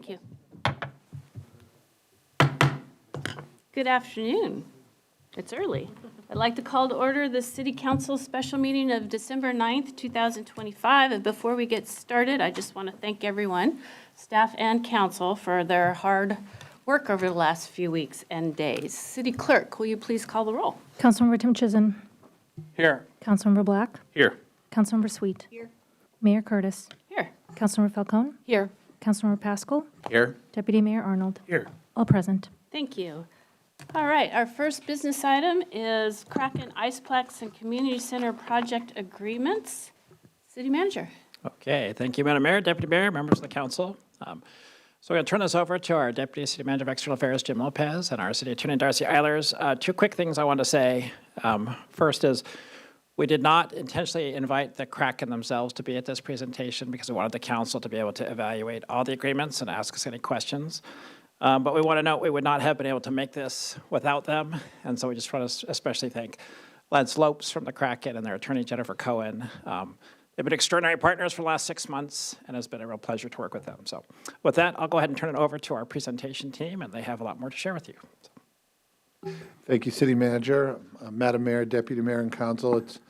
Thank you. Good afternoon. It's early. I'd like to call to order the City Council special meeting of December 9th, 2025. And before we get started, I just want to thank everyone, staff and council, for their hard work over the last few weeks and days. City Clerk, will you please call the roll? Councilmember Tim Chisholm. Here. Councilmember Black. Here. Councilmember Sweet. Here. Mayor Curtis. Here. Councilmember Falcone. Here. Councilmember Pascal. Here. Deputy Mayor Arnold. Here. All present. Thank you. All right, our first business item is Kraken Iceplex and Community Center project agreements. City Manager. Okay, thank you, Madam Mayor, Deputy Mayor, members of the council. So we're going to turn this over to our Deputy City Manager of External Affairs, Jim Lopez, and our City Attorney, Darcy Eilers. Two quick things I want to say. First is, we did not intentionally invite the Kraken themselves to be at this presentation because we wanted the council to be able to evaluate all the agreements and ask us any questions. But we want to note we would not have been able to make this without them. And so we just want to especially thank Lance Lopes from the Kraken and their attorney, Jennifer Cohen. They've been extraordinary partners for the last 6 months, and it's been a real pleasure to work with them. So with that, I'll go ahead and turn it over to our presentation team, and they have a lot more to share with you. Thank you, City Manager, Madam Mayor, Deputy Mayor, and Council. It's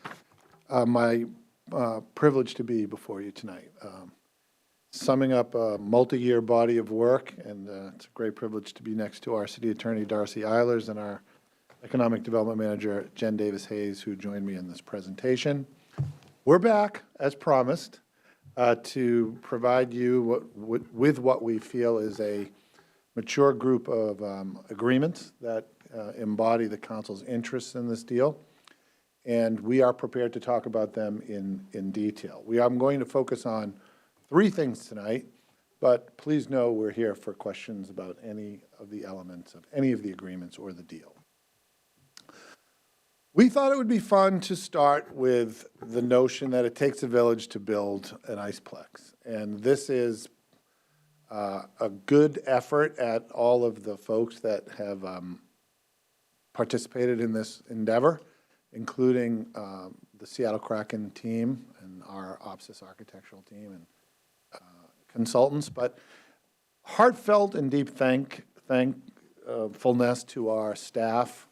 my privilege to be before you tonight. Summing up a multi-year body of work, and it's a great privilege to be next to our City Attorney, Darcy Eilers, and our Economic Development Manager, Jen Davis-Hayes, who joined me in this presentation. We're back, as promised, to provide you with what we feel is a mature group of agreements that embody the Council's interests in this deal, and we are prepared to talk about them in detail. I'm going to focus on 3 things tonight, but please know we're here for questions about any of the elements of any of the agreements or the deal. We thought it would be fun to start with the notion that it takes a village to build an Iceplex. And this is a good effort at all of the folks that have participated in this endeavor, including the Seattle Kraken team and our OPSIS architectural team and consultants, but heartfelt and deep thankfulness to our staff.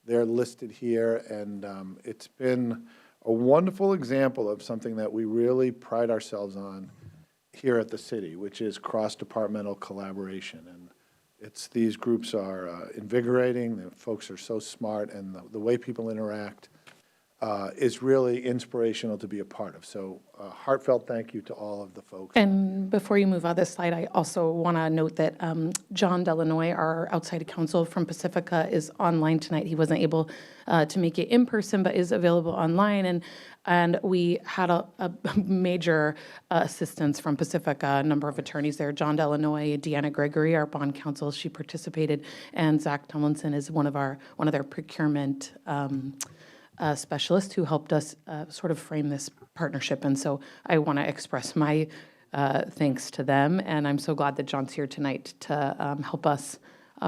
They're listed here, and it's been a wonderful example of something that we really pride ourselves on here at the city, which is cross-departmental collaboration. And these groups are invigorating. The folks are so smart, and the way people interact is really inspirational to be a part of. So heartfelt thank you to all of the folks. And before you move on this slide, I also want to note that John Delanoy, our outside counsel from Pacifica, is online tonight. He wasn't able to make it in person, but is available online. And we had a major assistance from Pacifica, a number of attorneys there. John Delanoy, Deanna Gregory, our bond counsel, she participated, and Zach Tomlinson is one of their procurement specialist who helped us sort of frame this partnership. And so I want to express my thanks to them. And I'm so glad that John's here tonight to help us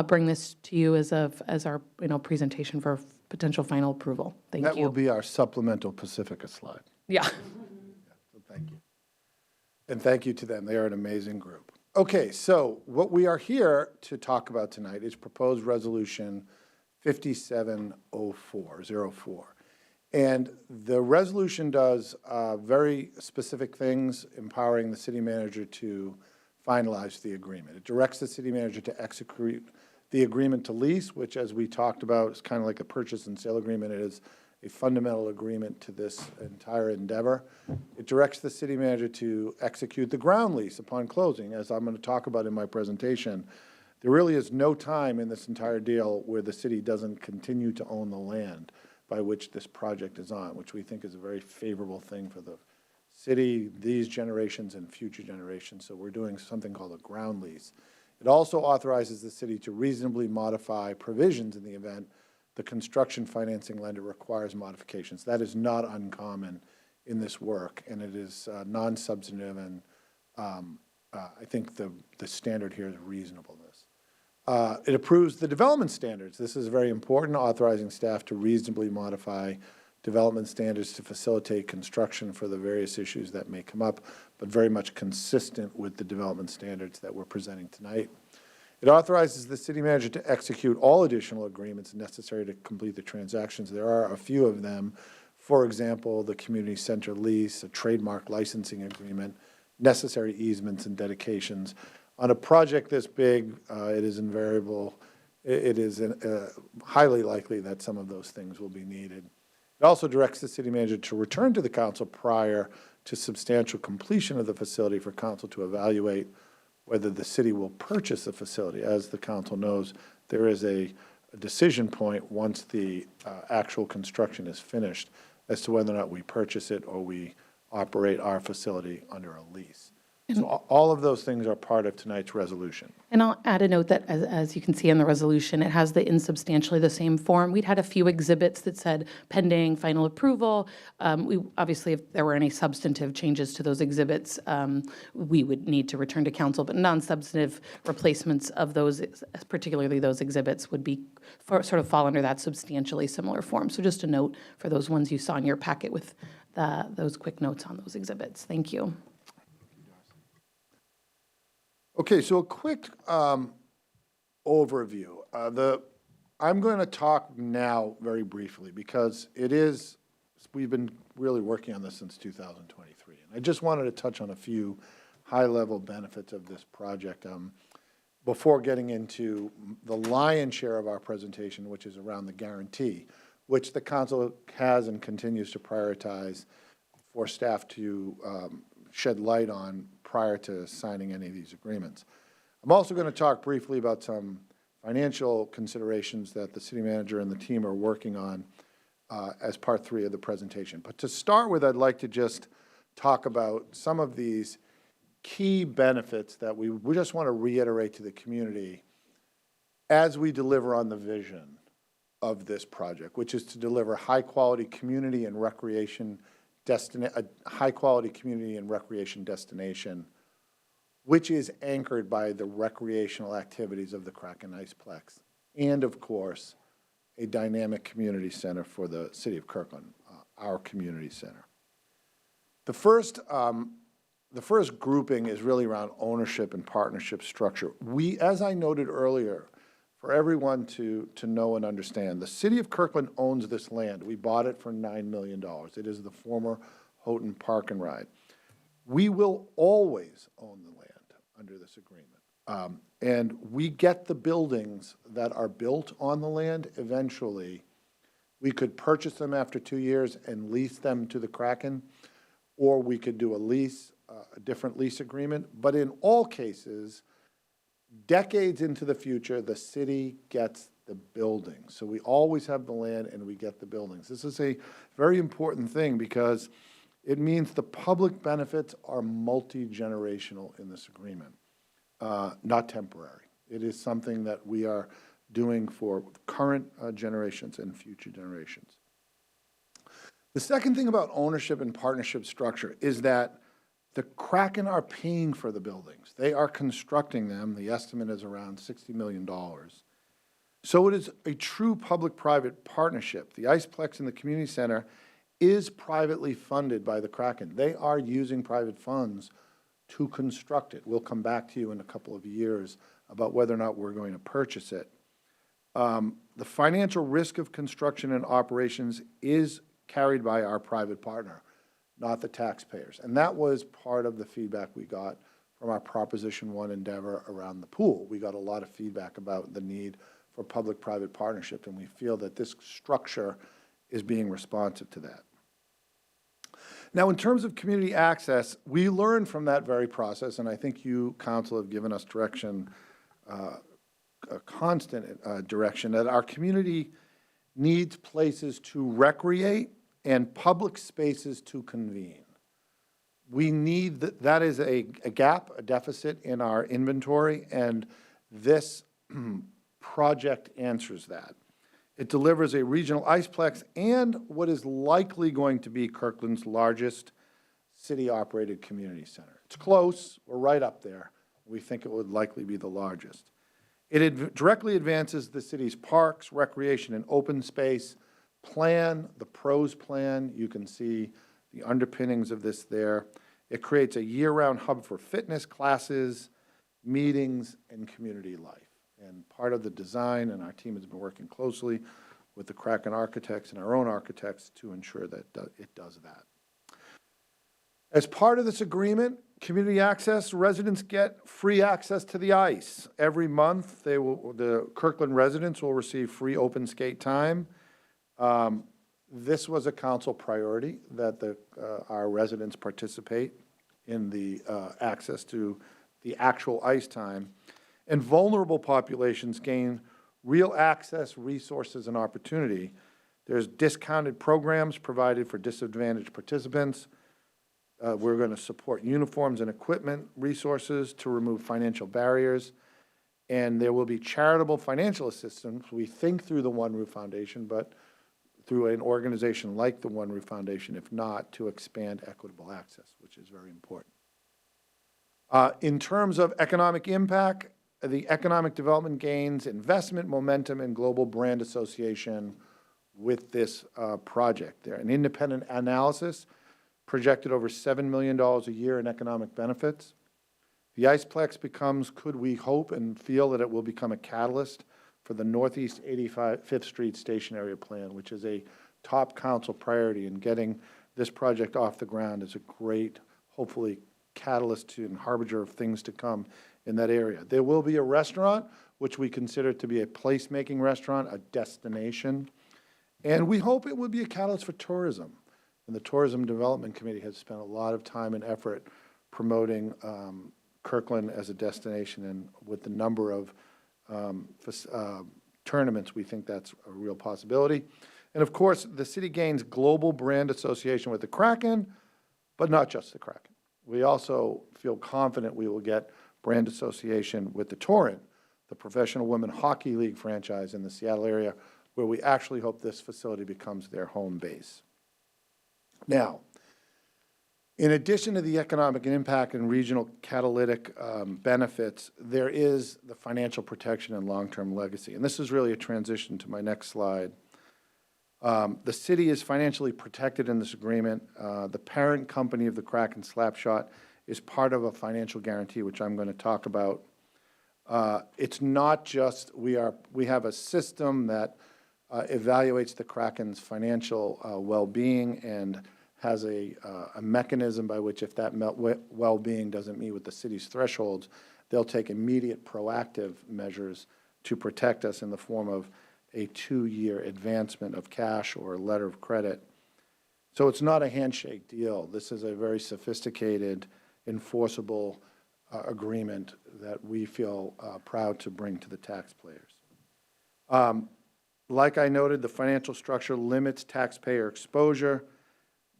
bring this to you as our presentation for potential final approval. Thank you. That will be our supplemental Pacifica slide. Yeah. So thank you. And thank you to them. They are an amazing group. Okay, so what we are here to talk about tonight is proposed resolution 5704. And the resolution does very specific things, empowering the city manager to finalize the agreement. It directs the city manager to execute the agreement to lease, which, as we talked about, is kind of like a purchase and sale agreement. It is a fundamental agreement to this entire endeavor. It directs the city manager to execute the ground lease upon closing. As I'm going to talk about in my presentation, there really is no time in this entire deal where the city doesn't continue to own the land by which this project is on, which we think is a very favorable thing for the city, these generations, and future generations. So we're doing something called a ground lease. It also authorizes the city to reasonably modify provisions in the event the construction financing lender requires modifications. That is not uncommon in this work, and it is non-substantive, and I think the standard here is reasonableness. It approves the development standards. This is very important, authorizing staff to reasonably modify development standards to facilitate construction for the various issues that may come up, but very much consistent with the development standards that we're presenting tonight. It authorizes the city manager to execute all additional agreements necessary to complete the transactions. There are a few of them. For example, the community center lease, a trademark licensing agreement, necessary easements and dedications. On a project this big, it is highly likely that some of those things will be needed. It also directs the city manager to return to the council prior to substantial completion of the facility for council to evaluate whether the city will purchase the facility. As the council knows, there is a decision point once the actual construction is finished as to whether or not we purchase it or we operate our facility under a lease. So all of those things are part of tonight's resolution. And I'll add a note that, as you can see in the resolution, it has the in substantially the same form. We'd had a few exhibits that said pending final approval. Obviously, if there were any substantive changes to those exhibits, we would need to return to council, but non-substantive replacements of those, particularly those exhibits, would be sort of fall under that substantially similar form. So just a note for those ones you saw in your packet with those quick notes on those exhibits. Thank you. Okay, so a quick overview. I'm going to talk now very briefly because we've been really working on this since 2023. And I just wanted to touch on a few high-level benefits of this project before getting into the lion's share of our presentation, which is around the guarantee, which the council has and continues to prioritize for staff to shed light on prior to signing any of these agreements. I'm also going to talk briefly about some financial considerations that the city manager and the team are working on as part 3 of the presentation. But to start with, I'd like to just talk about some of these key benefits that we just want to reiterate to the community as we deliver on the vision of this project, which is to deliver high-quality community and recreation a high-quality community and recreation destination, which is anchored by the recreational activities of the Kraken Iceplex, and of course, a dynamic community center for the city of Kirkland, our community center. The first grouping is really around ownership and partnership structure. As I noted earlier, for everyone to know and understand, the city of Kirkland owns this land. We bought it for $9 million. It is the former Houghton Park and Ride. We will always own the land under this agreement. And we get the buildings that are built on the land eventually. We could purchase them after 2 years and lease them to the Kraken, or we could do a different lease agreement. But in all cases, decades into the future, the city gets the buildings. So we always have the land and we get the buildings. This is a very important thing because it means the public benefits are multi-generational in this agreement, not temporary. It is something that we are doing for current generations and future generations. The second thing about ownership and partnership structure is that the Kraken are paying for the buildings. They are constructing them. The estimate is around $60 million. So it is a true public-private partnership. The Iceplex and the community center is privately funded by the Kraken. They are using private funds to construct it. We'll come back to you in a couple of years about whether or not we're going to purchase it. The financial risk of construction and operations is carried by our private partner, not the taxpayers. And that was part of the feedback we got from our Proposition 1 endeavor around the pool. We got a lot of feedback about the need for public-private partnership, and we feel that this structure is being responsive to that. Now, in terms of community access, we learned from that very process, and I think you, Council, have given us direction, a constant direction, that our community needs places to recreate and public spaces to convene. We need, that is a gap, a deficit in our inventory, and this project answers that. It delivers a regional Iceplex and what is likely going to be Kirkland's largest city-operated community center. It's close, we're right up there. We think it would likely be the largest. It directly advances the city's parks, recreation, and open space plan, the pros plan, you can see the underpinnings of this there. It creates a year-round hub for fitness classes, meetings, and community life. And part of the design, and our team has been working closely with the Kraken architects and our own architects to ensure that it does that. As part of this agreement, community access, residents get free access to the ice. Every month, the Kirkland residents will receive free open skate time. This was a council priority that our residents participate in the access to the actual ice time. And vulnerable populations gain real access, resources, and opportunity. There's discounted programs provided for disadvantaged participants. We're going to support uniforms and equipment resources to remove financial barriers. And there will be charitable financial assistance, we think through the One Roof Foundation, but through an organization like the One Roof Foundation, if not, to expand equitable access, which is very important. In terms of economic impact, the economic development gains investment, momentum, and global brand association with this project there. An independent analysis projected over $7 million a year in economic benefits. The Iceplex becomes, could we hope and feel that it will become a catalyst for the Northeast 85th Street Station Area Plan, which is a top council priority, and getting this project off the ground is a great, hopefully, catalyst to and harbinger of things to come in that area. There will be a restaurant, which we consider to be a placemaking restaurant, a destination, and we hope it will be a catalyst for tourism. And the Tourism Development Committee has spent a lot of time and effort promoting Kirkland as a destination, and with the number of tournaments, we think that's a real possibility. And of course, the city gains global brand association with the Kraken, but not just the Kraken. We also feel confident we will get brand association with the Torrent, the Professional Women Hockey League franchise in the Seattle area, where we actually hope this facility becomes their home base. Now, in addition to the economic impact and regional catalytic benefits, there is the financial protection and long-term legacy. And this is really a transition to my next slide. The city is financially protected in this agreement. The parent company of the Kraken Slapshot is part of a financial guarantee, which I'm going to talk about. It's not just, we have a system that evaluates the Kraken's financial well-being and has a mechanism by which, if that well-being doesn't meet with the city's thresholds, they'll take immediate proactive measures to protect us in the form of a 2-year advancement of cash or a letter of credit. So it's not a handshake deal. This is a very sophisticated, enforceable agreement that we feel proud to bring to the taxpayers. Like I noted, the financial structure limits taxpayer exposure.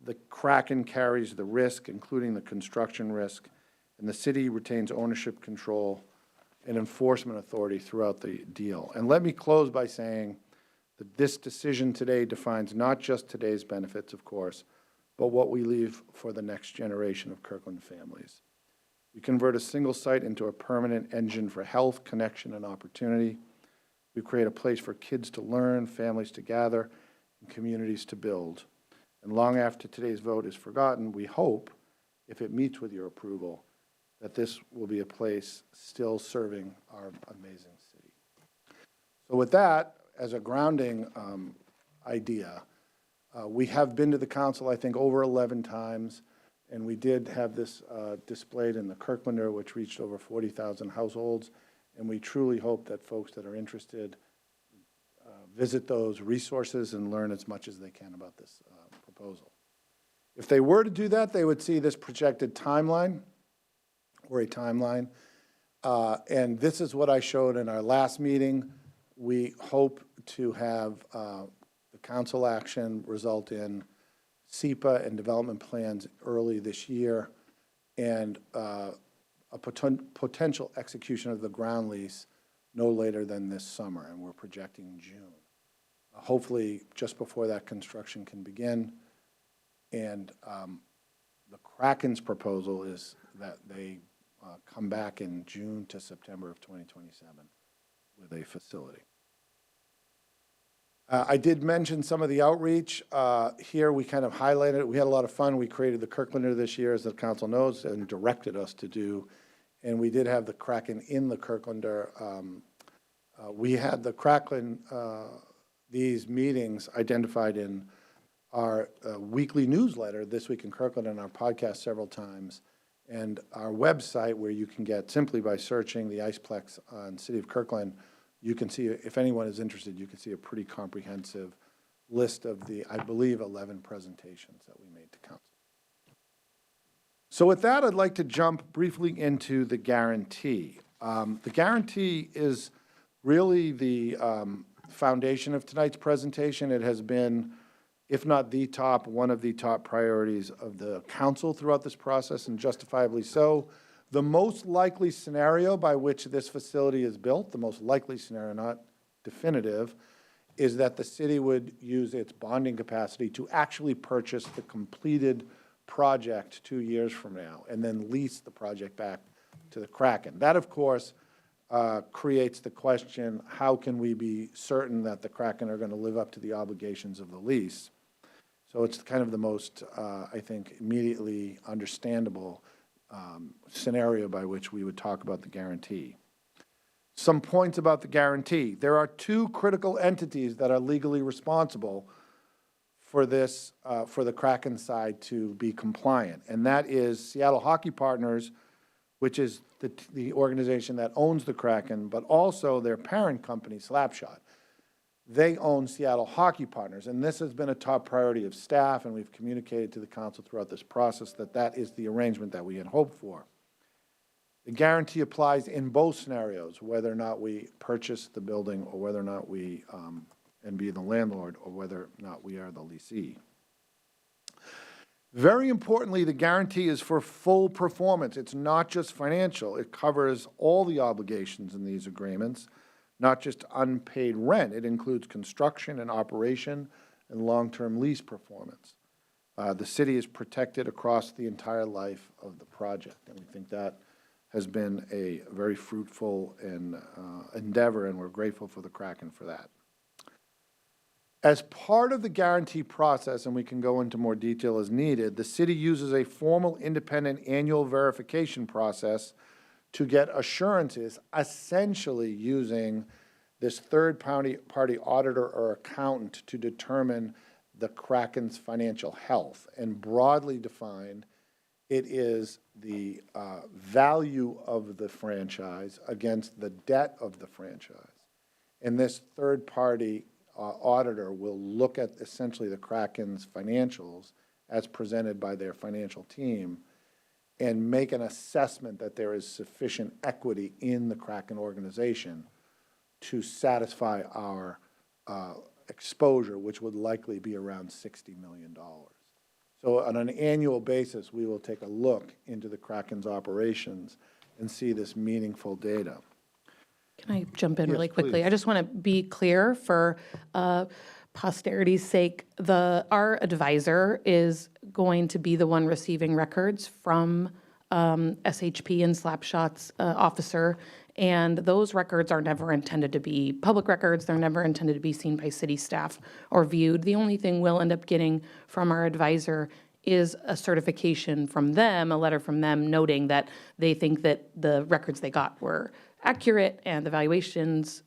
The Kraken carries the risk, including the construction risk, and the city retains ownership control and enforcement authority throughout the deal. And let me close by saying that this decision today defines not just today's benefits, of course, but what we leave for the next generation of Kirkland families. We convert a single site into a permanent engine for health, connection, and opportunity. We create a place for kids to learn, families to gather, and communities to build. And long after today's vote is forgotten, we hope, if it meets with your approval, that this will be a place still serving our amazing city. So with that, as a grounding idea, we have been to the council, I think, over 11 times, and we did have this displayed in the Kirklander, which reached over 40,000 households, and we truly hope that folks that are interested visit those resources and learn as much as they can about this proposal. If they were to do that, they would see this projected timeline, or a timeline, and this is what I showed in our last meeting. We hope to have the council action result in SEPA and development plans early this year, and a potential execution of the ground lease no later than this summer, and we're projecting June. Hopefully, just before that construction can begin. And the Kraken's proposal is that they come back in June to September of 2027 with a facility. I did mention some of the outreach. Here, we kind of highlighted it. We had a lot of fun. We created the Kirklander this year, as the council knows, and directed us to do. And we did have the Kraken in the Kirklander. We had the Kirkland, these meetings identified in our weekly newsletter, This Week in Kirkland, and our podcast several times, and our website, where you can get, simply by searching the Iceplex on City of Kirkland, you can see, if anyone is interested, you can see a pretty comprehensive list of the, I believe, 11 presentations that we made to council. So with that, I'd like to jump briefly into the guarantee. The guarantee is really the foundation of tonight's presentation. It has been, if not the top, one of the top priorities of the council throughout this process, and justifiably so. The most likely scenario by which this facility is built, the most likely scenario, not definitive, is that the city would use its bonding capacity to actually purchase the completed project 2 years from now, and then lease the project back to the Kraken. That, of course, creates the question, how can we be certain that the Kraken are going to live up to the obligations of the lease? So it's kind of the most, I think, immediately understandable scenario by which we would talk about the guarantee. Some points about the guarantee. There are two critical entities that are legally responsible for this, for the Kraken side to be compliant, and that is Seattle Hockey Partners, which is the organization that owns the Kraken, but also their parent company, Slapshot. They own Seattle Hockey Partners, and this has been a top priority of staff, and we've communicated to the council throughout this process that that is the arrangement that we had hoped for. The guarantee applies in both scenarios, whether or not we purchase the building or whether or not we, and be the landlord, or whether or not we are the lessee. Very importantly, the guarantee is for full performance. It's not just financial. It covers all the obligations in these agreements, not just unpaid rent. It includes construction and operation and long-term lease performance. The city is protected across the entire life of the project, and we think that has been a very fruitful and endeavor, and we're grateful for the Kraken for that. As part of the guarantee process, and we can go into more detail as needed, the city uses a formal independent annual verification process to get assurances, essentially using this third-party auditor or accountant to determine the Kraken's financial health. And broadly defined, it is the value of the franchise against the debt of the franchise. And this third-party auditor will look at essentially the Kraken's financials as presented by their financial team and make an assessment that there is sufficient equity in the Kraken organization to satisfy our exposure, which would likely be around $60 million. So on an annual basis, we will take a look into the Kraken's operations and see this meaningful data. Can I jump in really quickly? please. I just want to be clear for posterity's sake. Our advisor is going to be the one receiving records from SHP and Slapshot's officer, and those records are never intended to be public records. They're never intended to be seen by city staff or viewed. The only thing we'll end up getting from our advisor is a certification from them, a letter from them noting that they think that the records they got were accurate and the valuations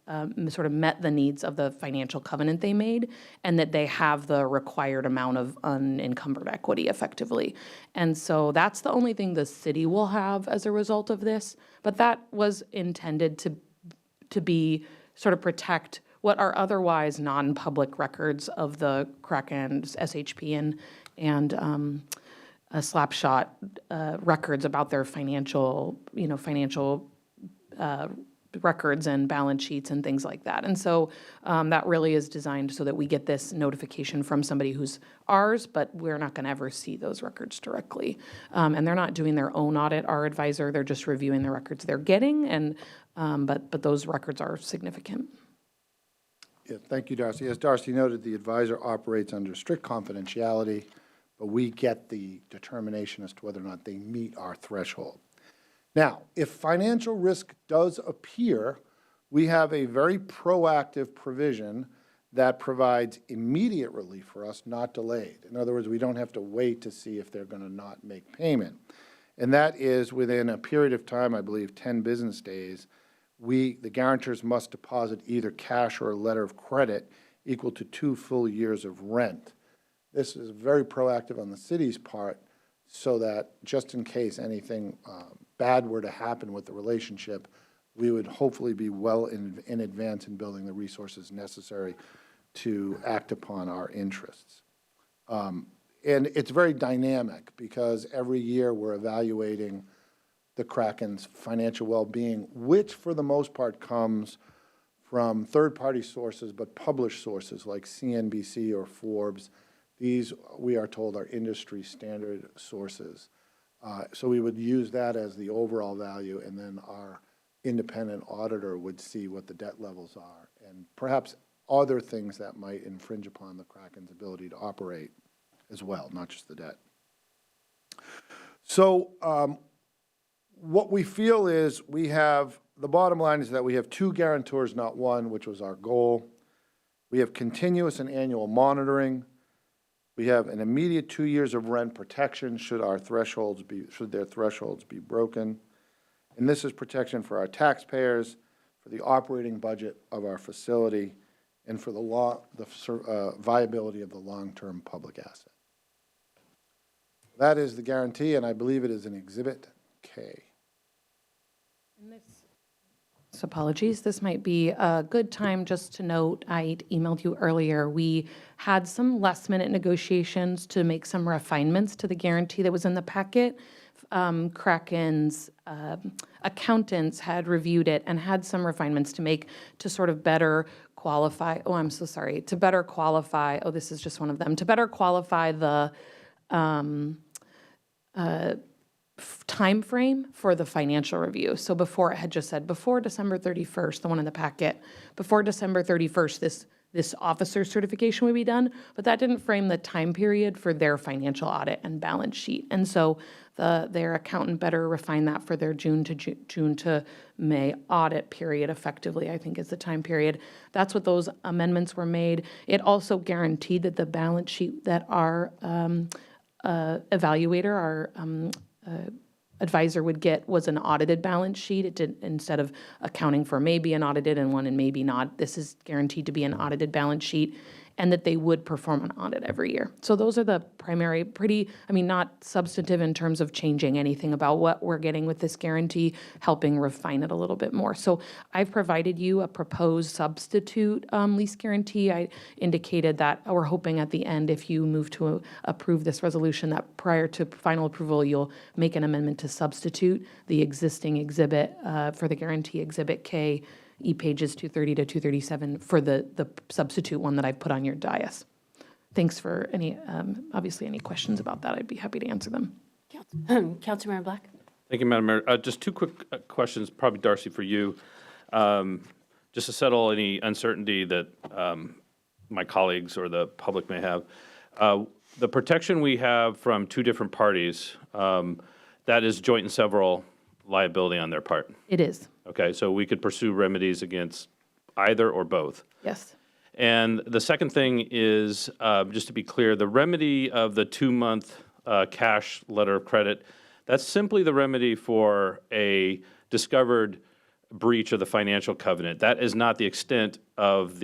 sort of met the needs of the financial covenant they made, and that they have the required amount of unencumbered equity effectively. And so that's the only thing the city will have as a result of this, but that was intended to be sort of protect what are otherwise non-public records of the Kraken's SHP and Slapshot records about their financial records and balance sheets and things like that. And so that really is designed so that we get this notification from somebody who's ours, but we're not going to ever see those records directly. And they're not doing their own audit, our advisor, they're just reviewing the records they're getting, and but those records are significant. Yeah, thank you, Darcy. As Darcy noted, the advisor operates under strict confidentiality, but we get the determination as to whether or not they meet our threshold. Now, if financial risk does appear, we have a very proactive provision that provides immediate relief for us, not delayed. In other words, we don't have to wait to see if they're going to not make payment. And that is within a period of time, I believe 10 business days, the guarantors must deposit either cash or a letter of credit equal to 2 full years of rent. This is very proactive on the city's part so that just in case anything bad were to happen with the relationship, we would hopefully be well in advance in building the resources necessary to act upon our interests. And it's very dynamic because every year we're evaluating the Kraken's financial well-being, which for the most part comes from third-party sources, but published sources like CNBC or Forbes. These, we are told, are industry standard sources. So we would use that as the overall value, and then our independent auditor would see what the debt levels are and perhaps other things that might infringe upon the Kraken's ability to operate as well, not just the debt. So what we feel is the bottom line is that we have 2 guarantors, not 1, which was our goal. We have continuous and annual monitoring. We have an immediate 2 years of rent protection should their thresholds be broken. And this is protection for our taxpayers, for the operating budget of our facility, and for the viability of the long-term public asset. That is the guarantee, and I believe it is an Exhibit K. So apologies, this might be a good time just to note, I emailed you earlier, we had some last-minute negotiations to make some refinements to the guarantee that was in the packet. Kraken's accountants had reviewed it and had some refinements to make to sort of better qualify, to better qualify, this is just one of them, to better qualify the time frame for the financial review. So before it had just said before December 31st, the one in the packet, before December 31st, this officer certification would be done, but that didn't frame the time period for their financial audit and balance sheet. And so their accountant better refined that for their June to May audit period effectively, I think is the time period. That's what those amendments were made. It also guaranteed that the balance sheet that our evaluator, our advisor would get was an audited balance sheet. It did, instead of accounting for maybe an audited and one and maybe not, this is guaranteed to be an audited balance sheet, and that they would perform an audit every year. So those are the primary, not substantive in terms of changing anything about what we're getting with this guarantee, helping refine it a little bit more. So I've provided you a proposed substitute lease guarantee. I indicated that we're hoping at the end, if you move to approve this resolution, that prior to final approval, you'll make an amendment to substitute the existing exhibit for the guarantee, Exhibit K, pages 230 to 237 for the substitute one that I put on your dais. Thanks for obviously any questions about that. I'd be happy to answer them. Councilmember Black. Thank you, Madam Mayor. Just 2 quick questions, probably Darcy for you. Just to settle any uncertainty that my colleagues or the public may have. The protection we have from 2 different parties, that is joint and several liability on their part. It is. Okay, so we could pursue remedies against either or both. Yes. And the second thing is, just to be clear, the remedy of the 2-month cash letter of credit, that's simply the remedy for a discovered breach of the financial covenant. That is not the extent of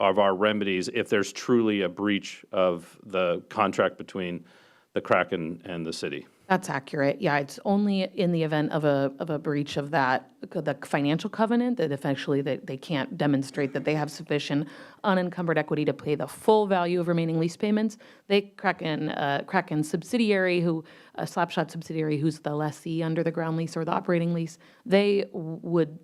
our remedies if there's truly a breach of the contract between the Kraken and the city. That's accurate. Yeah, it's only in the event of a breach of that, the financial covenant, that eventually they can't demonstrate that they have sufficient unencumbered equity to pay the full value of remaining lease payments. Kraken subsidiary, a Slapshot subsidiary who's the lessee under the ground lease or the operating lease, they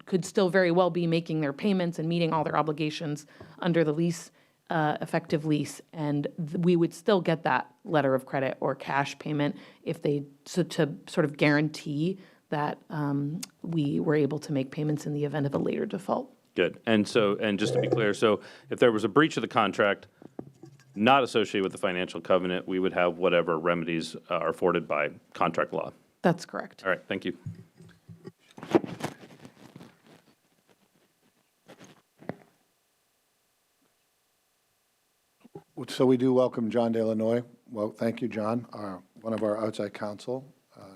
could still very well be making their payments and meeting all their obligations under the lease, effective lease, and we would still get that letter of credit or cash payment if to sort of guarantee that we were able to make payments in the event of a later default. Good. And just to be clear, so if there was a breach of the contract not associated with the financial covenant, we would have whatever remedies are afforded by contract law. That's correct. All right, thank you. So we do welcome John Delanoy. Well, thank you, John, one of our outside counsel.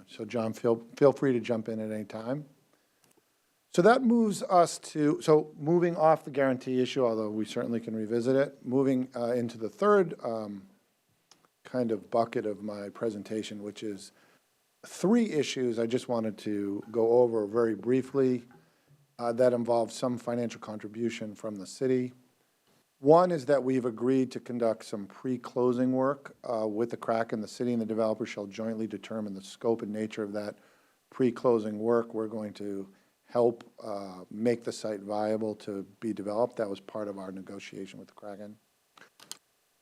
So John, feel free to jump in at any time. So that moves us to, so moving off the guarantee issue, although we certainly can revisit it, moving into the third kind of bucket of my presentation, which is 3 issues I just wanted to go over very briefly that involve some financial contribution from the city. One is that we've agreed to conduct some pre-closing work with the Kraken. The city and the developer shall jointly determine the scope and nature of that pre-closing work. We're going to help make the site viable to be developed. That was part of our negotiation with the Kraken.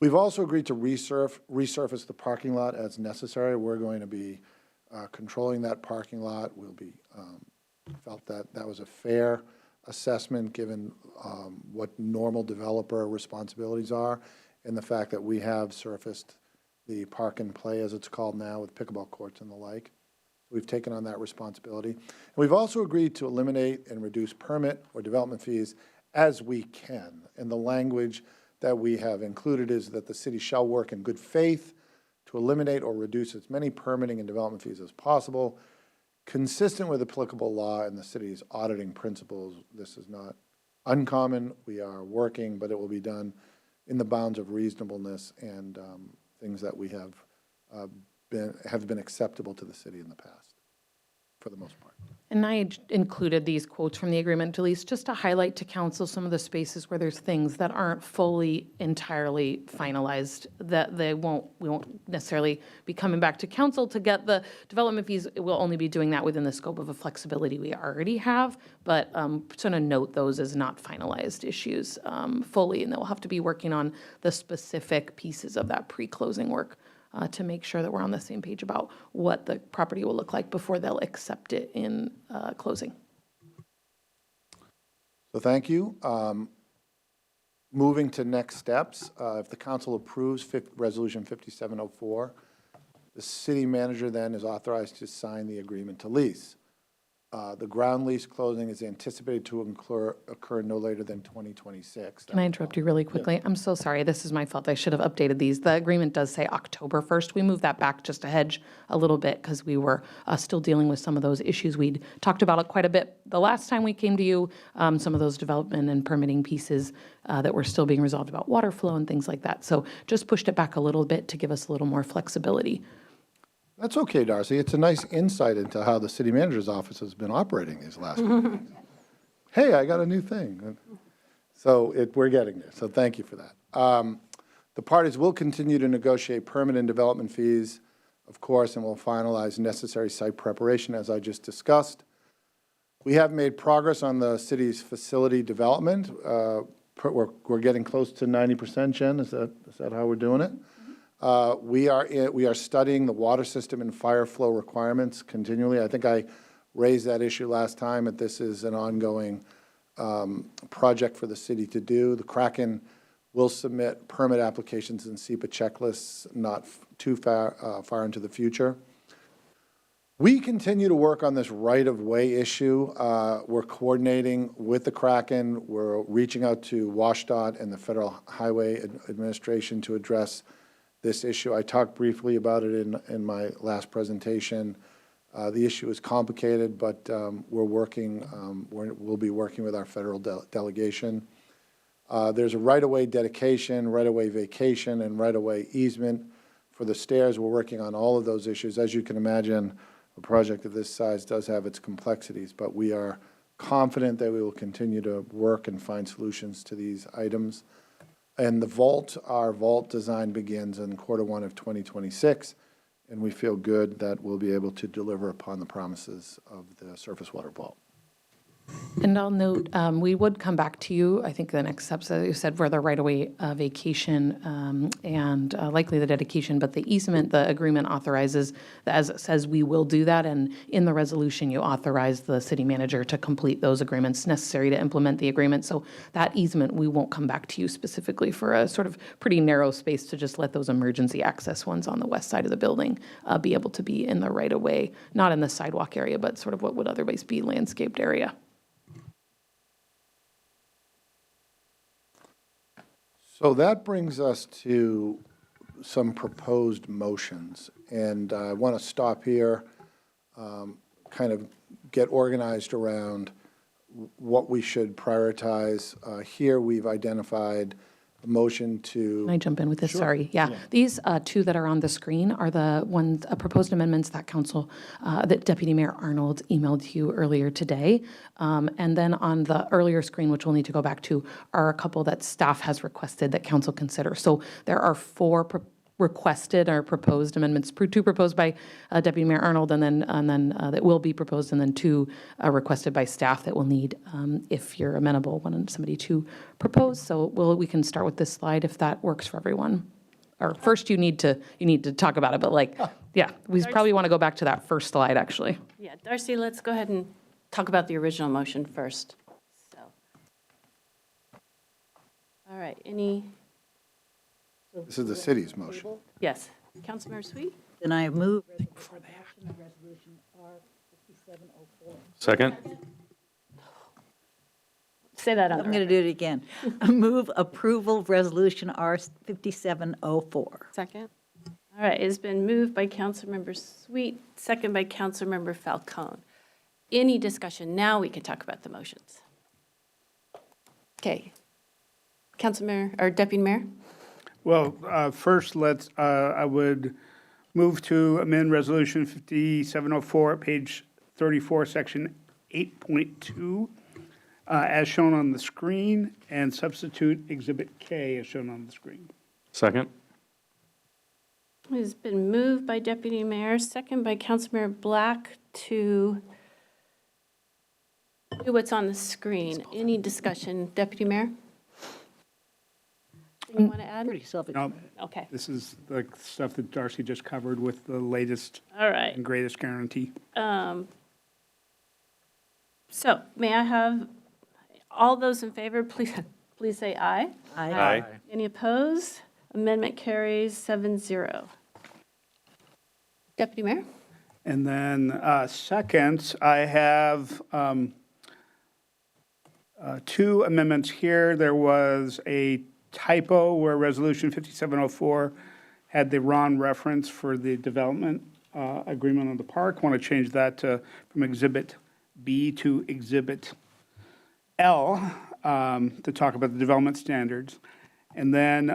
We've also agreed to resurface the parking lot as necessary. We're going to be controlling that parking lot. We'll be felt that that was a fair assessment given what normal developer responsibilities are, and the fact that we have surfaced the park and play, as it's called now, with pickleball courts and the like. We've taken on that responsibility. And we've also agreed to eliminate and reduce permit or development fees as we can. And the language that we have included is that the city shall work in good faith to eliminate or reduce as many permitting and development fees as possible, consistent with applicable law and the city's auditing principles. This is not uncommon. We are working, but it will be done in the bounds of reasonableness and things that we have been acceptable to the city in the past, for the most part. And I included these quotes from the agreement, Delise, just to highlight to council some of the spaces where there's things that aren't fully, entirely finalized, that we won't necessarily be coming back to council to get the development fees. We'll only be doing that within the scope of a flexibility we already have, but sort of note those as not finalized issues fully, and then we'll have to be working on the specific pieces of that pre-closing work to make sure that we're on the same page about what the property will look like before they'll accept it in closing. So thank you. Moving to next steps, if the council approves Resolution 5704, the city manager then is authorized to sign the agreement to lease. The ground lease closing is anticipated to occur no later than 2026. Can I interrupt you really quickly? Yeah. I'm so sorry. This is my fault. I should have updated these. The agreement does say October 1st. We moved that back just a hedge a little bit because we were still dealing with some of those issues. We'd talked about it quite a bit the last time we came to you, some of those development and permitting pieces that were still being resolved about water flow and things like that. So just pushed it back a little bit to give us a little more flexibility. That's okay, Darcy. It's a nice insight into how the city manager's office has been operating these last weeks. Hey, I got a new thing. So we're getting there. So thank you for that. The parties will continue to negotiate permit and development fees, of course, and will finalize necessary site preparation, as I just discussed. We have made progress on the city's facility development. We're getting close to 90%, Jen. Is that how we're doing it? We are studying the water system and fire flow requirements continually. I think I raised that issue last time, that this is an ongoing project for the city to do. The Kraken will submit permit applications and SEPA checklists not too far into the future. We continue to work on this right-of-way issue. We're coordinating with the Kraken. We're reaching out to WashDOT and the Federal Highway Administration to address this issue. I talked briefly about it in my last presentation. The issue is complicated, but we'll be working with our federal delegation. There's a right-of-way dedication, right-of-way vacation, and right-of-way easement for the stairs. We're working on all of those issues. As you can imagine, a project of this size does have its complexities, but we are confident that we will continue to work and find solutions to these items. And our vault design begins in Q1 of 2026, and we feel good that we'll be able to deliver upon the promises of the surface water vault. And I'll note, we would come back to you, I think the next steps, as you said, were the right-of-way vacation and likely the dedication, but the easement, the agreement authorizes, as it says, we will do that, and in the resolution, you authorize the city manager to complete those agreements necessary to implement the agreement. So that easement, we won't come back to you specifically for a sort of pretty narrow space to just let those emergency access ones on the west side of the building be able to be in the right-of-way, not in the sidewalk area, but sort of what would otherwise be landscaped area. So that brings us to some proposed motions. And I want to stop here, kind of get organized around what we should prioritize. Here, we've identified a motion to. Can I jump in with this? Sorry. Yeah. These two that are on the screen are the ones, proposed amendments that that Deputy Mayor Arnold emailed you earlier today. And then on the earlier screen, which we'll need to go back to, are a couple that staff has requested that council consider. So there are four requested or proposed amendments, two proposed by Deputy Mayor Arnold, and then that will be proposed, and then two requested by staff that will need, if you're amenable, somebody to propose. So we can start with this slide if that works for everyone. Or first, you need to talk about it, but yeah, we probably want to go back to that first slide, actually. Yeah, Darcy, let's go ahead and talk about the original motion first. So, all right, This is the city's motion. yes, Councilmember Sweet? Then I move. Second? Say that on I'm the going to record. do it again. Move approval of Resolution R 5704. Second. All right, it's been moved by Councilmember Sweet, second by Councilmember Falcone. Any discussion? Now we can talk about the motions. Okay. Councilmember, or Deputy Mayor? Well, first, I would move to amend Resolution 5704 at page 34, Section 8.2, as shown on the screen, and substitute Exhibit K as shown on the screen. Second? It's been moved by Deputy Mayor, second by Councilmember Black to do what's on the screen. Any discussion? Deputy Mayor? Anything you want to add? Pretty self Now, Okay, this is the stuff that Darcy just covered with the latest all right. and greatest guarantee. So may I have all those in favor, please say aye. Aye. Any opposed? Amendment carries 7-0. Deputy Mayor? And then second, I have two amendments here. There was a typo where Resolution 5704 had the wrong reference for the development agreement on the park. Want to change that from Exhibit B to Exhibit L to talk about the development standards. And then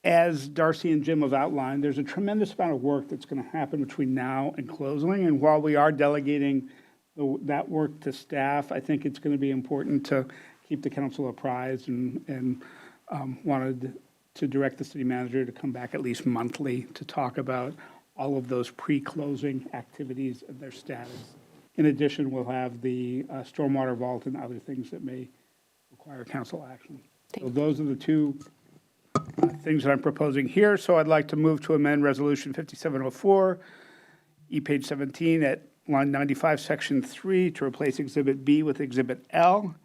as Darcy and Jim have outlined, there's a tremendous amount of work that's going to happen between now and closing. And while we are delegating that work to staff, I think it's going to be important to keep the council apprised and wanted to direct the city manager to come back at least monthly to talk about all of those pre-closing activities and their status. In addition, we'll have the stormwater vault and other things that may require council action. So those are the two things that I'm proposing here. So I'd like to move to amend Resolution 5704, page 17 at line 95, section 3, to replace Exhibit B with Exhibit L,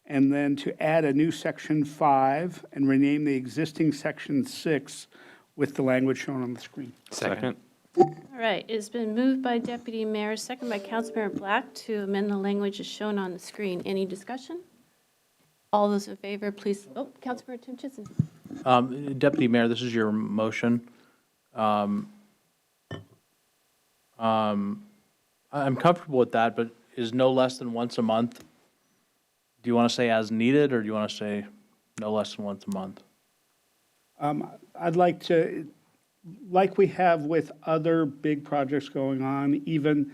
and then to add a new section 5 and rename the existing section 6 with the language shown on the screen. Second? All right, it's been moved by Deputy Mayor, second by Councilmember Black to amend the language as shown on the screen. Any discussion? All those in favor, please, Councilmember Tim Chitzen. Deputy Mayor, this is your motion. I'm comfortable with that, but is no less than once a month? Do you want to say as needed, or do you want to say no less than once a month? I'd like to, like we have with other big projects going on, even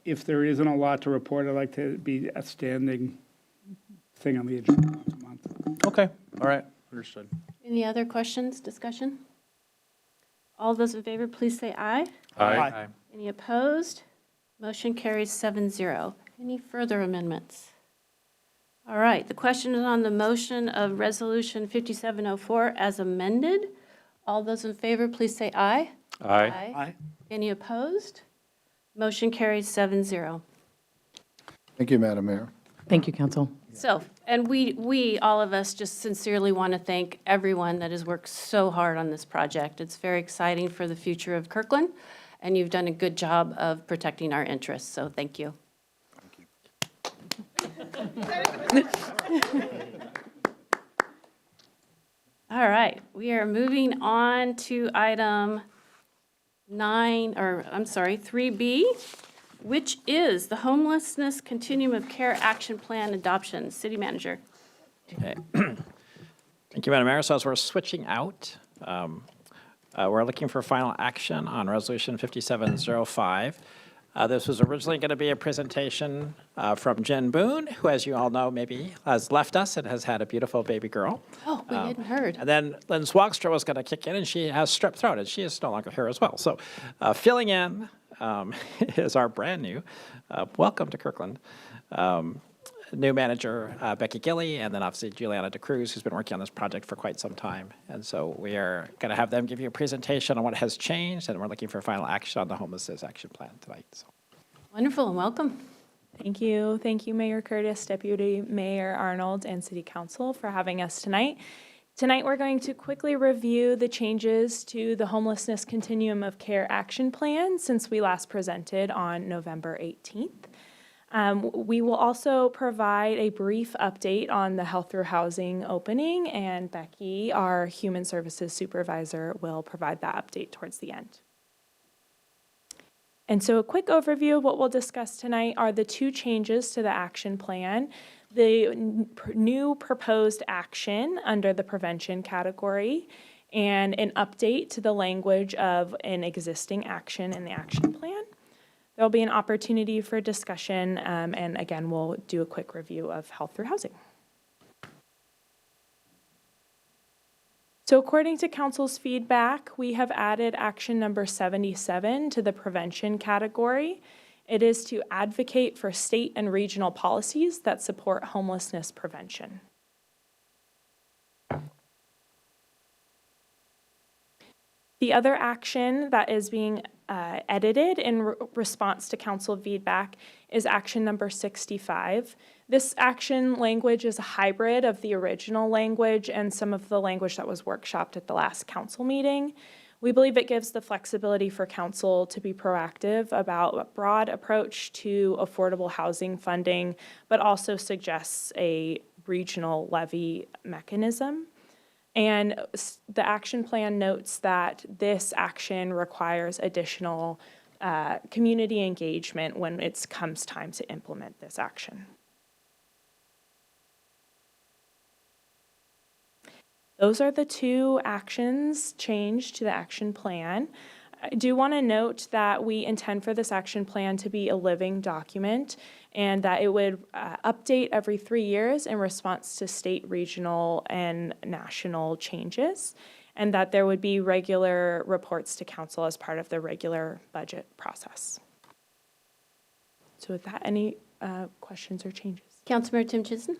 if there isn't a lot to report, I'd like to be a standing thing on the agenda once a month. Okay, all right, understood. Any other questions, discussion? All those in favor, please say aye. Aye. Any opposed? Motion carries 7-0. Any further amendments? All right, the question is on the motion of Resolution 5704 as amended. All those in favor, please say aye. Aye. Aye. Any opposed? Motion carries 7-0. Thank you, Madam Mayor. Thank you, council. So, and we, all of us, just sincerely want to thank everyone that has worked so hard on this project. It's very exciting for the future of Kirkland, and you've done a good job of protecting our interests, so thank you. All right, we are moving on to item 3B, which is the Homelessness Continuum of Care Action Plan Adoption. City Manager. Okay. Thank you, Madam Mayor. So as we're switching out, we're looking for final action on Resolution 5705. This was originally going to be a presentation from Jen Boone, who, as you all know, maybe has left us and has had a beautiful baby girl. Oh, we hadn't heard. And then Lynn Swagstra was going to kick in, and she has strep throat, and she is no longer here as well. So filling in is our brand new, welcome to Kirkland, new manager, Becky Gilly, and then obviously Juliana DeCruz, who's been working on this project for quite some time. And so we are going to have them give you a presentation on what has changed, and we're looking for final action on the homelessness action plan tonight. So. Wonderful, and welcome. Thank you. Thank you, Mayor Curtis, Deputy Mayor Arnold, and City Council for having us tonight. Tonight, we're going to quickly review the changes to the Homelessness Continuum of Care Action Plan since we last presented on November 18th. We will also provide a brief update on the Health Through Housing opening, and Becky, our Human Services Supervisor, will provide that update towards the end. And so a quick overview of what we'll discuss tonight are the two changes to the action plan. The new proposed action under the prevention category, and an update to the language of an existing action in the action plan. There'll be an opportunity for discussion, and again, we'll do a quick review of Health Through Housing. So according to Council's feedback, we have added action number 77 to the prevention category. It is to advocate for state and regional policies that support homelessness prevention. The other action that is being edited in response to council feedback is action number 65. This action language is a hybrid of the original language and some of the language that was workshopped at the last council meeting. We believe it gives the flexibility for council to be proactive about a broad approach to affordable housing funding, but also suggests a regional levy mechanism. And the action plan notes that this action requires additional community engagement when it comes time to implement this action. Those are the two actions changed to the action plan. I do want to note that we intend for this action plan to be a living document and that it would update every 3 years in response to state, regional, and national changes, and that there would be regular reports to council as part of the regular budget process. So with that, any questions or changes? Councilmember Tim Chisholm.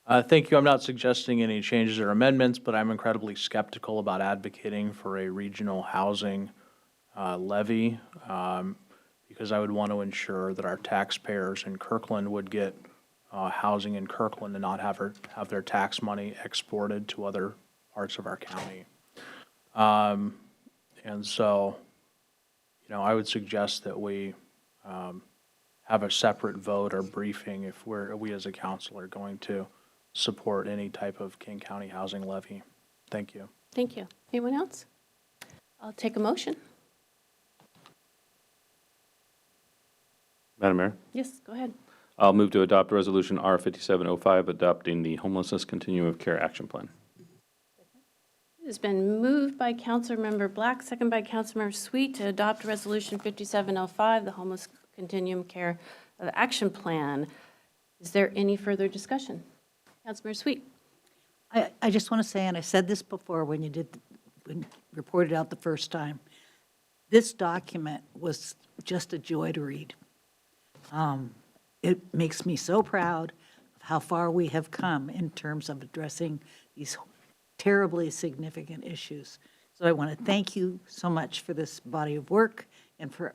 Thank you. I'm not suggesting any changes or amendments, but I'm incredibly skeptical about advocating for a regional housing levy because I would want to ensure that our taxpayers in Kirkland would get housing in Kirkland and not have their tax money exported to other parts of our county. And so, I would suggest that we have a separate vote or briefing if we as a council are going to support any type of King County housing levy. Thank you. Thank you. Anyone else? I'll take a motion. Madam Mayor, Yes, go ahead. I'll move to adopt Resolution R5705, adopting the Homelessness Continuum of Care Action Plan. It has been moved by Councilmember Black, second by Councilmember Sweet, to adopt Resolution 5705, the Homeless Continuum Care Action Plan. Is there any further discussion? Councilmember Sweet. I just want to say, and I said this before when you reported out the first time, this document was just a joy to read. It makes me so proud of how far we have come in terms of addressing these terribly significant issues. So I want to thank you so much for this body of work and for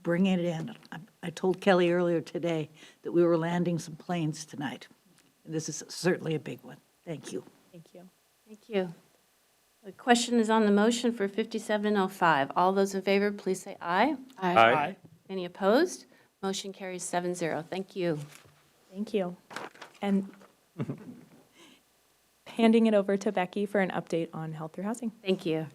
bringing it in. I told Kelly earlier today that we were landing some planes tonight. And this is certainly a big one. Thank you. Thank you. Thank you. The question is on the motion for 5705. All those in favor, please say aye. Aye. Any opposed? Motion carries 7-0. Thank you. Thank you. And handing it over to Becky for an update on Health Through Housing. Thank you.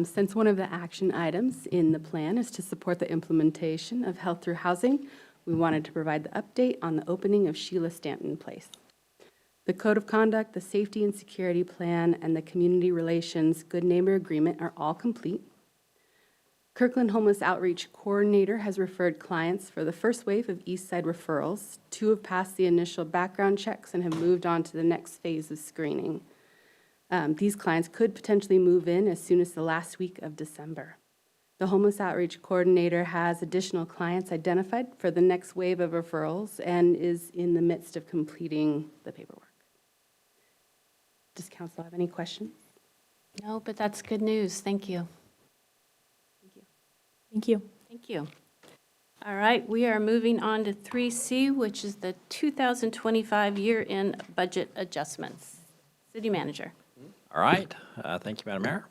Since one of the action items in the plan is to support the implementation of Health Through Housing, we wanted to provide the update on the opening of Sheila Stanton Place. The Code of Conduct, the Safety and Security Plan, and the Community Relations Good Neighbor Agreement are all complete. Kirkland Homeless Outreach Coordinator has referred clients for the first wave of East Side referrals. 2 have passed the initial background checks and have moved on to the next phase of screening. These clients could potentially move in as soon as the last week of December. The Homeless Outreach Coordinator has additional clients identified for the next wave of referrals and is in the midst of completing the paperwork. Does council have any questions? No, but that's good news. Thank you. Thank you. Thank you. All right, we are moving on to 3C, which is the 2025 year-end budget adjustments. City Manager. All right, thank you, Madam Mayor.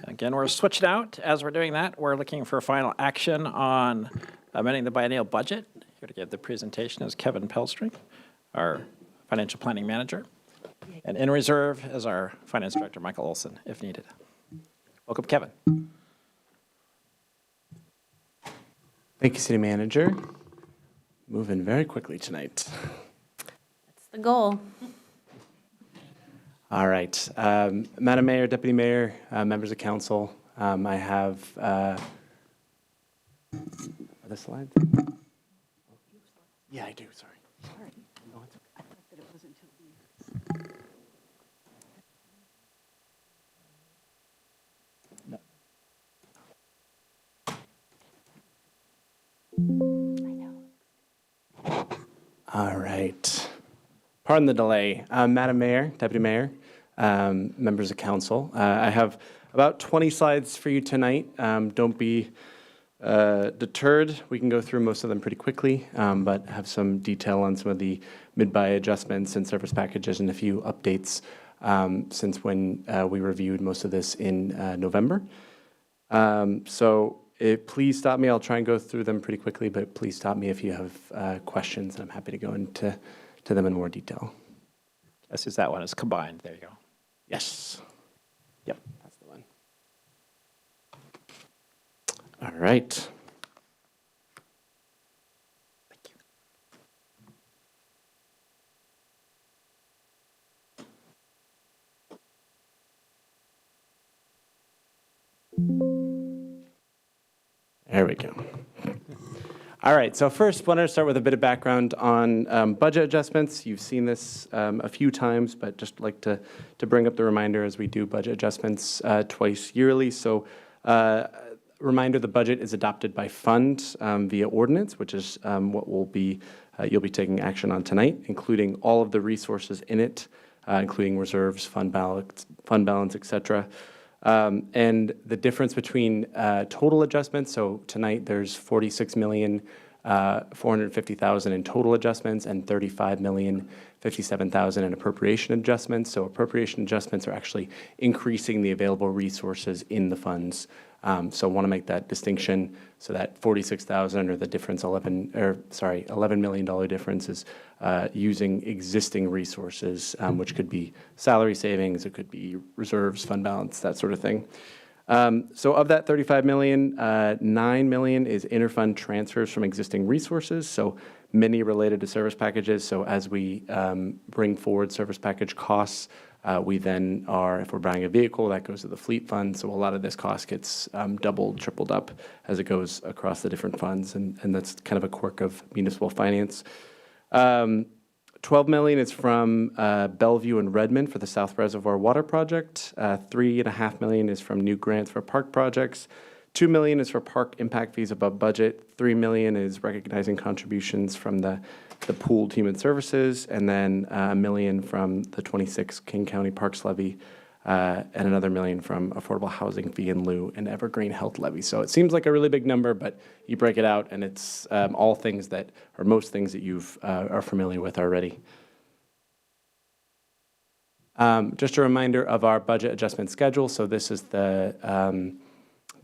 Again, we're switching out. As we're doing that, we're looking for final action on amending the biennial budget. Here to give the presentation is Kevin Pelstring, our Financial Planning Manager. And in reserve is our Finance Director, Michael Olson, if needed. Welcome, Kevin. Thank you, City Manager. Moving very quickly tonight. That's the goal. All right. Madam Mayor, Deputy Mayor, members of council, I have, are the slides? Yeah, I do, sorry. No, it's okay. No. All right. Pardon the delay. Madam Mayor, Deputy Mayor, members of council, I have about 20 slides for you tonight. Don't be deterred. We can go through most of them pretty quickly, but have some detail on some of the mid-buy adjustments and service packages and a few updates since when we reviewed most of this in November. Please stop me. I'll try and go through them pretty quickly, but please stop me if you have questions, and I'm happy to go into them in more detail. This is that one. It's combined. There you go. Yes. Yep, that's the one. All right. Thank you. There we go. All right, so first, wanted to start with a bit of background on budget adjustments. You've seen this a few times, but just like to bring up the reminder as we do budget adjustments twice yearly. So reminder, the budget is adopted by fund via ordinance, which is what you'll be taking action on tonight, including all of the resources in it, including reserves, fund balance, et cetera. And the difference between total adjustments, so tonight there's $46,450,000 in total adjustments and $35,057,000 in appropriation adjustments. So appropriation adjustments are actually increasing the available resources in the funds. So I want to make that distinction. So that $46,000 or the difference, $11 million difference is using existing resources, which could be salary savings, it could be reserves, fund balance, that sort of thing. So of that $35 million, $9 million is interfund transfers from existing resources. So many related to service packages. So as we bring forward service package costs, we then are, if we're buying a vehicle, that goes to the fleet fund. So a lot of this cost gets doubled, tripled up as it goes across the different funds. And that's kind of a quirk of municipal finance. $12 million is from Bellevue and Redmond for the South Reservoir Water Project. $3.5 million is from new grants for park projects. $2 million is for park impact fees above budget. $3 million is recognizing contributions from the pooled human services, and then $1 million from the 26 King County Parks levy, and another $1 million from affordable housing fee in lieu and evergreen health levy. So it seems like a really big number, but you break it out, and it's all things that, or most things that you are familiar with already. Just a reminder of our budget adjustment schedule. So this is the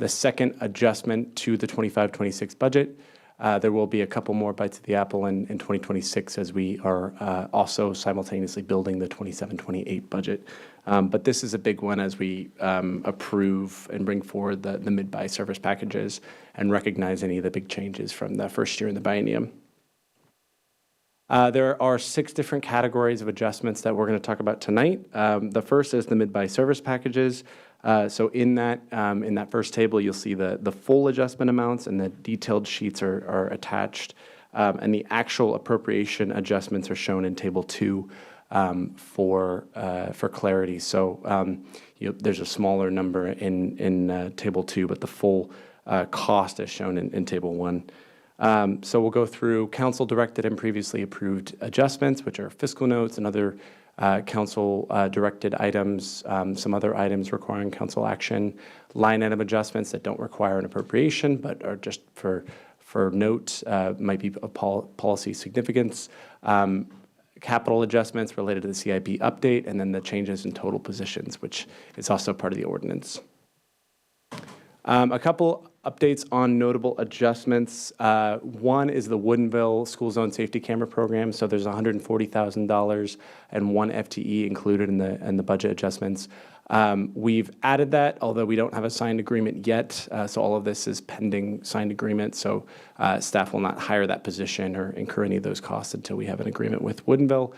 second adjustment to the 25-26 budget. There will be a couple more bites of the apple in 2026 as we are also simultaneously building the 27-28 budget. But this is a big one as we approve and bring forward the mid-buy service packages and recognize any of the big changes from the first year in the biennium. There are 6 different categories of adjustments that we're going to talk about tonight. The first is the mid-buy service packages. So in that first table, you'll see the full adjustment amounts, and the detailed sheets are attached. And the actual appropriation adjustments are shown in Table 2 for clarity. So there's a smaller number in Table 2, but the full cost is shown in Table 1. So we'll go through council-directed and previously approved adjustments, which are fiscal notes and other council-directed items, some other items requiring council action, line item adjustments that don't require an appropriation but are just for note, might be of policy significance, capital adjustments related to the CIP update, and then the changes in total positions, which is also part of the ordinance. A couple updates on notable adjustments. One is the Woodinville School Zone Safety Camera Program. So there's $140,000 and 1 FTE included in the budget adjustments. We've added that, although we don't have a signed agreement yet. So all of this is pending signed agreement. So staff will not hire that position or incur any of those costs until we have an agreement with Woodinville.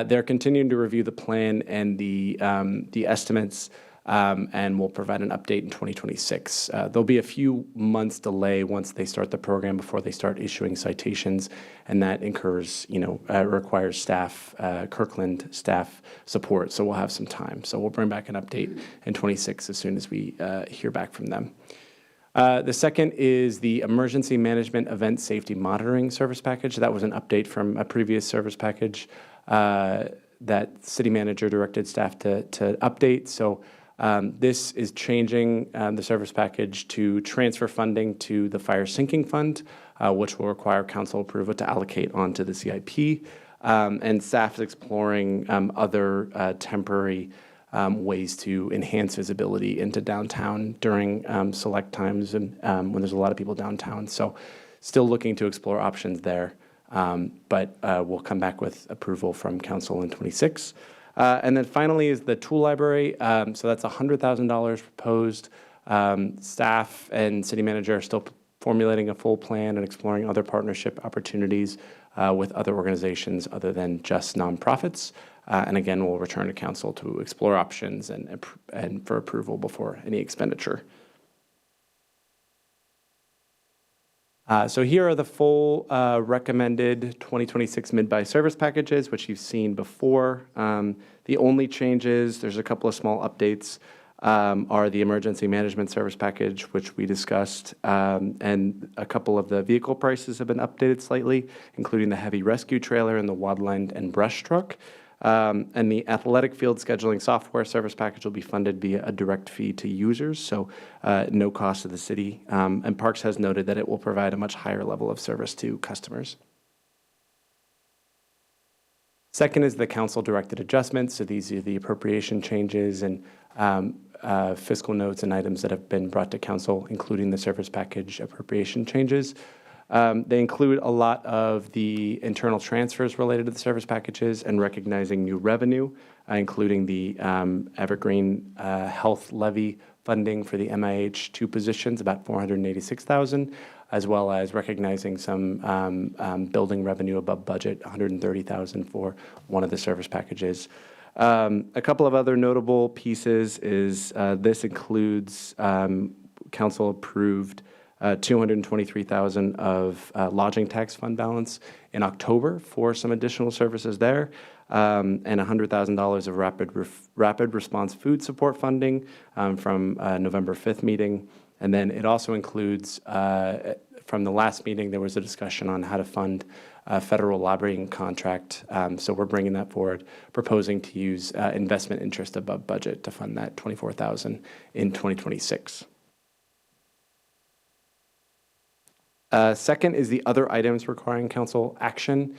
They're continuing to review the plan and the estimates. And we'll provide an update in 2026. There'll be a few months delay once they start the program before they start issuing citations, and that requires staff, Kirkland staff support, so we'll have some time. So we'll bring back an update in 26 as soon as we hear back from them. The second is the Emergency Management Event Safety Monitoring Service Package. That was an update from a previous service package that city manager directed staff to update. So this is changing the service package to transfer funding to the Fire Sinking Fund, which will require council approval to allocate onto the CIP. And staff is exploring other temporary ways to enhance visibility into downtown during select times and when there's a lot of people downtown. So still looking to explore options there, but we'll come back with approval from council in 26. And then finally is the tool library. So that's $100,000 proposed. Staff and city manager are still formulating a full plan and exploring other partnership opportunities with other organizations other than just nonprofits. And again, we'll return to council to explore options and for approval before any expenditure. So here are the full recommended 2026 mid-buy service packages, which you've seen before. The only changes, there's a couple of small updates, are the emergency management service package, which we discussed, and a couple of the vehicle prices have been updated slightly, including the heavy rescue trailer and the wildland and brush truck. And the athletic field scheduling software service package will be funded via a direct fee to users, so no cost to the city. And Parks has noted that it will provide a much higher level of service to customers. Second is the council-directed adjustments. So these are the appropriation changes and fiscal notes and items that have been brought to council, including the service package appropriation changes. They include a lot of the internal transfers related to the service packages and recognizing new revenue, including the Evergreen Health Levy funding for the MIH 2 positions, about $486,000, as well as recognizing some building revenue above budget, $130,000 for one of the service packages. A couple of other notable pieces is this includes council-approved $223,000 of lodging tax fund balance in October for some additional services there, and $100,000 of rapid response food support funding from November 5th meeting. And then it also includes, from the last meeting, there was a discussion on how to fund a federal lobbying contract. So we're bringing that forward, proposing to use investment interest above budget to fund that $24,000 in 2026. Second is the other items requiring council action.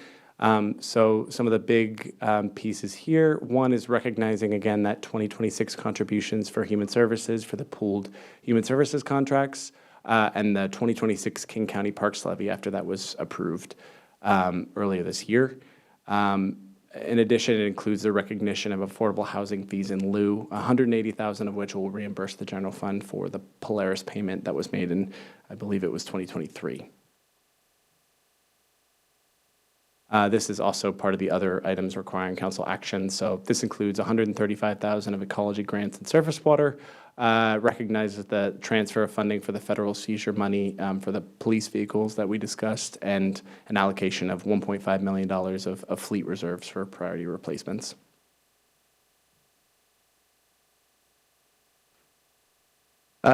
So some of the big pieces here. One is recognizing, again, that 2026 contributions for human services for the pooled human services contracts. and the 2026 King County Parks levy after that was approved earlier this year. In addition, it includes the recognition of affordable housing fees in lieu, $180,000 of which will reimburse the general fund for the Polaris payment that was made in, I believe it was 2023. This is also part of the other items requiring council action. So this includes $135,000 of ecology grants and surface water, recognizes the transfer of funding for the federal seizure money for the police vehicles that we discussed, and an allocation of $1.5 million of fleet reserves for priority replacements.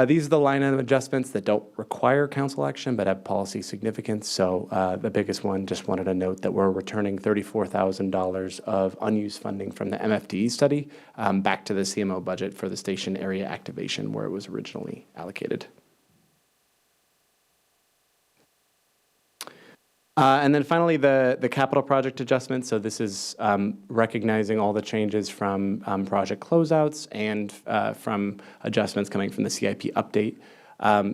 These are the line item adjustments that don't require council action but have policy significance. So the biggest one, just wanted to note that we're returning $34,000 of unused funding from the MFD study back to the CMO budget for the station area activation where it was originally allocated. And then finally, the capital project adjustment. So this is recognizing all the changes from project closeouts and from adjustments coming from the CIP update.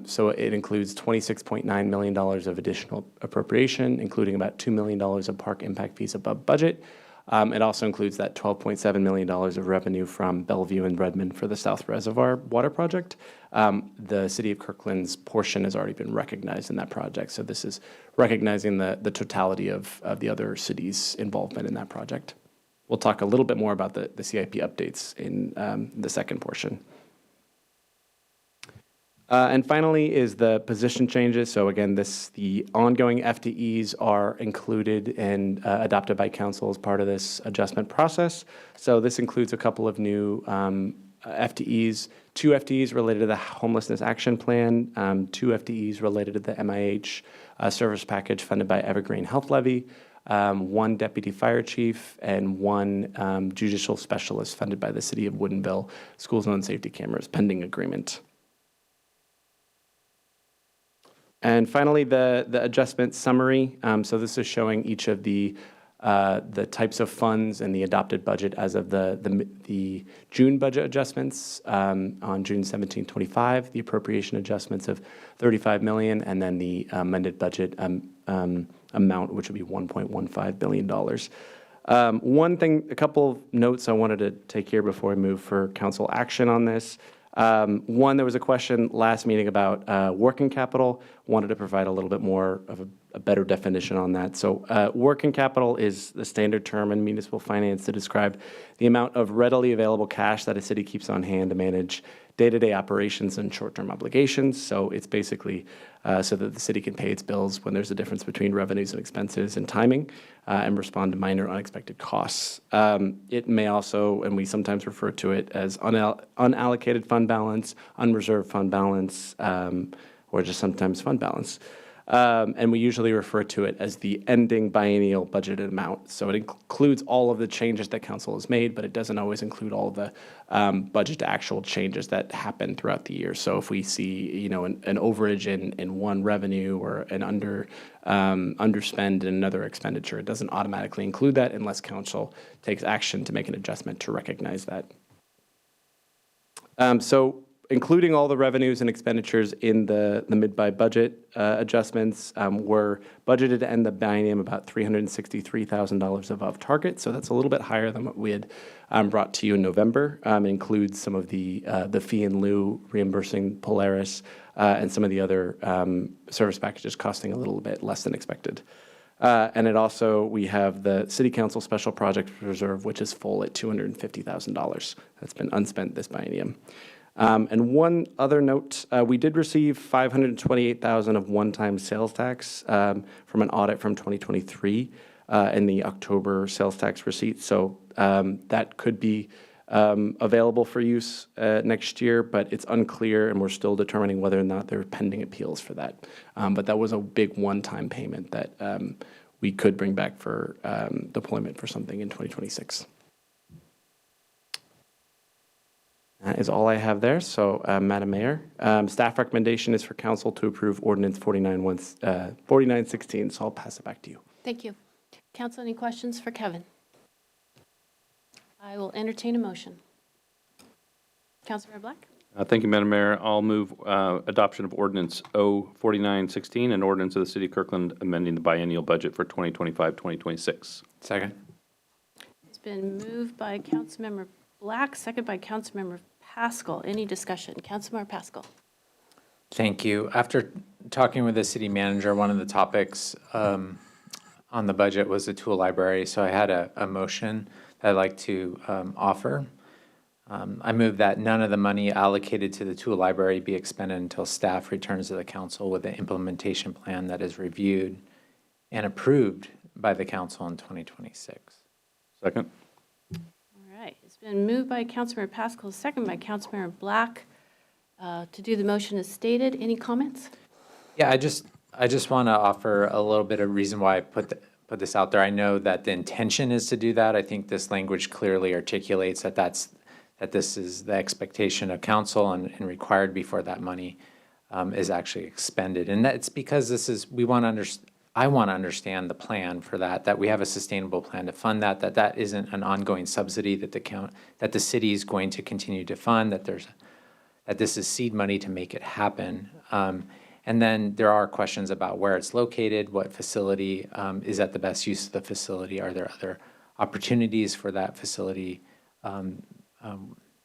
So it includes $26.9 million of additional appropriation, including about $2 million of park impact fees above budget. It also includes that $12.7 million of revenue from Bellevue and Redmond for the South Reservoir Water Project. The City of Kirkland's portion has already been recognized in that project, so this is recognizing the totality of the other cities' involvement in that project. We'll talk a little bit more about the CIP updates in the second portion. And finally is the position changes. So again, the ongoing FTEs are included and adopted by council as part of this adjustment process. So this includes a couple of new FTEs, 2 FTEs related to the Homelessness Action Plan, 2 FTEs related to the MIH service package funded by Evergreen Health Levy, 1 deputy fire chief, and 1 judicial specialist funded by the City of Woodinville School Zone Safety Cameras pending agreement. And finally, the adjustment summary. So this is showing each of the types of funds and the adopted budget as of the June budget adjustments on June 17, 25, the appropriation adjustments of $35 million, and then the amended budget amount, which would be $1.15 billion. One thing, a couple of notes I wanted to take here before I move for council action on this. One, there was a question last meeting about working capital. Wanted to provide a little bit more of a better definition on that. So working capital is the standard term in municipal finance to describe the amount of readily available cash that a city keeps on hand to manage day-to-day operations and short-term obligations. So it's basically so that the city can pay its bills when there's a difference between revenues and expenses and timing and respond to minor unexpected costs. It may also, and we sometimes refer to it as unallocated fund balance, unreserved fund balance, or just sometimes fund balance. And we usually refer to it as the ending biennial budgeted amount. So it includes all of the changes that council has made, but it doesn't always include all of the budget to actual changes that happen throughout the year. So if we see, an overage in one revenue or an underspend in another expenditure, it doesn't automatically include that unless council takes action to make an adjustment to recognize that. So including all the revenues and expenditures in the mid-buy budget adjustments, were budgeted to end the biennium about $363,000 above target. So that's a little bit higher than what we had brought to you in November. It includes some of the fee in lieu reimbursing Polaris and some of the other service packages costing a little bit less than expected. And it also, we have the City Council Special Project Reserve, which is full at $250,000. That's been unspent this biennium. And one other note, we did receive $528,000 of one-time sales tax from an audit from 2023 in the October sales tax receipt. So that could be available for use next year, but it's unclear, and we're still determining whether or not there are pending appeals for that. But that was a big one-time payment that we could bring back for deployment for something in 2026. That is all I have there. So, Madam Mayor, staff recommendation is for council to approve ordinance 4916. So I'll pass it back to you. Thank you. Council, any questions for Kevin? I will entertain a motion. Councilmember Black? Thank you, Madam Mayor. I'll move adoption of ordinance O4916, an ordinance of the City of Kirkland amending the biennial budget for 2025-2026. Second. It's been moved by Councilmember Black, second by Councilmember Pascal. Any discussion? Councilmember Pascal. Thank you. After talking with the city manager, one of the topics on the budget was the tool library. So I had a motion that I'd like to offer. I move that none of the money allocated to the tool library be expended until staff returns to the council with an implementation plan that is reviewed and approved by the council in 2026. Second. All right. It's been moved by Councilmember Pascal, second by Councilmember Black to do the motion as stated. Any comments? Yeah, I just want to offer a little bit of reason why I put this out there. I know that the intention is to do that. I think this language clearly articulates that this is the expectation of council and required before that money is actually expended. And that's because I want to understand the plan for that we have a sustainable plan to fund that isn't an ongoing subsidy that the city is going to continue to fund, that this is seed money to make it happen. And then there are questions about where it's located, what facility is at the best use of the facility. Are there other opportunities for that facility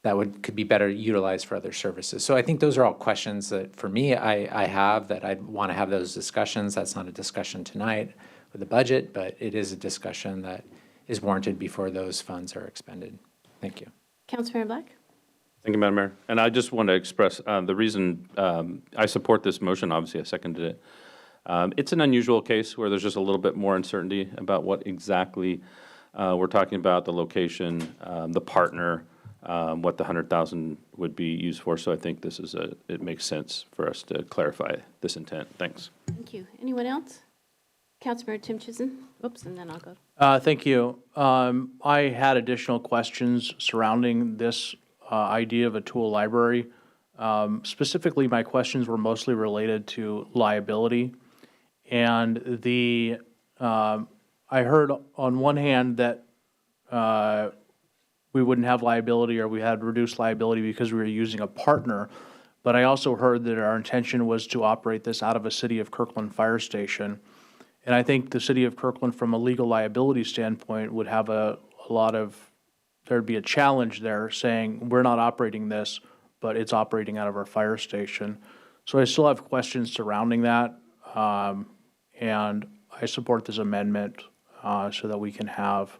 that could be better utilized for other services? So I think those are all questions that, for me, I have, that I'd want to have those discussions. That's not a discussion tonight with the budget, but it is a discussion that is warranted before those funds are expended. Thank you. Councilmember Black? Thank you, Madam Mayor. And I just want to express the reason I support this motion. Obviously, I seconded it. It's an unusual case where there's just a little bit more uncertainty about what exactly we're talking about, the location, the partner, what the 100,000 would be used for. So I think it makes sense for us to clarify this intent. Thanks. Thank you. Anyone else? Councilmember Tim Chisholm. Oops, and then I'll go. Thank you. I had additional questions surrounding this idea of a tool library. Specifically, my questions were mostly related to liability. And I heard on one hand that we wouldn't have liability, or we had reduced liability because we were using a partner. But I also heard that our intention was to operate this out of a City of Kirkland fire station. And I think the City of Kirkland, from a legal liability standpoint, would have there'd be a challenge there saying, we're not operating this, but it's operating out of our fire station. So I still have questions surrounding that. And I support this amendment so that we can have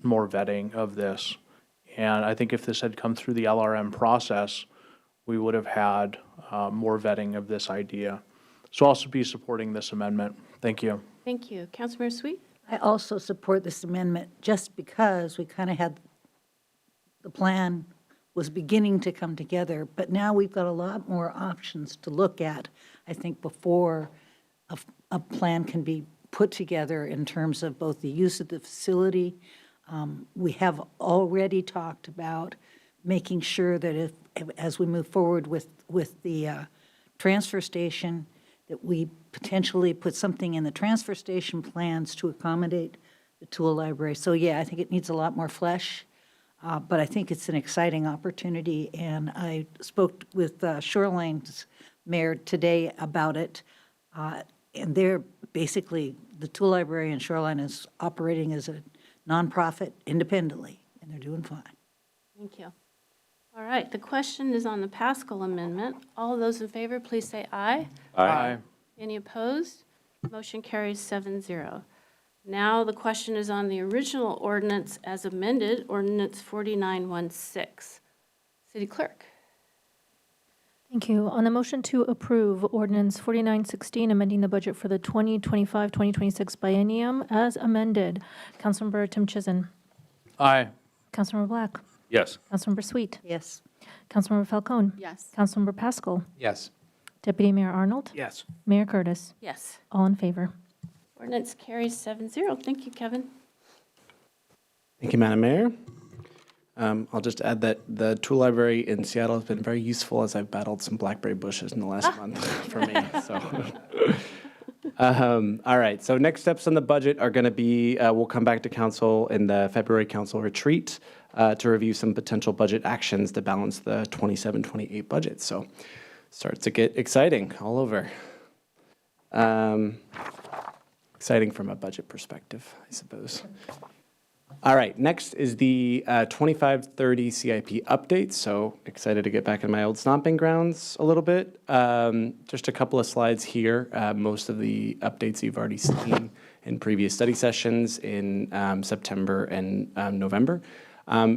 more vetting of this. And I think if this had come through the LRM process, we would have had more vetting of this idea. So I'll also be supporting this amendment. Thank you. Thank you. Councilmember Sweet? I also support this amendment just because we kind of had, the plan was beginning to come together, but now we've got a lot more options to look at, I think, before a plan can be put together in terms of both the use of the facility. We have already talked about making sure that as we move forward with the transfer station, that we potentially put something in the transfer station plans to accommodate the tool library. So yeah, I think it needs a lot more flesh, but I think it's an exciting opportunity. And I spoke with Shoreline's mayor today about it, and they're basically, the tool library in Shoreline is operating as a nonprofit independently, and they're doing fine. Thank you. All right, the question is on the Pascal amendment. All those in favor, please say aye. Aye. Any opposed? Motion carries 7-0. Now the question is on the original ordinance as amended, ordinance 4916. City Clerk. Thank you. On the motion to approve ordinance 4916, amending the budget for the 2025-2026 biennium as amended, Councilmember Tim Chisholm. Aye. Councilmember Black. Yes. Councilmember Sweet. Yes. Councilmember Falcone. Yes. Councilmember Pascal. Yes. Deputy Mayor Arnold. Yes. Mayor Curtis. Yes. All in favor. Ordinance carries 7-0. Thank you, Kevin. Thank you, Madam Mayor. I'll just add that the tool library in Seattle has been very useful as I've battled some blackberry bushes in the last month for me. So All right, so next steps on the budget are going to be, we'll come back to council in the February council retreat to review some potential budget actions to balance the 27-28 budget. So starts to get exciting all over. Exciting from a budget perspective, I suppose. All right, next is the 25-30 CIP update. So excited to get back in my old stomping grounds a little bit. Just a couple of slides here. Most of the updates you've already seen in previous study sessions in September and November.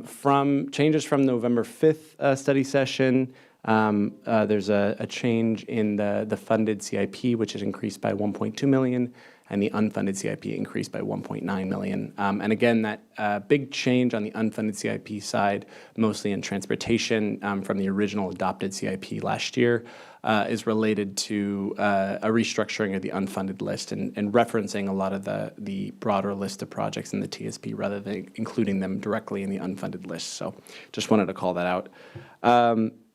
From changes from November 5th study session, there's a change in the funded CIP, which is increased by 1.2 million, and the unfunded CIP increased by 1.9 million. And again, that big change on the unfunded CIP side, mostly in transportation from the original adopted CIP last year, is related to a restructuring of the unfunded list and referencing a lot of the broader list of projects in the TSP rather than including them directly in the unfunded list. So just wanted to call that out.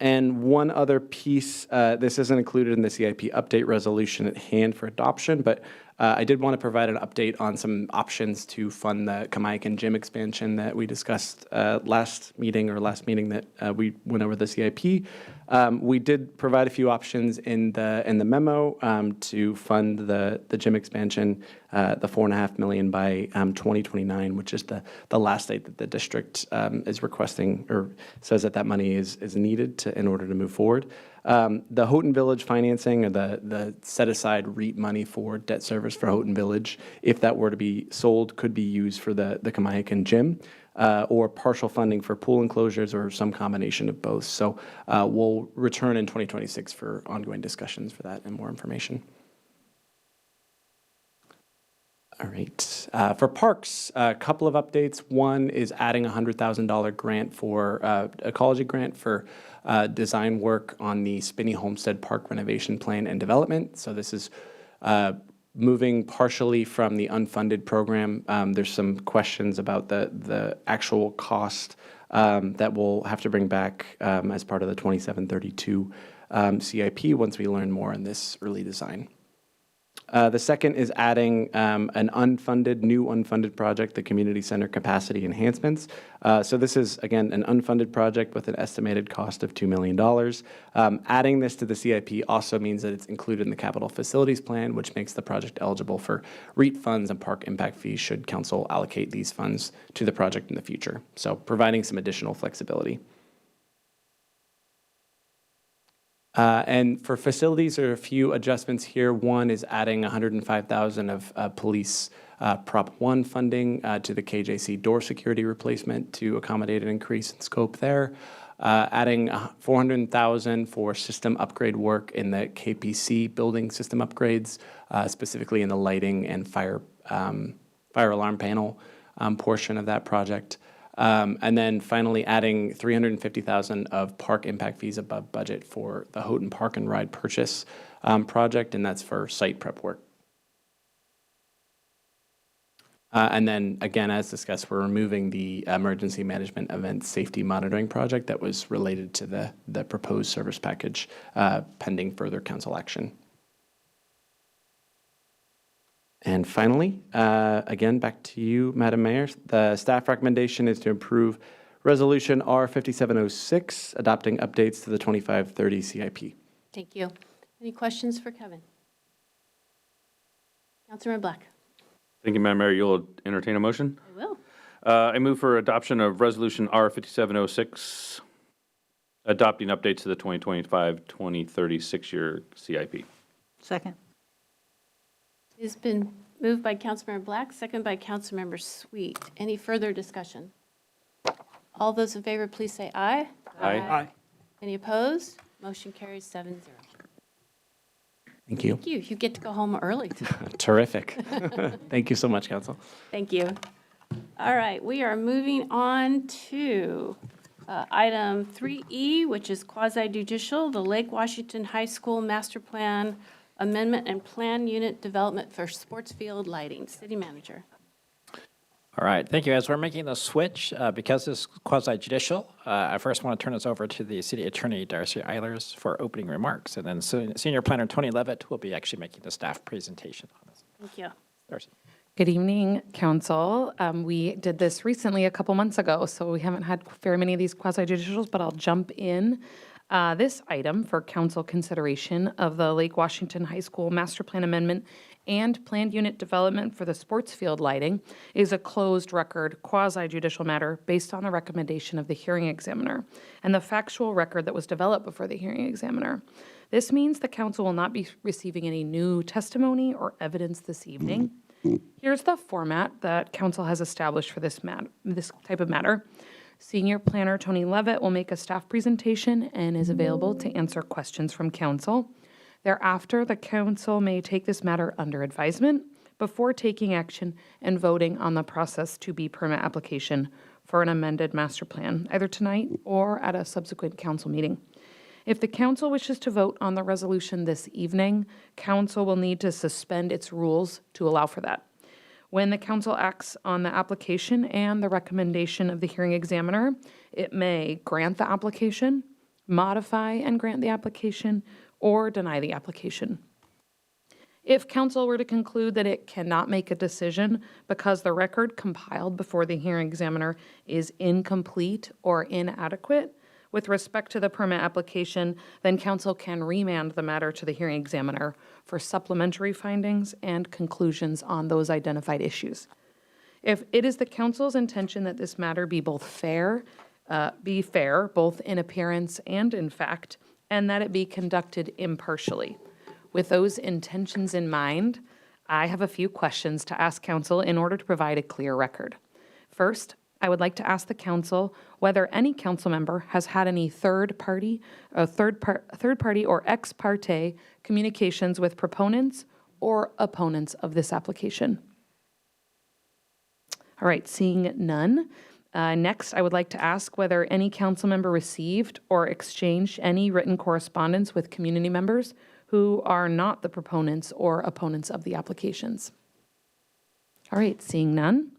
And one other piece, this isn't included in the CIP update resolution at hand for adoption, but I did want to provide an update on some options to fund the Kamayakan gym expansion that we discussed last meeting that we went over the CIP. We did provide a few options in the memo to fund the gym expansion, the $4.5 million by 2029, which is the last date that the district is requesting or says that money is needed in order to move forward. The Houghton Village financing, or the set-aside REIT money for debt service for Houghton Village, if that were to be sold, could be used for the Kamayakan gym, or partial funding for pool enclosures, or some combination of both. So we'll return in 2026 for ongoing discussions for that and more information. All right. For parks, a couple of updates. One is adding a $100,000 grant for ecology grant for design work on the Spinney Homestead Park renovation plan and development. So this is moving partially from the unfunded program. There's some questions about the actual cost that we'll have to bring back as part of the 2732 CIP once we learn more on this early design. The second is adding an new unfunded project, the Community Center Capacity Enhancements. So this is, again, an unfunded project with an estimated cost of $2 million. Adding this to the CIP also means that it's included in the Capital Facilities Plan, which makes the project eligible for REIT funds and park impact fees should council allocate these funds to the project in the future. So providing some additional flexibility. And for facilities, there are a few adjustments here. One is adding $105,000 of police Prop 1 funding to the KJC door security replacement to accommodate an increase in scope there. Adding $400,000 for system upgrade work in the KPC building system upgrades, specifically in the lighting and fire alarm panel portion of that project. And then finally adding $350,000 of park impact fees above budget for the Houghton Park and Ride purchase project, and that's for site prep work. And then again, as discussed, we're removing the emergency management event safety monitoring project that was related to the proposed service package pending further council action. And finally, again, back to you, Madam Mayor. The staff recommendation is to approve Resolution R5706, adopting updates to the 2530 CIP. Thank you. Any questions for Kevin? Councilmember Black. Thank you, Madam Mayor. You'll entertain a motion? I will. I move for adoption of Resolution R5706, adopting updates to the 2025-2036 year CIP. Second. It's been moved by Councilmember Black, second by Councilmember Sweet. Any further discussion? All those in favor, please say aye. Aye. Any opposed? Motion carries 7-0. Thank you. Thank you. You get to go home early. Terrific. Thank you so much, Council. Thank you. All right, we are moving on to item 3E, which is quasi-judicial, the Lake Washington High School Master Plan Amendment and Plan Unit Development for Sports Field Lighting. City Manager. All right, thank you. As we're making the switch, because this is quasi-judicial, I first want to turn this over to the City Attorney, Darcy Eilers, for opening remarks. And then Senior Planner Tony Levitt will be actually making the staff presentation on this. Thank you. Darcy. Good evening, Council. We did this recently a couple months ago, so we haven't had very many of these quasi-judicials, but I'll jump in. This item for Council consideration of the Lake Washington High School Master Plan Amendment and Planned Unit Development for the sports field lighting is a closed record quasi-judicial matter based on the recommendation of the hearing examiner and the factual record that was developed before the hearing examiner. This means the Council will not be receiving any new testimony or evidence this evening. Here's the format that Council has established for this type of matter. Senior Planner Tony Levitt will make a staff presentation and is available to answer questions from Council. Thereafter, the Council may take this matter under advisement before taking action and voting on the process to be permit application for an amended master plan, either tonight or at a subsequent Council meeting. If the Council wishes to vote on the resolution this evening, Council will need to suspend its rules to allow for that. When the Council acts on the application and the recommendation of the hearing examiner, it may grant the application, modify and grant the application, or deny the application. If Council were to conclude that it cannot make a decision because the record compiled before the hearing examiner is incomplete or inadequate with respect to the permit application, then Council can remand the matter to the hearing examiner for supplementary findings and conclusions on those identified issues. If it is the Council's intention that this matter be fair, both in appearance and in fact, and that it be conducted impartially. With those intentions in mind, I have a few questions to ask Council in order to provide a clear record. First, I would like to ask the Council whether any Council member has had any third party or ex parte communications with proponents or opponents of this application. All right, seeing none. Next, I would like to ask whether any Council member received or exchanged any written correspondence with community members who are not the proponents or opponents of the applications. All right, seeing none.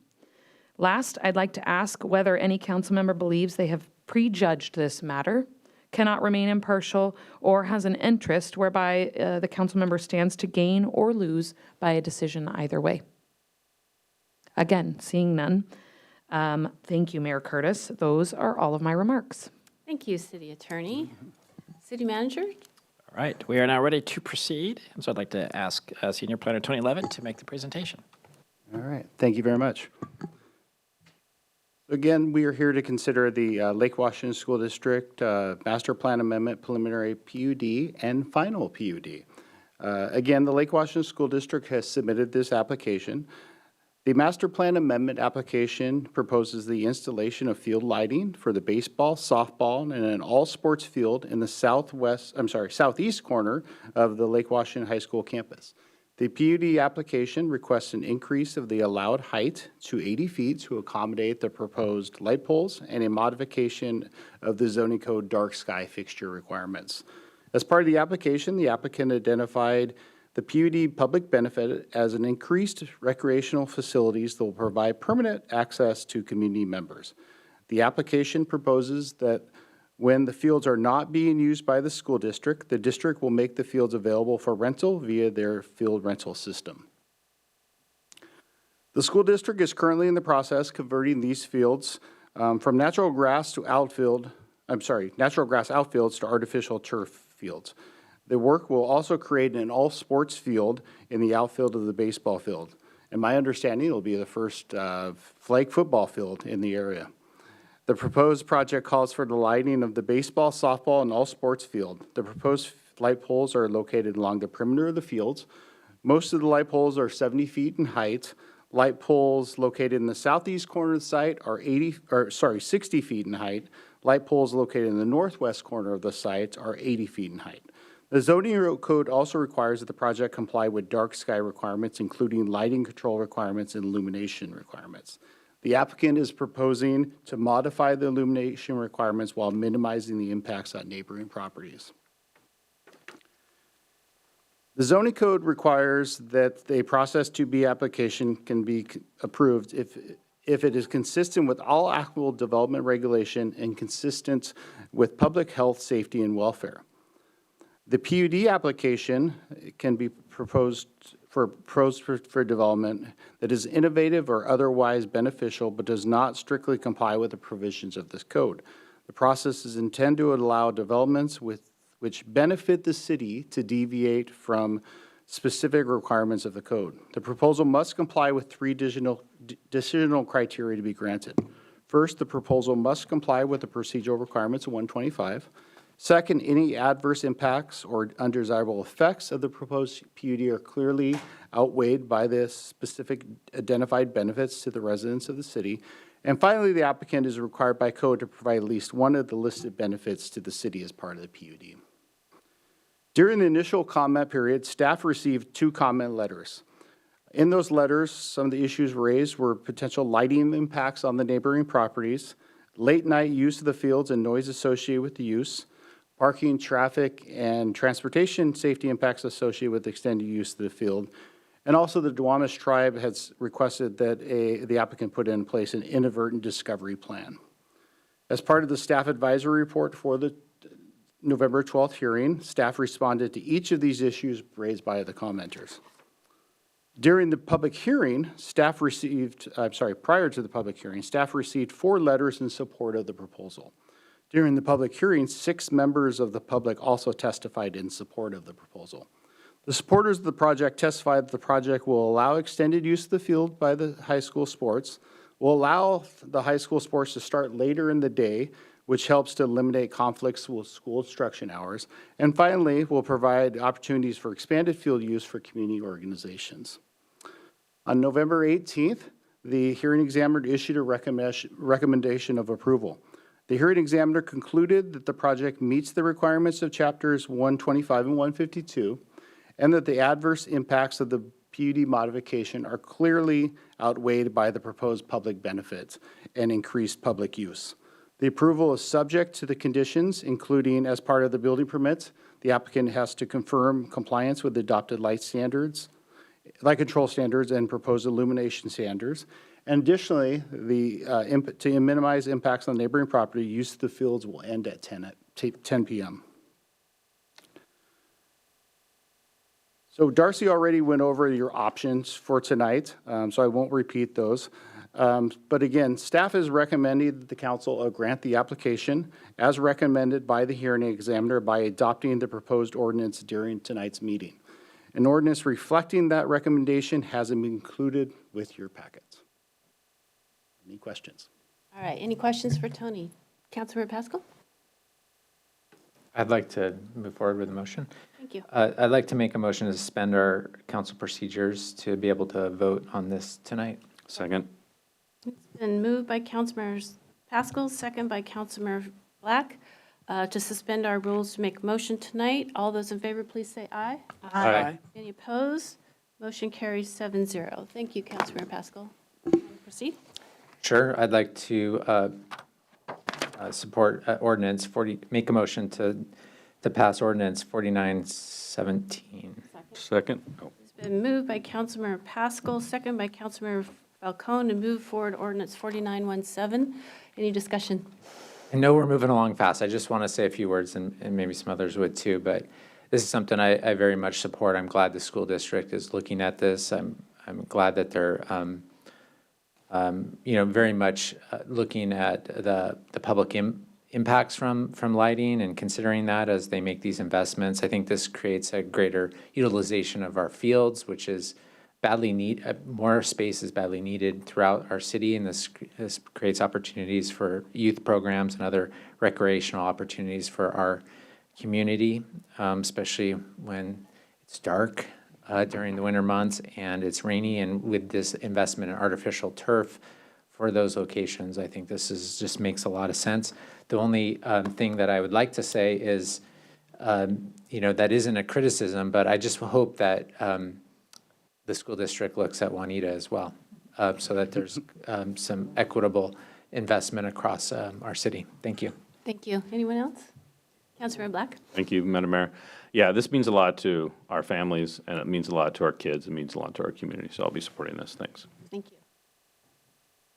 Last, I'd like to ask whether any Council member believes they have prejudged this matter, cannot remain impartial, or has an interest whereby the Council member stands to gain or lose by a decision either way. Again, seeing none. Thank you, Mayor Curtis. Those are all of my remarks. Thank you, City Attorney. City Manager? All right, we are now ready to proceed. And so I'd like to ask Senior Planner Tony Levitt to make the presentation. All right, thank you very much. Again, we are here to consider the Lake Washington School District Master Plan Amendment, Preliminary PUD, and Final PUD. Again, the Lake Washington School District has submitted this application. The Master Plan Amendment application proposes the installation of field lighting for the baseball, softball, and an all-sports field in the southeast corner of the Lake Washington High School campus. The PUD application requests an increase of the allowed height to 80 feet to accommodate the proposed light poles and a modification of the zoning code dark sky fixture requirements. As part of the application, the applicant identified the PUD public benefit as an increased recreational facilities that will provide permanent access to community members. The application proposes that when the fields are not being used by the school district, the district will make the fields available for rental via their field rental system. The school district is currently in the process converting these fields from natural grass outfields to artificial turf fields. The work will also create an all-sports field in the outfield of the baseball field. And my understanding, it will be the first flag football field in the area. The proposed project calls for the lighting of the baseball, softball, and all sports field. The proposed light poles are located along the perimeter of the fields. Most of the light poles are 70 feet in height. Light poles located in the southeast corner of the site are 60 feet in height. Light poles located in the northwest corner of the site are 80 feet in height. The zoning code also requires that the project comply with dark sky requirements, including lighting control requirements and illumination requirements. The applicant is proposing to modify the illumination requirements while minimizing the impacts on neighboring properties. The zoning code requires that a process 2B application can be approved if if it is consistent with all applicable development regulation and consistent with public health, safety, and welfare. The PUD application can be proposed for development that is innovative or otherwise beneficial but does not strictly comply with the provisions of this code. The process is intended to allow developments which benefit the city to deviate from specific requirements of the code. The proposal must comply with three decisional criteria to be granted. First, the proposal must comply with the procedural requirements of 125. Second, any adverse impacts or undesirable effects of the proposed PUD are clearly outweighed by the specific identified benefits to the residents of the city. And finally, the applicant is required by code to provide at least one of the listed benefits to the city as part of the PUD. During the initial comment period, staff received 2 comment letters. In those letters, some of the issues raised were potential lighting impacts on the neighboring properties, late night use of the fields and noise associated with the use, parking, traffic, and transportation safety impacts associated with extended use of the field. And also the Duwamish tribe has requested that the applicant put in place an inadvertent discovery plan. As part of the staff advisory report for the November 12th hearing, staff responded to each of these issues raised by the commenters. During the public hearing, prior to the public hearing, staff received 4 letters in support of the proposal. During the public hearing, 6 members of the public also testified in support of the proposal. The supporters of the project testified that the project will allow extended use of the field by the high school sports, will allow the high school sports to start later in the day, which helps to eliminate conflicts with school instruction hours, and finally, will provide opportunities for expanded field use for community organizations. On November 18th, the hearing examiner issued a recommendation of approval. The hearing examiner concluded that the project meets the requirements of chapters 125 and 152, and that the adverse impacts of the PUD modification are clearly outweighed by the proposed public benefits and increased public use. The approval is subject to the conditions, including as part of the building permits, the applicant has to confirm compliance with the adopted light control standards and proposed illumination standards. And additionally, to minimize impacts on neighboring property, use of the fields will end at 10 p.m. So Darcy already went over your options for tonight, so I won't repeat those. But again, staff is recommending that the council grant the application as recommended by the hearing examiner by adopting the proposed ordinance during tonight's meeting. An ordinance reflecting that recommendation has been included with your packets. Any questions? All right, any questions for Tony? Councilmember Pascal? I'd like to move forward with the motion. Thank you. I'd like to make a motion to suspend our council procedures to be able to vote on this tonight. Second. It's been moved by Councilmember Pascal, second by Councilmember Black, to suspend our rules to make a motion tonight. All those in favor, please say aye. Aye. Any opposed? Motion carries 7-0. Thank you, Councilmember Pascal. Proceed. Sure. I'd like to support ordinance 40, make a motion to pass ordinance 4917. Second. It's been moved by Councilmember Pascal, second by Councilmember Falcone, to move forward ordinance 4917. Any discussion? I know we're moving along fast. I just want to say a few words, and maybe some others would too, but this is something I very much support. I'm glad the school district is looking at this. I'm glad that they're very much looking at the public impacts from lighting and considering that as they make these investments. I think this creates a greater utilization of our fields, which is more space is badly needed throughout our city, and this creates opportunities for youth programs and other recreational opportunities for our community, especially when it's dark during the winter months and it's rainy, and with this investment in artificial turf for those locations, I think this just makes a lot of sense. The only thing that I would like to say is, that isn't a criticism, but I just hope that the school district looks at Juanita as well, so that there's some equitable investment across our city. Thank you. Thank you. Anyone else? Councilmember Black? Thank you, Madam Mayor. Yeah, this means a lot to our families, and it means a lot to our kids. It means a lot to our community, so I'll be supporting this. Thanks. Thank you.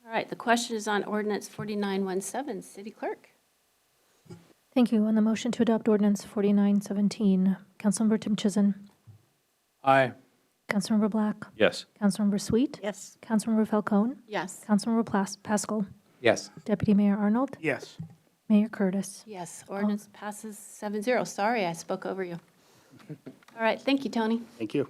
All right, the question is on ordinance 4917. City Clerk? Thank you. On the motion to adopt ordinance 4917, Councilmember Tim Chizen, Aye. Councilmember Black, Yes. Councilmember Sweet, Yes. Councilmember Falcone, Yes. Councilmember Pascal, Yes. Deputy Mayor Arnold, Yes. Mayor Curtis. Yes, ordinance passes 7-0. Sorry, I spoke over you. All right, thank you, Tony. Thank you.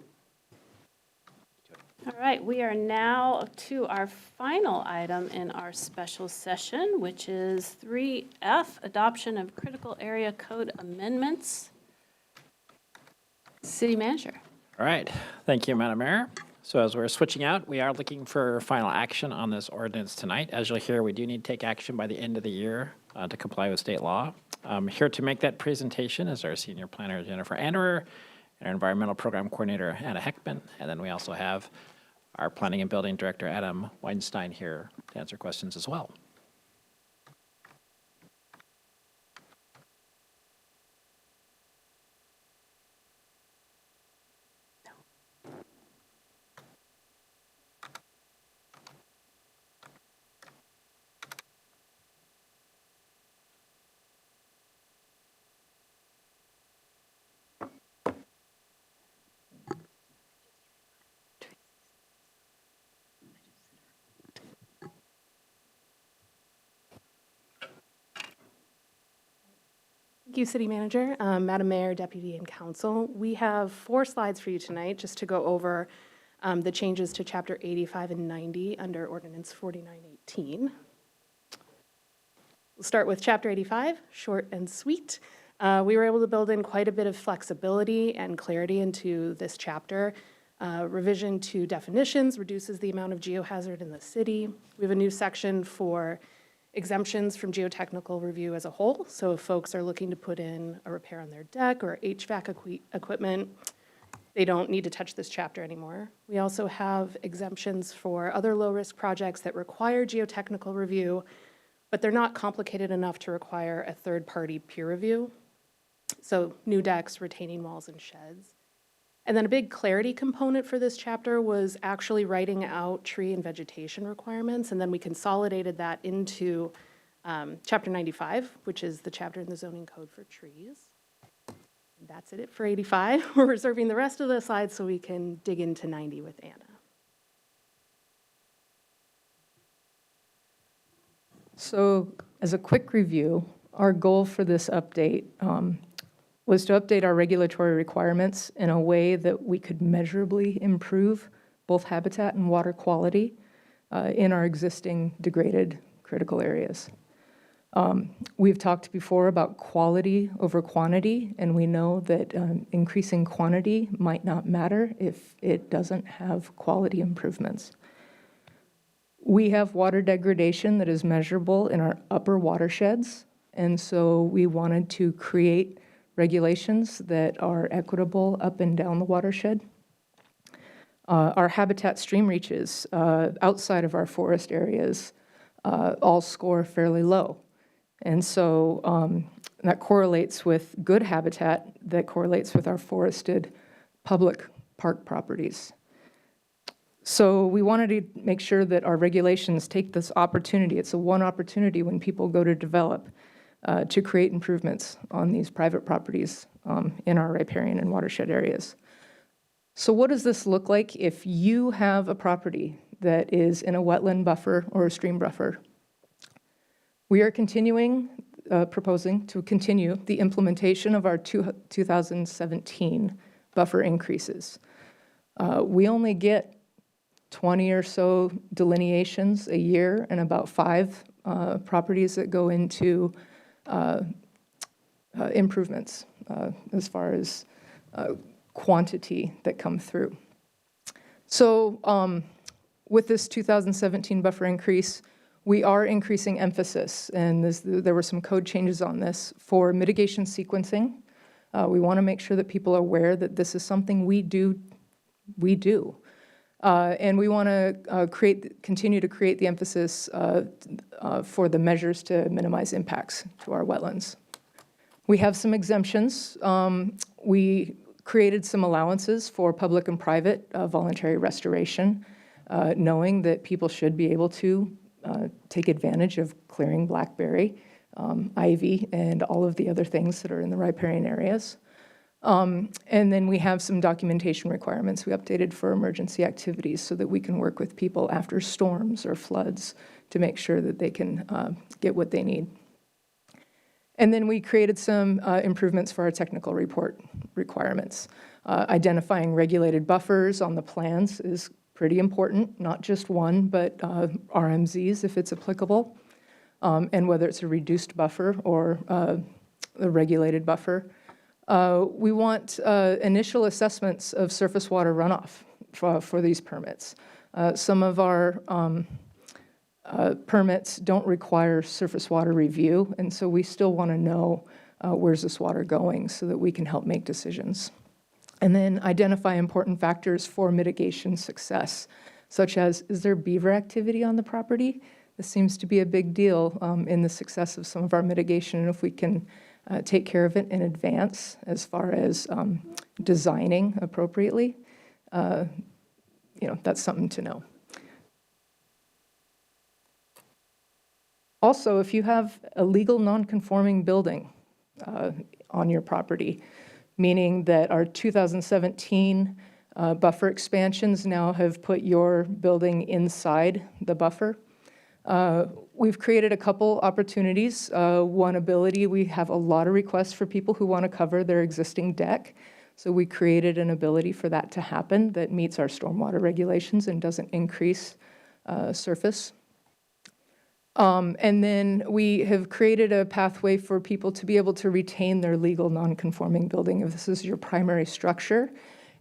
All right, we are now to our final item in our special session, which is 3F, adoption of critical area code amendments. City Manager. All right, thank you, Madam Mayor. So as we're switching out, we are looking for final action on this ordinance tonight. As you'll hear, we do need to take action by the end of the year to comply with state law. Here to make that presentation is our Senior Planner, Jennifer Anderer, and our Environmental Program Coordinator, Anna Heckman. And then we also have our Planning and Building Director, Adam Weinstein, here to answer questions as well. Thank you, City Manager, Madam Mayor, Deputy, and Council. We have 4 slides for you tonight just to go over the changes to Chapter 85 and 90 under Ordinance 4918. We'll start with Chapter 85, short and sweet. We were able to build in quite a bit of flexibility and clarity into this chapter. Revision to definitions reduces the amount of geohazard in the city. We have a new section for exemptions from geotechnical review as a whole. So if folks are looking to put in a repair on their deck or HVAC equipment, they don't need to touch this chapter anymore. We also have exemptions for other low-risk projects that require geotechnical review, but they're not complicated enough to require a third-party peer review. So new decks, retaining walls, and sheds. And then a big clarity component for this chapter was actually writing out tree and vegetation requirements, and then we consolidated that into Chapter 95, which is the chapter in the zoning code for trees. And that's it for 85. We're reserving the rest of the slides so we can dig into 90 with Anna. So as a quick review, our goal for this update was to update our regulatory requirements in a way that we could measurably improve both habitat and water quality in our existing degraded critical areas. We've talked before about quality over quantity, and we know that increasing quantity might not matter if it doesn't have quality improvements. We have water degradation that is measurable in our upper watersheds, and so we wanted to create regulations that are equitable up and down the watershed. Our habitat stream reaches outside of our forest areas all score fairly low. And so that correlates with good habitat, that correlates with our forested public park properties. So we wanted to make sure that our regulations take this opportunity. It's a one opportunity when people go to develop to create improvements on these private properties in our riparian and watershed areas. So what does this look like if you have a property that is in a wetland buffer or a stream buffer? We are proposing to continue the implementation of our 2017 buffer increases. We only get 20 or so delineations a year and about 5 properties that go into improvements as far as quantity that come through. So with this 2017 buffer increase, we are increasing emphasis, and there were some code changes on this for mitigation sequencing. We want to make sure that people are aware that this is something we do. And we want to continue to create the emphasis for the measures to minimize impacts to our wetlands. We have some exemptions. We created some allowances for public and private voluntary restoration, knowing that people should be able to take advantage of clearing blackberry, ivy, and all of the other things that are in the riparian areas. And then we have some documentation requirements we updated for emergency activities so that we can work with people after storms or floods to make sure that they can get what they need. And then we created some improvements for our technical report requirements. Identifying regulated buffers on the plans is pretty important, not just one, but RMZs if it's applicable, and whether it's a reduced buffer or a regulated buffer. We want initial assessments of surface water runoff for these permits. Some of our permits don't require surface water review, and so we still want to know where's this water going so that we can help make decisions. And then identify important factors for mitigation success, such as, is there beaver activity on the property? This seems to be a big deal in the success of some of our mitigation, and if we can take care of it in advance as far as designing appropriately, that's something to know. Also, if you have a legal non-conforming building on your property, meaning that our 2017 buffer expansions now have put your building inside the buffer, we've created a couple opportunities. One ability, we have a lot of requests for people who want to cover their existing deck. So we created an ability for that to happen that meets our stormwater regulations and doesn't increase surface. And then we have created a pathway for people to be able to retain their legal non-conforming building. If this is your primary structure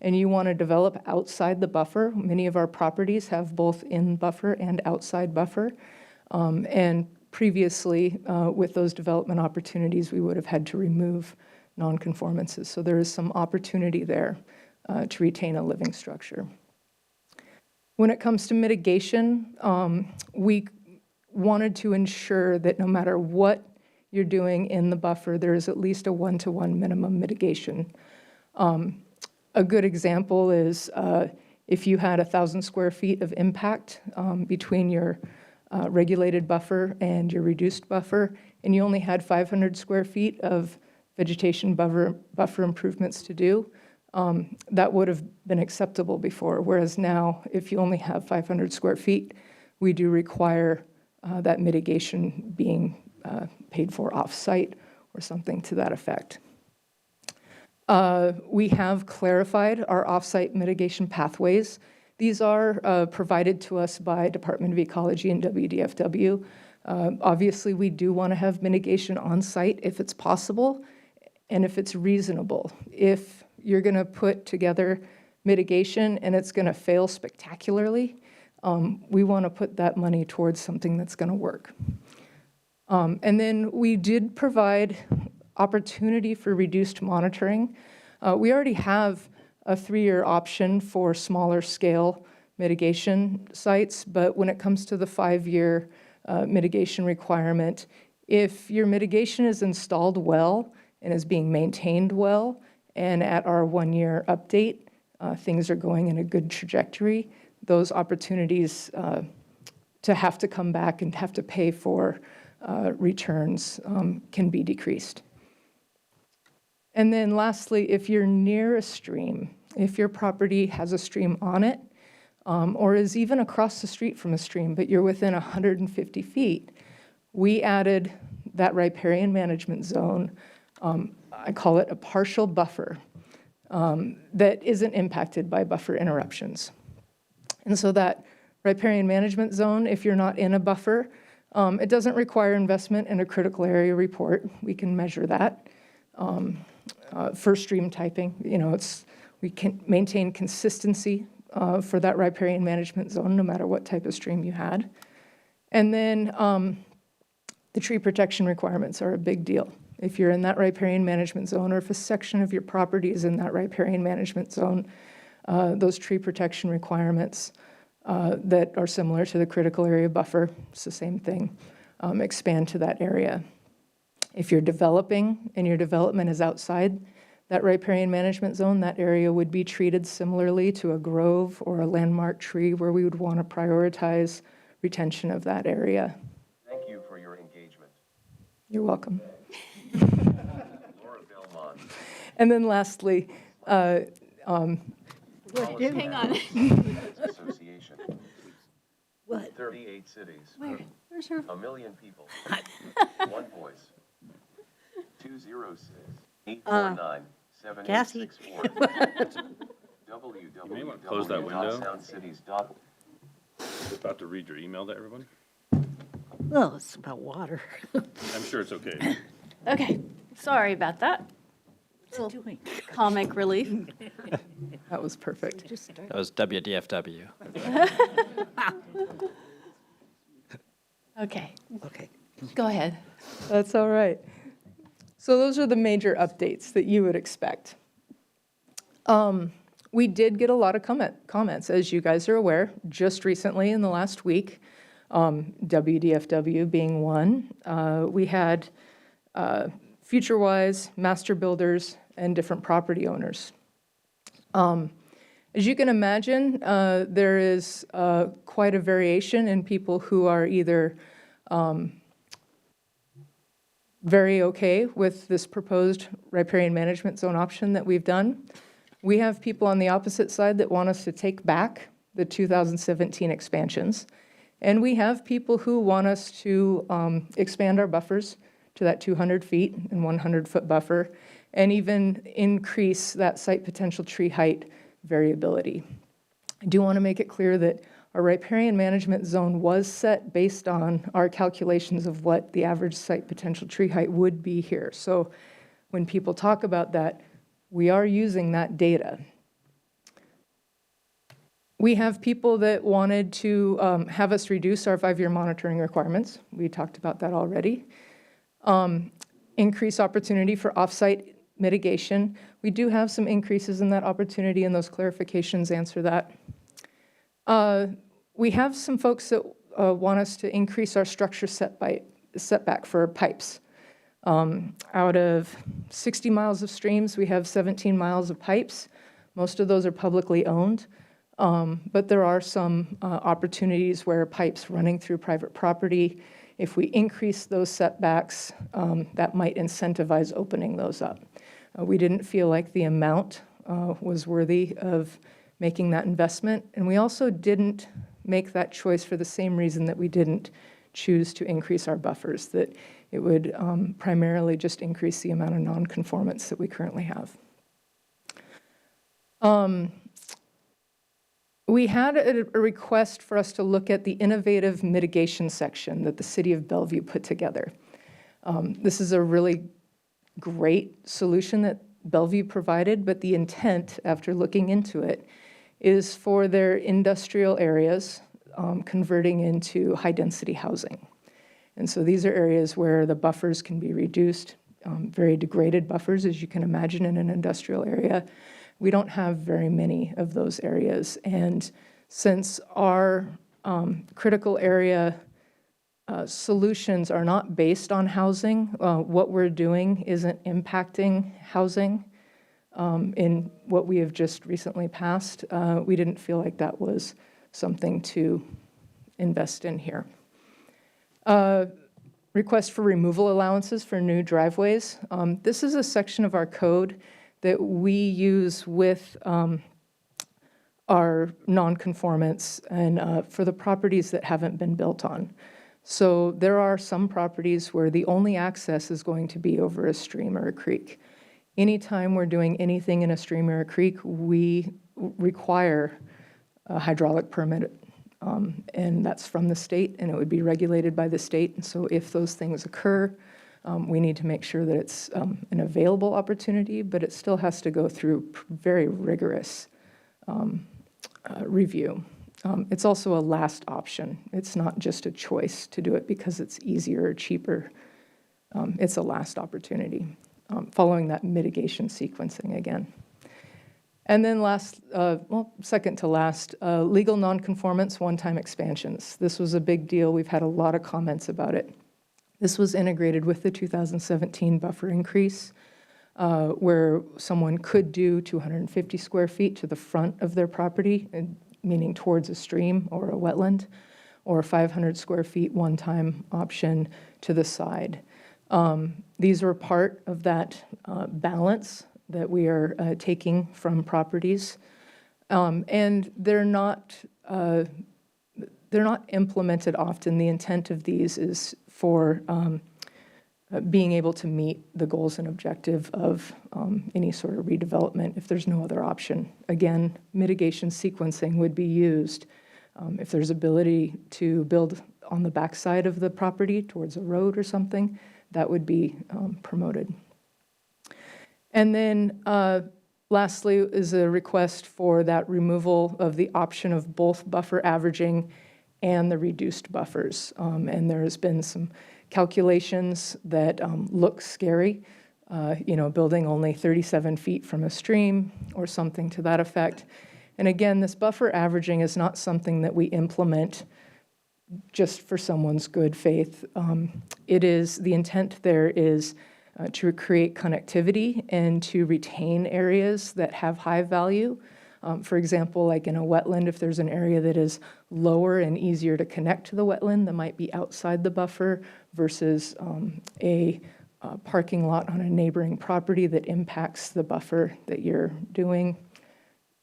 and you want to develop outside the buffer, many of our properties have both in buffer and outside buffer. And previously, with those development opportunities, we would have had to remove non-conformances. So there is some opportunity there to retain a living structure. When it comes to mitigation, we wanted to ensure that no matter what you're doing in the buffer, there is at least a one-to-one minimum mitigation. A good example is if you had 1,000 square feet of impact between your regulated buffer and your reduced buffer, and you only had 500 square feet of vegetation buffer improvements to do, that would have been acceptable before. Whereas now, if you only have 500 square feet, we do require that mitigation being paid for off-site or something to that effect. We have clarified our off-site mitigation pathways. These are provided to us by Department of Ecology and WDFW. Obviously, we do want to have mitigation on-site if it's possible and if it's reasonable. If you're going to put together mitigation and it's going to fail spectacularly, we want to put that money towards something that's going to work. And then we did provide opportunity for reduced monitoring. We already have a 3-year option for smaller scale mitigation sites, but when it comes to the 5-year mitigation requirement, if your mitigation is installed well and is being maintained well, and at our 1-year update, things are going in a good trajectory, those opportunities to have to come back and have to pay for returns can be decreased. And then lastly, if you're near a stream, if your property has a stream on it, or is even across the street from a stream, but you're within 150 feet, we added that riparian management zone. I call it a partial buffer that isn't impacted by buffer interruptions. And so that riparian management zone, if you're not in a buffer, it doesn't require investment in a critical area report. We can measure that. For stream typing, we can maintain consistency for that riparian management zone, no matter what type of stream you had. And then the tree protection requirements are a big deal. If you're in that riparian management zone, or if a section of your property is in that riparian management zone, those tree protection requirements that are similar to the critical area buffer, it's the same thing, expand to that area. If you're developing and your development is outside that riparian management zone, that area would be treated similarly to a grove or a landmark tree where we would want to prioritize retention of that area. Thank you for your engagement. You're welcome. Laura Belmont. And then lastly, Hang on. Association. What? 38 cities. Where's her? 1 million people. One voice. 206-849-7864. Kathy. You may want to close that window. www.soundcities.org. About to read your email to everyone. Well, it's about water. I'm sure it's okay. Okay, sorry about that. What's it doing? Comic relief. that was perfect. That was WDFW. Okay, Okay. go ahead. That's all right. So those are the major updates that you would expect. We did get a lot of comments, as you guys are aware, just recently in the last week, WDFW being one. We had FutureWise, master builders, and different property owners. As you can imagine, there is quite a variation in people who are either very okay with this proposed riparian management zone option that we've done. We have people on the opposite side that want us to take back the 2017 expansions. And we have people who want us to expand our buffers to that 200 feet and 100-foot buffer, and even increase that site potential tree height variability. I do want to make it clear that our riparian management zone was set based on our calculations of what the average site potential tree height would be here. So when people talk about that, we are using that data. We have people that wanted to have us reduce our 5-year monitoring requirements. We talked about that already. Increase opportunity for offsite mitigation. We do have some increases in that opportunity, and those clarifications answer that. We have some folks that want us to increase our structure setback for pipes. Out of 60 miles of streams, we have 17 miles of pipes. Most of those are publicly owned, but there are some opportunities where pipes running through private property, if we increase those setbacks, that might incentivize opening those up. We didn't feel like the amount was worthy of making that investment, and we also didn't make that choice for the same reason that we didn't choose to increase our buffers, that it would primarily just increase the amount of nonconformance that we currently have. We had a request for us to look at the innovative mitigation section that the City of Bellevue put together. This is a really great solution that Bellevue provided, but the intent, after looking into it, is for their industrial areas converting into high-density housing. And so these are areas where the buffers can be reduced, very degraded buffers, as you can imagine in an industrial area. We don't have very many of those areas. And since our critical area solutions are not based on housing, what we're doing isn't impacting housing in what we have just recently passed. We didn't feel like that was something to invest in here. Request for removal allowances for new driveways. This is a section of our code that we use with our nonconformance and for the properties that haven't been built on. So there are some properties where the only access is going to be over a stream or a creek. Anytime we're doing anything in a stream or a creek, we require a hydraulic permit, and that's from the state, and it would be regulated by the state. And so if those things occur, we need to make sure that it's an available opportunity, but it still has to go through very rigorous review. It's also a last option. It's not just a choice to do it because it's easier or cheaper. It's a last opportunity, following that mitigation sequencing again. And then last, second to last, legal nonconformance, one-time expansions. This was a big deal. We've had a lot of comments about it. This was integrated with the 2017 buffer increase, where someone could do 250 square feet to the front of their property, meaning towards a stream or a wetland, or 500 square feet one-time option to the side. These are part of that balance that we are taking from properties. And they're not implemented often. The intent of these is for being able to meet the goals and objective of any sort of redevelopment if there's no other option. Again, mitigation sequencing would be used if there's ability to build on the backside of the property towards a road or something, that would be promoted. And then lastly is a request for that removal of the option of both buffer averaging and the reduced buffers. And there has been some calculations that look scary, building only 37 feet from a stream or something to that effect. And again, this buffer averaging is not something that we implement just for someone's good faith. It is, the intent there is to create connectivity and to retain areas that have high value. For example, like in a wetland, if there's an area that is lower and easier to connect to the wetland that might be outside the buffer versus a parking lot on a neighboring property that impacts the buffer that you're doing,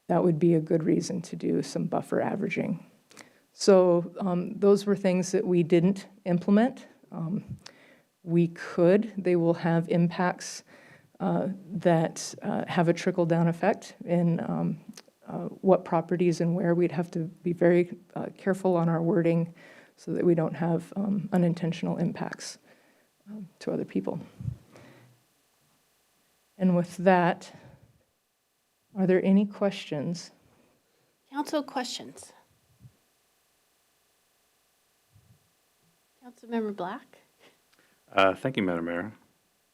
that would be a good reason to do some buffer averaging. So those were things that we didn't implement. We could. They will have impacts that have a trickle-down effect in what properties and where. We'd have to be very careful on our wording so that we don't have unintentional impacts to other people. And with that, are there any questions? Council questions? Councilmember Black? Thank you, Madam Mayor.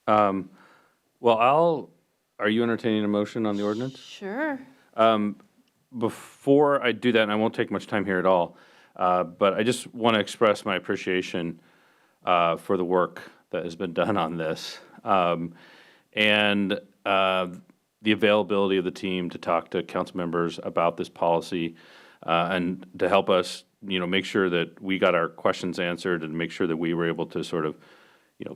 Are you entertaining a motion on the ordinance? Sure. Before I do that, and I won't take much time here at all, but I just want to express my appreciation for the work that has been done on this, and the availability of the team to talk to council members about this policy, and to help us, make sure that we got our questions answered and make sure that we were able to sort of,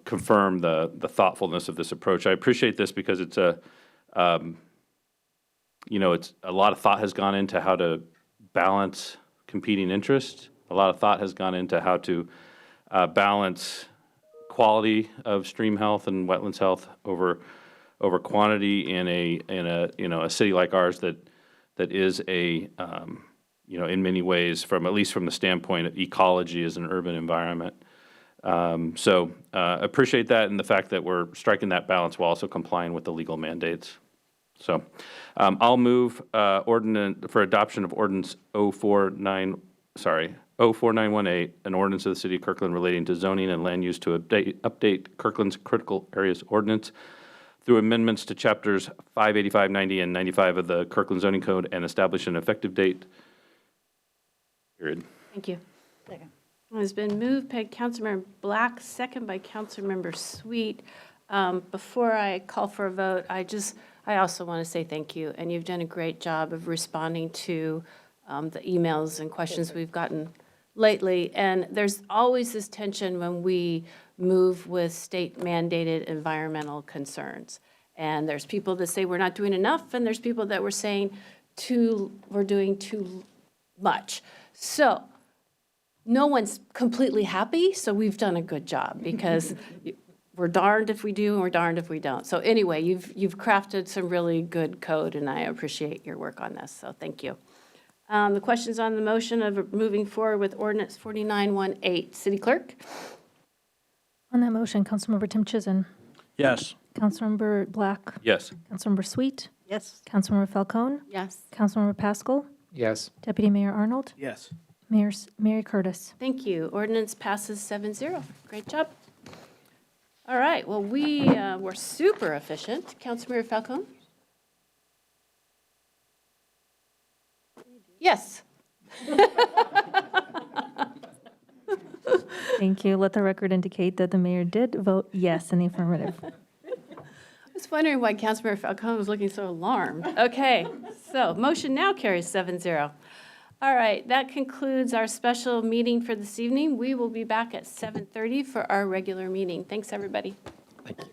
confirm the thoughtfulness of this approach. I appreciate this because it's it's a lot of thought has gone into how to balance competing interests. A lot of thought has gone into how to balance quality of stream health and wetlands health over quantity in a city like ours that is in many ways, at least from the standpoint of ecology as an urban environment. So appreciate that and the fact that we're striking that balance while also complying with the legal mandates. So I'll move ordinance for adoption of ordinance 04918, an ordinance of the City of Kirkland relating to zoning and land use to update Kirkland's critical areas ordinance through amendments to chapters 585, 90, and 95 of the Kirkland zoning code and establish an effective date. Period. Thank you. Second. It has been moved by Councilmember Black, second by Councilmember Sweet. Before I call for a vote, I also want to say thank you, and you've done a great job of responding to the emails and questions we've gotten lately. And there's always this tension when we move with state-mandated environmental concerns. And there's people that say we're not doing enough, and there's people that were saying we're doing too much. So no one's completely happy, so we've done a good job because we're darned if we do and we're darned if we don't. So anyway, you've crafted some really good code, and I appreciate your work on this, so thank you. The questions on the motion of moving forward with ordinance 4918. City Clerk? On that motion, Councilmember Tim Chizen. Yes. Councilmember Black. Yes. Councilmember Sweet. Yes. Councilmember Falcone. Yes. Councilmember Pascal. Yes. Deputy Mayor Arnold. Yes. Mary Curtis. Thank you. Ordinance passes 7-0. Great job. All right, well, we were super efficient. Councilmember Falcone? Yes. Thank you. Let the record indicate that the mayor did vote yes in the affirmative. I was wondering why Councilmember Falcone was looking so alarmed. Okay, so motion now carries 7-0. All right, that concludes our special meeting for this evening. We will be back at 7:30 for our regular meeting. Thanks, everybody. Thank you.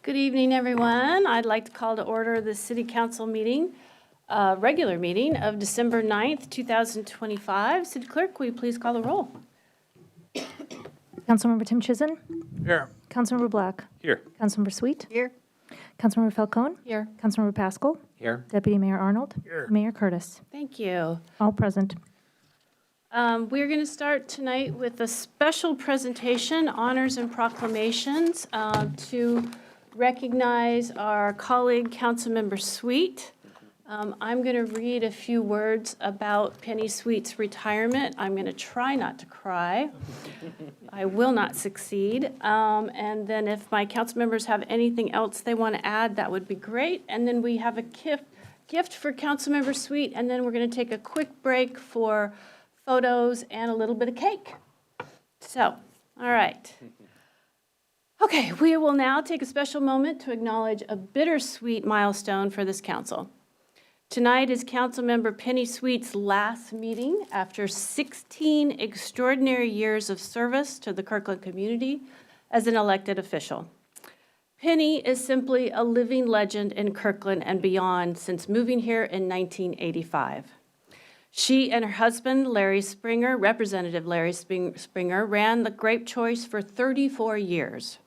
Good evening, everyone. I'd like to call to order the City Council meeting, regular meeting of December 9th, 2025. City Clerk, will you please call the roll? Councilmember Tim Chizen. Here. Councilmember Black. Here. Councilmember Sweet. Here. Councilmember Falcone. Here. Councilmember Pascal. Here. Deputy Mayor Arnold. Here. Mayor Curtis. Thank you. All present. We're going to start tonight with a special presentation, honors and proclamations, to recognize our colleague, Councilmember Sweet. I'm going to read a few words about Penny Sweet's retirement. I'm going to try not to cry. I will not succeed. And then if my council members have anything else they want to add, that would be great. And then we have a gift for Councilmember Sweet, and then we're going to take a quick break for photos and a little bit of cake. So, all right. Okay, we will now take a special moment to acknowledge a bittersweet milestone for this council. Tonight is Councilmember Penny Sweet's last meeting after 16 extraordinary years of service to the Kirkland community as an elected official. Penny is simply a living legend in Kirkland and beyond since moving here in 1985. She and her husband, Larry Springer, Representative Larry Springer, ran the Grape Choice for 34 years.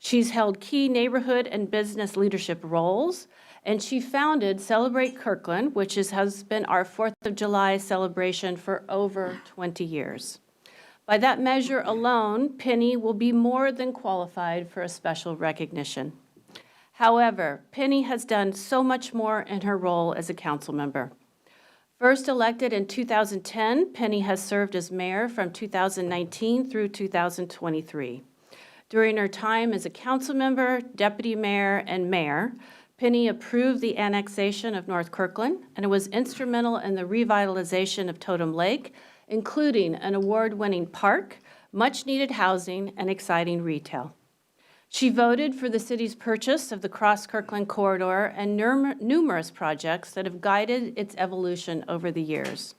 She's held key neighborhood and business leadership roles, and she founded Celebrate Kirkland, which has been our 4th of July celebration for over 20 years. By that measure alone, Penny will be more than qualified for a special recognition. However, Penny has done so much more in her role as a council member. First elected in 2010, Penny has served as mayor from 2019 through 2023. During her time as a council member, deputy mayor, and mayor, Penny approved the annexation of North Kirkland and was instrumental in the revitalization of Totem Lake, including an award-winning park, much-needed housing, and exciting retail. She voted for the city's purchase of the Cross-Kirkland Corridor and numerous projects that have guided its evolution over the years.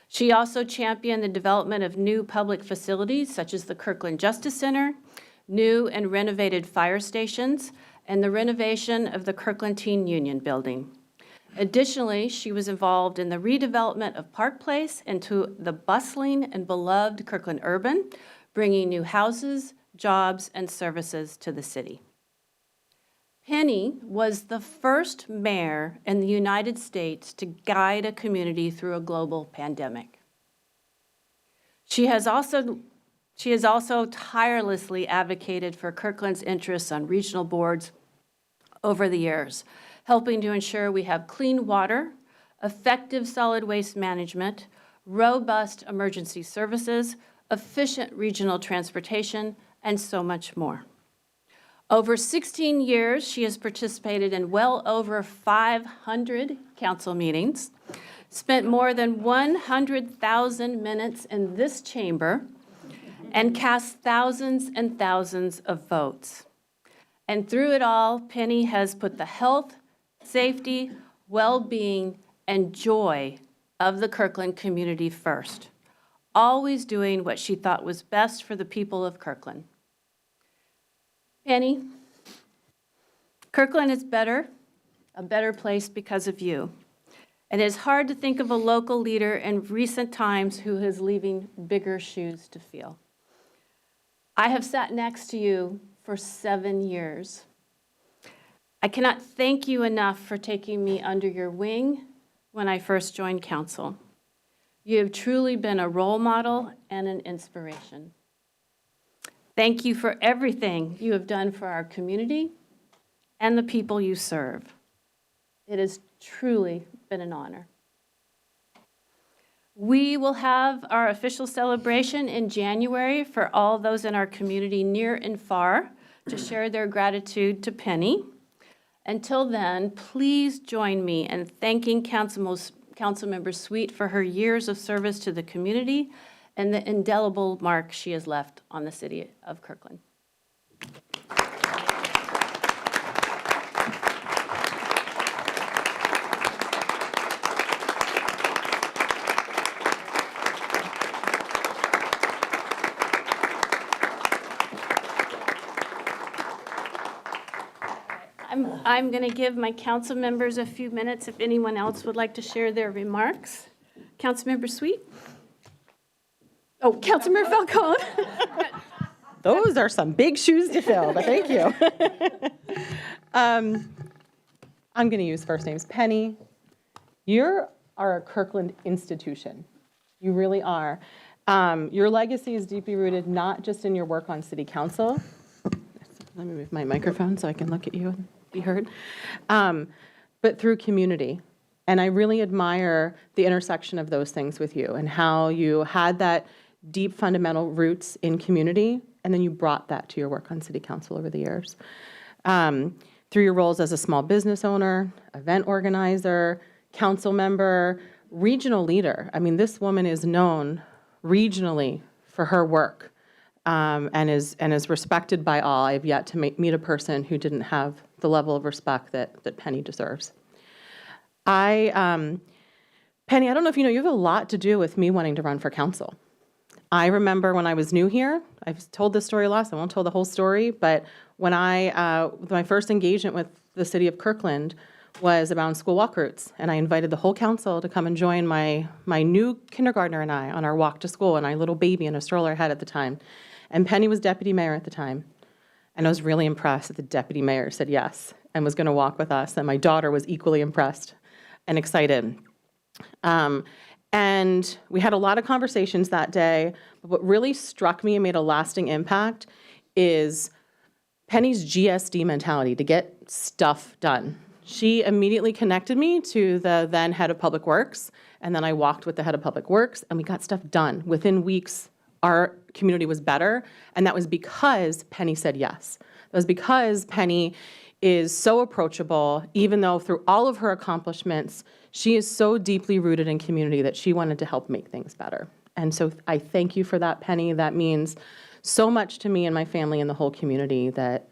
She also championed the development of new public facilities such as the Kirkland Justice Center, new and renovated fire stations, and the renovation of the Kirkland Teen Union building. Additionally, she was involved in the redevelopment of Park Place into the bustling and beloved Kirkland Urban, bringing new houses, jobs, and services to the city. Penny was the first mayor in the United States to guide a community through a global pandemic. She has also tirelessly advocated for Kirkland's interests on regional boards over the years, helping to ensure we have clean water, effective solid waste management, robust emergency services, efficient regional transportation, and so much more. Over 16 years, she has participated in well over 500 council meetings, spent more than 100,000 minutes in this chamber, and cast thousands and thousands of votes. And through it all, Penny has put the health, safety, well-being, and joy of the Kirkland community first, always doing what she thought was best for the people of Kirkland. Penny, Kirkland is a better place because of you. And it's hard to think of a local leader in recent times who is leaving bigger shoes to fill. I have sat next to you for 7 years. I cannot thank you enough for taking me under your wing when I first joined council. You have truly been a role model and an inspiration. Thank you for everything you have done for our community and the people you serve. It has truly been an honor. We will have our official celebration in January for all those in our community near and far to share their gratitude to Penny. Until then, please join me in thanking Councilmember Sweet for her years of service to the community and the indelible mark she has left on the city of Kirkland. I'm going to give my council members a few minutes if anyone else would like to share their remarks. Councilmember Sweet? Oh, Councilmember Falcone? Those are some big shoes to fill, but thank you. I'm going to use first names. Penny, you are a Kirkland institution. You really are. Your legacy is deeply rooted not just in your work on city council. Let me move my microphone so I can look at you and be heard. But through community. And I really admire the intersection of those things with you and how you had that deep fundamental roots in community, and then you brought that to your work on city council over the years. Through your roles as a small business owner, event organizer, council member, regional leader. I mean, this woman is known regionally for her work and is respected by all. I've yet to meet a person who didn't have the level of respect that Penny deserves. Penny, I don't know if you know, you have a lot to do with me wanting to run for council. I remember when I was new here, I've told this story last, I won't tell the whole story, but when my first engagement with the city of Kirkland was around school walk routes, and I invited the whole council to come and join my new kindergartner and I on our walk to school, and our little baby in a stroller had at the time. And Penny was deputy mayor at the time. And I was really impressed that the deputy mayor said yes and was going to walk with us, and my daughter was equally impressed and excited. And we had a lot of conversations that day, but what really struck me and made a lasting impact is Penny's GSD mentality, to get stuff done. She immediately connected me to the then head of Public Works, and then I walked with the head of Public Works, and we got stuff done. Within weeks, our community was better, and that was because Penny said yes. That was because Penny is so approachable, even though through all of her accomplishments, she is so deeply rooted in community that she wanted to help make things better. And so I thank you for that, Penny. That means so much to me and my family and the whole community that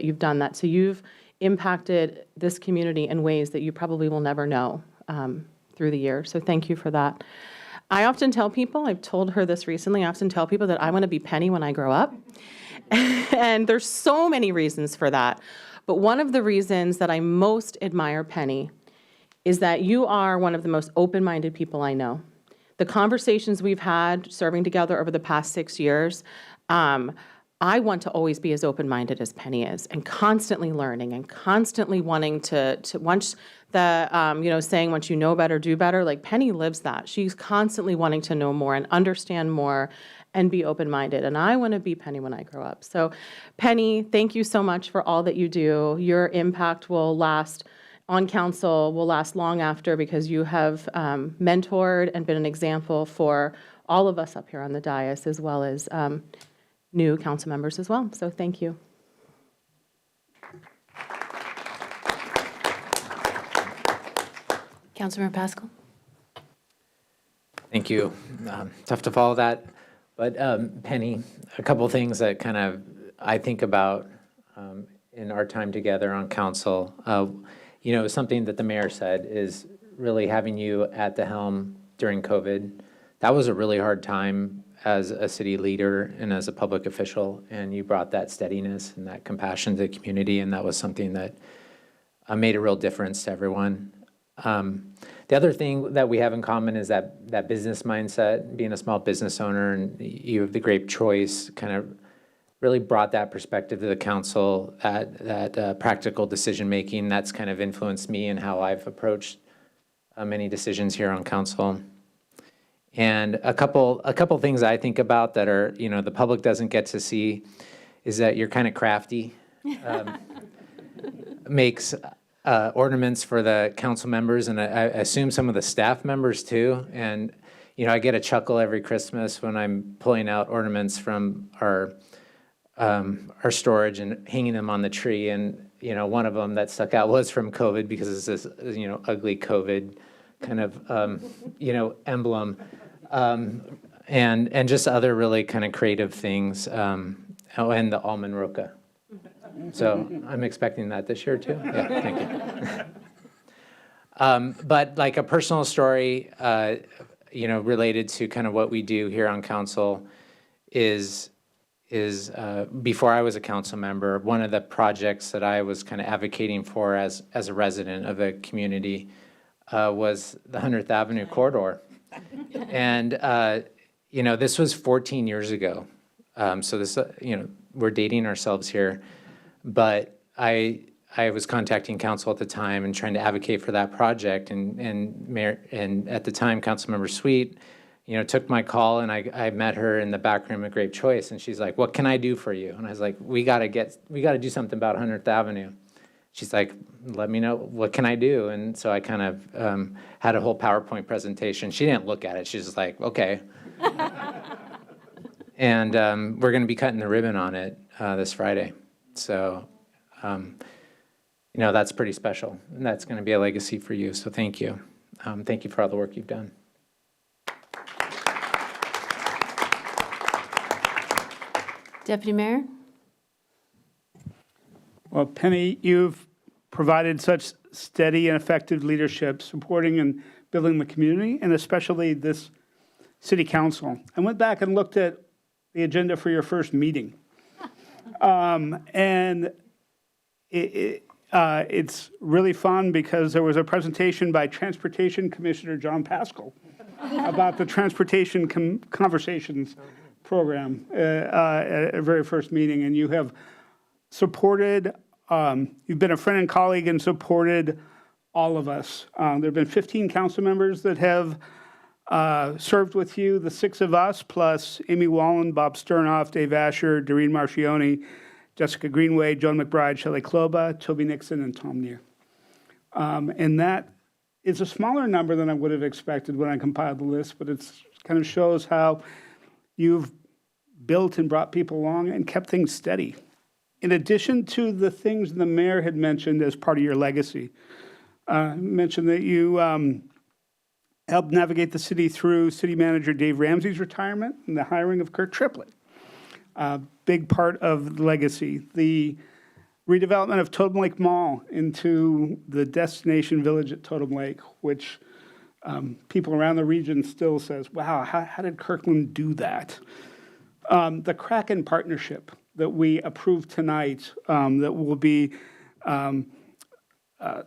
you've done that. So you've impacted this community in ways that you probably will never know through the years. So thank you for that. I often tell people, I've told her this recently, I often tell people that I want to be Penny when I grow up. And there's so many reasons for that. But one of the reasons that I most admire Penny is that you are one of the most open-minded people I know. The conversations we've had serving together over the past 6 years, I want to always be as open-minded as Penny is, and constantly learning and constantly wanting to once the, saying once you know better, do better, like Penny lives that. She's constantly wanting to know more and understand more and be open-minded. And I want to be Penny when I grow up. So Penny, thank you so much for all that you do. Your impact will last on council, will last long after, because you have mentored and been an example for all of us up here on the dais, as well as new council members as well. So thank you. Councilmember Pascal? Thank you. Tough to follow that. But Penny, a couple things that kind of I think about in our time together on council. Something that the mayor said is really having you at the helm during COVID. That was a really hard time as a city leader and as a public official, and you brought that steadiness and that compassion to the community, and that was something that made a real difference to everyone. The other thing that we have in common is that business mindset, being a small business owner, and you have the great choice, kind of really brought that perspective to the council, that practical decision-making. That's kind of influenced me and how I've approached many decisions here on council. And a couple things I think about that are, the public doesn't get to see is that you're kind of crafty. Makes ornaments for the council members, and I assume some of the staff members too. And, I get a chuckle every Christmas when I'm pulling out ornaments from our storage and hanging them on the tree. And, one of them that stuck out was from COVID, because it's this, ugly COVID kind of, emblem. And just other really kind of creative things. And the almond roca. So I'm expecting that this year too. Yeah, thank you. But like a personal story, related to kind of what we do here on council is before I was a council member, one of the projects that I was kind of advocating for as a resident of the community was the 100th Avenue corridor. And, this was 14 years ago. So this, we're dating ourselves here. But I was contacting council at the time and trying to advocate for that project. And at the time, Councilmember Sweet, took my call, and I met her in the back room at Grape Choice, and she's like, "What can I do for you?" And I was like, we got to do something about 100th Avenue. She's like, "Let me know, what can I do?" And so I kind of had a whole PowerPoint presentation. She didn't look at it. She's just like, "Okay." And we're going to be cutting the ribbon on it this Friday. So, that's pretty special. And that's going to be a legacy for you. So thank you. Thank you for all the work you've done. Deputy Mayor? Well, Penny, you've provided such steady and effective leadership supporting and building the community, and especially this city council. I went back and looked at the agenda for your first meeting. And it's really fun because there was a presentation by Transportation Commissioner John Pascal about the Transportation Conversations program at a very first meeting. And you have supported, you've been a friend and colleague and supported all of us. There have been 15 council members that have served with you, the 6 of us, plus Amy Wallen, Bob Sternoff, Dave Asher, Doreen Marchioni, Jessica Greenway, Joan McBride, Shelley Kloba, Toby Nixon, and Tom Neer. And that is a smaller number than I would have expected when I compiled the list, but it kind of shows how you've built and brought people along and kept things steady. In addition to the things the mayor had mentioned as part of your legacy, mentioned that you helped navigate the city through City Manager Dave Ramsey's retirement and the hiring of Kurt Triplett. Big part of the legacy. The redevelopment of Totem Lake Mall into the destination village at Totem Lake, which people around the region still says, wow, how did Kirkland do that? The Kraken partnership that we approved tonight that will be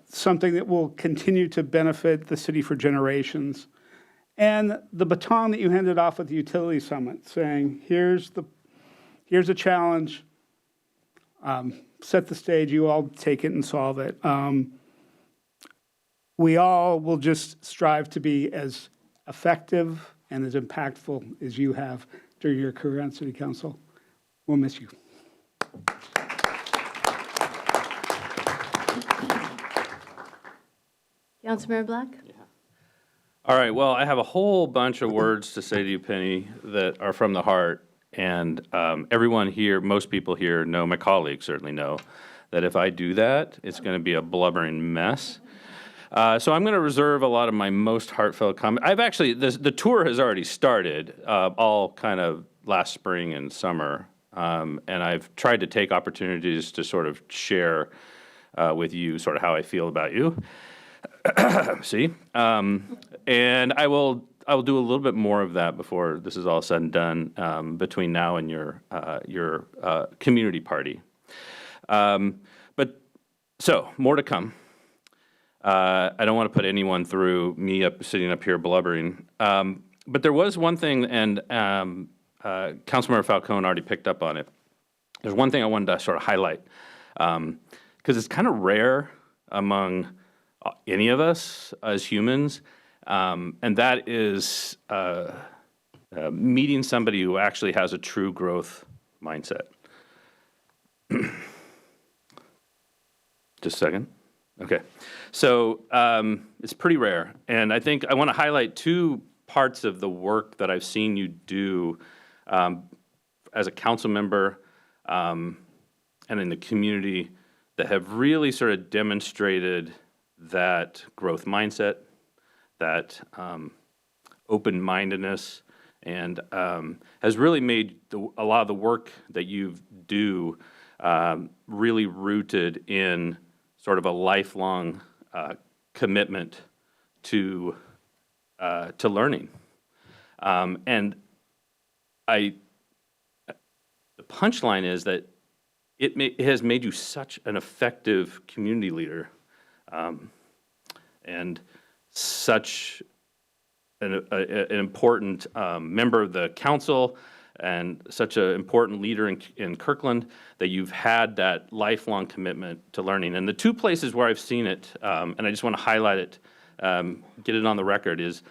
something that will continue to benefit the city for generations. And the baton that you handed off at the Utility Summit, saying, here's a challenge, set the stage, you all take it and solve it. We all will just strive to be as effective and as impactful as you have during your career on City Council. We'll miss you. Councilmember Black? All right, well, I have a whole bunch of words to say to you, Penny, that are from the heart. And everyone here, most people here know, my colleagues certainly know, that if I do that, it's going to be a blubbering mess. So I'm going to reserve a lot of my most heartfelt comments. I've actually, the tour has already started, all kind of last spring and summer. And I've tried to take opportunities to sort of share with you sort of how I feel about you. See? And I will do a little bit more of that before this is all said and done between now and your community party. But so more to come. I don't want to put anyone through me sitting up here blubbering. But there was one thing, and Councilmember Falcone already picked up on it. There's one thing I wanted to sort of highlight because it's kind of rare among any of us as humans. And that is meeting somebody who actually has a true growth mindset. Just a second. Okay. So it's pretty rare. And I think I want to highlight 2 parts of the work that I've seen you do as a council member and in the community that have really sort of demonstrated that growth mindset, that open-mindedness, and has really made a lot of the work that you do really rooted in sort of a lifelong commitment to learning. And the punchline is that it has made you such an effective community leader, and such an important member of the council, and such an important leader in Kirkland, that you've had that lifelong commitment to learning. And the two places where I've seen it, and I just want to highlight it, get it on the record, is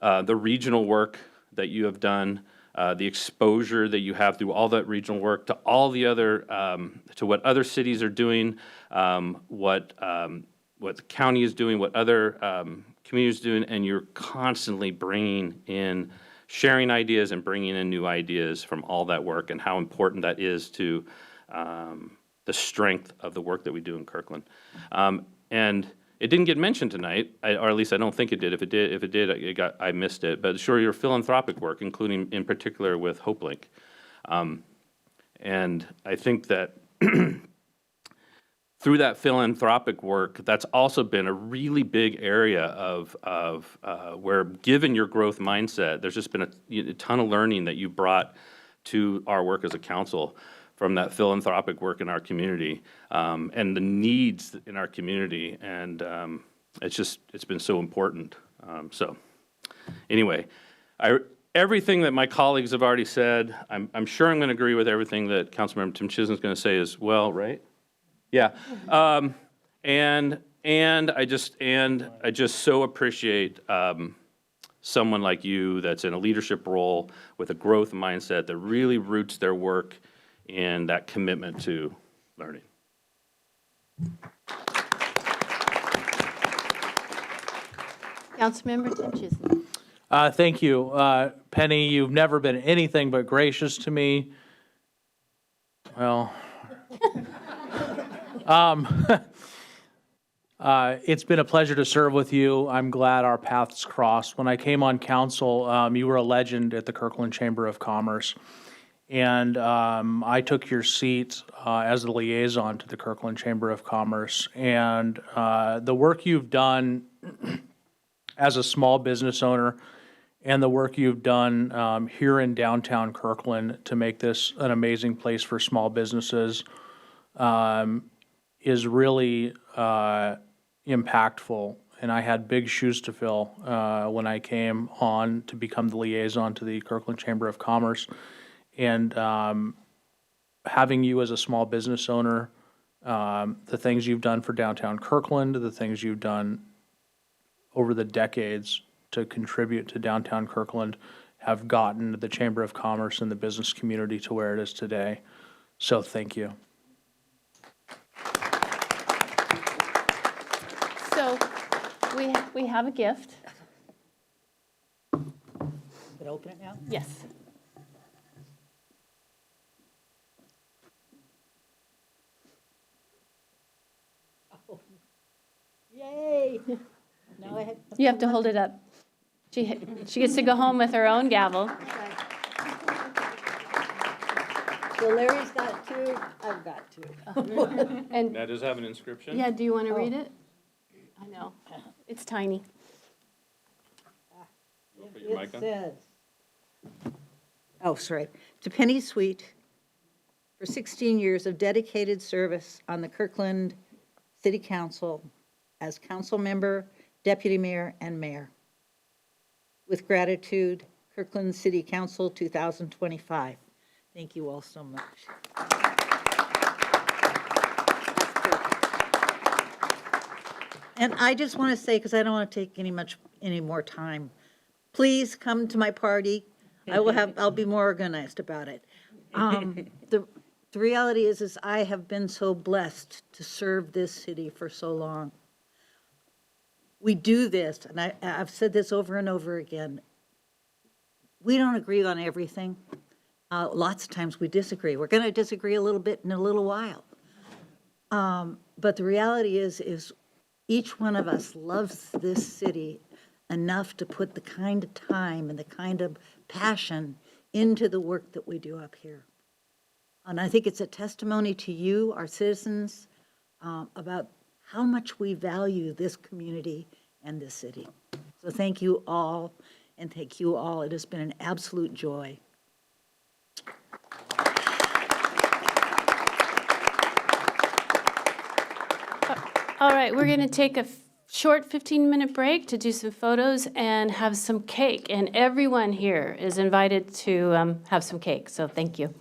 the regional work that you have done, the exposure that you have through all that regional work to all the other, to what other cities are doing, what the county is doing, what other communities are doing, and you're constantly bringing in, sharing ideas and bringing in new ideas from all that work, and how important that is to the strength of the work that we do in Kirkland. And it didn't get mentioned tonight, or at least I don't think it did. If it did, I missed it. But sure, your philanthropic work, including in particular with HopeLink. And I think that through that philanthropic work, that's also been a really big area of where, given your growth mindset, there's just been a ton of learning that you brought to our work as a council from that philanthropic work in our community, and the needs in our community. And it's been so important. So anyway, everything that my colleagues have already said, I'm sure I'm going to agree with everything that Councilmember Tim Chisholm's going to say as well, right? Yeah. And I just so appreciate someone like you that's in a leadership role with a growth mindset that really roots their work in that commitment to learning. Councilmember Tim Chisholm. Thank you. Penny, you've never been anything but gracious to me. Well, it's been a pleasure to serve with you. I'm glad our paths crossed. When I came on council, you were a legend at the Kirkland Chamber of Commerce. And I took your seat as the liaison to the Kirkland Chamber of Commerce. And the work you've done as a small business owner, and the work you've done here in downtown Kirkland to make this an amazing place for small businesses is really impactful. And I had big shoes to fill when I came on to become the liaison to the Kirkland Chamber of Commerce. And having you as a small business owner, the things you've done for downtown Kirkland, the things you've done over the decades to contribute to downtown Kirkland have gotten the Chamber of Commerce and the business community to where it is today. So thank you. So we have a gift. Could I open it now? Yes. Oh. Yay! Now I have. You have to hold it up. She gets to go home with her own gavel. So Larry's got two, I've got two. And Now, does it have an inscription? yeah, do you want to read it? I know. It's tiny. Put your mic It on. says, oh, sorry, to Penny Sweet, for 16 years of dedicated service on the Kirkland City Council as council member, deputy mayor, and mayor. With gratitude, Kirkland City Council 2025. Thank you all so much. And I just want to say, because I don't want to take any more time, please come to my party. I'll be more organized about it. The reality is I have been so blessed to serve this city for so long. We do this, and I've said this over and over again. We don't agree on everything. Lots of times we disagree. We're going to disagree a little bit in a little while. But the reality is each one of us loves this city enough to put the kind of time and the kind of passion into the work that we do up here. And I think it's a testimony to you, our citizens, about how much we value this community and this city. So thank you all, and thank you all. It has been an absolute joy. All right, we're going to take a short 15-minute break to do some photos and have some cake. And everyone here is invited to have some cake, so thank you.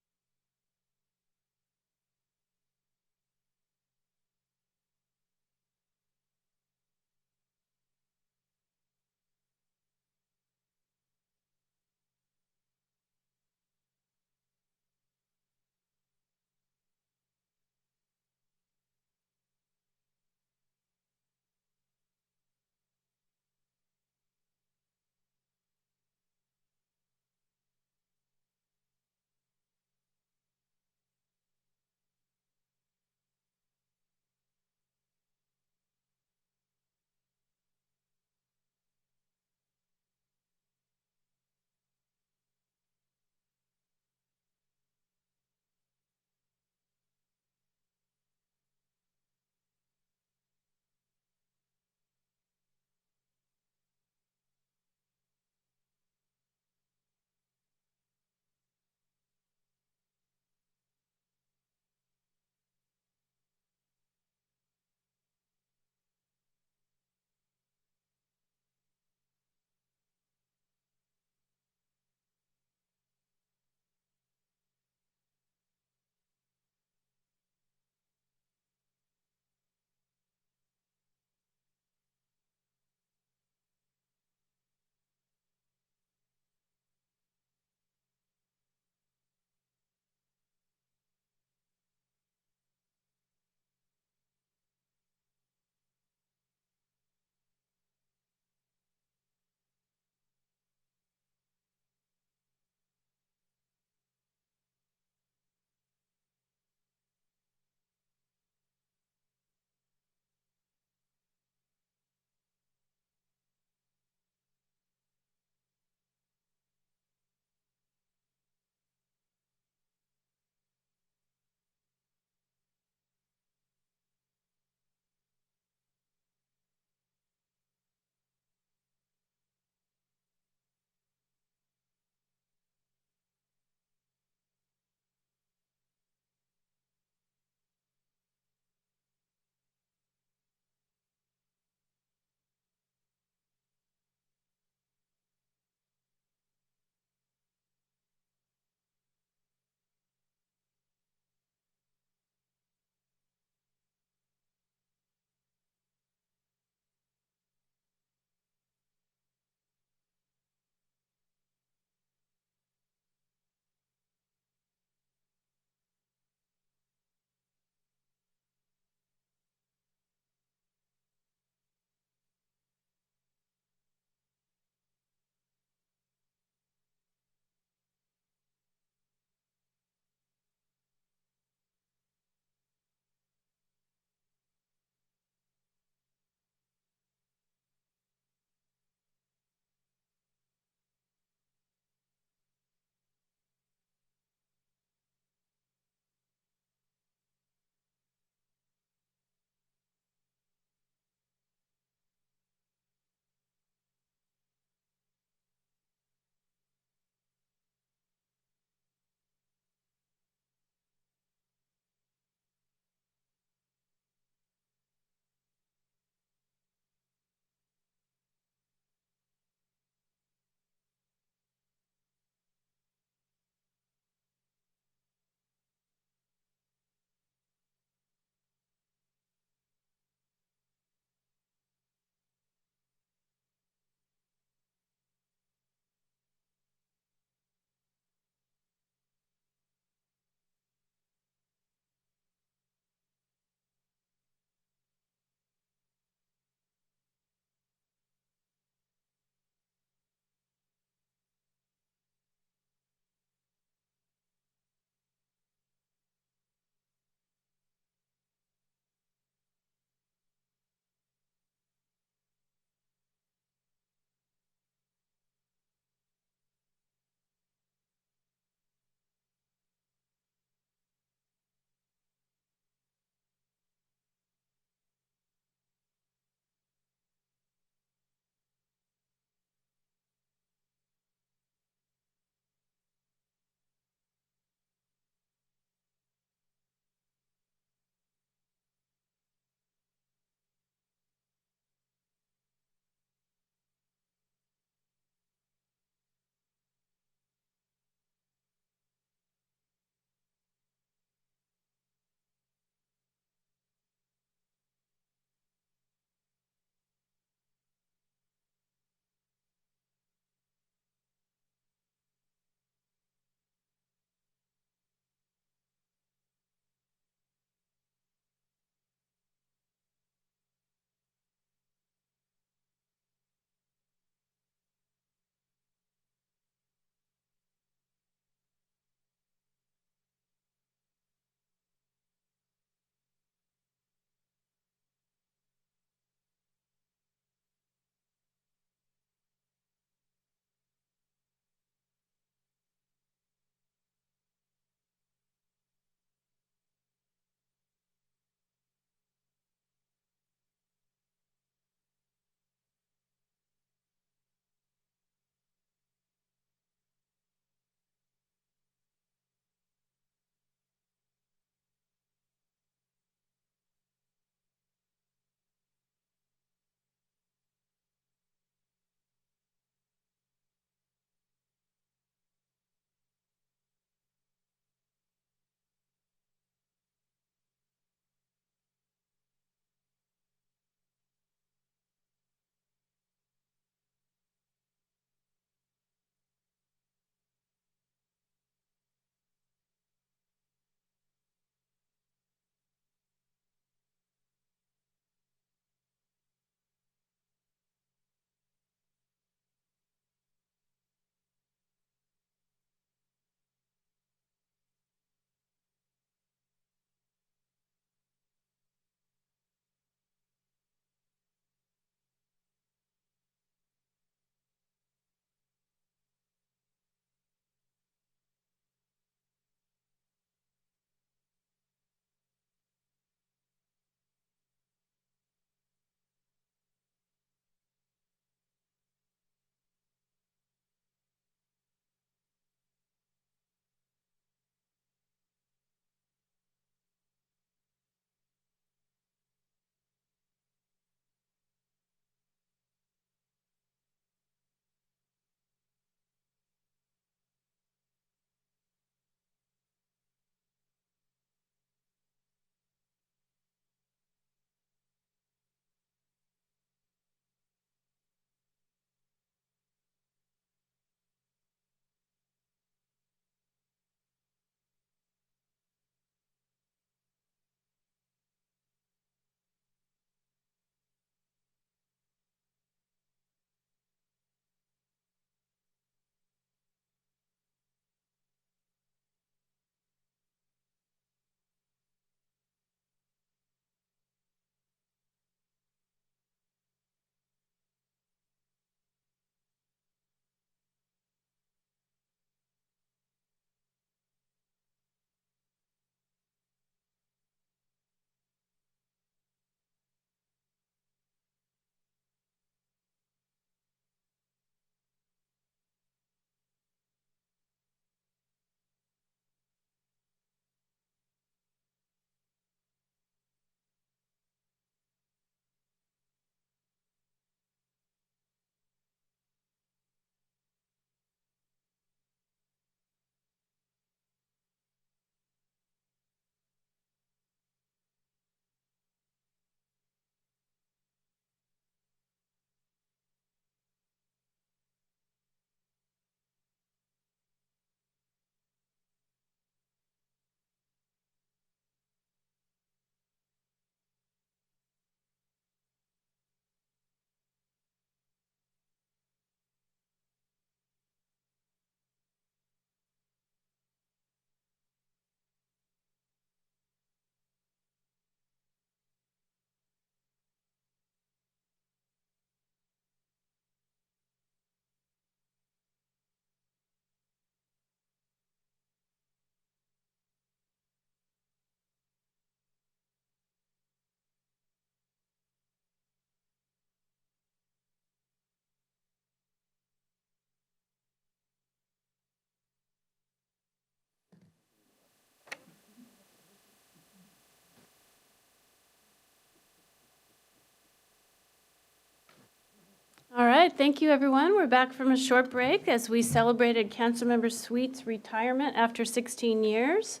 right, thank you, everyone. We're back from a short break as we celebrated Councilmember Sweet's retirement after 16 years.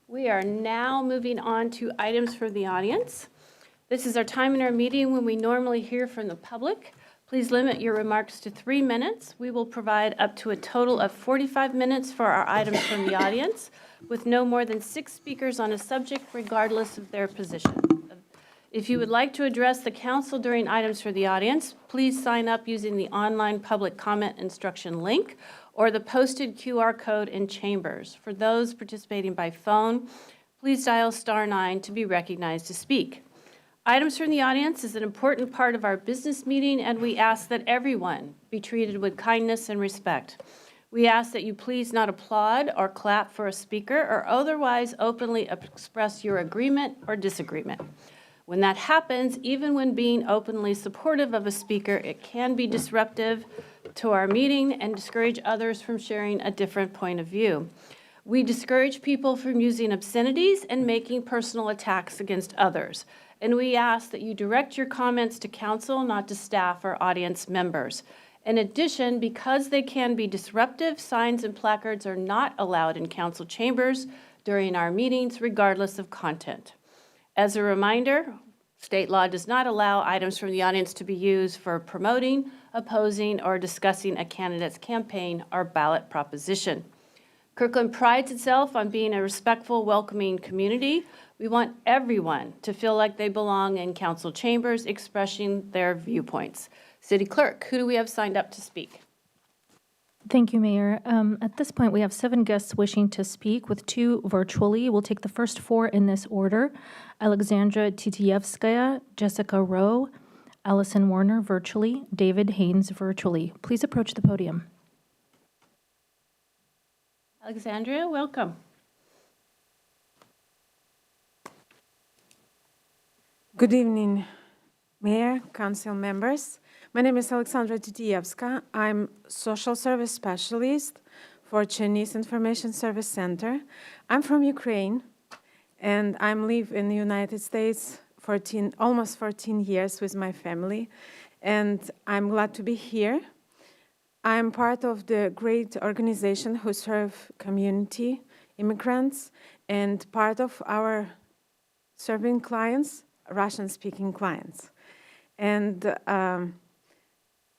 We are now moving on to items for the audience. This is our time in our meeting when we normally hear from the public. Please limit your remarks to 3 minutes. We will provide up to a total of 45 minutes for our items from the audience, with no more than 6 speakers on a subject, regardless of their position. If you would like to address the council during items for the audience, please sign up using the online public comment instruction link or the posted QR code in chambers. For those participating by phone, please dial *9 to be recognized to speak. Items from the audience is an important part of our business meeting, and we ask that everyone be treated with kindness and respect. We ask that you please not applaud or clap for a speaker or otherwise openly express your agreement or disagreement. When that happens, even when being openly supportive of a speaker, it can be disruptive to our meeting and discourage others from sharing a different point of view. We discourage people from using obscenities and making personal attacks against others. And we ask that you direct your comments to council, not to staff or audience members. In addition, because they can be disruptive, signs and placards are not allowed in council chambers during our meetings, regardless of content. As a reminder, state law does not allow items from the audience to be used for promoting, opposing, or discussing a candidate's campaign or ballot proposition. Kirkland prides itself on being a respectful, welcoming community. We want everyone to feel like they belong in council chambers, expressing their viewpoints. City Clerk, who do we have signed up to speak? Thank you, Mayor. At this point, we have 7 guests wishing to speak, with 2 virtually. We'll take the first 4 in this order: Alexandra Titievskaya, Jessica Rowe, Allison Warner virtually, David Haynes virtually. Please approach the podium. Alexandria, welcome. Good evening, Mayor, Council members. My name is Alexandra Titievska. I'm Social Service Specialist for Chinese Information Service Center. I'm from Ukraine, and I live in the United States almost 14 years with my family, and I'm glad to be here. I'm part of the great organization who serve community immigrants, and part of our serving clients, Russian-speaking clients. And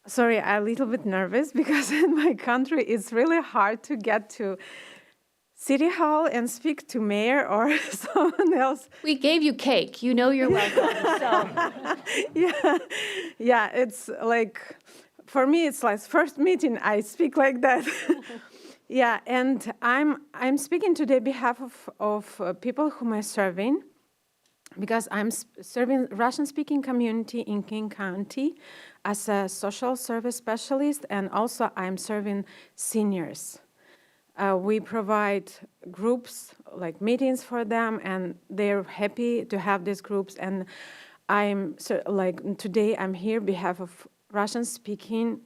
sorry, I'm a little bit nervous because in my country it's really hard to get to City Hall and speak to mayor or someone else. We gave you cake. You know you're welcome. So. Yeah, it's like, for me, it's like first meeting I speak like that. Yeah, and I'm speaking today on behalf of people whom I'm serving, because I'm serving Russian-speaking community in King County as a social service specialist, and also I'm serving seniors. We provide groups, like meetings for them, and they're happy to have these groups. And today I'm here on behalf of Russian-speaking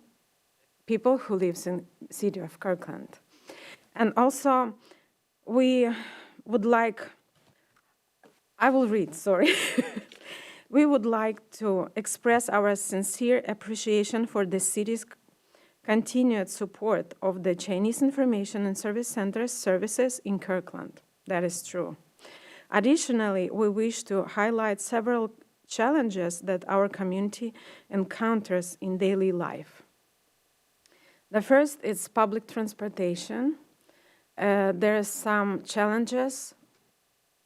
people who live in the city of Kirkland. And also, we would like, I will read, sorry. We would like to express our sincere appreciation for the city's continued support of the Chinese Information and Service Center's services in Kirkland. That is true. Additionally, we wish to highlight several challenges that our community encounters in daily life. The first is public transportation. There are some challenges.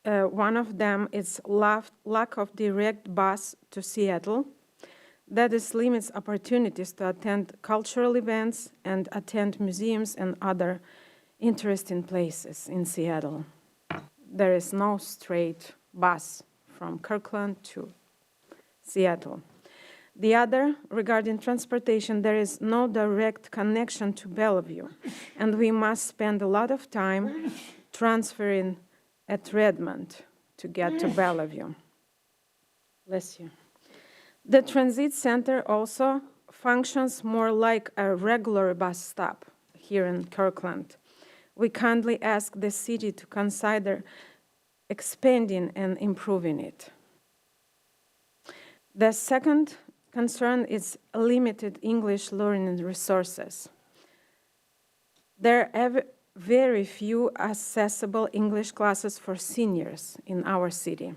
One of them is lack of direct bus to Seattle. That limits opportunities to attend cultural events and attend museums and other interesting places in Seattle. There is no straight bus from Kirkland to Seattle. The other, regarding transportation, there is no direct connection to Bellevue, and we must spend a lot of time transferring at Redmond to get to Bellevue. Bless you. The transit center also functions more like a regular bus stop here in Kirkland. We kindly ask the city to consider expanding and improving it. The second concern is limited English learning resources. There are very few accessible English classes for seniors in our city.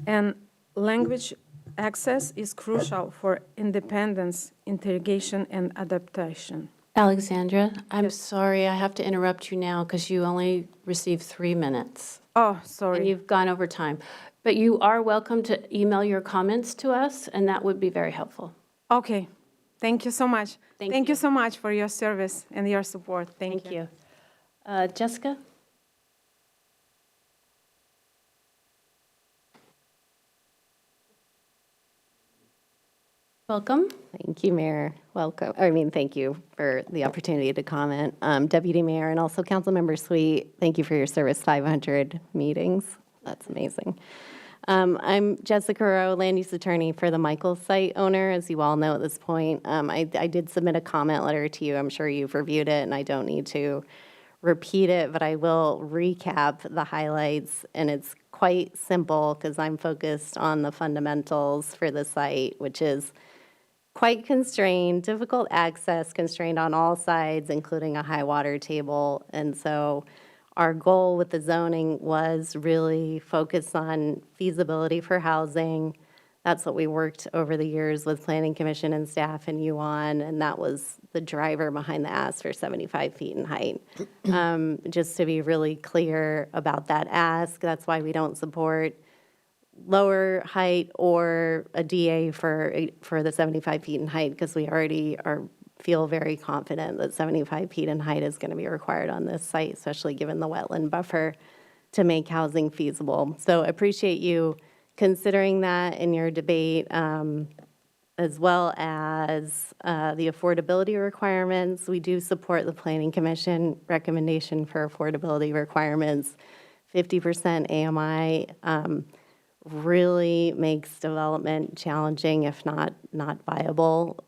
And language access is crucial for independence, integration, and adaptation. Alexandra, I'm sorry, I have to interrupt you now because you only received 3 minutes. Oh, sorry. And you've gone over time. But you are welcome to email your comments to us, and that would be very helpful. Okay. Thank you so much. Thank you so much for your service and your support. Thank you. Jessica? Welcome. Thank you, Mayor. Welcome. Thank you for the opportunity to comment. Deputy Mayor and also Councilmember Sweet, thank you for your service, 500 meetings. That's amazing. I'm Jessica Rowe, land use attorney for the Michaels site owner, as you all know at this point. I did submit a comment letter to you. I'm sure you've reviewed it, and I don't need to repeat it, but I will recap the highlights, and it's quite simple because I'm focused on the fundamentals for the site, which is quite constrained, difficult access, constrained on all sides, including a high water table. And so our goal with the zoning was really focused on feasibility for housing. That's what we worked over the years with Planning Commission and staff and you on, and that was the driver behind the ask for 75 feet in height. Just to be really clear about that ask, that's why we don't support lower height or a DA for the 75 feet in height, because we already feel very confident that 75 feet in height is going to be required on this site, especially given the wetland buffer, to make housing feasible. So appreciate you considering that in your debate, as well as the affordability requirements. We do support the Planning Commission recommendation for affordability requirements. 50% AMI really makes development challenging, if not viable,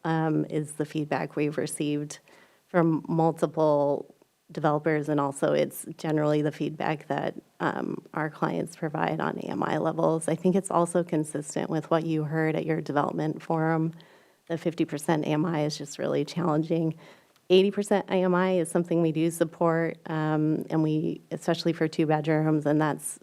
is the feedback we've received from multiple developers, and also it's generally the feedback that our clients provide on AMI levels. I think it's also consistent with what you heard at your development forum. The 50% AMI is just really challenging. 80% AMI is something we do support, and we, especially for 2 bedrooms, and that's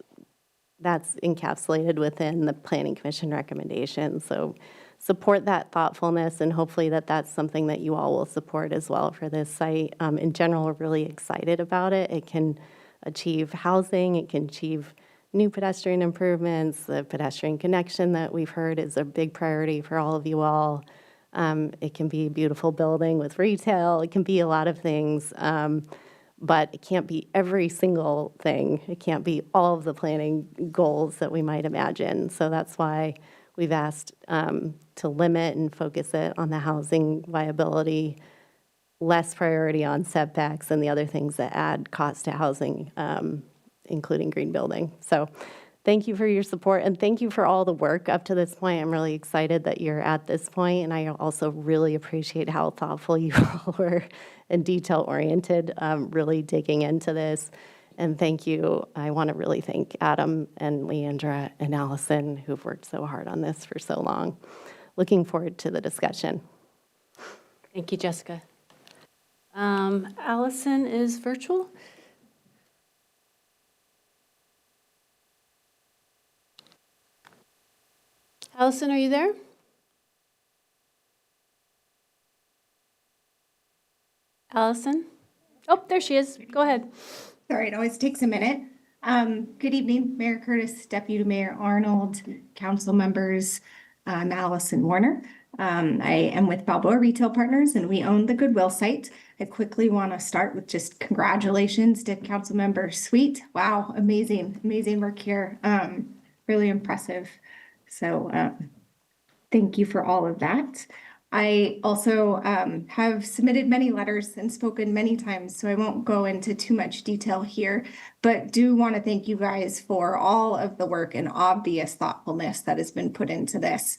encapsulated within the Planning Commission recommendations. So support that thoughtfulness, and hopefully that's something that you all will support as well for this site. In general, we're really excited about it. It can achieve housing, it can achieve new pedestrian improvements, the pedestrian connection that we've heard is a big priority for all of you all. It can be a beautiful building with retail, it can be a lot of things. But it can't be every single thing. It can't be all of the planning goals that we might imagine. So that's why we've asked to limit and focus it on the housing viability, less priority on setbacks and the other things that add cost to housing, including green building. So thank you for your support, and thank you for all the work up to this point. I'm really excited that you're at this point, and I also really appreciate how thoughtful you all were and detail-oriented, really digging into this. And thank you. I want to really thank Adam and Leandra and Allison, who've worked so hard on this for so long. Looking forward to the discussion. Thank you, Jessica. Allison is virtual. Allison, are you there? Allison? Oh, there she is. Go ahead. Sorry, it always takes a minute. Good evening, Mayor Curtis, Deputy Mayor Arnold, council members. I'm Allison Warner. I am with Balboa Retail Partners, and we own the Goodwill site. I quickly want to start with just congratulations to Councilmember Sweet. Wow, amazing work here. Really impressive. So thank you for all of that. I also have submitted many letters and spoken many times, so I won't go into too much detail here, but do want to thank you guys for all of the work and obvious thoughtfulness that has been put into this.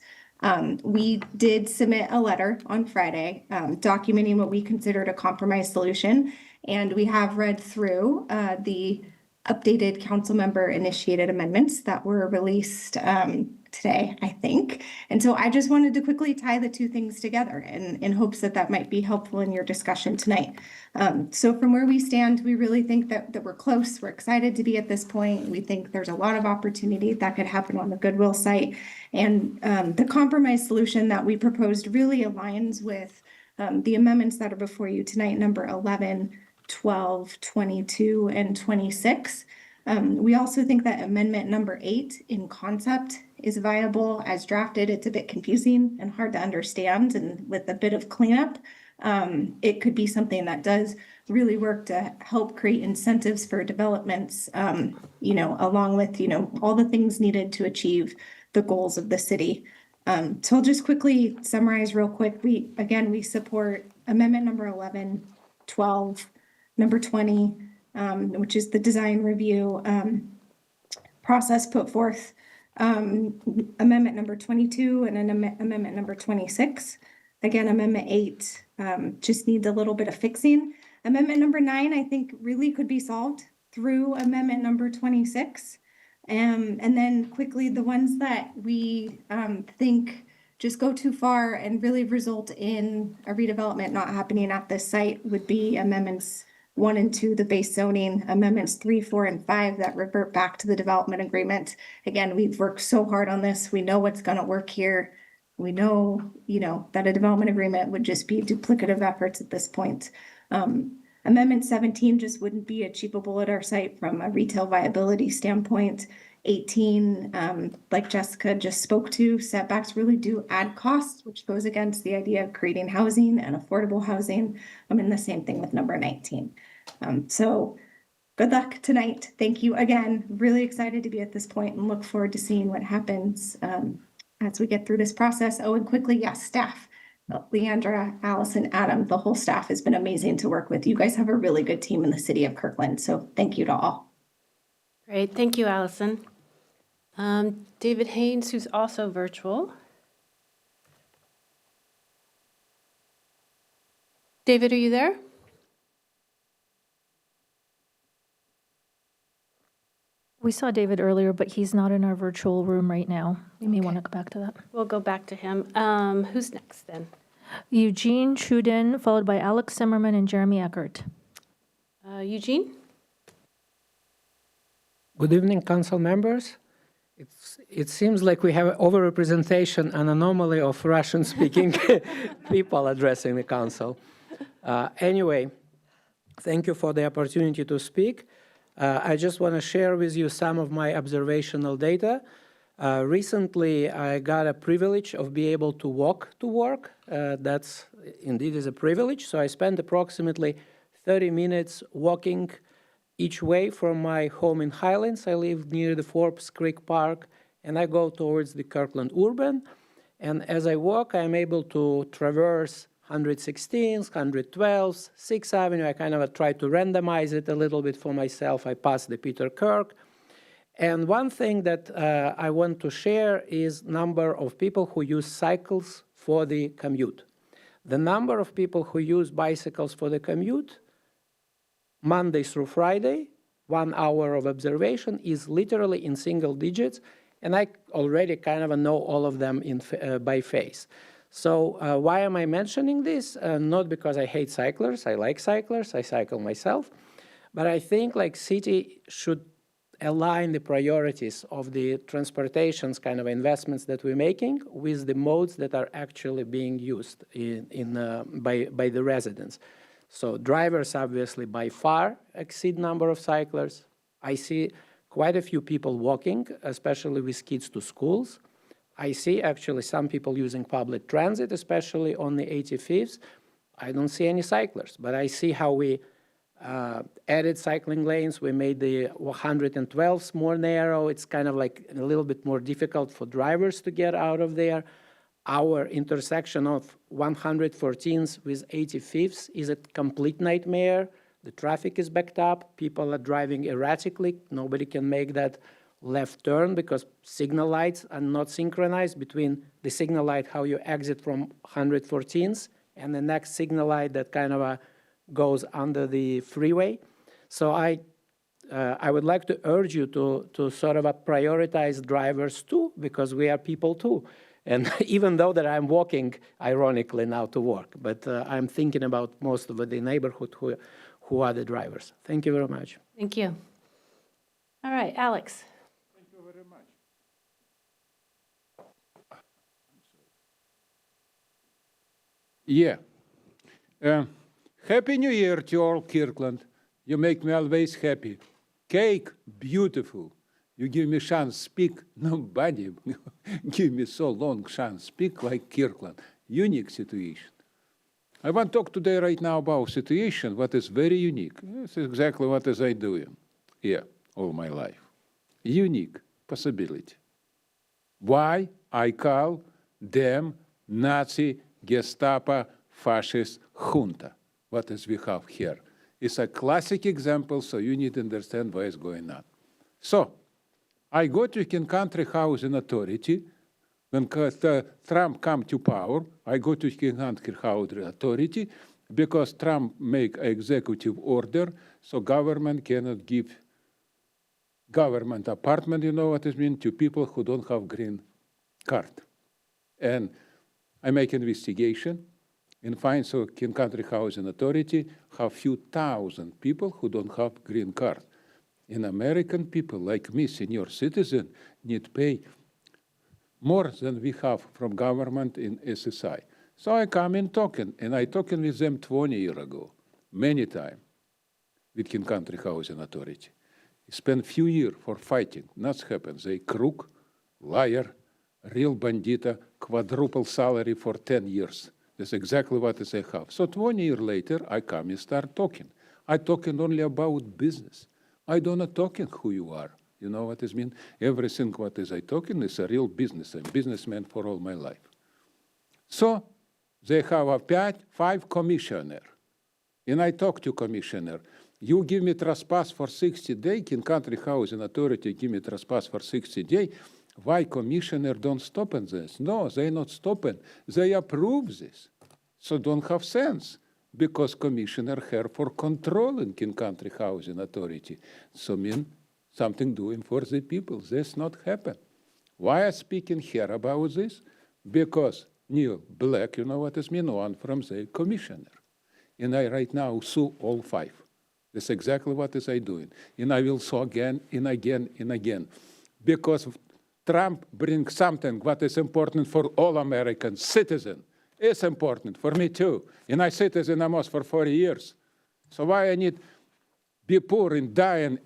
We did submit a letter on Friday documenting what we considered a compromise solution, and we have read through the updated council member initiated amendments that were released today, I think. And so I just wanted to quickly tie the two things together in hopes that that might be helpful in your discussion tonight. So from where we stand, we really think that we're close. We're excited to be at this point. We think there's a lot of opportunity that could happen on the Goodwill site. And the compromise solution that we proposed really aligns with the amendments that are before you tonight, number 11, 12, 22, and 26. We also think that amendment number 8 in concept is viable as drafted. It's a bit confusing and hard to understand, and with a bit of cleanup, it could be something that does really work to help create incentives for developments, along with, all the things needed to achieve the goals of the city. So I'll just quickly summarize real quick. We support amendment number 11, 12, number 20, which is the design review process put forth, amendment number 22 and amendment number 26. Again, amendment 8 just needs a little bit of fixing. Amendment number 9, I think, really could be solved through amendment number 26. And then quickly, the ones that we think just go too far and really result in a redevelopment not happening at this site would be amendments 1 and 2, the base zoning, amendments 3, 4, and 5 that revert back to the development agreement. Again, we've worked so hard on this. We know what's going to work here. We know, that a development agreement would just be duplicative efforts at this point. Amendment 17 just wouldn't be achievable at our site from a retail viability standpoint. 18, like Jessica just spoke to, setbacks really do add costs, which goes against the idea of creating housing and affordable housing. The same thing with number 19. So good luck tonight. Thank you again. Really excited to be at this point and look forward to seeing what happens as we get through this process. Oh, and quickly, yes, staff. Leandra, Allison, Adam, the whole staff has been amazing to work with. You guys have a really good team in the city of Kirkland. So thank you to all. Great, thank you, Allison. David Haynes, who's also virtual. David, are you there? We saw David earlier, but he's not in our virtual room right now. We may want to go back to that. We'll go back to him. Who's next then? Eugene Trudin, followed by Alex Zimmerman and Jeremy Eckert. Eugene? Good evening, council members. It seems like we have overrepresentation, an anomaly of Russian-speaking people addressing the council. Anyway, thank you for the opportunity to speak. I just want to share with you some of my observational data. Recently, I got a privilege of being able to walk to work. That's indeed is a privilege. So I spent approximately 30 minutes walking each way from my home in Highlands. I live near the Forbes Creek Park, and I go towards the Kirkland Urban. And as I walk, I'm able to traverse 116s, 112s, 6th Avenue. I kind of try to randomize it a little bit for myself. I pass the Peter Kirk. And one thing that I want to share is number of people who use cycles for the commute. The number of people who use bicycles for the commute, Monday through Friday, 1 hour of observation, is literally in single digits. And I already kind of know all of them by face. So why am I mentioning this? Not because I hate cyclers. I like cyclers. I cycle myself. But I think like city should align the priorities of the transportations kind of investments that we're making with the modes that are actually being used by the residents. So drivers obviously by far exceed number of cyclers. I see quite a few people walking, especially with kids to schools. I see actually some people using public transit, especially on the 85th. I don't see any cyclers, but I see how we added cycling lanes. We made the 112s more narrow. It's kind of like a little bit more difficult for drivers to get out of there. Our intersection of 114s with 85ths is a complete nightmare. The traffic is backed up. People are driving erratically. Nobody can make that left turn because signal lights are not synchronized between the signal light, how you exit from 114s, and the next signal light that kind of goes under the freeway. So I I would like to urge you to sort of prioritize drivers too, because we are people too. And even though that I'm walking, ironically, now to work, but I'm thinking about most of the neighborhood who are the drivers. Thank you very much. Thank you. All right, Alex. Thank you very much. Yeah. Happy New Year to all, Kirkland. You make me always happy. Cake, beautiful. You give me chance speak. Nobody give me so long chance speak like Kirkland. Unique situation. I want to talk today right now about situation what is very unique. It's exactly what is I doing here all my life. Unique possibility. Why I call them Nazi, Gestapo, fascist junta. What is we have here? It's a classic example, so you need to understand what is going on. So, I go to Country Housing Authority. When Trump come to power, I go to Country Housing Authority because Trump make an executive order, so government cannot give government apartment, you know what it means, to people who don't have green card. And I make investigation and find so Country Housing Authority have few thousand people who don't have green card. And American people like me, senior citizen, need pay more than we have from government in SSI. So I come in talking, and I talking with them 20 years ago, many times, with Country Housing Authority. Spent few years for fighting, not happen. They crook, liar, real bandita, quadruple salary for 10 years. That's exactly what they have. So 20 years later, I come and start talking. I talking only about business. I don't know talking who you are. You know what it means? Everything what is I talking is a real business. I'm a businessman for all my life. So they have five commissioner. And I talk to commissioner. You give me trespass for 60 days, Country Housing Authority give me trespass for 60 days. Why commissioner don't stop on this? No, they not stopping. They approve this. So don't have sense. Because commissioner here for controlling Country Housing Authority. So mean something doing for the people. This not happen. Why I speaking here about this? Because Neil Black, you know what it mean, one from the commissioner. And I right now sue all five. That's exactly what is I doing. And I will sue again and again and again. Because Trump brings something what is important for all American citizens. It's important for me too. And I citizen almost for 40 years. So why I need be poor and dying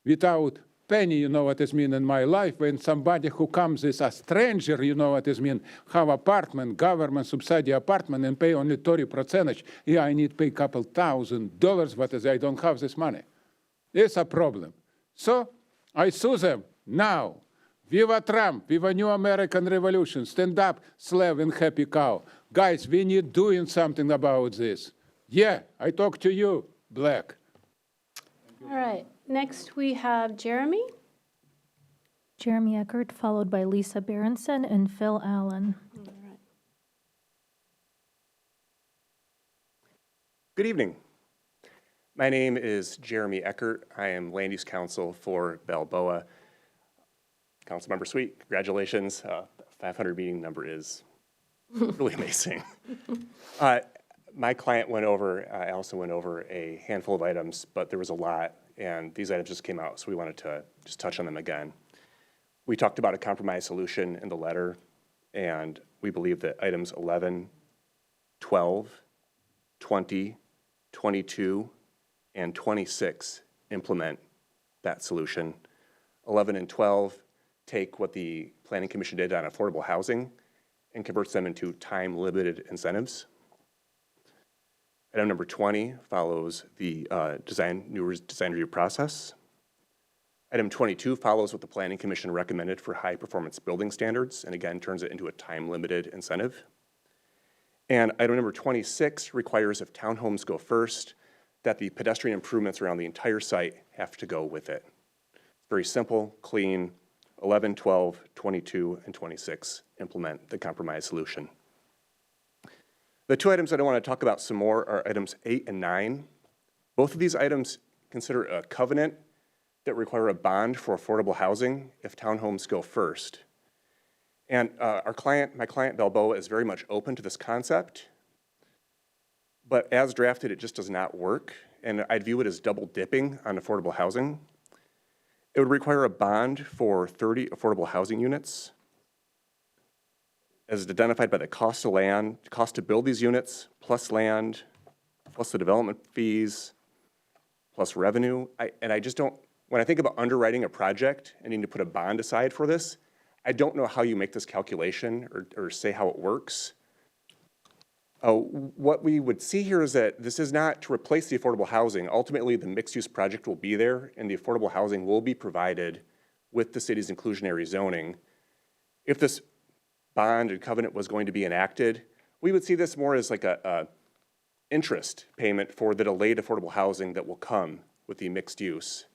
without penny, you know what it mean in my life, when somebody who comes is a stranger, you know what it mean, have apartment, government subsidy apartment and pay only 30%. Yeah, I need pay a couple $1,000, what is I don't have this money. It's a problem. So I sue them now. Viva Trump, viva New American Revolution, stand up, slave and happy cow. Guys, we need doing something about this. Yeah, I talk to you, Black. All right, next we have Jeremy. Jeremy Eckert, followed by Lisa Berenson and Phil Allen. Good evening. My name is Jeremy Eckert. I am Land Use Counsel for Balboa. Councilmember Sweet, congratulations. 500 meeting number is really amazing. My client went over, Allison went over a handful of items, but there was a lot, and these items just came out, so we wanted to just touch on them again. We talked about a compromise solution in the letter, and we believe that items 11, 12, 20, 22, and 26 implement that solution. 11 and 12 take what the Planning Commission did on affordable housing and converts them into time-limited incentives. Item number 20 follows the design review process. Item 22 follows what the Planning Commission recommended for high-performance building standards, and again, turns it into a time-limited incentive. And item number 26 requires if townhomes go first, that the pedestrian improvements around the entire site have to go with it. It's very simple, clean. 11, 12, 22, and 26 implement the compromise solution. The two items that I want to talk about some more are items 8 and 9. Both of these items consider a covenant that require a bond for affordable housing if townhomes go first. And my client Balboa is very much open to this concept, but as drafted, it just does not work. And I'd view it as double dipping on affordable housing. It would require a bond for 30 affordable housing units, as identified by the cost of land, cost to build these units, plus land, plus the development fees, plus revenue. And I just don't, when I think about underwriting a project and needing to put a bond aside for this, I don't know how you make this calculation or say how it works. What we would see here is that this is not to replace the affordable housing. Ultimately, the mixed-use project will be there, and the affordable housing will be provided with the city's inclusionary zoning. If this bond and covenant was going to be enacted, we would see this more as like a interest payment for the delayed affordable housing that will come with the mixed use.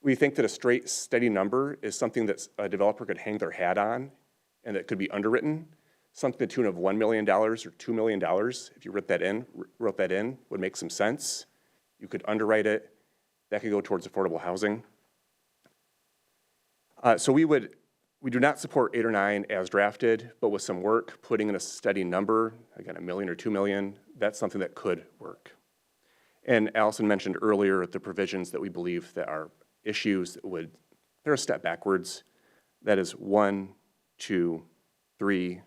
We think that a straight, steady number is something that a developer could hang their hat on and that could be underwritten. Something to the tune of $1 million or $2 million, if you wrote that in, would make some sense. You could underwrite it. That could go towards affordable housing. So we do not support 8 or 9 as drafted, but with some work, putting in a steady number, again, $1 million or $2 million, that's something that could work. And Allison mentioned earlier the provisions that we believe that are issues that they're a step backwards. That is 1, 2, 3,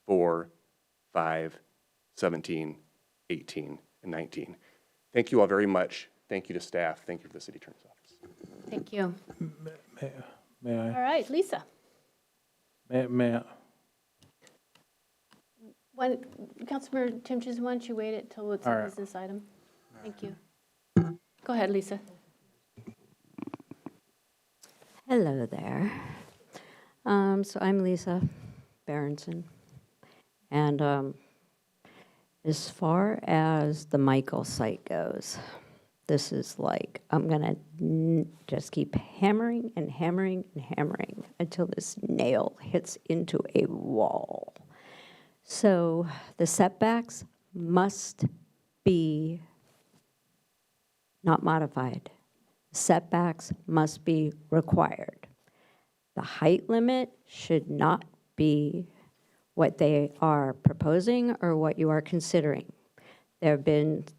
4, 5, 17, 18, and 19. Thank you all very much. Thank you to staff. Thank you to the City Attorney's Office. Thank you. May I? All right, Lisa. May I? Councilmember Timchis, why don't you wait it till it's All a right. business item? Thank you. Go ahead, Lisa. Hello there. So I'm Lisa Berenson. And as far as the Michael site goes, this is like, I'm going to just keep hammering and hammering and hammering until this nail hits into a wall. So the setbacks must be not modified. Setbacks must be required. The height limit should not be what they are proposing or what you are considering. There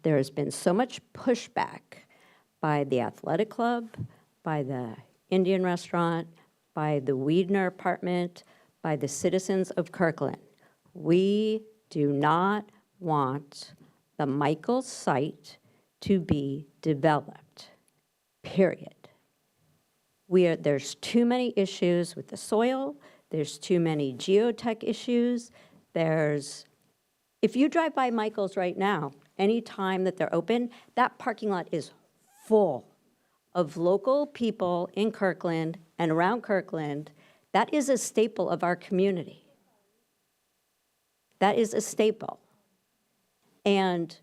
has been so much pushback by the athletic club, by the Indian restaurant, by the Weidner apartment, by the citizens of Kirkland. We do not want the Michael site to be developed, period. There's too many issues with the soil. There's too many geotech issues. If you drive by Michael's right now, any time that they're open, that parking lot is full of local people in Kirkland and around Kirkland. That is a staple of our community. That is a staple. And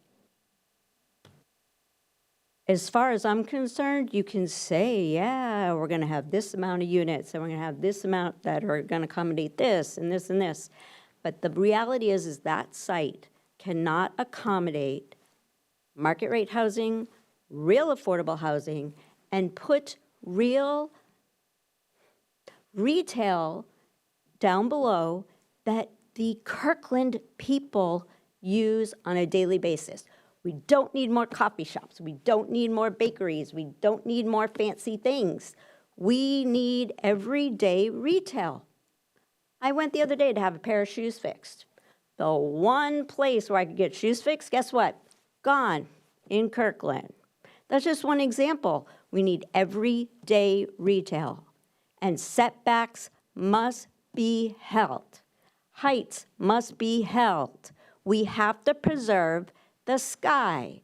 as far as I'm concerned, you can say, yeah, we're going to have this amount of units, and we're going to have this amount that are going to accommodate this and this and this. But the reality is that site cannot accommodate market rate housing, real affordable housing, and put real retail down below that the Kirkland people use on a daily basis. We don't need more coffee shops. We don't need more bakeries. We don't need more fancy things. We need everyday retail. I went the other day to have a pair of shoes fixed. The one place where I could get shoes fixed, guess what? Gone in Kirkland. That's just one example. We need everyday retail. And setbacks must be held. Heights must be held. We have to preserve the sky.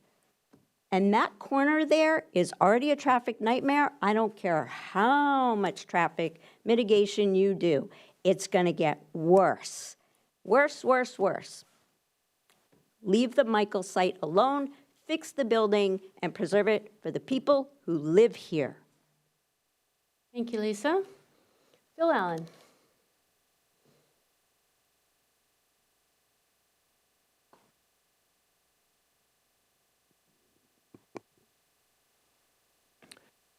And that corner there is already a traffic nightmare. I don't care how much traffic mitigation you do. It's going to get worse. Worse, worse, worse. Leave the Michael site alone, fix the building, and preserve it for the people who live here. Thank you, Lisa. Bill Allen.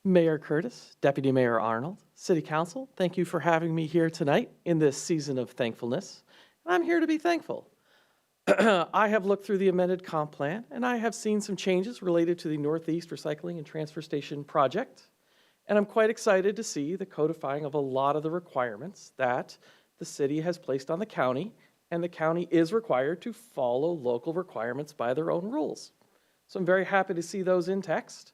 Mayor Curtis, Deputy Mayor Arnold, City Council, thank you for having me here tonight in this season of thankfulness. I'm here to be thankful. I have looked through the amended comp plan, and I have seen some changes related to the Northeast Recycling and Transfer Station project. And I'm quite excited to see the codifying of a lot of the requirements that the city has placed on the county, and the county is required to follow local requirements by their own rules. So I'm very happy to see those in text.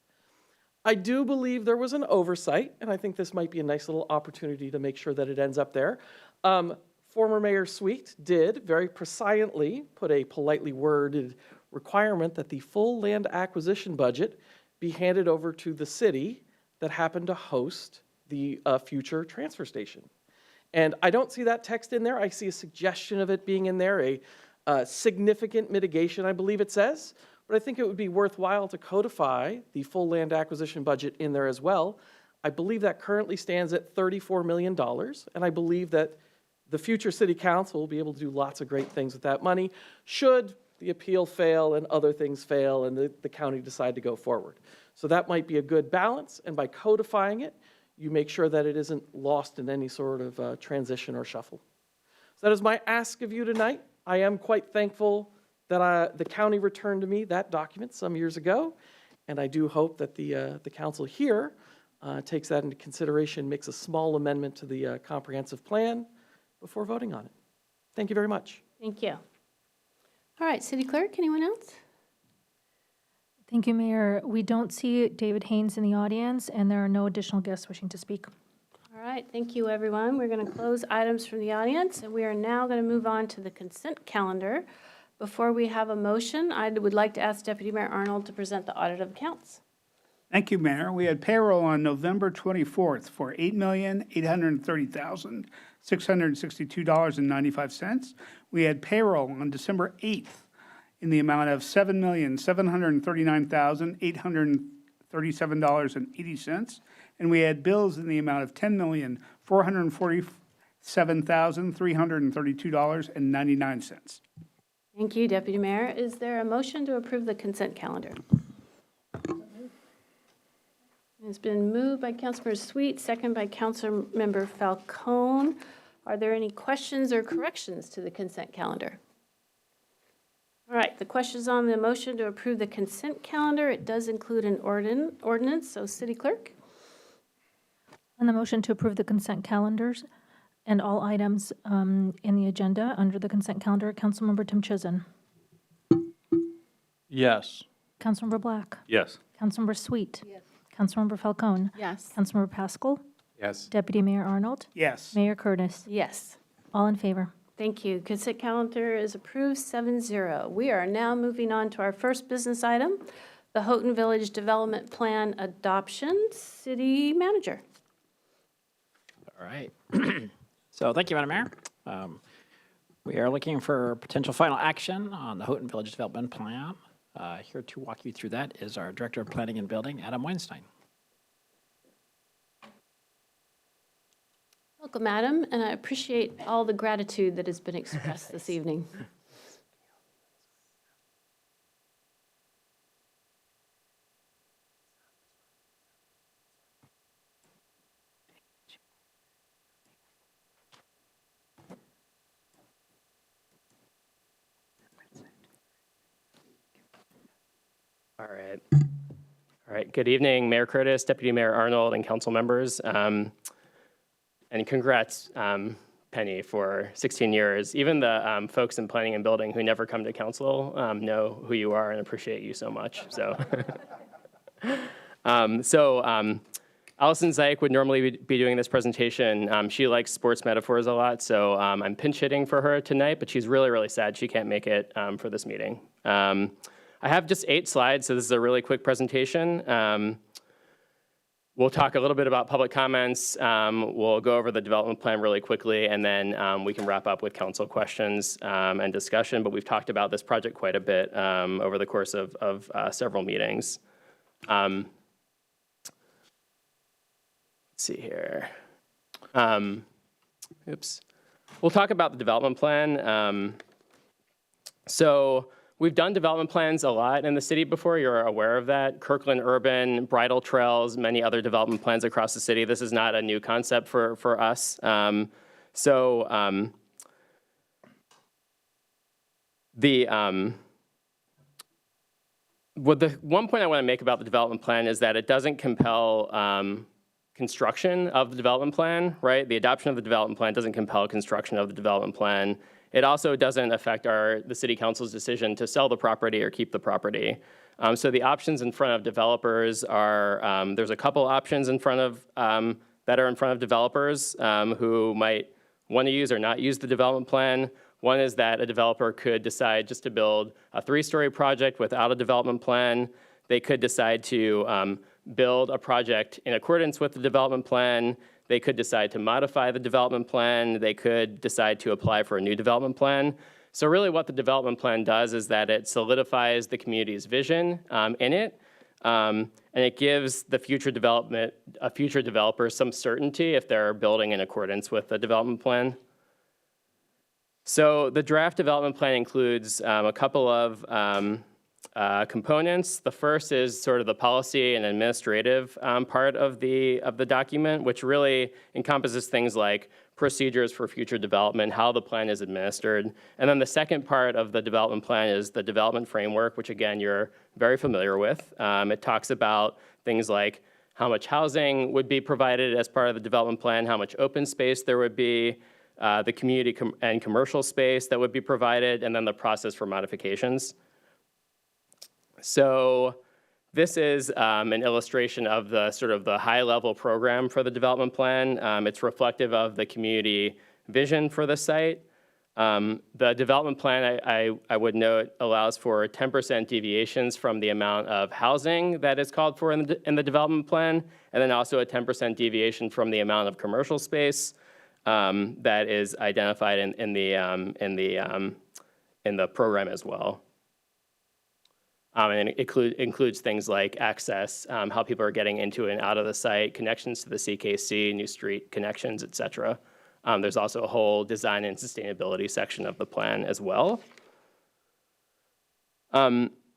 I do believe there was an oversight, and I think this might be a nice little opportunity to make sure that it ends up there. Former Mayor Sweet did very precisely put a politely worded requirement that the full land acquisition budget be handed over to the city that happened to host the future transfer station. And I don't see that text in there. I see a suggestion of it being in there, a significant mitigation, I believe it says. But I think it would be worthwhile to codify the full land acquisition budget in there as well. I believe that currently stands at $34 million, and I believe that the future city council will be able to do lots of great things with that money should the appeal fail and other things fail and the county decide to go forward. So that might be a good balance, and by codifying it, you make sure that it isn't lost in any sort of transition or shuffle. So that is my ask of you tonight. I am quite thankful that the county returned to me that document some years ago, and I do hope that the council here takes that into consideration, makes a small amendment to the comprehensive plan before voting on it. Thank you very much. Thank you. All right, City Clerk, anyone else? Thank you, Mayor. We don't see David Haynes in the audience, and there are no additional guests wishing to speak. All right, thank you, everyone. We're going to close items from the audience, and we are now going to move on to the consent calendar. Before we have a motion, I would like to ask Deputy Mayor Arnold to present the audit of accounts. Thank you, Mayor. We had payroll on November 24th for $8,830,662.95. We had payroll on December 8th in the amount of $7,739,837.80. And we had bills in the amount of $10,447,332.99. Thank you, Deputy Mayor. Is there a motion to approve the consent calendar? It's been moved by Councilmember Sweet, second by Councilmember Falcone. Are there any questions or corrections to the consent calendar? All right, the questions on the motion to approve the consent calendar, it does include an ordinance, so City Clerk. On the motion to approve the consent calendars and all items in the agenda under the consent calendar, Councilmember Tim Chizen. Yes. Councilmember Black. Yes. Councilmember Sweet. Yes. Councilmember Falcone. Yes. Councilmember Pascal. Yes. Deputy Mayor Arnold. Yes. Mayor Curtis. Yes. All in favor. Thank you. Consent calendar is approved 7-0. We are now moving on to our first business item, the Houghton Village Development Plan adoption. City Manager. All right. So thank you, Madam Mayor. We are looking for potential final action on the Houghton Village Development Plan. Here to walk you through that is our Director of Planning and Building, Adam Weinstein. Welcome, Adam, and I appreciate all the gratitude that has been expressed this evening. All right. All right. Good evening, Mayor Curtis, Deputy Mayor Arnold, and council members. And congrats, Penny, for 16 years. Even the folks in planning and building who never come to council know who you are and appreciate you so much. So, Allison Zeich would normally be doing this presentation. She likes sports metaphors a lot, so I'm pinch hitting for her tonight, but she's really, really sad she can't make it for this meeting. I have just 8 slides, so this is a really quick presentation. We'll talk a little bit about public comments. We'll go over the development plan really quickly, and then we can wrap up with council questions and discussion. But we've talked about this project quite a bit over the course of several meetings. Let's see here. Oops. We'll talk about the development plan. So we've done development plans a lot in the city before. You're aware of that. Kirkland Urban, Bridle Trails, many other development plans across the city. This is not a new concept for us. The one point I want to make about the development plan is that it doesn't compel construction of the development plan, right? The adoption of the development plan doesn't compel construction of the development plan. It also doesn't affect the city council's decision to sell the property or keep the property. So the options in front of developers are, there's a couple options in front of, that are in front of developers who might want to use or not use the development plan. One is that a developer could decide just to build a 3-story project without a development plan. They could decide to build a project in accordance with the development plan. They could decide to modify the development plan. They could decide to apply for a new development plan. So really what the development plan does is that it solidifies the community's vision in it, and it gives the future developer some certainty if they're building in accordance with the development plan. So the draft development plan includes a couple of components. The first is sort of the policy and administrative part of the document, which really encompasses things like procedures for future development, how the plan is administered. And then the second part of the development plan is the development framework, which again, you're very familiar with. It talks about things like how much housing would be provided as part of the development plan, how much open space there would be, the community and commercial space that would be provided, and then the process for modifications. So this is an illustration of the sort of the high-level program for the development plan. It's reflective of the community vision for the site. The development plan, I would note, allows for 10% deviations from the amount of housing that is called for in the development plan, and then also a 10% deviation from the amount of commercial space that is identified in the program as well. And it includes things like access, how people are getting into and out of the site, connections to the CKC, new street connections, et cetera. There's also a whole design and sustainability section of the plan as well.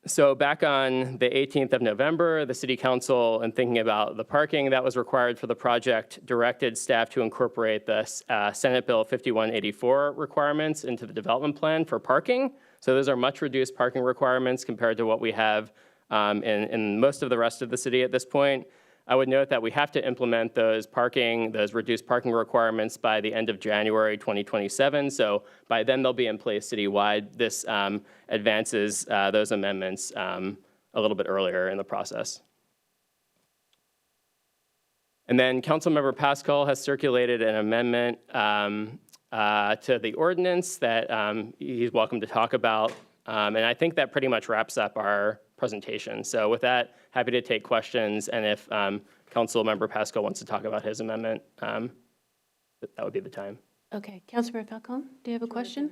So back on the 18th of November, the City Council, in thinking about the parking that was required for the project, directed staff to incorporate the Senate Bill 5184 requirements into the development plan for parking. So those are much reduced parking requirements compared to what we have in most of the rest of the city at this point. I would note that we have to implement those reduced parking requirements by the end of January 2027. So by then they'll be in place citywide. This advances those amendments a little bit earlier in the process. And then Councilmember Pascal has circulated an amendment to the ordinance that he's welcome to talk about. And I think that pretty much wraps up our presentation. So with that, happy to take questions. And if Councilmember Pascal wants to talk about his amendment, that would be the time. Okay, Councilmember Falcone, do you have a question?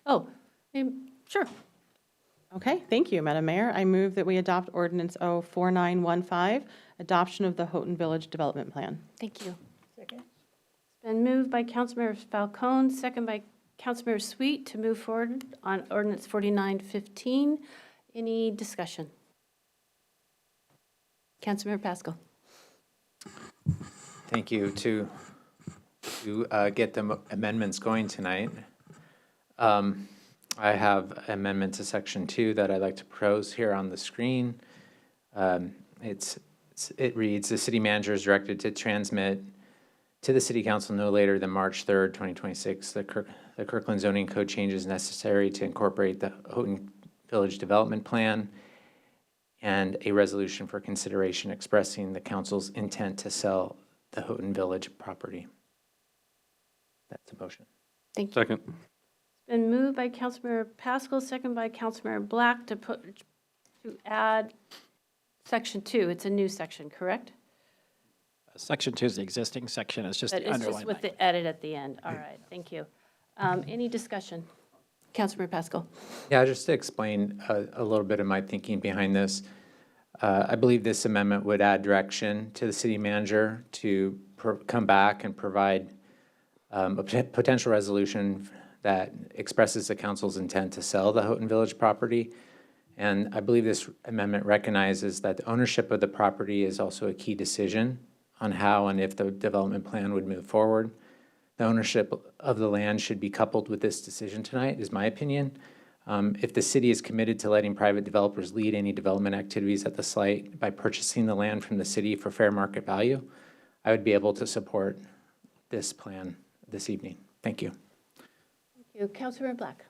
Oh, sure. Okay, thank you, Madam Mayor. I move that we adopt Ordinance 04915, adoption of the Houghton Village Development Plan. Thank you. Second. It's been moved by Councilmember Falcone, second by Councilmember Sweet to move forward on Ordinance 4915. Any discussion? Councilmember Pascal. Thank you. To get the amendments going tonight, I have amendment to Section 2 that I'd like to propose here on the screen. It reads, the city manager is directed to transmit to the City Council no later than March 3rd, 2026, the Kirkland zoning code changes necessary to incorporate the Houghton Village Development Plan and a resolution for consideration expressing the council's intent to sell the Houghton Village property. That's a motion. Thank you. Second. It's been moved by Councilmember Pascal, second by Councilmember Black to add Section 2. It's a new section, correct? Section 2 is the existing section. It's just But the it's underlying just with language. the edit at the end. All right, thank you. Any discussion? Councilmember Pascal. Yeah, just to explain a little bit of my thinking behind this. I believe this amendment would add direction to the city manager to come back and provide a potential resolution that expresses the council's intent to sell the Houghton Village property. And I believe this amendment recognizes that the ownership of the property is also a key decision on how and if the development plan would move forward. The ownership of the land should be coupled with this decision tonight, is my opinion. If the city is committed to letting private developers lead any development activities at the site by purchasing the land from the city for fair market value, I would be able to support this plan this evening. Thank you. Thank you. Councilmember Black.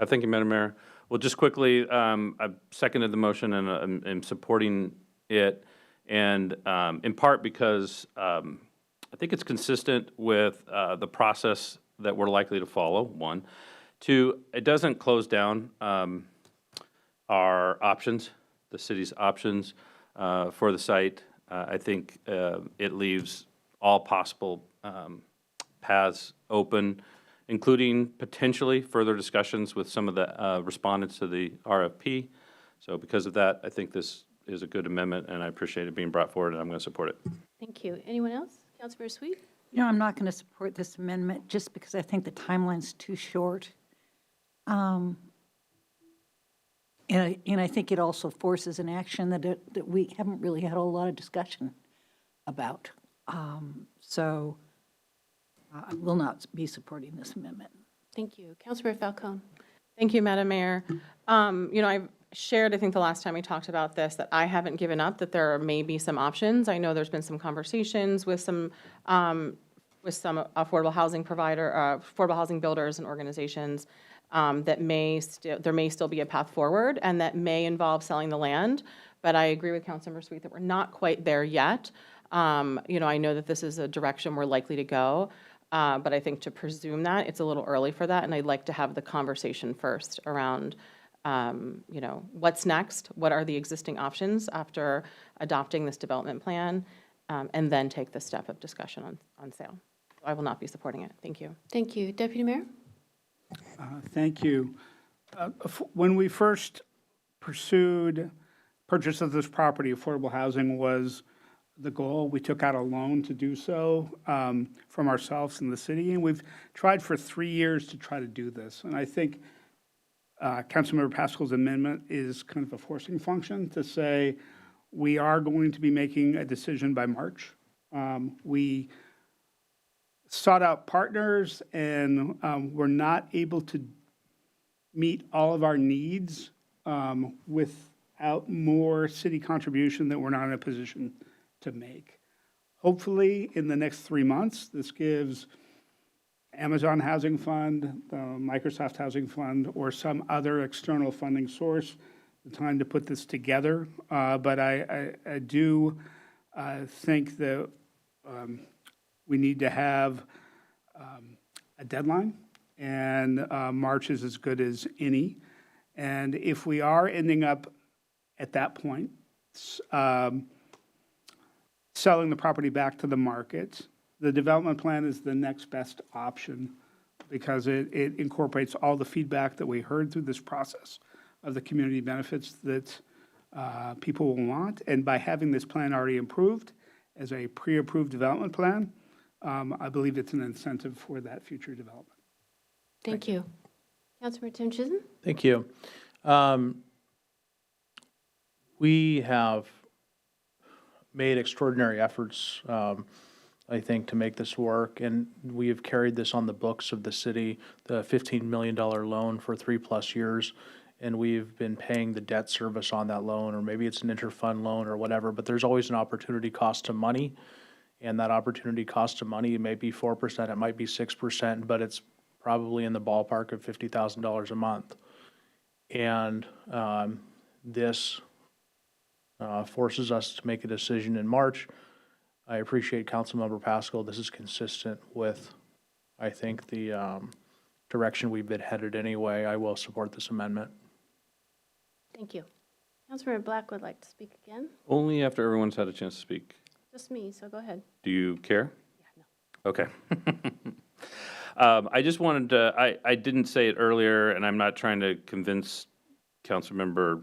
Thank you, Madam Mayor. Well, just quickly, I've seconded the motion and I'm supporting it, and in part because I think it's consistent with the process that we're likely to follow, one. Two, it doesn't close down our options, the city's options for the site. I think it leaves all possible paths open, including potentially further discussions with some of the respondents to the RFP. So because of that, I think this is a good amendment, and I appreciate it being brought forward, and I'm going to support it. Thank you. Anyone else? Councilmember Sweet? You know, I'm not going to support this amendment just because I think the timeline's too short. And I think it also forces an action that we haven't really had a lot of discussion about. So I will not be supporting this amendment. Thank you. Councilmember Falcone. Thank you, Madam Mayor. I've shared, I think the last time we talked about this, that I haven't given up, that there may be some options. I know there's been some conversations with some affordable housing affordable housing builders and organizations that there may still be a path forward, and that may involve selling the land. But I agree with Councilmember Sweet that we're not quite there yet. I know that this is a direction we're likely to go, but I think to presume that, it's a little early for that, and I'd like to have the conversation first around what's next, what are the existing options after adopting this development plan, and then take the step of discussion on sale. I will not be supporting it. Thank you. Thank you. Deputy Mayor? Thank you. When we first pursued purchase of this property, affordable housing was the goal. We took out a loan to do so from ourselves and the city, and we've tried for 3 years to try to do this. And I think Councilmember Pascal's amendment is kind of a forcing function to say we are going to be making a decision by March. We sought out partners, and we're not able to meet all of our needs without more city contribution that we're not in a position to make. Hopefully, in the next 3 months, this gives Amazon Housing Fund, the Microsoft Housing Fund, or some other external funding source the time to put this together. But I do think that we need to have a deadline, and March is as good as any. And if we are ending up at that point selling the property back to the market, the development plan is the next best option because it incorporates all the feedback that we heard through this process of the community benefits that people will want. And by having this plan already approved as a pre-approved development plan, I believe it's an incentive for that future development. Thank you. Councilmember Tim Chisholm? Thank you. We have made extraordinary efforts, I think, to make this work, and we have carried this on the books of the city, the $15 million loan for 3+ years, and we've been paying the debt service on that loan, or maybe it's an interfund loan or whatever, but there's always an opportunity cost to money, and that opportunity cost to money may be 4%, it might be 6%, but it's probably in the ballpark of $50,000 a month. And this forces us to make a decision in March. I appreciate Councilmember Pascal. This is consistent with, I think, the direction we've been headed anyway. I will support this amendment. Thank you. Councilmember Black would like to speak again. Only after everyone's had a chance to speak. Just me, so go ahead. Do you care? Yeah, no. Okay. I just wanted to, I didn't say it earlier, and I'm not trying to convince Councilmember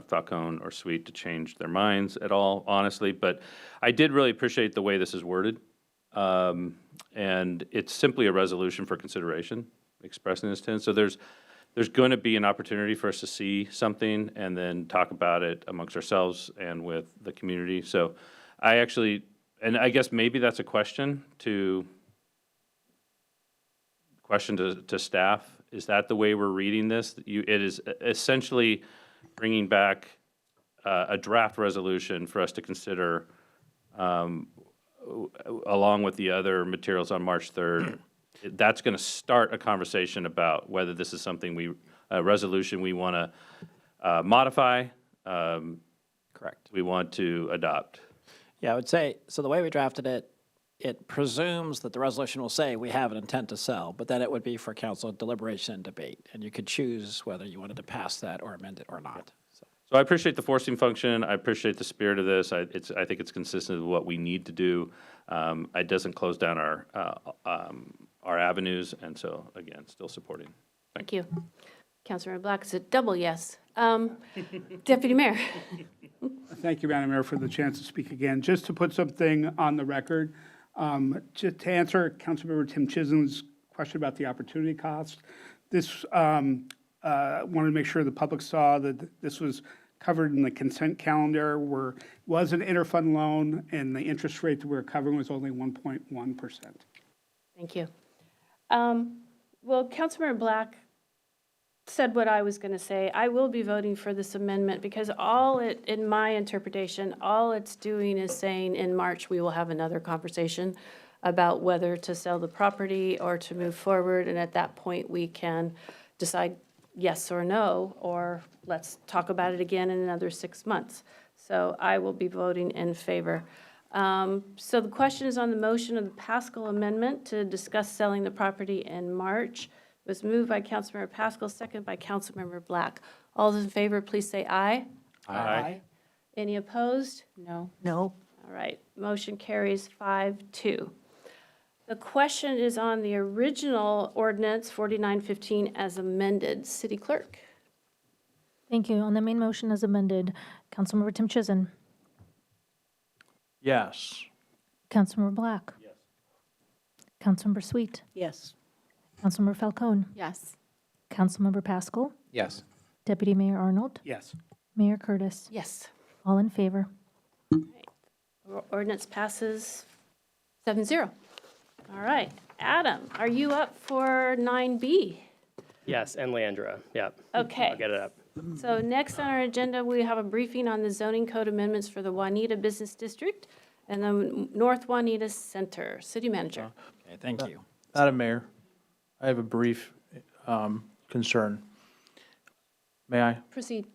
Falcone or Sweet to change their minds at all, honestly, but I did really appreciate the way this is worded. And it's simply a resolution for consideration, expressing this intent. So there's there's going to be an opportunity for us to see something and then talk about it amongst ourselves and with the community. So I actually, and I guess maybe that's a question to staff. Is that the way we're reading this? It is essentially bringing back a draft resolution for us to consider along with the other materials on March 3rd. That's going to start a conversation about whether this is something a resolution we want to modify. Correct. We want to adopt. Yeah, I would say, so the way we drafted it, it presumes that the resolution will say we have an intent to sell, but then it would be for council deliberation and debate, and you could choose whether you wanted to pass that or amend it or not. So I appreciate the forcing function. I appreciate the spirit of this. I think it's consistent with what we need to do. It doesn't close down our avenues, and so again, still supporting. Thank you. Councilmember Black is a double yes. Deputy Mayor. Thank you, Madam Mayor, for the chance to speak again. Just to put something on the record, just to answer Councilmember Tim Chisholm's question about the opportunity cost, this wanted to make sure the public saw that this was covered in the consent calendar, where it was an interfund loan, and the interest rate that we were covering was only 1.1%. Thank you. Well, Councilmember Black said what I was going to say. I will be voting for this amendment because in my interpretation, all it's doing is saying in March we will have another conversation about whether to sell the property or to move forward, and at that point we can decide yes or no, or let's talk about it again in another 6 months. So I will be voting in favor. So the question is on the motion of the Pascal amendment to discuss selling the property in March. It was moved by Councilmember Pascal, second by Councilmember Black. All those in favor, please say aye. Aye. Any opposed? No. No. All right, motion carries 5-2. The question is on the original ordinance 4915 as amended. City Clerk. Thank you. On the main motion as amended, Councilmember Tim Chisholm. Yes. Councilmember Black. Yes. Councilmember Sweet. Yes. Councilmember Falcone. Yes. Councilmember Pascal. Yes. Deputy Mayor Arnold. Yes. Mayor Curtis. Yes. All in favor. Ordinance passes 7-0. All right, Adam, are you up for 9B? Yes, and Leandra, yeah. Okay. I'll get it up. So next on our agenda, we have a briefing on the zoning code amendments for the Juanita Business District and the North Juanita Center. City Manager. Okay, thank you. Madam Mayor, I have a brief concern. May I? Proceed.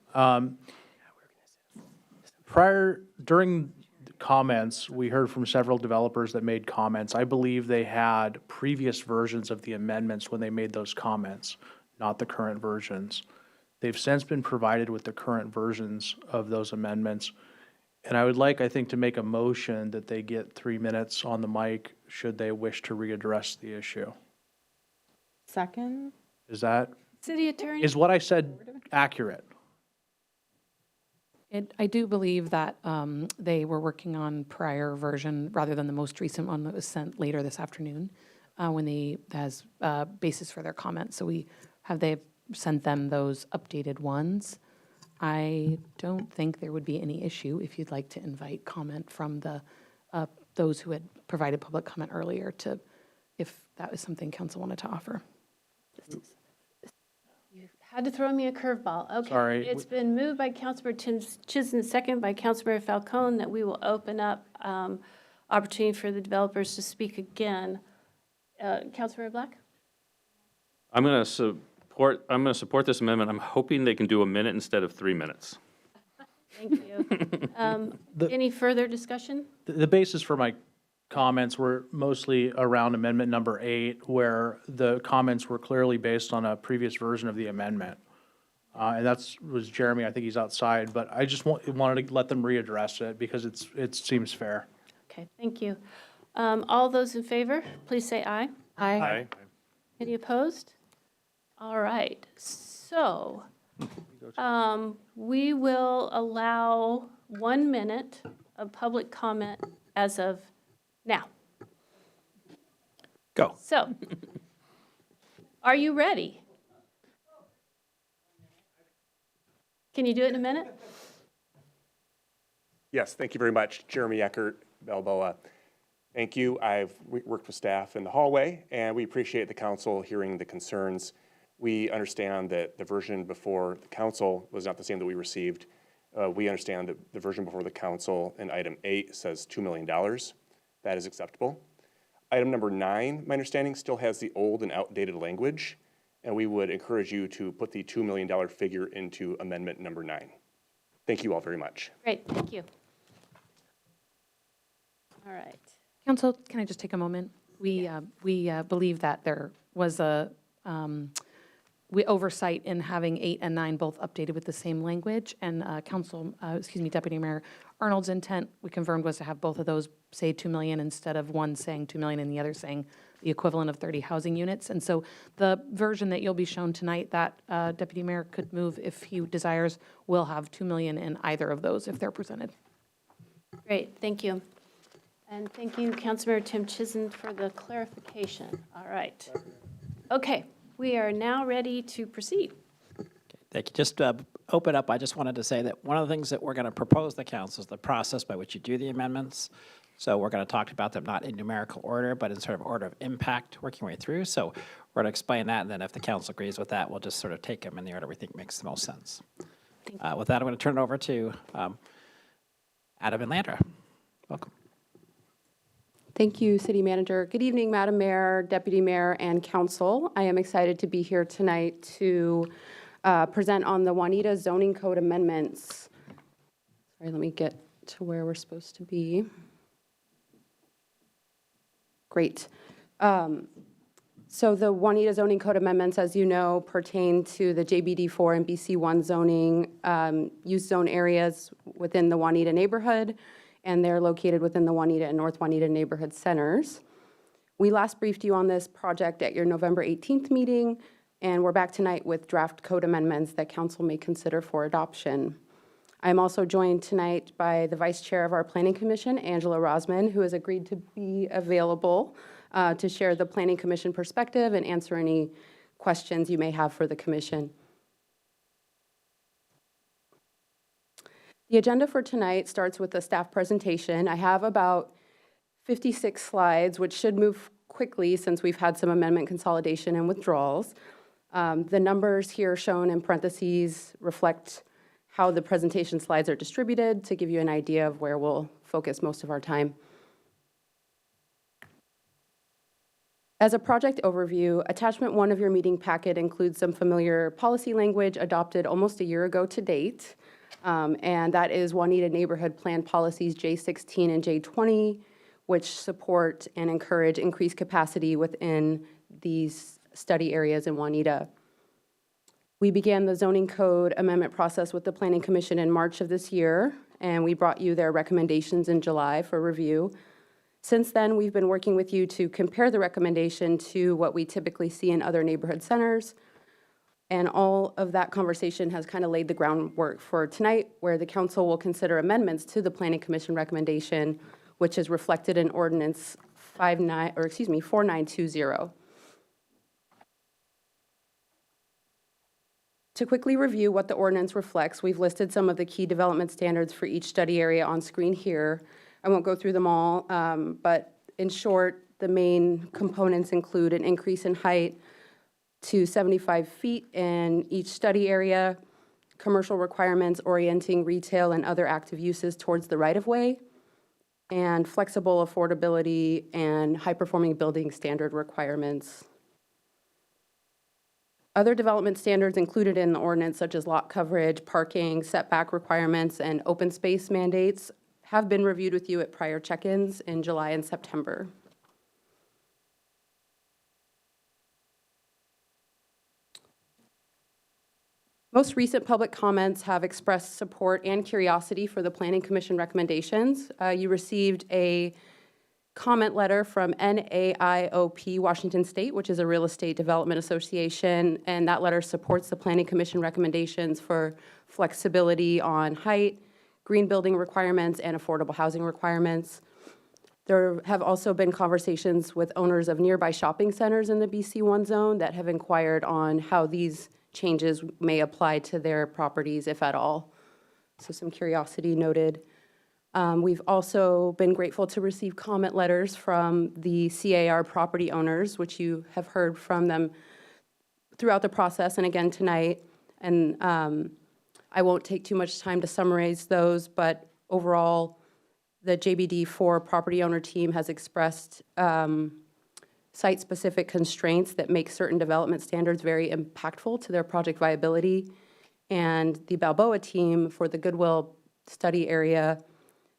During the comments, we heard from several developers that made comments. I believe they had previous versions of the amendments when they made those comments, not the current versions. They've since been provided with the current versions of those amendments. And I would like, I think, to make a motion that they get 3 minutes on the mic should they wish to readdress the issue. Second? Is that, City Attorney? is what I said accurate? I do believe that they were working on prior version rather than the most recent one that was sent later this afternoon as basis for their comments. So they've sent them those updated ones. I don't think there would be any issue if you'd like to invite comment from those who had provided public comment earlier if that was something council wanted to offer. You had to throw me a curveball. Okay. Sorry. It's been moved by Councilmember Tim Chisholm, second by Councilmember Falcone, that we will open up opportunity for the developers to speak again. Councilmember Black? I'm going to support this amendment. I'm hoping they can do a minute instead of 3 minutes. Thank you. Any further discussion? The basis for my comments were mostly around amendment number 8, where the comments were clearly based on a previous version of the amendment. And was Jeremy. I think he's outside, but I just wanted to let them readdress it because it seems fair. Okay, thank you. All those in favor, please say aye. Aye. Any opposed? All right, so we will allow 1 minute of public comment as of now. Go. So, are you ready? Can you do it in a minute? Yes, thank you very much. Jeremy Eckert, Balboa. Thank you. I've worked with staff in the hallway, and we appreciate the council hearing the concerns. We understand that the version before the council was not the same that we received. We understand that the version before the council in item 8 says $2 million. That is acceptable. Item number 9, my understanding, still has the old and outdated language, and we would encourage you to put the $2 million figure into amendment number 9. Thank you all very much. Great, thank you. All right. Council, can I just take a moment? We believe that there was a oversight in having 8 and 9 both updated with the same language, and Deputy Mayor Arnold's intent, we confirmed, was to have both of those say 2 million instead of one saying 2 million and the other saying the equivalent of 30 housing units. And so the version that you'll be shown tonight that Deputy Mayor could move if he desires will have 2 million in either of those if they're presented. Great, thank you. And thank you, Councilmember Tim Chisholm, for the clarification. All right. Okay, we are now ready to proceed. Thank you. Just to open up, I just wanted to say that one of the things that we're going to propose to the council is the process by which you do the amendments. So we're going to talk about them not in numerical order, but in sort of order of impact, working way through. So we're going to explain that, and then if the council agrees with that, we'll just sort of take them in the order we think makes the most sense. With that, I'm going to turn it over to Adam and Landra. Welcome. Thank you, City Manager. Good evening, Madam Mayor, Deputy Mayor, and Council. I am excited to be here tonight to present on the Juanita Zoning Code amendments. Sorry, let me get to where we're supposed to be. Great. So the Juanita Zoning Code amendments, as you know, pertain to the JBD4 and BC1 zoning use zone areas within the Juanita neighborhood, and they're located within the Juanita and North Juanita neighborhood centers. We last briefed you on this project at your November 18th meeting, and we're back tonight with draft code amendments that council may consider for adoption. I'm also joined tonight by the Vice Chair of our Planning Commission, Angela Rosman, who has agreed to be available to share the Planning Commission perspective and answer any questions you may have for the Commission. The agenda for tonight starts with a staff presentation. I have about 56 slides, which should move quickly since we've had some amendment consolidation and withdrawals. The numbers here shown in parentheses reflect how the presentation slides are distributed to give you an idea of where we'll focus most of our time. As a project overview, attachment 1 of your meeting packet includes some familiar policy language adopted almost a year ago to date. And that is Juanita Neighborhood Plan Policies J16 and J20, which support and encourage increased capacity within these study areas in Juanita. We began the zoning code amendment process with the Planning Commission in March of this year, and we brought you their recommendations in July for review. Since then, we've been working with you to compare the recommendation to what we typically see in other neighborhood centers. And all of that conversation has kind of laid the groundwork for tonight, where the council will consider amendments to the Planning Commission recommendation, which is reflected in Ordinance 4920. To quickly review what the ordinance reflects, we've listed some of the key development standards for each study area on screen here. I won't go through them all, but in short, the main components include an increase in height to 75 feet in each study area, commercial requirements orienting retail and other active uses towards the right-of-way, and flexible affordability and high-performing building standard requirements. Other development standards included in the ordinance, such as lot coverage, parking, setback requirements, and open space mandates, have been reviewed with you at prior check-ins in July and September. Most recent public comments have expressed support and curiosity for the Planning Commission recommendations. You received a comment letter from NAIOP Washington State, which is a real estate development association, and that letter supports the Planning Commission recommendations for flexibility on height, green building requirements, and affordable housing requirements. There have also been conversations with owners of nearby shopping centers in the BC1 zone that have inquired on how these changes may apply to their properties, if at all. So some curiosity noted. We've also been grateful to receive comment letters from the CAR property owners, which you have heard from them throughout the process and again tonight. And I won't take too much time to summarize those, but overall, the JBD4 property owner team has expressed site-specific constraints that make certain development standards very impactful to their project viability. And the Balboa team for the Goodwill study area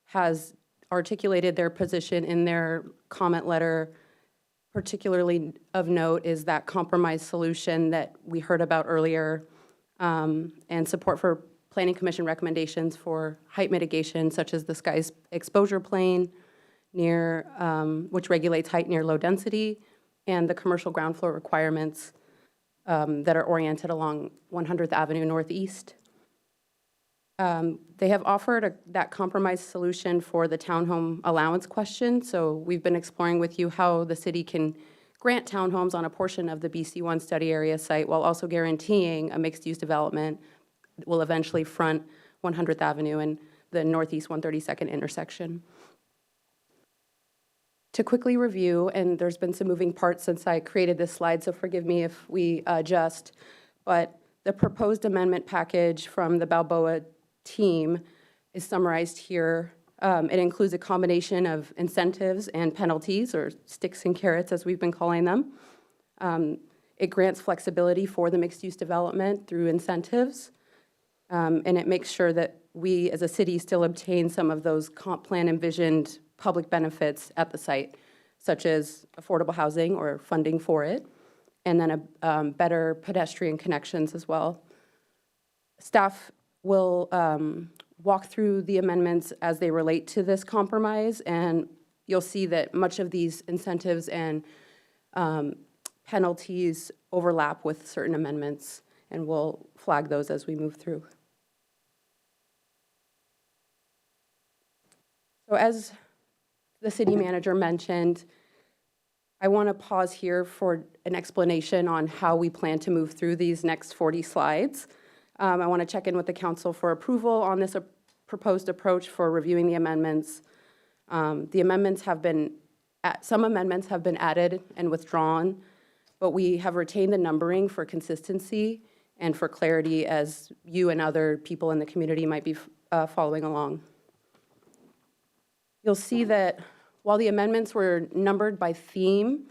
has articulated their position in their comment letter. Particularly of note is that compromise solution that we heard about earlier, and support for Planning Commission recommendations for height mitigation, such as the sky's exposure plane near, which regulates height near low density, and the commercial ground floor requirements that are oriented along 100th Avenue Northeast. They have offered that compromise solution for the townhome allowance question. So we've been exploring with you how the city can grant townhomes on a portion of the BC1 study area site while also guaranteeing a mixed-use development that will eventually front 100th Avenue and the Northeast 132nd intersection. To quickly review, and there's been some moving parts since I created this slide, so forgive me if we adjust, but the proposed amendment package from the Balboa team is summarized here. It includes a combination of incentives and penalties, or sticks and carrots as we've been calling them. It grants flexibility for the mixed-use development through incentives, and it makes sure that we as a city still obtain some of those comp plan envisioned public benefits at the site, such as affordable housing or funding for it, and then better pedestrian connections as well. Staff will walk through the amendments as they relate to this compromise, and you'll see that much of these incentives and penalties overlap with certain amendments, and we'll flag those as we move through. So as the city manager mentioned, I want to pause here for an explanation on how we plan to move through these next 40 slides. I want to check in with the council for approval on this proposed approach for reviewing the amendments. The amendments have been, some amendments have been added and withdrawn, but we have retained the numbering for consistency and for clarity as you and other people in the community might be following along. You'll see that while the amendments were numbered by theme,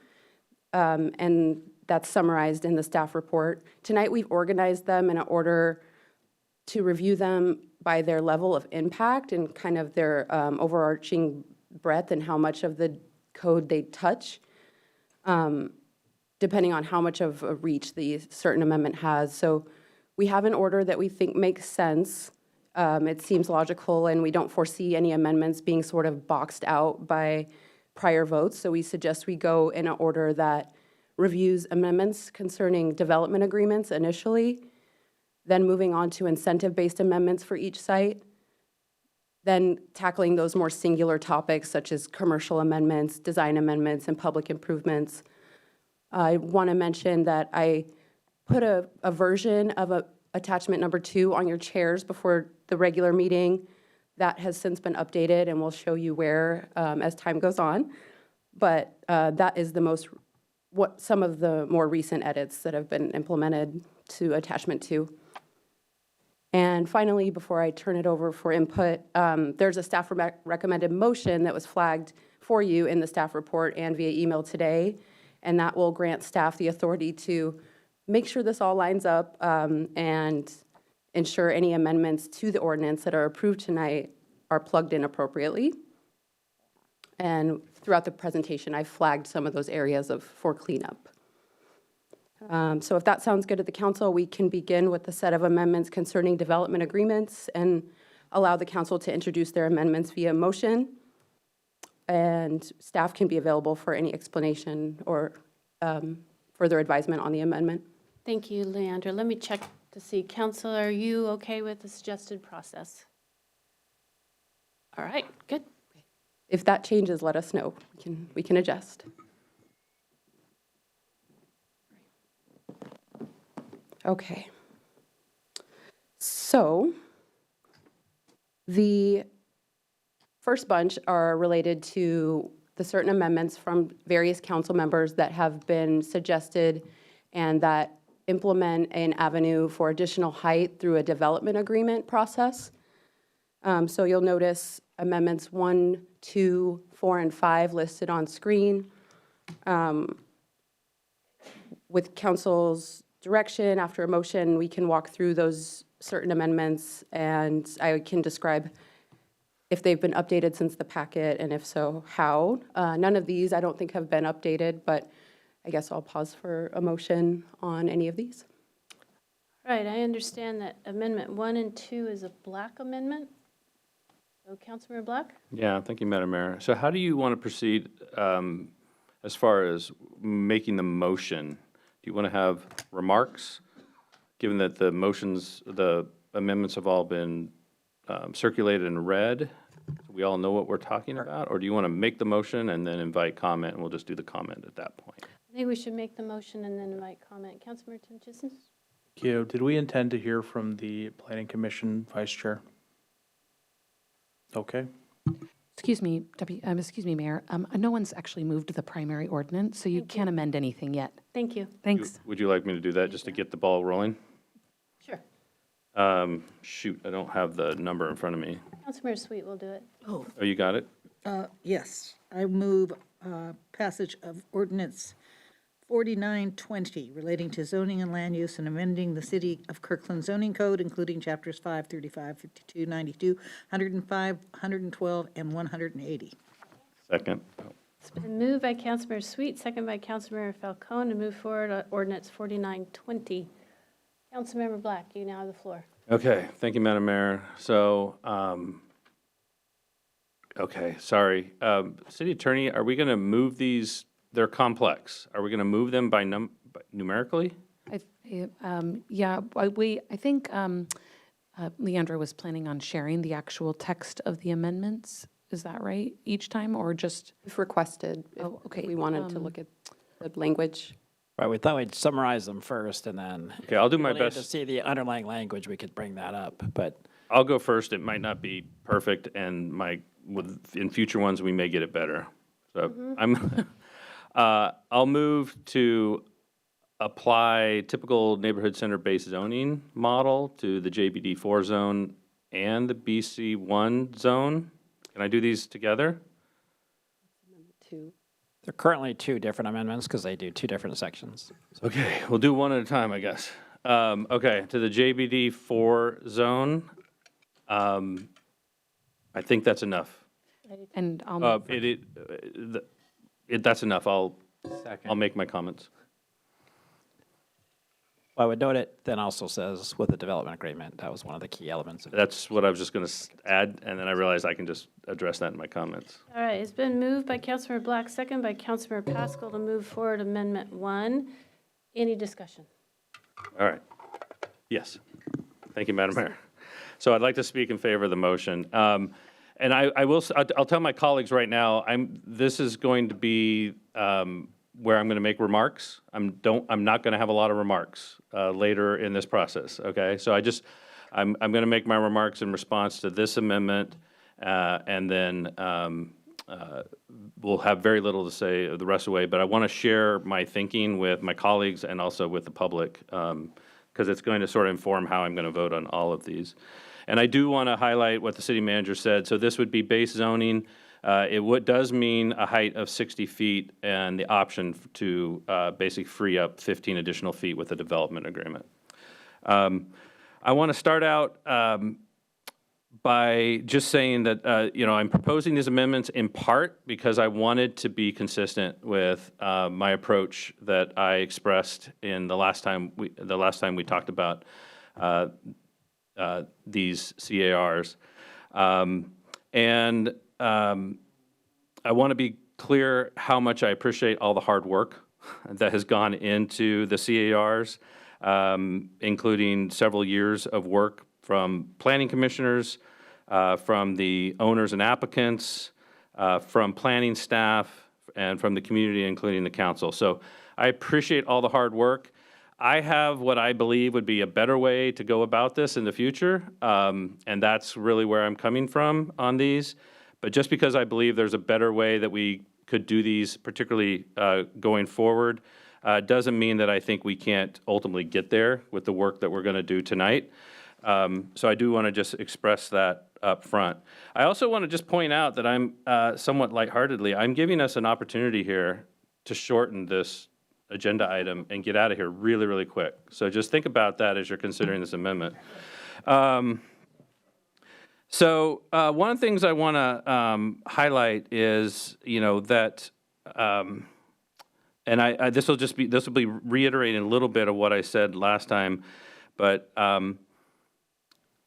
and that's summarized in the staff report, tonight we've organized them in an order to review them by their level of impact and kind of their overarching breadth and how much of the code they touch, depending on how much of a reach the certain amendment has. So we have an order that we think makes sense. It seems logical, and we don't foresee any amendments being sort of boxed out by prior votes. So we suggest we go in an order that reviews amendments concerning development agreements initially, then moving on to incentive-based amendments for each site, then tackling those more singular topics such as commercial amendments, design amendments, and public improvements. I want to mention that I put a version of attachment number 2 on your chairs before the regular meeting. That has since been updated, and we'll show you where as time goes on. But that is some of the more recent edits that have been implemented to attachment 2. And finally, before I turn it over for input, there's a staff recommended motion that was flagged for you in the staff report and via email today, and that will grant staff the authority to make sure this all lines up and ensure any amendments to the ordinance that are approved tonight are plugged in appropriately. And throughout the presentation, I flagged some of those areas for cleanup. So if that sounds good to the council, we can begin with the set of amendments concerning development agreements and allow the council to introduce their amendments via motion. And staff can be available for any explanation or further advisement on the amendment. Thank you, Leandra. Let me check to see. Council, are you okay with the suggested process? All right, good. If that changes, let us know. We can adjust. Okay. So the first bunch are related to the certain amendments from various council members that have been suggested and that implement an avenue for additional height through a development agreement process. So you'll notice amendments 1, 2, 4, and 5 listed on screen. With council's direction, after a motion, we can walk through those certain amendments, and I can describe if they've been updated since the packet, and if so, how. None of these, I don't think, have been updated, but I guess I'll pause for a motion on any of these. Right, I understand that Amendment 1 and 2 is a Black amendment. So Councilmember Black? Yeah, thank you, Madam Mayor. So how do you want to proceed as far as making the motion? Do you want to have remarks, given that the motions, the amendments have all been circulated and read? We all know what we're talking about? Or do you want to make the motion and then invite comment, and we'll just do the comment at that point? I think we should make the motion and then invite comment. Councilmember Tinchison? Thank you. Did we intend to hear from the Planning Commission Vice Chair? Okay. Excuse me, Mayor. No one's actually moved the primary ordinance, so you can't amend anything yet. Thank you. Thanks. Would you like me to do that just to get the ball rolling? Sure. Shoot, I don't have the number in front of me. Councilmember Sweet will do it. Oh, Oh, you got it? yes. I move passage of ordinance 4920 relating to zoning and land use and amending the City of Kirkland zoning code, including chapters 5, 35, 52, 92, 105, 112, and 180. Second. It's been moved by Councilmember Sweet, second by Councilmember Falcone to move forward on ordinance 4920. Councilmember Black, you now have the floor. Okay, thank you, Madam Mayor. So, okay, sorry. City Attorney, are we going to move these? They're complex. Are we going to move them by numerically? I think Leandra was planning on sharing the actual text of the amendments. Is that right? Each time, or just? If requested, if we wanted to look at the language. Right, we thought we'd summarize them first, and then. Okay, I'll do my if we needed best. to see the underlying language, we could bring that up, but. I'll go first. It might not be perfect, and in future ones, we may get it better. So I'll move to apply typical neighborhood center-based zoning model to the JBD4 zone and the BC1 zone. Can I do these together? There are currently two different amendments because they do two different sections. Okay, we'll do one at a time, I guess. Okay, to the JBD4 zone, I think that's enough. And That's enough. I'll make my comments. Well, I would note it then also says with the development agreement, that was one of the key elements. That's what I was just going to add, and then I realized I can just address that in my comments. All right, it's been moved by Councilmember Black, second by Councilmember Pascal to move forward Amendment 1. Any discussion? All right. Yes. Thank you, Madam Mayor. So I'd like to speak in favor of the motion. And I'll tell my colleagues right now, this is going to be where I'm going to make remarks. I'm not going to have a lot of remarks later in this process, okay? So I'm going to make my remarks in response to this amendment, and then we'll have very little to say the rest of the way, but I want to share my thinking with my colleagues and also with the public, because it's going to sort of inform how I'm going to vote on all of these. And I do want to highlight what the city manager said. So this would be base zoning. It does mean a height of 60 feet and the option to basically free up 15 additional feet with a development agreement. I want to start out by just saying that I'm proposing these amendments in part because I wanted to be consistent with my approach that I expressed in the last time we talked about these CARs. And I want to be clear how much I appreciate all the hard work that has gone into the CARs, including several years of work from planning commissioners, from the owners and applicants, from planning staff, and from the community, including the council. So I appreciate all the hard work. I have what I believe would be a better way to go about this in the future, and that's really where I'm coming from on these. But just because I believe there's a better way that we could do these, particularly going forward, doesn't mean that I think we can't ultimately get there with the work that we're going to do tonight. So I do want to just express that up front. I also want to just point out that I'm somewhat lightheartedly, I'm giving us an opportunity here to shorten this agenda item and get out of here really, really quick. So just think about that as you're considering this amendment. So one of the things I want to highlight is, that, and this will be reiterating a little bit of what I said last time, but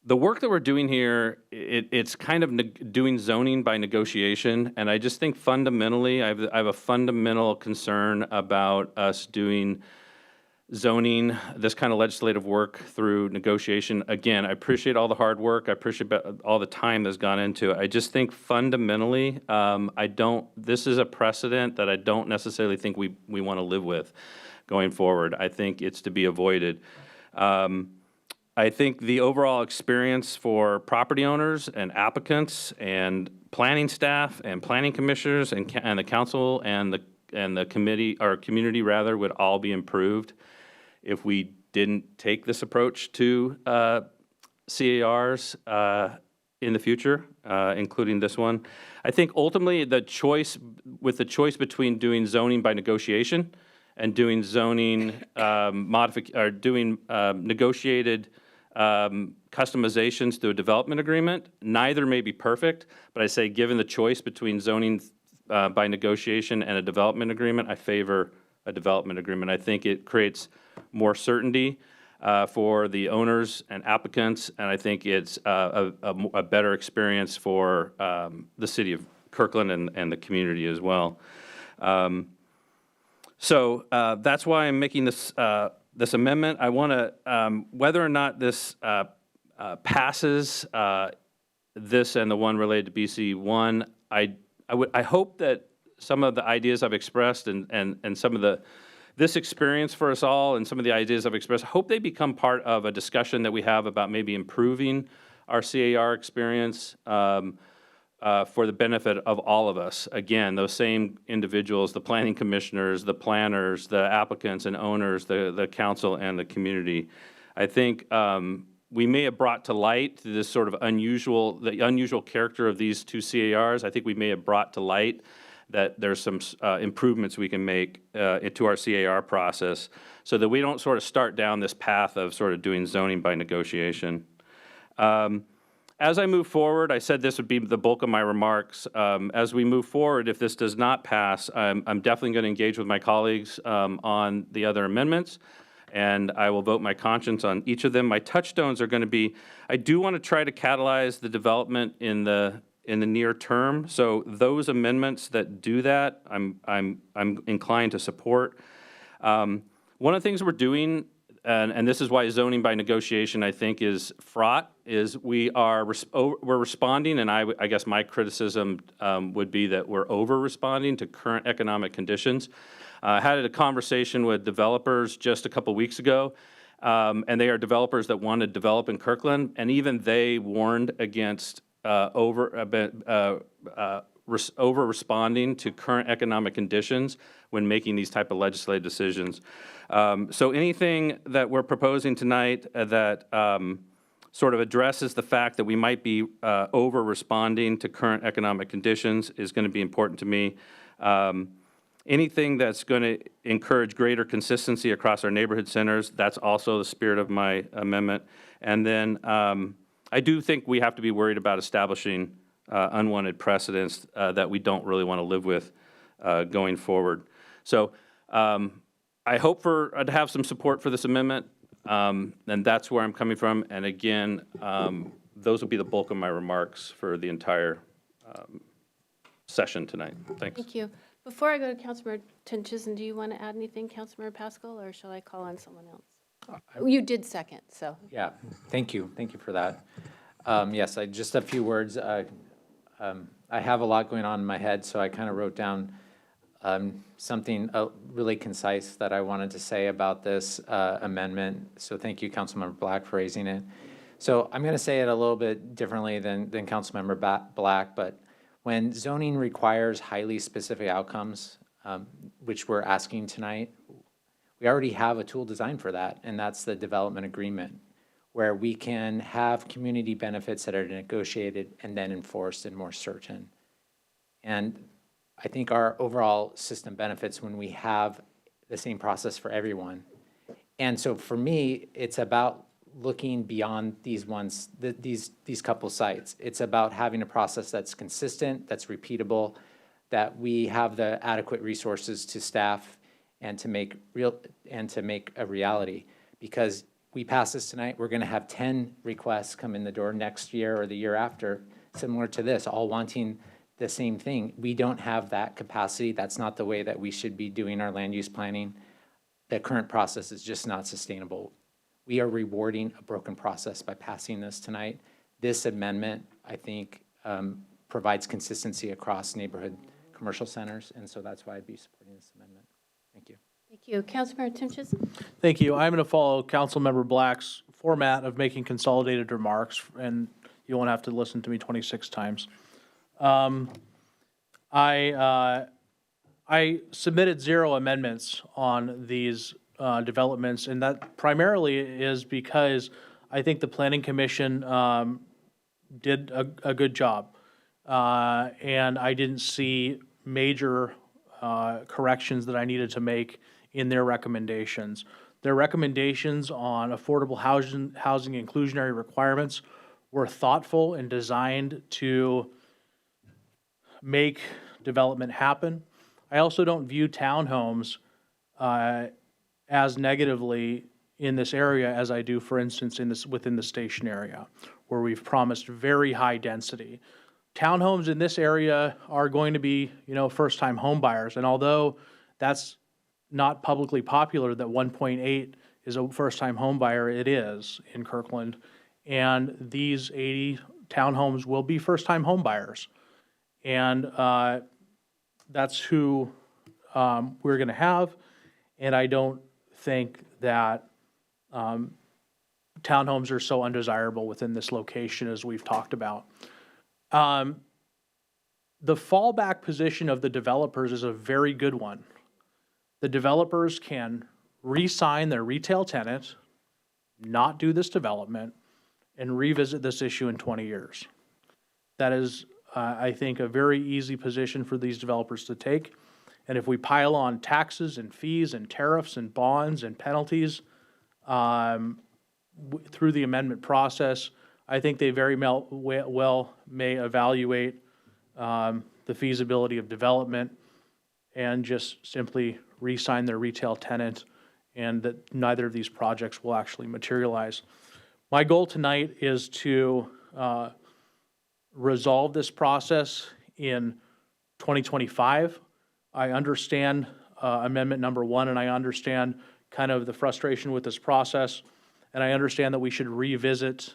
the work that we're doing here, it's kind of doing zoning by negotiation, and I just think fundamentally, I have a fundamental concern about us doing zoning, this kind of legislative work through negotiation. Again, I appreciate all the hard work. I appreciate all the time that's gone into it. I just think fundamentally, this is a precedent that I don't necessarily think we want to live with going forward. I think it's to be avoided. I think the overall experience for property owners and applicants and planning staff and planning commissioners and the council and the committee, or community rather, would all be improved if we didn't take this approach to CARs in the future, including this one. I think ultimately the choice between doing zoning by negotiation and doing zoning negotiated customizations through a development agreement, neither may be perfect, but I say given the choice between zoning by negotiation and a development agreement, I favor a development agreement. I think it creates more certainty for the owners and applicants, and I think it's a better experience for the city of Kirkland and the community as well. So that's why I'm making this amendment. I want to, whether or not this passes, this and the one related to BC1, I hope that some of the ideas I've expressed and some of this experience for us all and some of the ideas I've expressed, I hope they become part of a discussion that we have about maybe improving our CAR experience for the benefit of all of us. Again, those same individuals, the planning commissioners, the planners, the applicants and owners, the council and the community. I think we may have brought to light this sort of the unusual character of these two CARs. I think we may have brought to light that there's some improvements we can make into our CAR process so that we don't sort of start down this path of sort of doing zoning by negotiation. As I move forward, I said this would be the bulk of my remarks. As we move forward, if this does not pass, I'm definitely going to engage with my colleagues on the other amendments, and I will vote my conscience on each of them. My touchstones are going to be, I do want to try to catalyze the development in the near term. So those amendments that do that, I'm inclined to support. One of the things we're doing, and this is why zoning by negotiation I think is fraught, is we're responding, and I guess my criticism would be that we're over-responding to current economic conditions. I had a conversation with developers just a couple weeks ago, and they are developers that want to develop in Kirkland, and even they warned against over-responding to current economic conditions when making these type of legislative decisions. So anything that we're proposing tonight that sort of addresses the fact that we might be over-responding to current economic conditions is going to be important to me. Anything that's going to encourage greater consistency across our neighborhood centers, that's also the spirit of my amendment. And then I do think we have to be worried about establishing unwanted precedents that we don't really want to live with going forward. So I hope to have some support for this amendment, and that's where I'm coming from. And again, those will be the bulk of my remarks for the entire session tonight. Thanks. Thank you. Before I go to Councilmember Tenchison, do you want to add anything, Councilmember Pascal, or shall I call on someone else? You did second, so. Yeah, thank you. Thank you for that. Yes, just a few words. I have a lot going on in my head, so I kind of wrote down Something really concise that I wanted to say about this amendment. So thank you, Councilmember Black, for raising it. So I'm going to say it a little bit differently than Councilmember Black, but when zoning requires highly specific outcomes, which we're asking tonight, we already have a tool designed for that, and that's the development agreement, where we can have community benefits that are negotiated and then enforced and more certain. And I think our overall system benefits when we have the same process for everyone. And so for me, it's about looking beyond these these couple sites. It's about having a process that's consistent, that's repeatable, that we have the adequate resources to staff and to make a reality. Because we pass this tonight, we're going to have 10 requests come in the door next year or the year after, similar to this, all wanting the same thing. We don't have that capacity. That's not the way that we should be doing our land use planning. The current process is just not sustainable. We are rewarding a broken process by passing this tonight. This amendment, I think, provides consistency across neighborhood commercial centers, and so that's why I'd be supporting this amendment. Thank you. Thank you. Councilmember Tim Chisholm? Thank you. I'm going to follow Councilmember Black's format of making consolidated remarks, and you won't have to listen to me 26 times. I submitted 0 amendments on these developments, and that primarily is because I think the Planning Commission did a good job, and I didn't see major corrections that I needed to make in their recommendations. Their recommendations on affordable housing inclusionary requirements were thoughtful and designed to make development happen. I also don't view townhomes as negatively in this area as I do, for instance, within the station area, where we've promised very high density. Townhomes in this area are going to be, first-time home buyers, and although that's not publicly popular that 1.8 is a first-time home buyer, it is in Kirkland, and these 80 townhomes will be first-time home buyers. And that's who we're going to have, and I don't think that townhomes are so undesirable within this location as we've talked about. The fallback position of the developers is a very good one. The developers can re-sign their retail tenant, not do this development, and revisit this issue in 20 years. That is, I think, a very easy position for these developers to take. And if we pile on taxes and fees and tariffs and bonds and penalties through the amendment process, I think they very well may evaluate the feasibility of development and just simply re-sign their retail tenant, and that neither of these projects will actually materialize. My goal tonight is to resolve this process in 2025. I understand amendment number 1, and I understand kind of the frustration with this process, and I understand that we should revisit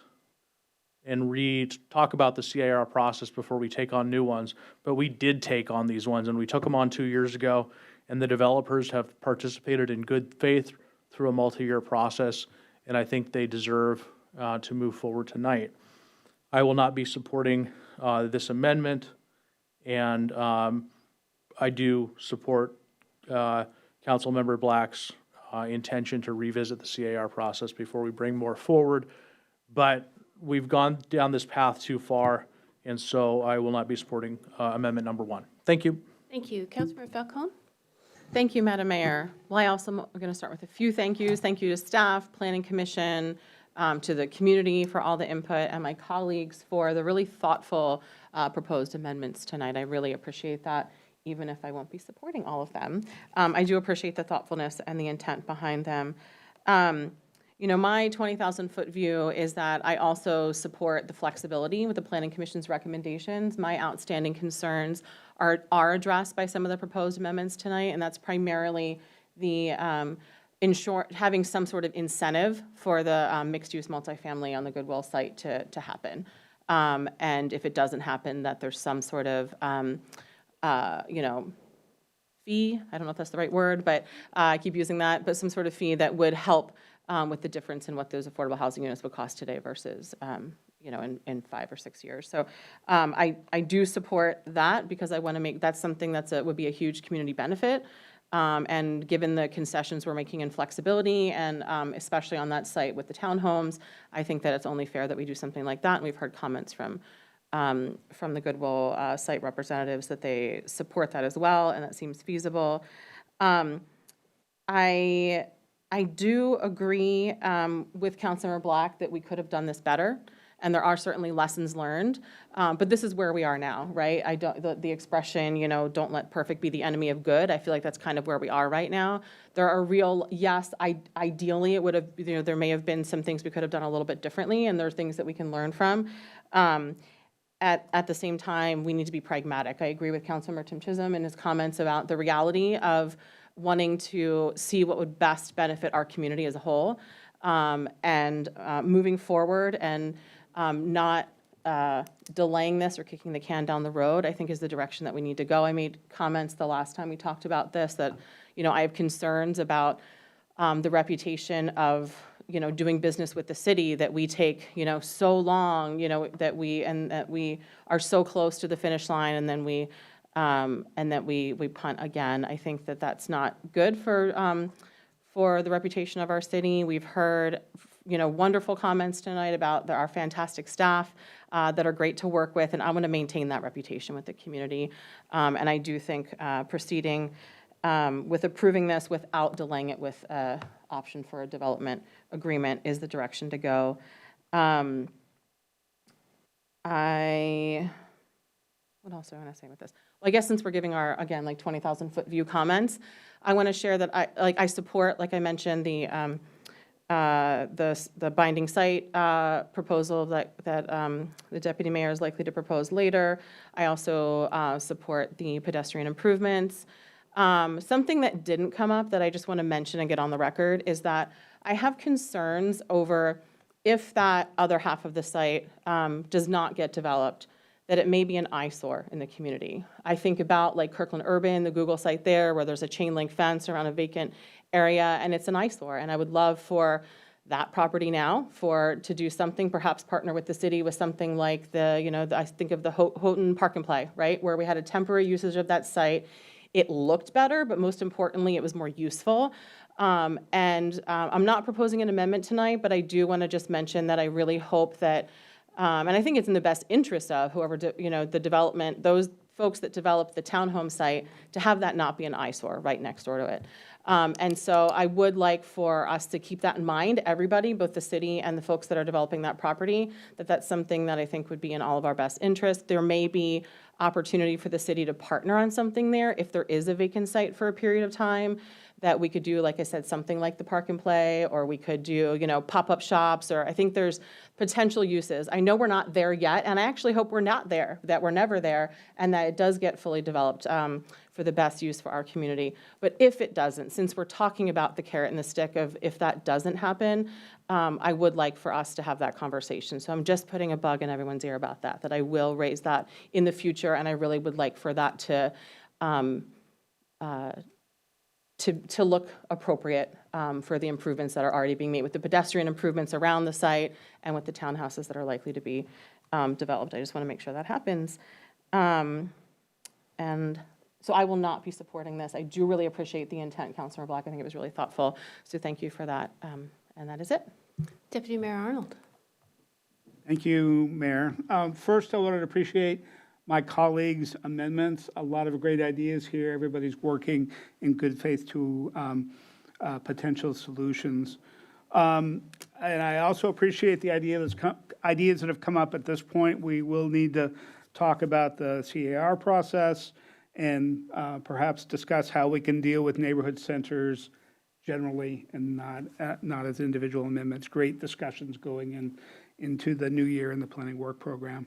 and talk about the CAR process before we take on new ones. But we did take on these ones, and we took them on 2 years ago, and the developers have participated in good faith through a multi-year process, and I think they deserve to move forward tonight. I will not be supporting this amendment, and I do support Councilmember Black's intention to revisit the CAR process before we bring more forward. But we've gone down this path too far, and so I will not be supporting amendment number 1. Thank you. Thank you. Councilmember Falcone? Thank you, Madam Mayor. Well, I also am going to start with a few thank yous. Thank you to staff, Planning Commission, to the community for all the input, and my colleagues for the really thoughtful proposed amendments tonight. I really appreciate that, even if I won't be supporting all of them. I do appreciate the thoughtfulness and the intent behind them. My 20,000-foot view is that I also support the flexibility with the Planning Commission's recommendations. My outstanding concerns are addressed by some of the proposed amendments tonight, and that's primarily the having some sort of incentive for the mixed-use multifamily on the Goodwill site to happen. And if it doesn't happen, that there's some sort of, fee. I don't know if that's the right word, but I keep using that, but some sort of fee that would help with the difference in what those affordable housing units would cost today versus, in 5 or 6 years. So I do support that because I want to make, that's something would be a huge community benefit. And given the concessions we're making in flexibility and especially on that site with the townhomes, I think that it's only fair that we do something like that. And we've heard comments from the Goodwill site representatives that they support that as well, and that seems feasible. I do agree with Councilmember Black that we could have done this better, and there are certainly lessons learned, but this is where we are now, right? The expression, don't let perfect be the enemy of good, I feel like that's kind of where we are right now. There are ideally it would have, there may have been some things we could have done a little bit differently, and there are things that we can learn from. At the same time, we need to be pragmatic. I agree with Councilmember Tim Chisholm and his comments about the reality of wanting to see what would best benefit our community as a whole, and moving forward and not delaying this or kicking the can down the road, I think is the direction that we need to go. I made comments the last time we talked about this that, I have concerns about the reputation of, doing business with the city, that we take, so long, that we are so close to the finish line and then we punt again. I think that that's not good for the reputation of our city. We've heard, wonderful comments tonight about our fantastic staff that are great to work with, and I want to maintain that reputation with the community. And I do think proceeding with approving this without delaying it with option for a development agreement is the direction to go. What else do I want to say with this? Well, I guess since we're giving our, again, 20,000-foot view comments, I want to share that I support, like I mentioned, the binding site proposal that the deputy mayor is likely to propose later. I also support the pedestrian improvements. Something that didn't come up that I just want to mention and get on the record is that I have concerns over if that other half of the site does not get developed, that it may be an eyesore in the community. I think about Kirkland Urban, the Google site there, where there's a chain link fence around a vacant area, and it's an eyesore. And I would love for that property now to do something, perhaps partner with the city with something like I think of the Houghton Park and Play, right? Where we had a temporary usage of that site. It looked better, but most importantly, it was more useful. I'm not proposing an amendment tonight, but I do want to just mention that I really hope that, and I think it's in the best interest of whoever, the development, those folks that developed the townhome site, to have that not be an eyesore right next door to it. And so I would like for us to keep that in mind, everybody, both the city and the folks that are developing that property, that that's something that I think would be in all of our best interest. There may be opportunity for the city to partner on something there if there is a vacant site for a period of time, that we could do, like I said, something like the Park and Play, or we could do, pop-up shops, or I think there's potential uses. I know we're not there yet, and I actually hope we're not there, that we're never there, and that it does get fully developed for the best use for our community. But if it doesn't, since we're talking about the carrot and the stick of if that doesn't happen, I would like for us to have that conversation. So I'm just putting a bug in everyone's ear about that I will raise that in the future, and I really would like for that to look appropriate for the improvements that are already being made with the pedestrian improvements around the site and with the townhouses that are likely to be developed. I just want to make sure that happens. And so I will not be supporting this. I do really appreciate the intent, Councilmember Black. I think it was really thoughtful. So thank you for that. And that is it. Deputy Mayor Arnold. Thank you, Mayor. First, I wanted to appreciate my colleagues' amendments. A lot of great ideas here. Everybody's working in good faith to potential solutions. And I also appreciate the ideas that have come up at this point. We will need to talk about the CAR process and perhaps discuss how we can deal with neighborhood centers generally and not as individual amendments. Great discussions going into the new year in the planning work program.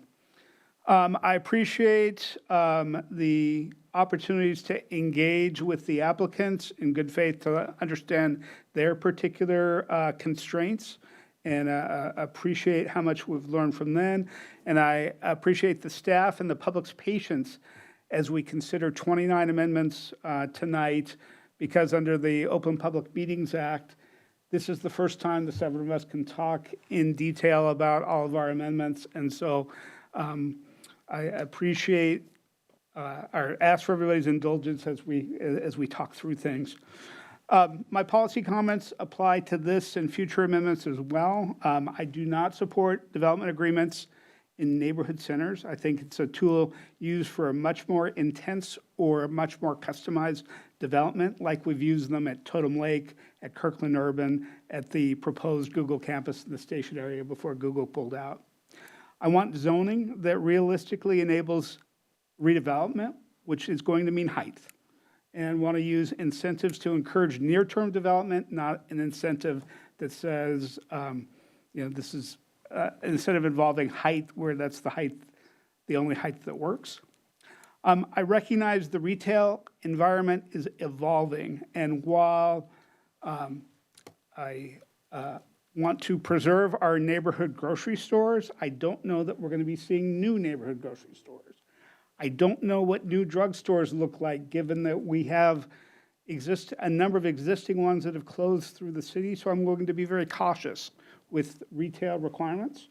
I appreciate the opportunities to engage with the applicants in good faith to understand their particular constraints, and appreciate how much we've learned from them. And I appreciate the staff and the public's patience as we consider 29 amendments tonight, because under the Open Public Meetings Act, this is the first time the seven of us can talk in detail about all of our amendments. And so I appreciate or ask for everybody's indulgence as we talk through things. My policy comments apply to this and future amendments as well. I do not support development agreements in neighborhood centers. I think it's a tool used for a much more intense or much more customized development, like we've used them at Totem Lake, at Kirkland Urban, at the proposed Google campus in the station area before Google pulled out. I want zoning that realistically enables redevelopment, which is going to mean height, and want to use incentives to encourage near-term development, not an incentive that says, this is instead of involving height where that's the only height that works. I recognize the retail environment is evolving, and while I want to preserve our neighborhood grocery stores, I don't know that we're going to be seeing new neighborhood grocery stores. I don't know what new drugstores look like, given that we have a number of existing ones that have closed through the city, so I'm going to be very cautious with retail requirements.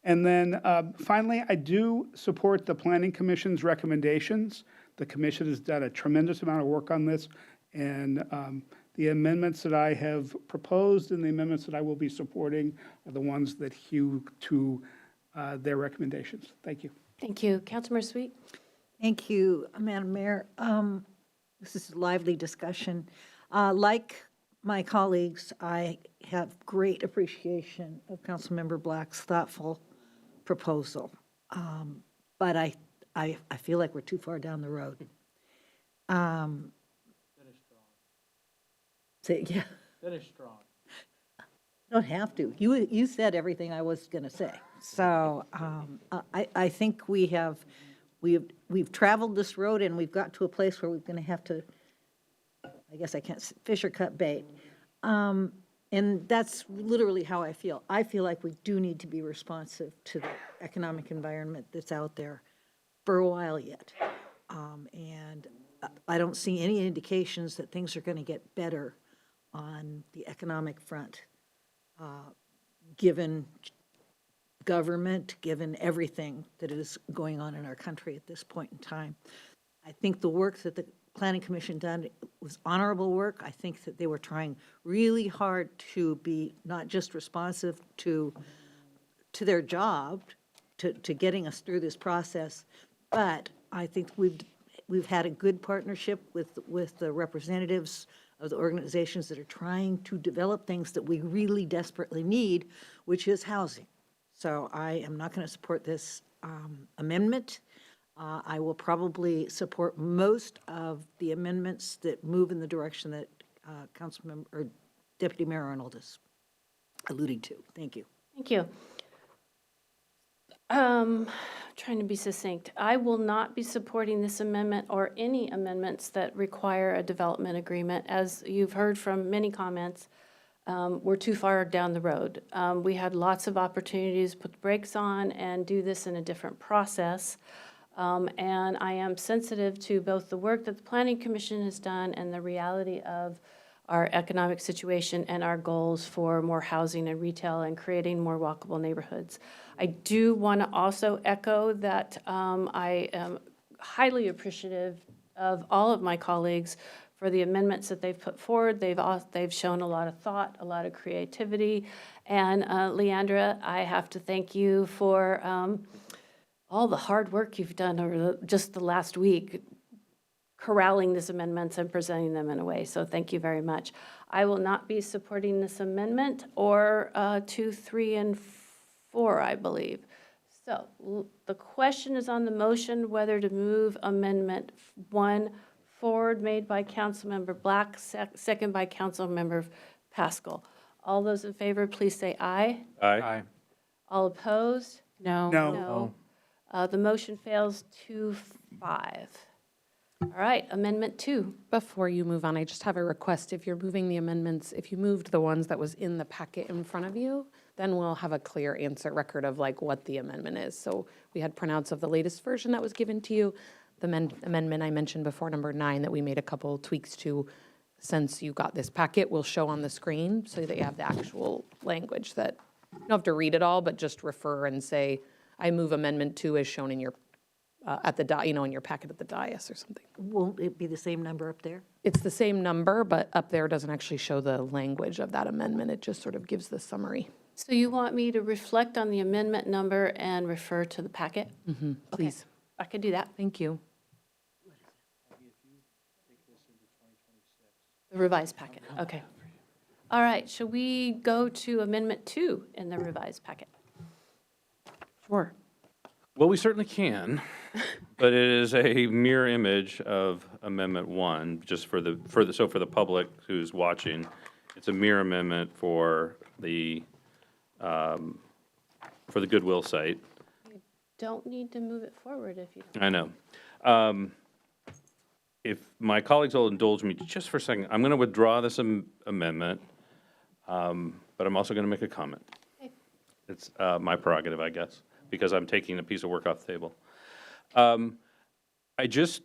And then finally, I do support the Planning Commission's recommendations. The commission has done a tremendous amount of work on this, and the amendments that I have proposed and the amendments that I will be supporting are the ones that hew to their recommendations. Thank you. Thank you. Councilmember Sweet? Thank you, Madam Mayor. This is a lively discussion. Like my colleagues, I have great appreciation of Councilmember Black's thoughtful proposal, but I feel like we're too far down the road. Yeah. Finish strong. Don't have to. You said everything I was going to say. So I think we've traveled this road, and we've got to a place where we're going to have to, I guess I can't, fish or cut bait. And that's literally how I feel. I feel like we do need to be responsive to the economic environment that's out there for a while yet. And I don't see any indications that things are going to get better on the economic front, given government, given everything that is going on in our country at this point in time. I think the work that the Planning Commission done was honorable work. I think that they were trying really hard to be not just responsive to their job, to getting us through this process, but I think we've had a good partnership with the representatives of the organizations that are trying to develop things that we really desperately need, which is housing. So I am not going to support this amendment. I will probably support most of the amendments that move in the direction that Councilmember or Deputy Mayor Arnold is alluding to. Thank you. Thank you. Trying to be succinct. I will not be supporting this amendment or any amendments that require a development agreement. As you've heard from many comments, we're too far down the road. We had lots of opportunities to put the brakes on and do this in a different process. And I am sensitive to both the work that the Planning Commission has done and the reality of our economic situation and our goals for more housing and retail and creating more walkable neighborhoods. I do want to also echo that I am highly appreciative of all of my colleagues for the amendments that they've put forward. They've shown a lot of thought, a lot of creativity. And Leandra, I have to thank you for all the hard work you've done over just the last week, corralling these amendments and presenting them in a way. So thank you very much. I will not be supporting this amendment or 2, 3, and 4, I believe. So the question is on the motion whether to move Amendment 1 forward, made by Councilmember Black, second by Councilmember Pascal. All those in favor, please say aye. Aye. All opposed? No. No. The motion fails 2-5. All right, Amendment 2. Before you move on, I just have a request. If you're moving the amendments, if you moved the ones that was in the packet in front of you, then we'll have a clear answer record of like what the amendment is. So we had printouts of the latest version that was given to you. amendment I mentioned before, number 9, that we made a couple tweaks to, since you got this packet, will show on the screen so that you have the actual language that, you don't have to read it all, but just refer and say, I move amendment 2 as shown in your, at the, in your packet at the dais or something. Won't it be the same number up there? It's the same number, but up there doesn't actually show the language of that amendment. It just sort of gives the summary. So you want me to reflect on the amendment number and refer to the packet? Please. I could do that. Thank you. The revised packet, okay. All right, shall we go to Amendment 2 in the revised packet? Sure. Well, we certainly can, but it is a mirror image of Amendment 1, just for the public who's watching. It's a mirror amendment for the Goodwill site. You don't need to move it forward if you. I know. If my colleagues will indulge me just for a second, I'm going to withdraw this amendment, but I'm also going to make a comment. Okay. It's my prerogative, I guess, because I'm taking a piece of work off the table. I do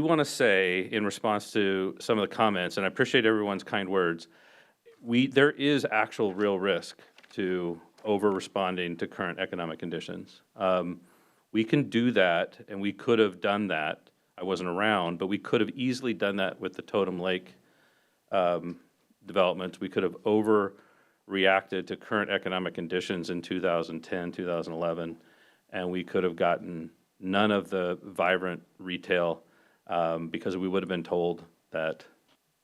want to say, in response to some of the comments, and I appreciate everyone's kind words, there is actual real risk to over-responding to current economic conditions. We can do that, and we could have done that. I wasn't around, but we could have easily done that with the Totem Lake development. We could have overreacted to current economic conditions in 2010, 2011, and we could have gotten none of the vibrant retail because we would have been told that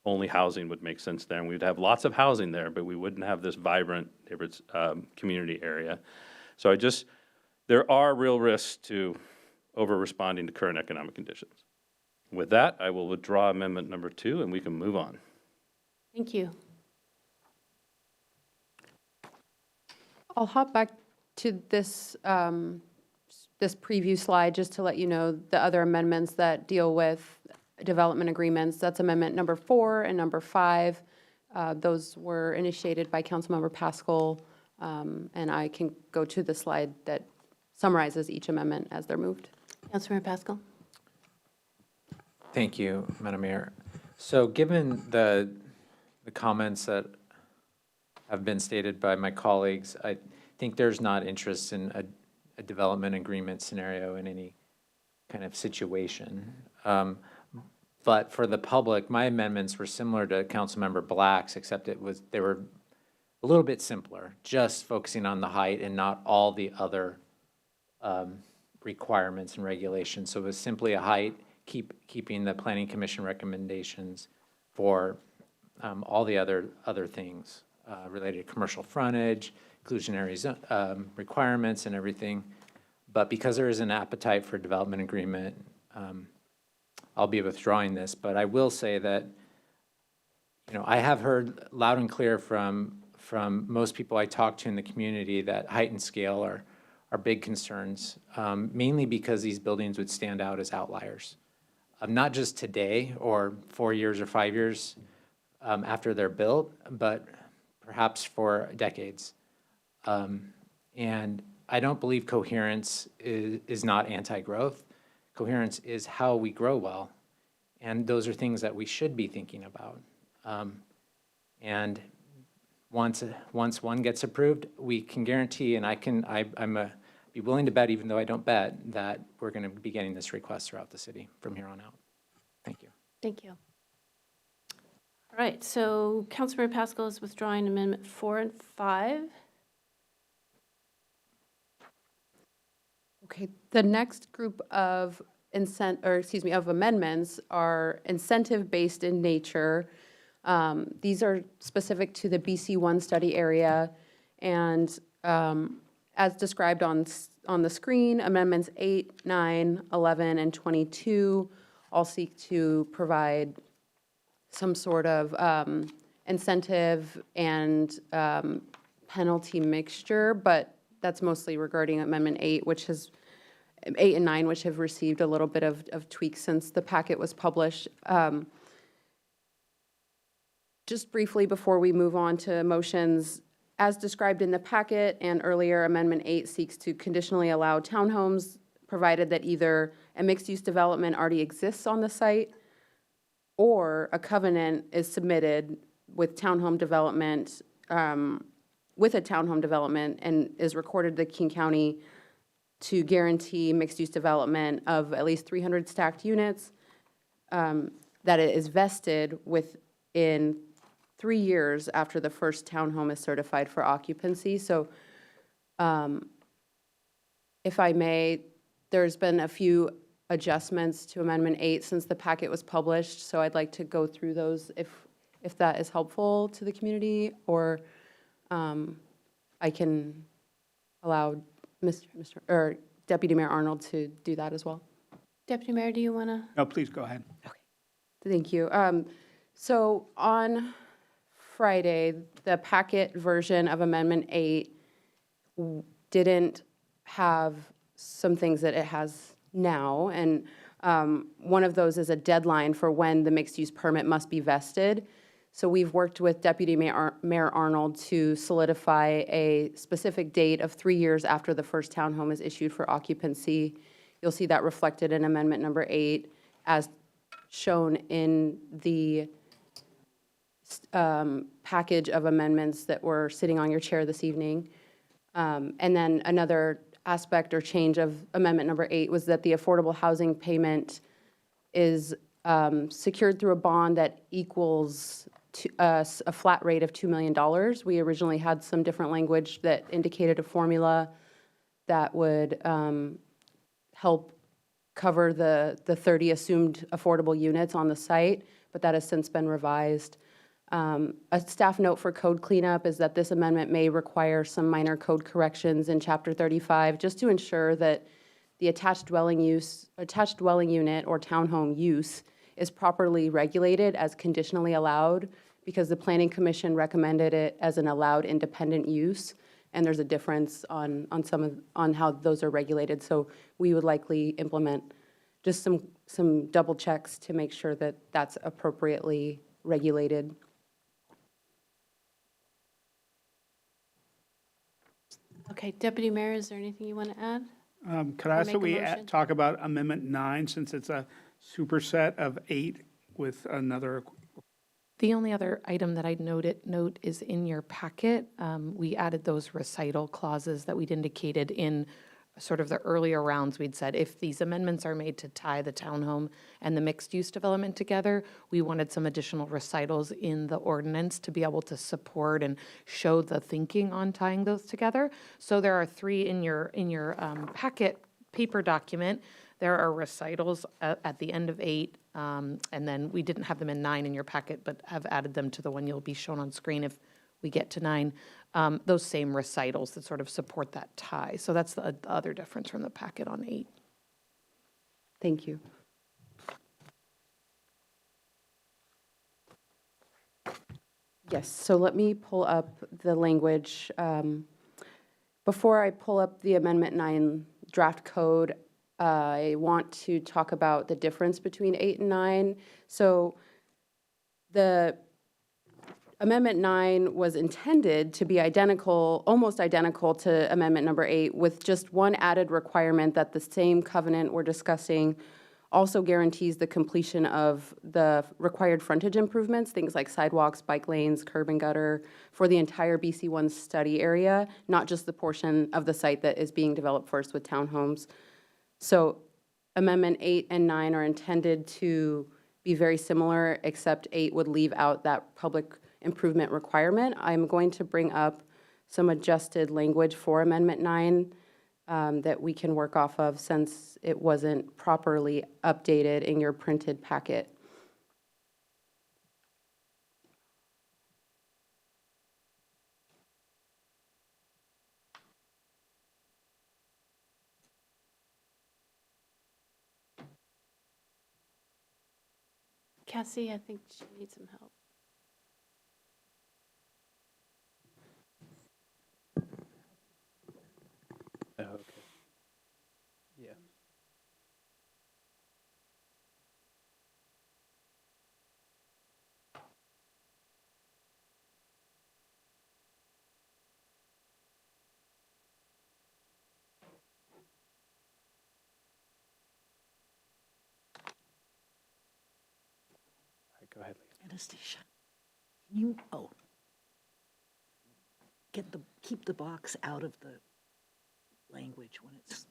only housing would make sense there. And we'd have lots of housing there, but we wouldn't have this vibrant community area. So there are real risks to over-responding to current economic conditions. With that, I will withdraw amendment number 2, and we can move on. Thank you. I'll hop back to this, this preview slide just to let you know the other amendments that deal with development agreements. That's amendment number 4 and number 5. Those were initiated by Councilmember Pascal, and I can go to the slide that summarizes each amendment as they're moved. Councilmember Pascal. Thank you, Madam Mayor. So given the comments that have been stated by my colleagues, I think there's not interest in a development agreement scenario in any kind of situation. But for the public, my amendments were similar to Councilmember Black's, except they were a little bit simpler, just focusing on the height and not all the other requirements and regulations. So it was simply a height, keeping the Planning Commission recommendations for all the other things related to commercial frontage, inclusionary requirements and everything. But because there is an appetite for development agreement, I'll be withdrawing this. But I will say that, I have heard loud and clear from most people I talk to in the community that height and scale are big concerns, mainly because these buildings would stand out as outliers. Not just today or 4 years or 5 years after they're built, but perhaps for decades. And I don't believe coherence is not anti-growth. Coherence is how we grow well. And those are things that we should be thinking about. And once one gets approved, we can guarantee, and I'm be willing to bet, even though I don't bet, that we're going to be getting this request throughout the city from here on out. Thank you. Thank you. All right, so Councilmember Pascal is withdrawing Amendment 4 and 5. Okay, the next group of amendments are incentive-based in nature. These are specific to the BC1 study area, and as described on the screen, amendments 8, 9, 11, and 22 all seek to provide some sort of incentive and penalty mixture, but that's mostly regarding Amendment 8, 8 and 9, which have received a little bit of tweaks since the packet was published. Just briefly before we move on to motions, as described in the packet and earlier, Amendment 8 seeks to conditionally allow townhomes provided that either a mixed-use development already exists on the site or a covenant is submitted with townhome development, with a townhome development and is recorded to King County to guarantee mixed-use development of at least 300 stacked units, that it is vested within 3 years after the first townhome is certified for occupancy. So if I may, there's been a few adjustments to Amendment 8 since the packet was published, so I'd like to go through those if that is helpful to the community, or I can allow or Deputy Mayor Arnold to do that as well. Deputy Mayor, do you want to? No, please go ahead. Thank you. So on Friday, the packet version of Amendment 8 didn't have some things that it has now, and one of those is a deadline for when the mixed-use permit must be vested. So we've worked with Deputy Mayor Arnold to solidify a specific date of 3 years after the first townhome is issued for occupancy. You'll see that reflected in Amendment number 8 as shown in the package of amendments that were sitting on your chair this evening. And then another aspect or change of Amendment number 8 was that the affordable housing payment is secured through a bond that equals a flat rate of $2 million. We originally had some different language that indicated a formula that would help cover the 30 assumed affordable units on the site, but that has since been revised. A staff note for code cleanup is that this amendment may require some minor code corrections in Chapter 35, just to ensure that the attached dwelling unit or townhome use is properly regulated as conditionally allowed, because the Planning Commission recommended it as an allowed independent use, and there's a difference on how those are regulated. So we would likely implement just some double checks to make sure that that's appropriately regulated. Okay, Deputy Mayor, is there anything you want to add? Could I ask make that a we motion? talk about Amendment 9, since it's a superset of 8 with another? The only other item that I'd note is in your packet. We added those recital clauses that we'd indicated in sort of the earlier rounds. We'd said if these amendments are made to tie the townhome and the mixed-use development together, we wanted some additional recitals in the ordinance to be able to support and show the thinking on tying those together. So there are 3 in your packet paper document. There are recitals at the end of 8, and then we didn't have them in 9 in your packet, but have added them to the one you'll be shown on screen if we get to 9. Those same recitals that sort of support that tie. So that's the other difference from the packet on 8. Thank you. Yes, so let me pull up the language. Before I pull up the Amendment 9 draft code, I want to talk about the difference between 8 and 9. So the Amendment 9 was intended to be identical, almost identical to Amendment number 8, with just one added requirement that the same covenant we're discussing also guarantees the completion of the required frontage improvements, things like sidewalks, bike lanes, curb and gutter, for the entire BC1 study area, not just the portion of the site that is being developed first with townhomes. So Amendment 8 and 9 are intended to be very similar, except 8 would leave out that public improvement requirement. I'm going to bring up some adjusted language for Amendment 9 that we can work off of, since it wasn't properly updated in your printed packet. Cassie, I think she needs some help. Oh, okay. Yeah. Anastasia, can you, keep the box out of the language when it's.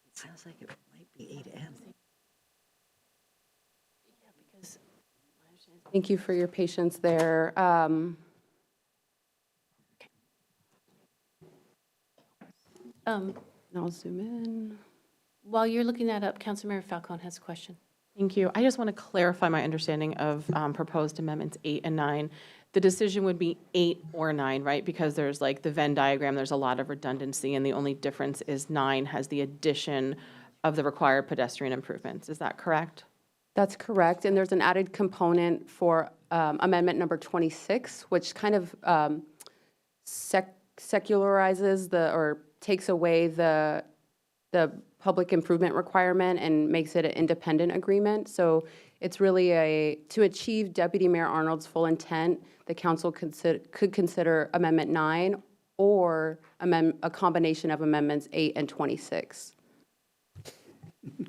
It sounds like it might be 8M. Thank you for your patience there. I'll zoom in. While you're looking that up, Councilmember Falcone has a question. Thank you. I just want to clarify my understanding of proposed amendments 8 and 9. The decision would be 8 or 9, right? Because there's like the Venn diagram, there's a lot of redundancy, and the only difference is 9 has the addition of the required pedestrian improvements. Is that correct? That's correct, and there's an added component for amendment number 26, which kind of secularizes or takes away the public improvement requirement and makes it an independent agreement. So it's really to achieve Deputy Mayor Arnold's full intent, the council could consider Amendment 9 or a combination of Amendments 8 and 26.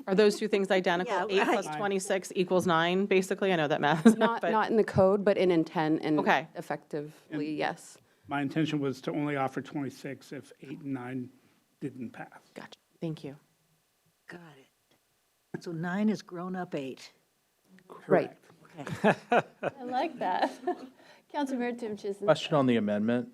Are those two things identical? Yeah, 8 plus 26 equals 9, basically? I know that math is Not in the code, but in intent and Okay. effectively, yes. My intention was to only offer 26 if 8 and 9 didn't pass. Gotcha. Thank you. Got it. So 9 is grown up 8. Right. Okay. I like that. Councilmember Tim Chisholm. Question on the amendment.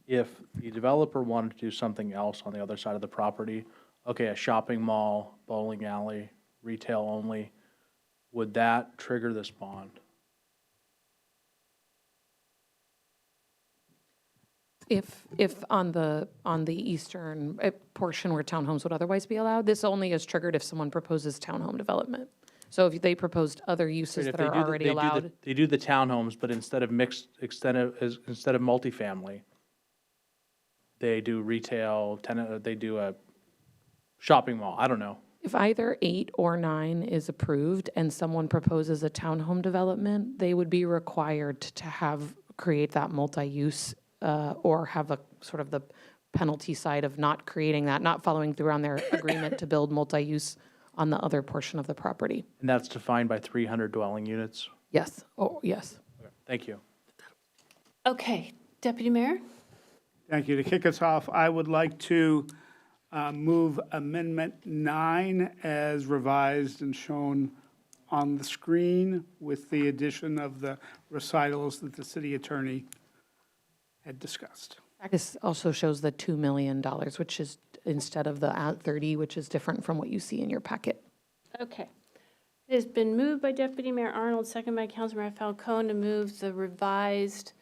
If the developer wanted to do something else on the other side of the property, okay, a shopping mall, bowling alley, retail only, would that trigger this bond? If on the eastern portion where townhomes would otherwise be allowed, this only is triggered if someone proposes townhome development. So if they proposed other uses If that are already allowed. They do the townhomes, but instead of instead of multifamily, they do retail, they do a shopping mall, I don't know. If either 8 or 9 is approved and someone proposes a townhome development, they would be required to create that multi-use or have a sort of the penalty side of not creating that, not following through on their agreement to build multi-use on the other portion of the property. And that's defined by 300 dwelling units? Yes, oh, yes. Okay, thank you. Okay, Deputy Mayor? Thank you. To kick us off, I would like to move Amendment 9 as revised and shown on the screen with the addition of the recitals that the city attorney had discussed. This also shows the $2 million, which is instead of the 30, which is different from what you see in your packet. Okay. It has been moved by Deputy Mayor Arnold, second by Councilmember Falcone, to move the revised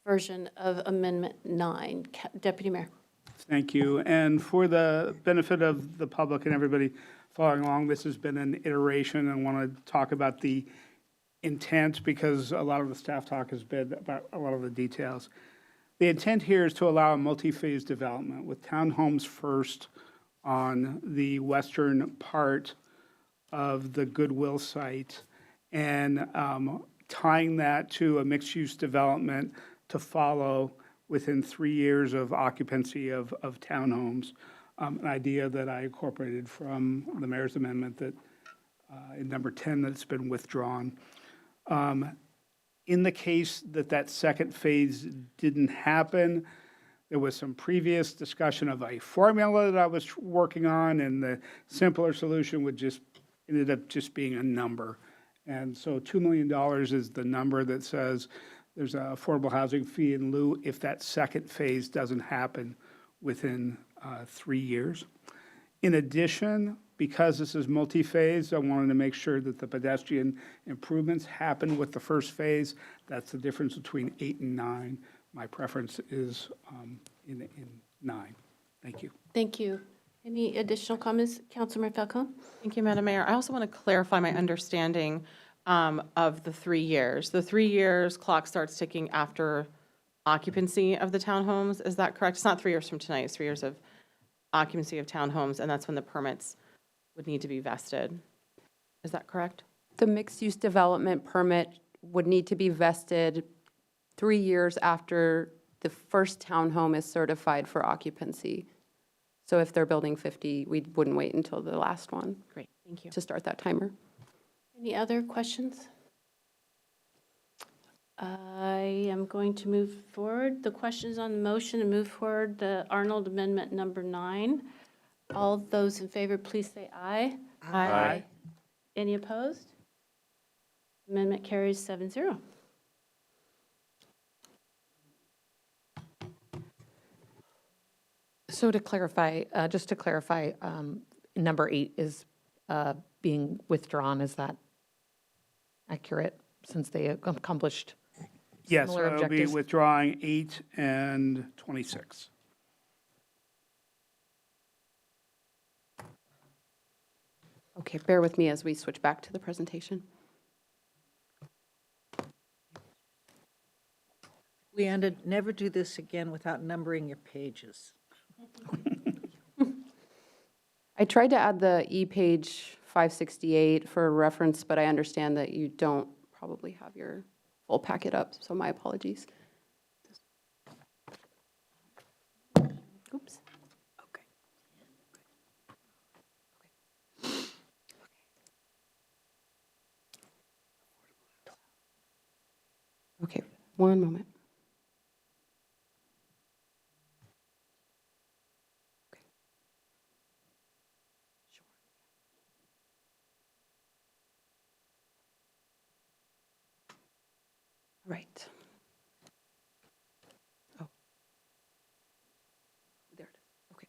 version of Amendment 9. Deputy Mayor. Thank you. And for the benefit of the public and everybody following along, this has been an iteration. I want to talk about the intent because a lot of the staff talk has been about a lot of the details. The intent here is to allow a multi-phase development with townhomes first on the western part of the Goodwill site and tying that to a mixed-use development to follow within 3 years of occupancy of townhomes, an idea that I incorporated from the mayor's amendment that in number 10 that's been withdrawn. In the case that that second phase didn't happen, there was some previous discussion of a formula that I was working on, and the simpler solution ended up just being a number. And so $2 million is the number that says there's an affordable housing fee in lieu if that second phase doesn't happen within 3 years. In addition, because this is multi-phase, I wanted to make sure that the pedestrian improvements happen with the first phase. That's the difference between 8 and 9. My preference is in 9. Thank you. Thank you. Any additional comments, Councilmember Falcone? Thank you, Madam Mayor. I also want to clarify my understanding of the 3 years. The 3 years clock starts ticking after occupancy of the townhomes. Is that correct? It's not 3 years from tonight. It's 3 years of occupancy of townhomes, and that's when the permits would need to be vested. Is that correct? The mixed-use development permit would need to be vested 3 years after the first townhome is certified for occupancy. So if they're building 50, we wouldn't wait until the last one. Great, thank you. To start that timer. Any other questions? I am going to move forward. The questions on the motion to move forward the Arnold Amendment number 9. All those in favor, please say aye. Aye. Any opposed? Amendment carries 7-0. So to clarify, just to clarify, number 8 is being withdrawn. Is that accurate, since they accomplished Yes, similar I'll be objectives? withdrawing 8 and 26. Okay, bear with me as we switch back to the presentation. Leanda, never do this again without numbering your pages. I tried to add the e-page 568 for reference, but I understand that you don't probably have your full packet up, so my apologies. Oops. Okay, one moment. Okay. Sure. Right. Oh. There it is. Okay.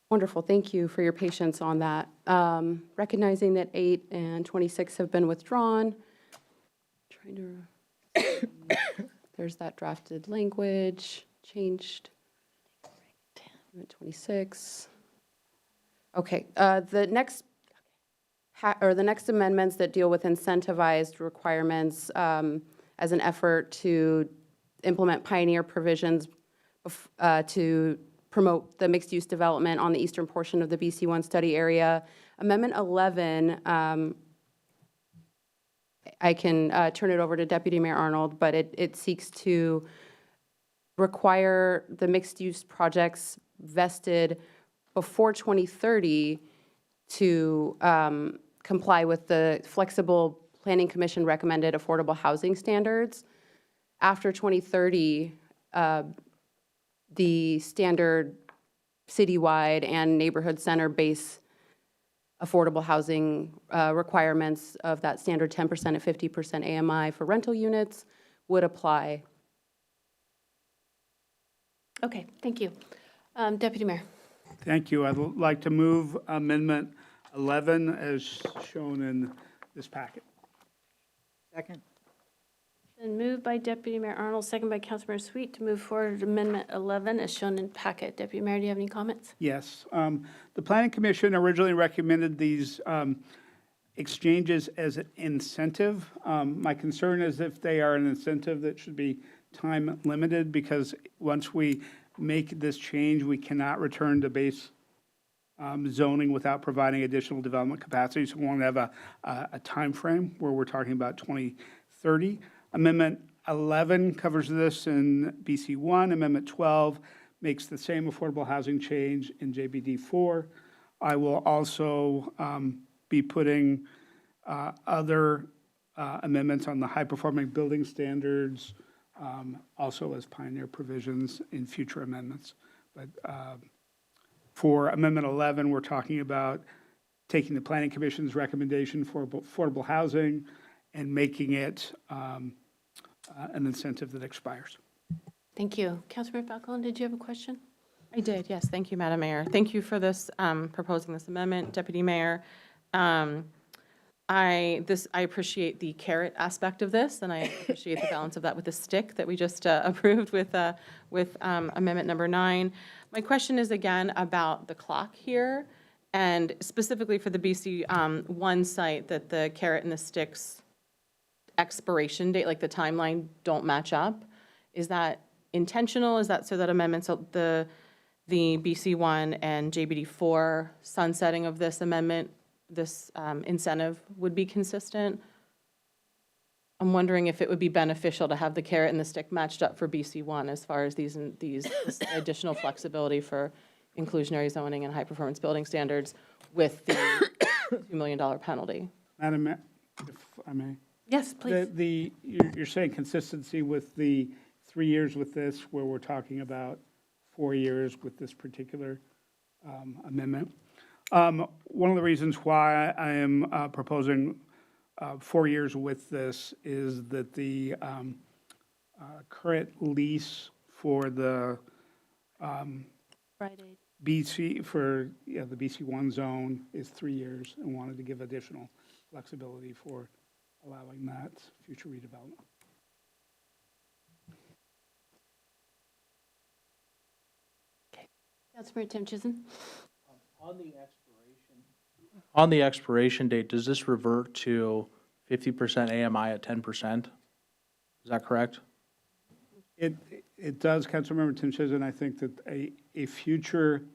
Wonderful. Thank you for your patience on that. Recognizing that 8 and 26 have been withdrawn. Trying to. There's that drafted language changed. 26. Okay. The next amendments that deal with incentivized requirements as an effort to implement pioneer provisions to promote the mixed-use development on the eastern portion of the BC1 study area. Amendment 11, I can turn it over to Deputy Mayor Arnold, but it seeks to require the mixed-use projects vested before 2030 to comply with the flexible Planning Commission recommended affordable housing standards. After 2030, the standard citywide and neighborhood center base affordable housing requirements of that standard 10% and 50% AMI for rental units would apply. Okay, thank you. Deputy Mayor. Thank you. I'd like to move Amendment 11 as shown in this packet. Second. Been moved by Deputy Mayor Arnold, second by Councilmember Sweet to move forward Amendment 11 as shown in packet. Deputy Mayor, do you have any comments? Yes. The Planning Commission originally recommended these exchanges as an incentive. My concern is if they are an incentive, that should be time limited, because once we make this change, we cannot return to base zoning without providing additional development capacity. So we want to have a time frame where we're talking about 2030. Amendment 11 covers this in BC1. Amendment 12 makes the same affordable housing change in JBD 4. I will also be putting other amendments on the high-performing building standards, also as pioneer provisions in future amendments. But for Amendment 11, we're talking about taking the Planning Commission's recommendation for affordable housing and making it an incentive that expires. Thank you. Councilmember Falcone, did you have a question? I did, yes. Thank you, Madam Mayor. Thank you for this, proposing this amendment, Deputy Mayor. I appreciate the carrot aspect of this, and I appreciate the balance of that with the stick that we just approved with Amendment number 9. My question is again about the clock here, and specifically for the BC 1 site, that the carrot and the stick's expiration date, like the timeline, don't match up. Is that intentional? Is that so that amendments, the BC 1 and JBD 4 sunsetting of this amendment, this incentive would be consistent? I'm wondering if it would be beneficial to have the carrot and the stick matched up for BC1 as far as these this additional flexibility for inclusionary zoning and high-performance building standards with the $2 million penalty. Madam Mayor, if I may. Yes, please. You're saying consistency with the 3 years with this, where we're talking about 4 years with this particular amendment. One of the reasons why I am proposing 4 years with this is that the current lease for the Friday. BC, for the BC1 zone is 3 years, and wanted to give additional flexibility for allowing that future redevelopment. Councilmember Tim Chisholm? On the expiration date, does this revert to 50% AMI at 10%? Is that correct? It does, Councilmember Tim Chisholm. I think that a future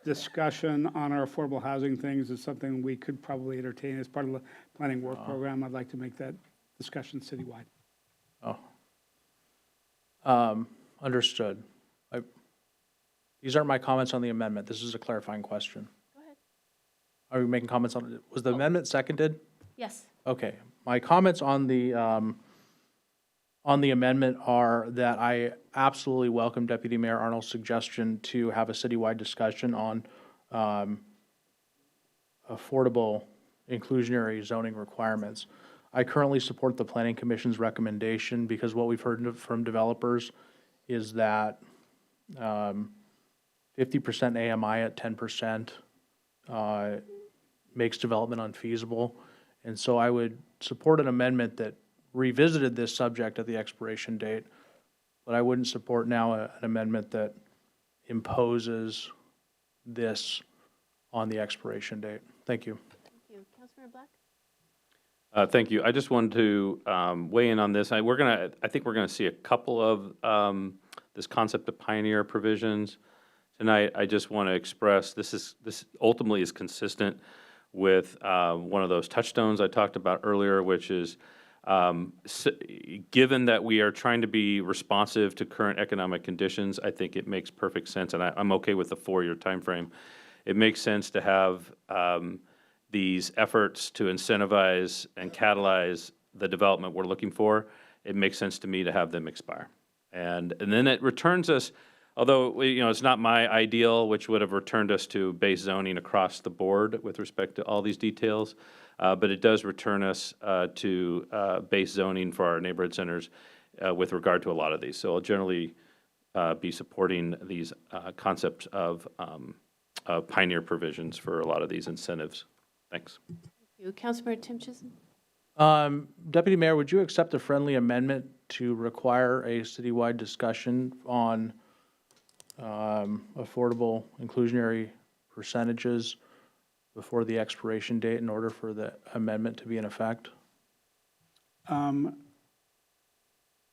discussion on our affordable housing things is something we could probably entertain as part of the planning work program. I'd like to make that discussion citywide. Understood. These aren't my comments on the amendment. This is a clarifying question. Go ahead. Are we making comments on it? Was the amendment seconded? Yes. Okay. My comments on the amendment are that I absolutely welcome Deputy Mayor Arnold's suggestion to have a citywide discussion on affordable inclusionary zoning requirements. I currently support the Planning Commission's recommendation because what we've heard from developers is that 50% AMI at 10% makes development unfeasible. And so I would support an amendment that revisited this subject at the expiration date, but I wouldn't support now an amendment that imposes this on the expiration date. Thank you. Thank you. Councilmember Black? Thank you. I just wanted to weigh in on this. I think we're gonna see a couple of this concept of pioneer provisions tonight. I just want to express this ultimately is consistent with one of those touchstones I talked about earlier, which is given that we are trying to be responsive to current economic conditions, I think it makes perfect sense, and I'm okay with the 4-year time frame. It makes sense to have these efforts to incentivize and catalyze the development we're looking for. It makes sense to me to have them expire. And then it returns us, although it's not my ideal, which would have returned us to base zoning across the board with respect to all these details, but it does return us to base zoning for our neighborhood centers with regard to a lot of these. So I'll generally be supporting these concepts of pioneer provisions for a lot of these incentives. Thanks. Thank you. Councilmember Tim Chisholm? Deputy Mayor, would you accept a friendly amendment to require a citywide discussion on affordable inclusionary percentages before the expiration date in order for the amendment to be in effect? I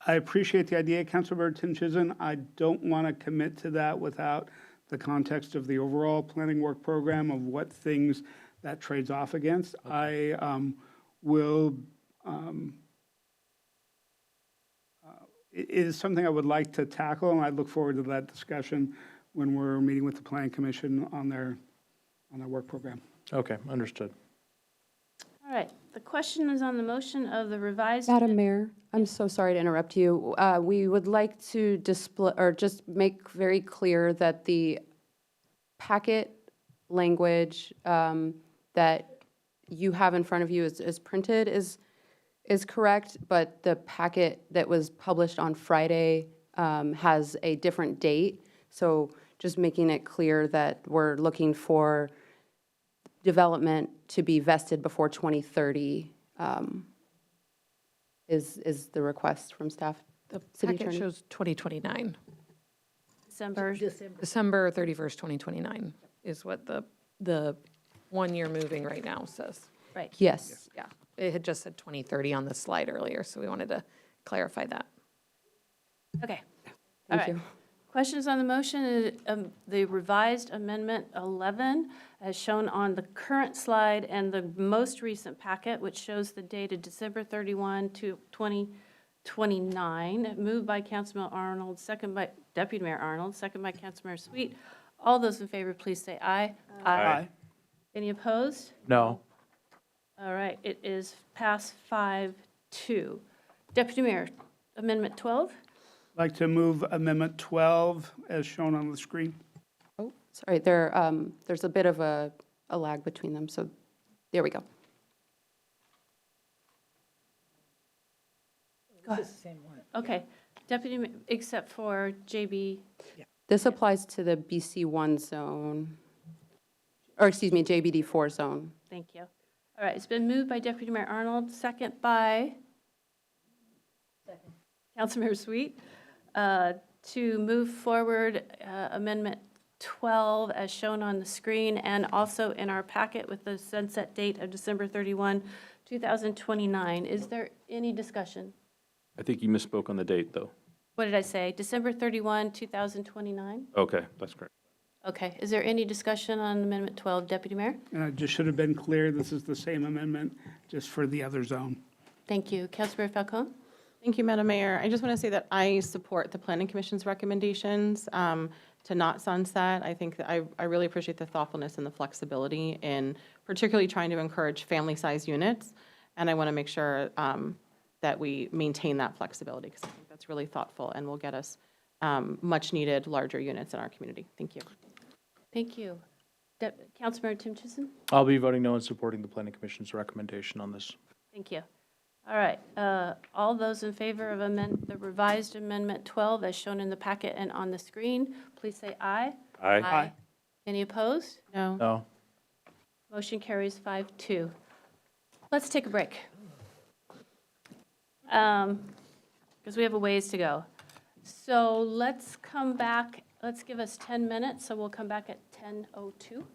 appreciate the idea, Councilmember Tim Chisholm. I don't want to commit to that without the context of the overall planning work program of what things that trades off against. Okay. I will. It is something I would like to tackle, and I look forward to that discussion when we're meeting with the Planning Commission on their work program. Okay, understood. All right. The question is on the motion of the revised. Madam Mayor, I'm so sorry to interrupt you. We would like to display, or just make very clear that the packet language that you have in front of you is printed is correct, but the packet that was published on Friday has a different date. So just making it clear that we're looking for development to be vested before 2030 is the request from staff. The City packet Attorney? shows 2029. December. December 31st, 2029 is what the 1 year moving right now says. Right. Yes. Yeah, it had just said 2030 on the slide earlier, so we wanted to clarify that. Okay. Thank All you. right. Questions on the motion? The revised amendment 11, as shown on the current slide and the most recent packet, which shows the date of December 31 to 2029, moved by Councilman Arnold, second by Deputy Mayor Arnold, second by Councilmember Sweet. All those in favor, please say aye. Aye. Any opposed? No. All right, it is passed 5-2. Deputy Mayor, Amendment 12. I'd like to move Amendment 12 as shown on the screen. Oh, sorry, there's a bit of a lag between them, so there we go. Go ahead. Okay, Deputy, except for JB. This applies to the BC1 zone, or excuse me, JBD4 zone. Thank you. All right, it's been moved by Deputy Mayor Arnold, second by Councilmember Sweet, to move forward Amendment 12 as shown on the screen and also in our packet with the sunset date of December 31, 2029. Is there any discussion? I think you misspoke on the date, though. What did I say? December 31, 2029? Okay, that's correct. Okay, is there any discussion on Amendment 12, Deputy Mayor? Just should have been clear, this is the same amendment, just for the other zone. Thank you. Councilmember Falcone? Thank you, Madam Mayor. I just want to say that I support the Planning Commission's recommendations to not sunset. I think that I really appreciate the thoughtfulness and the flexibility in particularly trying to encourage family-sized units. And I want to make sure that we maintain that flexibility because I think that's really thoughtful and will get us much-needed larger units in our community. Thank you. Thank you. Councilmember Tim Chisholm? I'll be voting no and supporting the Planning Commission's recommendation on this. Thank you. All right, all those in favor of the revised Amendment 12 as shown in the packet and on the screen, please say aye. Aye. Any opposed? No. No. Motion carries 5-2. Let's take a break. Because we have a ways to go. So let's come back, let's give us 10 minutes, so we'll come back at 10:02.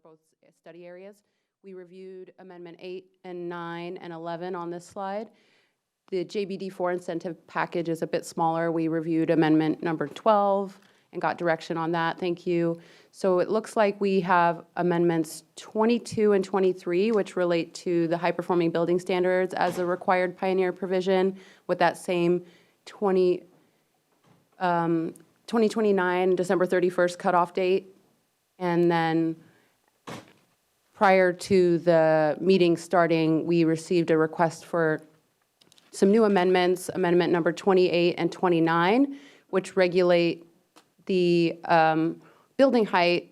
for both study areas. We reviewed Amendment 8 and 9 and 11 on this slide. The JBD4 incentive package is a bit smaller. We reviewed Amendment number 12 and got direction on that. Thank you. So it looks like we have Amendments 22 and 23, which relate to the high-performing building standards as a required pioneer provision with that same 2029, December 31st cutoff date. And then prior to the meeting starting, we received a request for some new amendments, Amendment number 28 and 29, which regulate the building height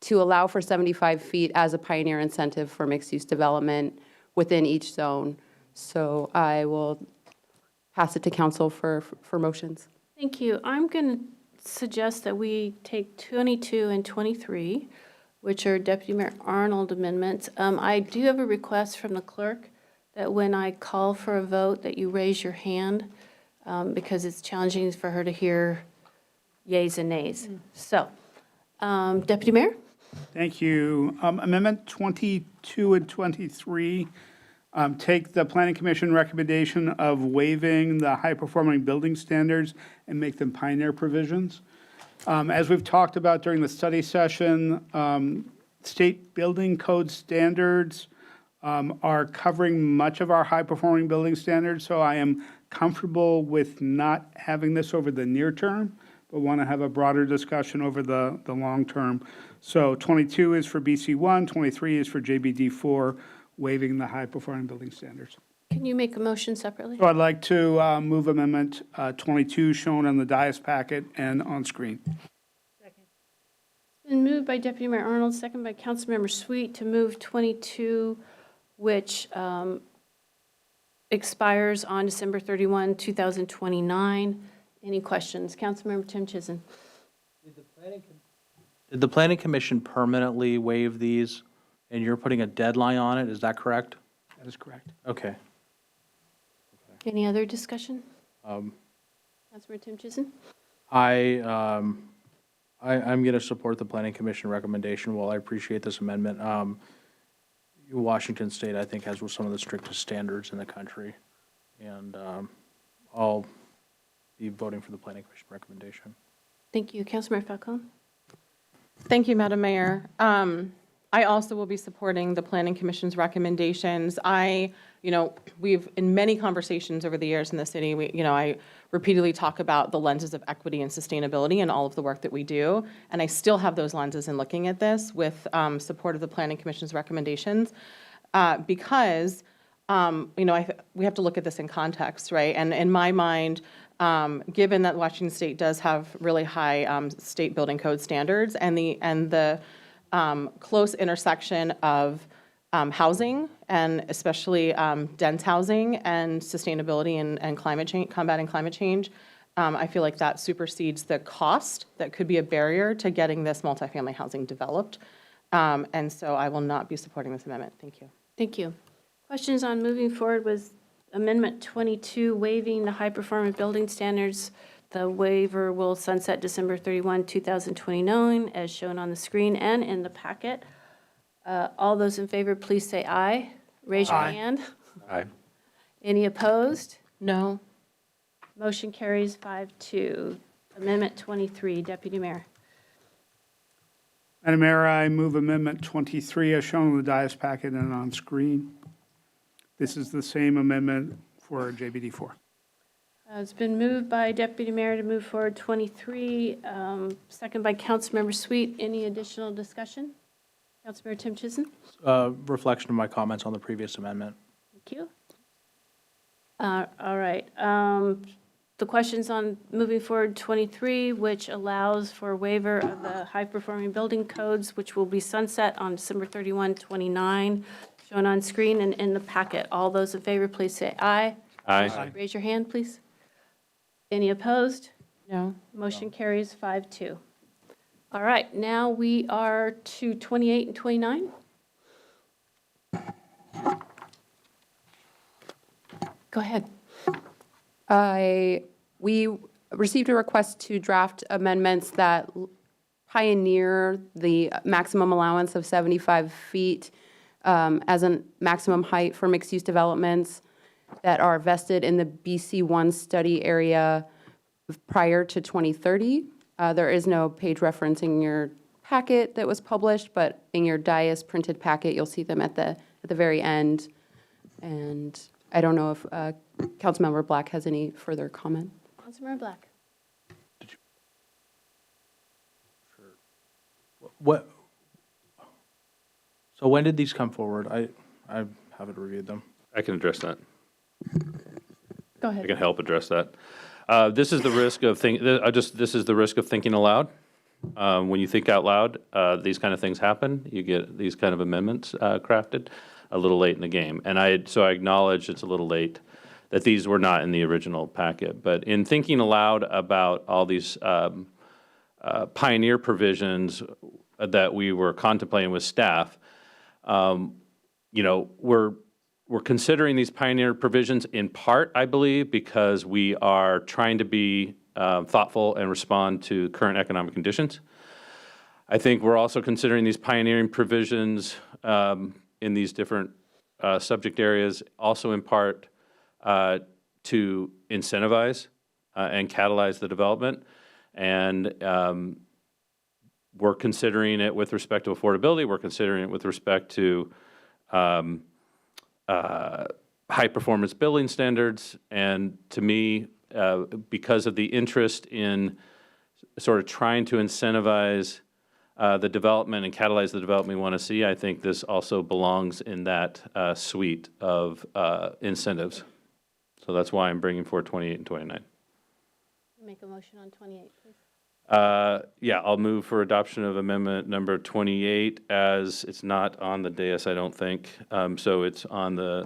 to allow for 75 feet as a pioneer incentive for mixed-use development within each zone. So I will pass it to council for motions. Thank you. I'm going to suggest that we take 22 and 23, which are Deputy Mayor Arnold amendments. I do have a request from the clerk that when I call for a vote, that you raise your hand, because it's challenging for her to hear yays and nays. So, Deputy Mayor? Thank you. Amendment 22 and 23 take the Planning Commission recommendation of waiving the high-performing building standards and make them pioneer provisions. As we've talked about during the study session, state building code standards are covering much of our high-performing building standards, so I am comfortable with not having this over the near term, but want to have a broader discussion over the long term. So 22 is for BC1, 23 is for JBD4, waiving the high-performing building standards. Can you make a motion separately? So I'd like to move Amendment 22, shown on the dais packet and on screen. Been moved by Deputy Mayor Arnold, second by Councilmember Sweet, to move 22, which expires on December 31, 2029. Any questions? Councilmember Tim Chizen. Did the Planning Commission permanently waive these, and you're putting a deadline on it? Is that correct? That is correct. Okay. Any other discussion? Um, Councilmember Tim Chizen. I'm going to support the Planning Commission recommendation. While I appreciate this amendment, Washington State, I think, has some of the strictest standards in the country, and I'll be voting for the Planning Commission recommendation. Thank you. Councilmember Falcone. Thank you, Madam Mayor. I also will be supporting the Planning Commission's recommendations. We've, in many conversations over the years in the city, I repeatedly talk about the lenses of equity and sustainability in all of the work that we do. And I still have those lenses in looking at this with support of the Planning Commission's recommendations because, we have to look at this in context, right? And in my mind, given that Washington State does have really high state building code standards and the close intersection of housing and especially dense housing and sustainability and climate change, combating climate change, I feel like that supersedes the cost that could be a barrier to getting this multifamily housing developed. And so I will not be supporting this amendment. Thank you. Thank you. Questions on moving forward with Amendment 22, waiving the high-performing building standards. The waiver will sunset December 31, 2029, as shown on the screen and in the packet. All those in favor, please say aye. Raise your hand. Aye. Any opposed? No. Motion carries 5-2. Amendment 23, Deputy Mayor. Madam Mayor, I move Amendment 23 as shown on the dais packet and on screen. This is the same amendment for JBD4. It's been moved by Deputy Mayor to move forward 23, second by Councilmember Sweet. Any additional discussion? Councilmember Tim Chizen. Reflection of my comments on the previous amendment. Thank you. All right. The questions on moving forward 23, which allows for waiver of the high-performing building codes, which will be sunset on December 31, 29, shown on screen and in the packet. All those in favor, please say aye. Aye. Raise your hand, please. Any opposed? No. Motion carries 5-2. All right, now we are to 28 and 29. Go ahead. We received a request to draft amendments that pioneer the maximum allowance of 75 feet as a maximum height for mixed-use developments that are vested in the BC1 study area prior to 2030. There is no page reference in your packet that was published, but in your dais printed packet, you'll see them at the very end. And I don't know if Councilmember Black has any further comment. Councilmember Black. What? So when did these come forward? I haven't reviewed them. I can address that. Go I ahead. can help address that. This is the risk of this is the risk of thinking aloud. When you think out loud, these kind of things happen. You get these kind of amendments crafted a little late in the game. And so I acknowledge it's a little late that these were not in the original packet. But in thinking aloud about all these pioneer provisions that we were contemplating with staff, we're considering these pioneer provisions in part, I believe, because we are trying to be thoughtful and respond to current economic conditions. I think we're also considering these pioneering provisions in these different subject areas also in part to incentivize and catalyze the development. And we're considering it with respect to affordability. We're considering it with respect to high-performance building standards. And to me, because of the interest in sort of trying to incentivize the development and catalyze the development we want to see, I think this also belongs in that suite of incentives. So that's why I'm bringing forward 28 and 29. Make a motion on 28, please. Yeah, I'll move for adoption of amendment number 28 as it's not on the dais, I don't think. So it's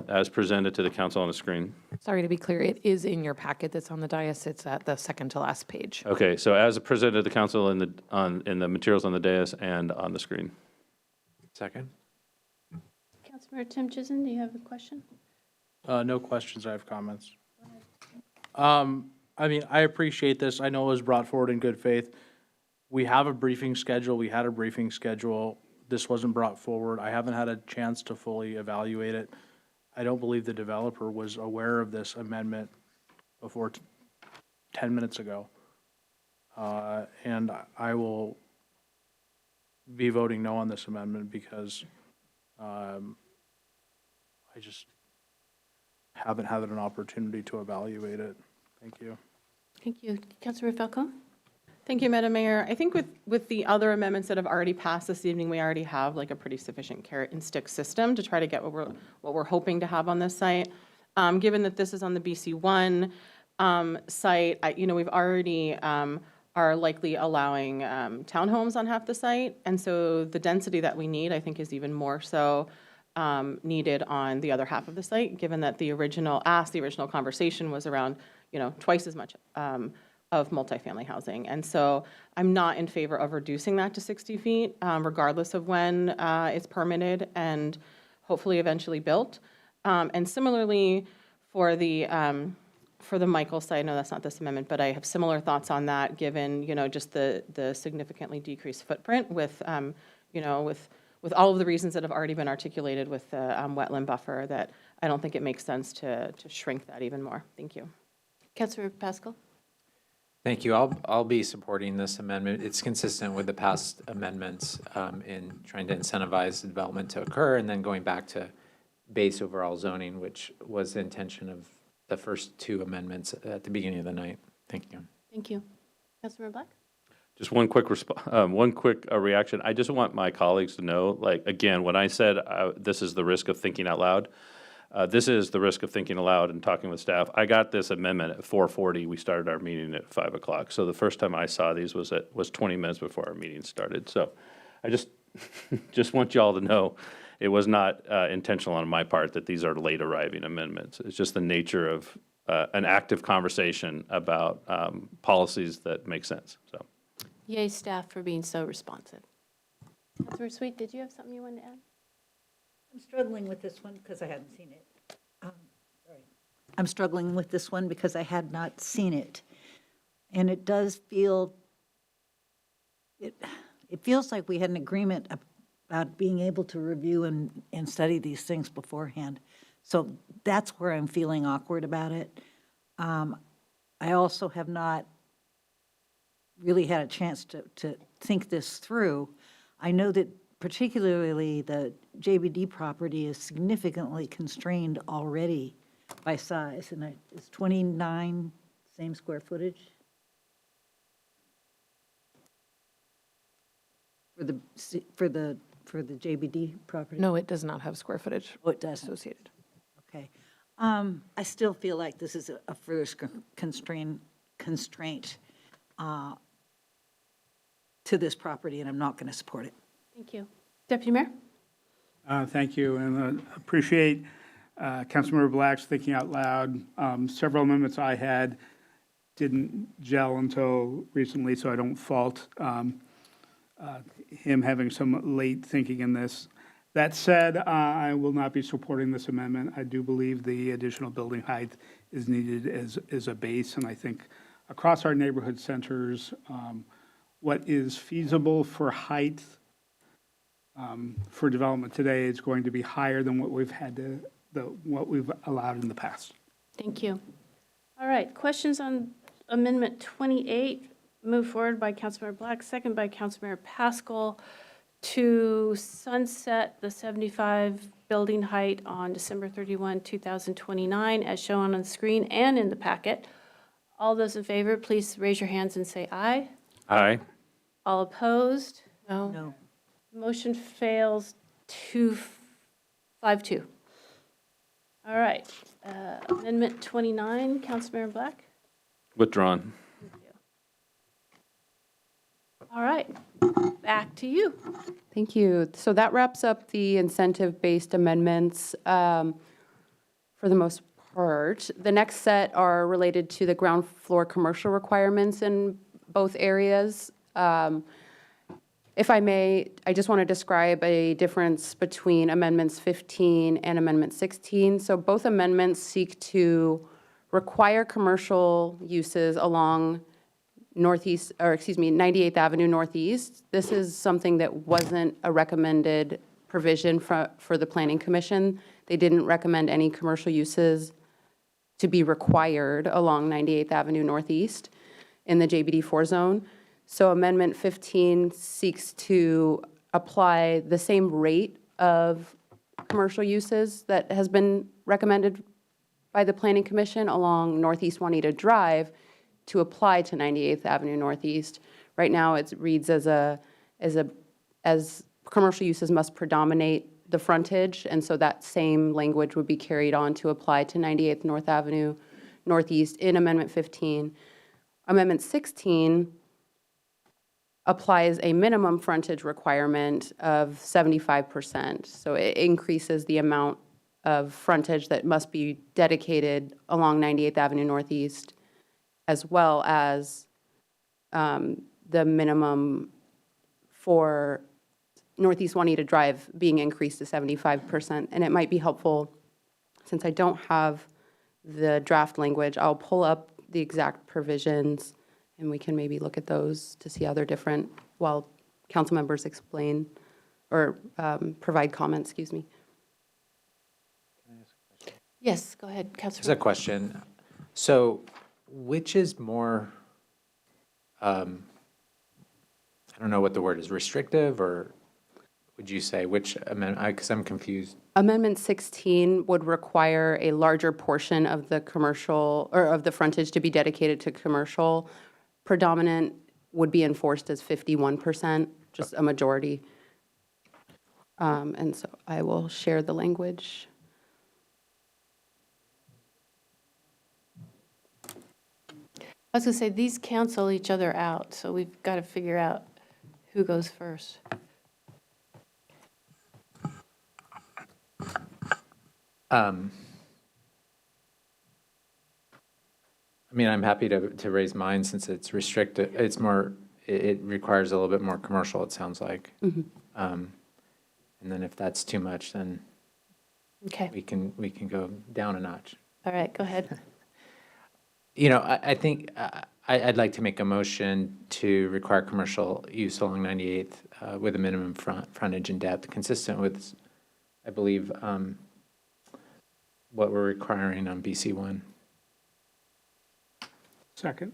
as presented to the council on the screen. Sorry to be clear, it is in your packet that's on the dais. It's at the second to last page. Okay, so as presented to the council in the materials on the dais and on the screen. Second. Councilmember Tim Chisholm, do you have a question? No questions, I have comments. I mean, I appreciate this. I know it was brought forward in good faith. We have a briefing schedule. We had a briefing schedule. This wasn't brought forward. I haven't had a chance to fully evaluate it. I don't believe the developer was aware of this amendment before 10 minutes ago. And I will be voting no on this amendment because I just haven't had an opportunity to evaluate it. Thank you. Thank you. Councilmember Falcone? Thank you, Madam Mayor. I think with the other amendments that have already passed this evening, we already have like a pretty sufficient carrot and stick system to try to get what we're hoping to have on this site. Given that this is on the BC1 site, we've already are likely allowing townhomes on half the site, and so the density that we need, I think, is even more so needed on the other half of the site, given that the original conversation was around twice as much of multifamily housing. And so I'm not in favor of reducing that to 60 feet, regardless of when it's permitted and hopefully eventually built. And similarly, for the Michael site, I know that's not this amendment, but I have similar thoughts on that, given just the significantly decreased footprint with all of the reasons that have already been articulated with the wetland buffer, that I don't think it makes sense to shrink that even more. Thank you. Councilmember Pascal? Thank you. I'll be supporting this amendment. It's consistent with the past amendments in trying to incentivize the development to occur and then going back to base overall zoning, which was the intention of the first two amendments at the beginning of the night. Thank you. Thank you. Councilmember Black? Just one quick reaction. I just want my colleagues to know, again, when I said this is the risk of thinking out loud, this is the risk of thinking aloud and talking with staff. I got this amendment at 4:40. We started our meeting at 5 o'clock. So the first time I saw these was 20 minutes before our meeting started. So I just want you all to know it was not intentional on my part that these are late arriving amendments. It's just the nature of an active conversation about policies that make sense. So. Yay, staff, for being so responsive. Councilmember Sweet, did you have something you wanted to add? I'm struggling with this one because I hadn't seen it. I'm struggling with this one because I had not seen it. And it does feel, it feels like we had an agreement about being able to review and study these things beforehand. So that's where I'm feeling awkward about it. I also have not really had a chance to think this through. I know that particularly the JBD property is significantly constrained already by size, and it's 29 same square footage for the JBD property. No, it does not have square footage Oh, it does. associated. Okay. I still feel like this is a further constraint to this property, and I'm not going to support it. Thank you. Deputy Mayor? Thank you, and appreciate Councilmember Black's thinking out loud. Several amendments I had didn't gel until recently, so I don't fault him having some late thinking in this. That said, I will not be supporting this amendment. I do believe the additional building height is needed as a base, and I think across our neighborhood centers, what is feasible for height for development today is going to be higher than what we've what we've allowed in the past. Thank you. All right, questions on Amendment 28, moved forward by Councilmember Black, second by Councilmember Pascal, to sunset the 75 building height on December 31, 2029, as shown on the screen and in the packet. All those in favor, please raise your hands and say aye. Aye. All opposed? No. Motion fails 5-2. All right, Amendment 29, Councilmember Black. Withdrawn. All right, back to you. Thank you. So that wraps up the incentive-based amendments for the most part. The next set are related to the ground floor commercial requirements in both areas. If I may, I just want to describe a difference between Amendments 15 and Amendment 16. So both amendments seek to require commercial uses along 98th Avenue Northeast. This is something that wasn't a recommended provision for the Planning Commission. They didn't recommend any commercial uses to be required along 98th Avenue Northeast in the JBD4 zone. So Amendment 15 seeks to apply the same rate of commercial uses that has been recommended by the Planning Commission along Northeast Juanita Drive to apply to 98th Avenue Northeast. Right now, it reads as commercial uses must predominate the frontage, and so that same language would be carried on to apply to 98th North Avenue Northeast in Amendment 15. Amendment 16 applies a minimum frontage requirement of 75%. So it increases the amount of frontage that must be dedicated along 98th Avenue Northeast, as well as the minimum for Northeast Juanita Drive being increased to 75%. And it might be helpful, since I don't have the draft language, I'll pull up the exact provisions and we can maybe look at those to see how they're different while council members explain or provide comments, excuse me. Yes, go ahead, Councilor. There's a question. So which is more, I don't know what the word is, restrictive, or would you say which amendment? Because I'm confused. Amendment 16 would require a larger portion of the commercial, or of the frontage to be dedicated to commercial. Predominant would be enforced as 51%, just a majority. And so I will share the language. I was going to say, these cancel each other out, so we've got to figure out who goes first. I mean, I'm happy to raise mine since it's restricted. It's more, it requires a little bit more commercial, it sounds like. Mm-hmm. And then if that's too much, then Okay. we can go down a notch. All right, go ahead. I think I'd like to make a motion to require commercial use along 98th with a minimum frontage and depth, consistent with, I believe, what we're requiring on BC1. Second.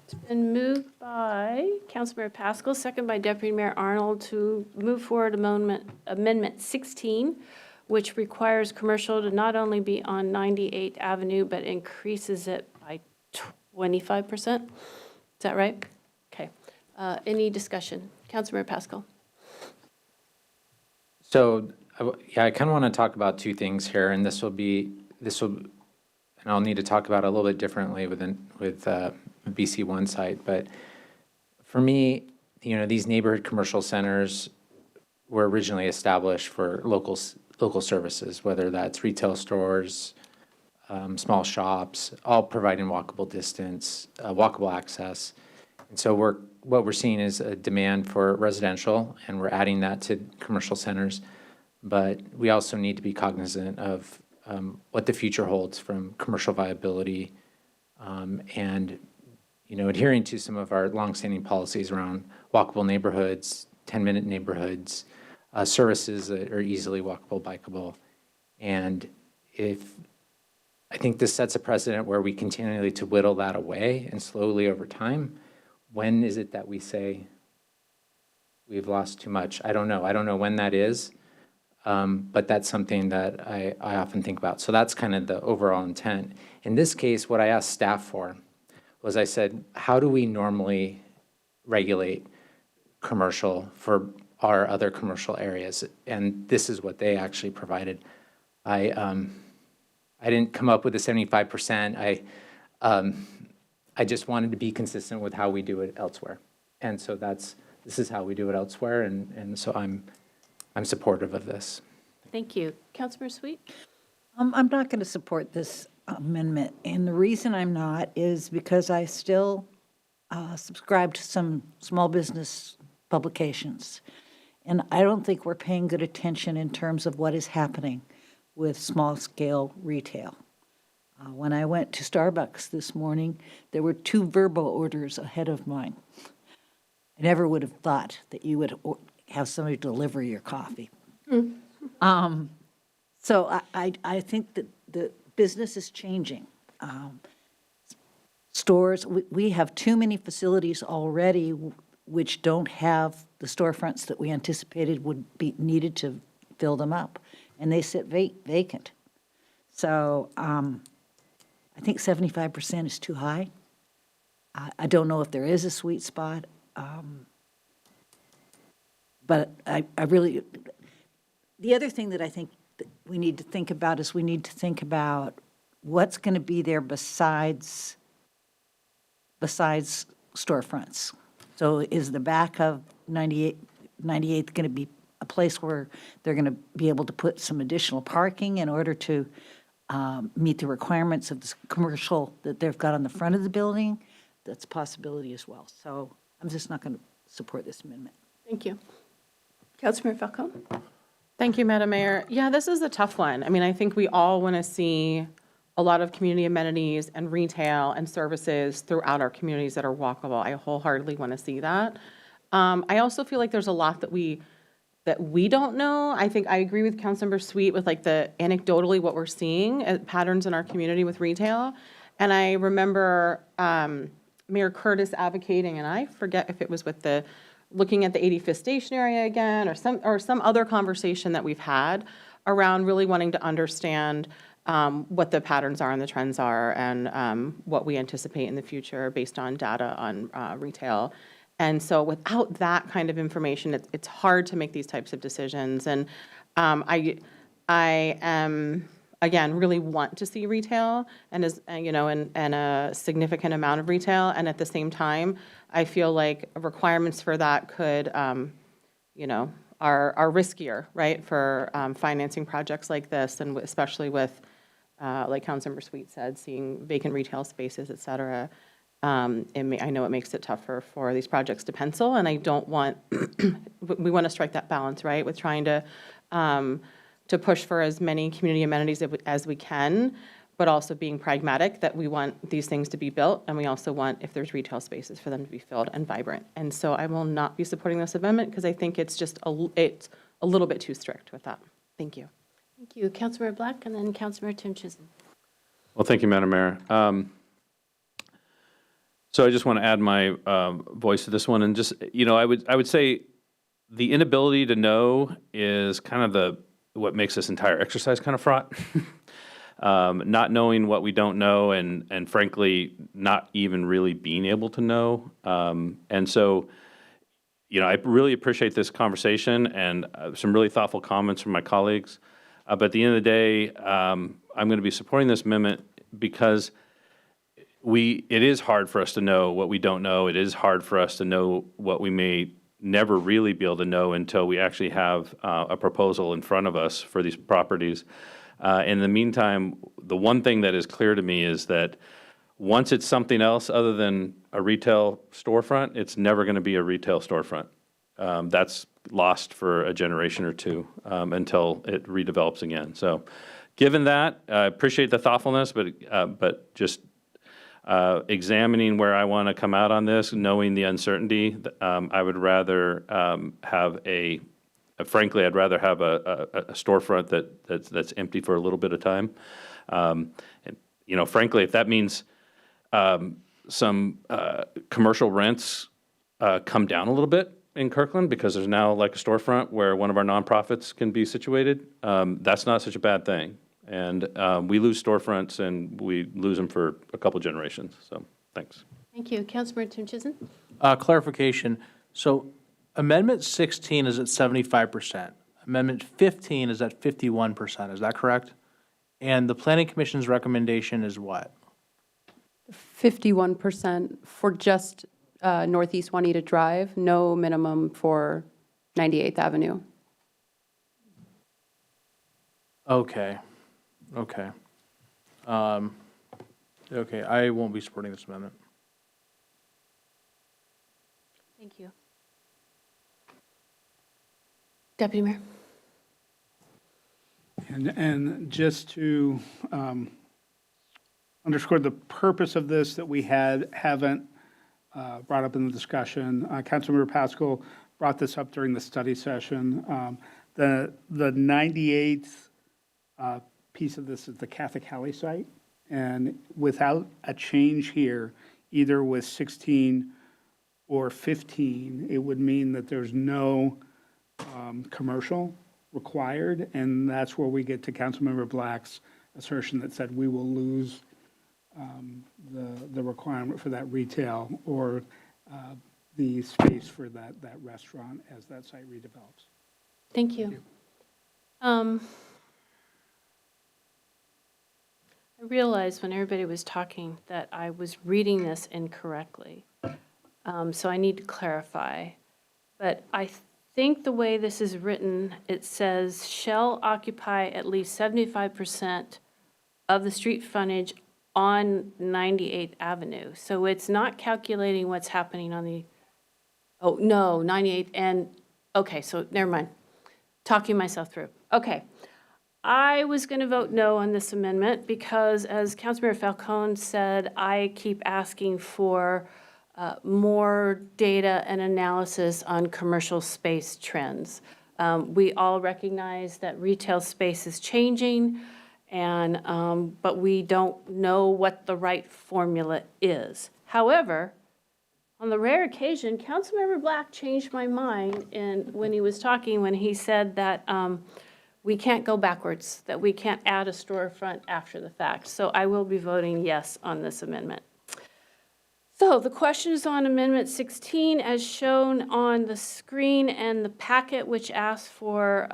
It's been moved by Councilmember Pascal, second by Deputy Mayor Arnold to move forward Amendment 16, which requires commercial to not only be on 98th Avenue, but increases it by 25%. Is that right? Okay. Any discussion? Councilmember Pascal. So, I kind of want to talk about two things here, and and I'll need to talk about it a little bit differently with BC1 site. But for me, these neighborhood commercial centers were originally established for local services, whether that's retail stores, small shops, all providing walkable distance, walkable access. And so what we're seeing is a demand for residential, and we're adding that to commercial centers. But we also need to be cognizant of what the future holds from commercial viability and adhering to some of our longstanding policies around walkable neighborhoods, 10-minute neighborhoods, services that are easily walkable, bikeable. And I think this sets a precedent where we continually to whittle that away and slowly over time. When is it that we say we've lost too much? I don't know. I don't know when that is. But that's something that I often think about. So that's kind of the overall intent. In this case, what I asked staff for was I said, how do we normally regulate commercial for our other commercial areas? And this is what they actually provided. I didn't come up with the 75%. I just wanted to be consistent with how we do it elsewhere. And so this is how we do it elsewhere. And so I'm supportive of this. Thank you. Councilmember Sweet? I'm not going to support this amendment, and the reason I'm not is because I still subscribe to some small business publications, and I don't think we're paying good attention in terms of what is happening with small-scale retail. When I went to Starbucks this morning, there were 2 verbal orders ahead of mine. I never would have thought that you would have somebody deliver your coffee. So I think that the business is changing. Stores, we have too many facilities already which don't have the storefronts that we anticipated would be needed to fill them up, and they sit vacant. So I think 75% is too high. I don't know if there is a sweet spot. But I really, the other thing that I think that we need to think about is we need to think about what's going to be there besides storefronts. So is the back of 98th going to be a place where they're going to be able to put some additional parking in order to meet the requirements of the commercial that they've got on the front of the building? That's a possibility as well. So I'm just not going to support this amendment. Thank you. Councilmember Falcone? Thank you, Madam Mayor. Yeah, this is a tough one. I mean, I think we all want to see a lot of community amenities and retail and services throughout our communities that are walkable. I wholeheartedly want to see that. I also feel like there's a lot that we don't know. I think I agree with Councilmember Sweet with like the anecdotally what we're seeing patterns in our community with retail. And I remember Mayor Curtis advocating, and I forget if it was with looking at the 85th Station area again, or some other conversation that we've had around really wanting to understand what the patterns are and the trends are, and what we anticipate in the future based on data on retail. And so without that kind of information, it's hard to make these types of decisions. And I am, again, really want to see retail and a significant amount of retail. And at the same time, I feel like requirements for that could, are riskier, right, for financing projects like this, and especially with, like Councilmember Sweet said, seeing vacant retail spaces, et cetera. I know it makes it tougher for these projects to pencil, and I don't want, we want to strike that balance, right, with trying to push for as many community amenities as we can, but also being pragmatic that we want these things to be built, and we also want, if there's retail spaces, for them to be filled and vibrant. And so I will not be supporting this amendment because I think it's just it's a little bit too strict with that. Thank you. Thank you. Councilmember Black and then Councilmember Tim Chisholm. Well, thank you, Madam Mayor. So I just want to add my voice to this one, and just, I would say the inability to know is kind of what makes this entire exercise kind of fraught. Not knowing what we don't know, and frankly, not even really being able to know. And so, I really appreciate this conversation and some really thoughtful comments from my colleagues. But at the end of the day, I'm going to be supporting this amendment because it is hard for us to know what we don't know. It is hard for us to know what we may never really be able to know until we actually have a proposal in front of us for these properties. In the meantime, the one thing that is clear to me is that once it's something else other than a retail storefront, it's never going to be a retail storefront. That's lost for a generation or two until it redevelops again. So given that, I appreciate the thoughtfulness, but just examining where I want to come out on this, knowing the uncertainty, I would rather frankly, I'd rather have a storefront that's empty for a little bit of time. And, frankly, if that means some commercial rents come down a little bit in Kirkland because there's now like a storefront where one of our nonprofits can be situated, that's not such a bad thing. And we lose storefronts, and we lose them for a couple generations. So, thanks. Thank you. Councilmember Tim Chisholm. Clarification. So Amendment 16 is at 75%. Amendment 15 is at 51%. Is that correct? And the Planning Commission's recommendation is what? 51% for just Northeast Juanita Drive, no minimum for 98th Avenue. Okay. Okay. Okay, I won't be supporting this amendment. Thank you. Deputy Mayor. And just to underscore the purpose of this that we haven't brought up in the discussion, Councilmember Pascal brought this up during the study session. The 98th piece of this is the Catholic Alley site, and without a change here, either with 16 or 15, it would mean that there's no commercial required, and that's where we get to Councilmember Black's assertion that said we will lose the requirement for that retail or the space for that restaurant as that site redevelops. Thank you. I realized when everybody was talking that I was reading this incorrectly. So I need to clarify. But I think the way this is written, it says shall occupy at least 75% of the street frontage on 98th Avenue. So it's not calculating what's happening on the, 98th and, okay, so never mind. Talking myself through. Okay. I was going to vote no on this amendment because, as Councilmember Falcone said, I keep asking for more data and analysis on commercial space trends. We all recognize that retail space is changing, but we don't know what the right formula is. However, on the rare occasion, Councilmember Black changed my mind when he was talking, when he said that we can't go backwards, that we can't add a storefront after the fact. So I will be voting yes on this amendment. So the question is on Amendment 16 as shown on the screen and the packet, which asks for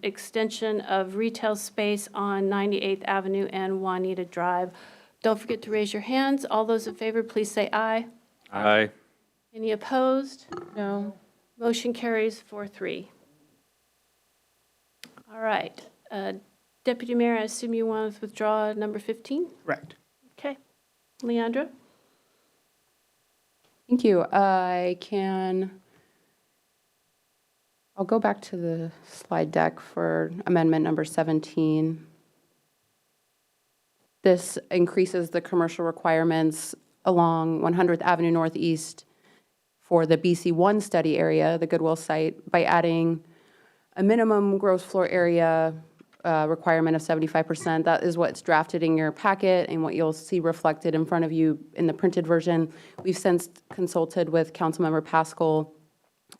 extension of retail space on 98th Avenue and Juanita Drive. Don't forget to raise your hands. All those in favor, please say aye. Aye. Any opposed? No. Motion carries 4-3. All right. Deputy Mayor, I assume you want to withdraw number 15? Correct. Okay. Leandra? Thank you. I'll go back to the slide deck for amendment number 17. This increases the commercial requirements along 100th Avenue Northeast for the BC1 study area, the Goodwill site, by adding a minimum gross floor area requirement of 75%. That is what's drafted in your packet and what you'll see reflected in front of you in the printed version. We've since consulted with Councilmember Pascal,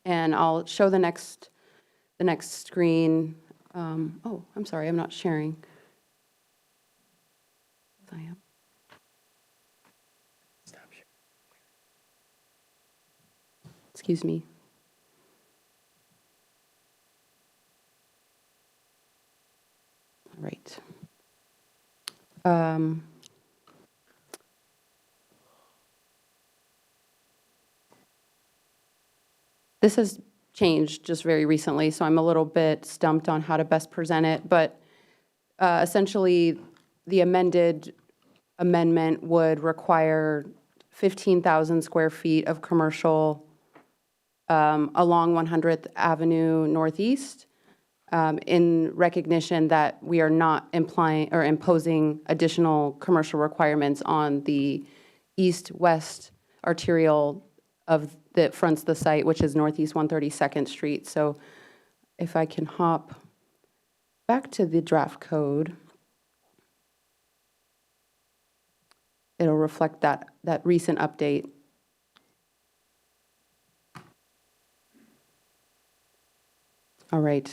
and I'll show the next screen. Oh, I'm sorry, I'm not sharing. Yes, I am. Excuse me. All right. This has changed just very recently, so I'm a little bit stumped on how to best present it, but essentially, the amendment would require 15,000 square feet of commercial along 100th Avenue Northeast, in recognition that we are not implying or imposing additional commercial requirements on the east-west arterial that fronts the site, which is Northeast 132nd Street. So if I can hop back to the draft code, it'll reflect that recent update. All right.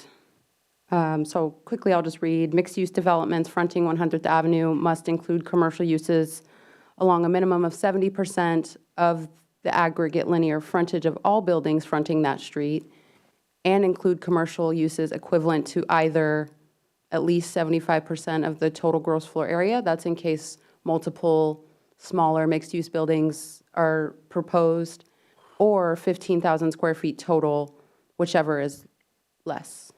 So quickly, I'll just read. Mixed-use developments fronting 100th Avenue must include commercial uses along a minimum of 70% of the aggregate linear frontage of all buildings fronting that street, and include commercial uses equivalent to either at least 75% of the total gross floor area. That's in case multiple smaller mixed-use buildings are proposed, or 15,000 square feet total, whichever is less.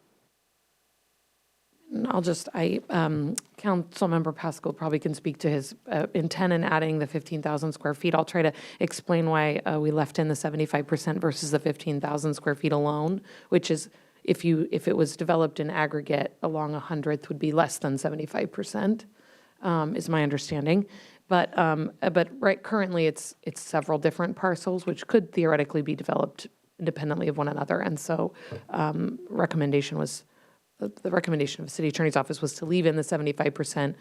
Councilmember Pascal probably can speak to his intent in adding the 15,000 square feet. I'll try to explain why we left in the 75% versus the 15,000 square feet alone, which is if it was developed in aggregate along 100th would be less than 75%, is my understanding. But right currently it's several different parcels which could theoretically be developed independently of one another, and so the recommendation of the city attorney's office was to leave in the 75%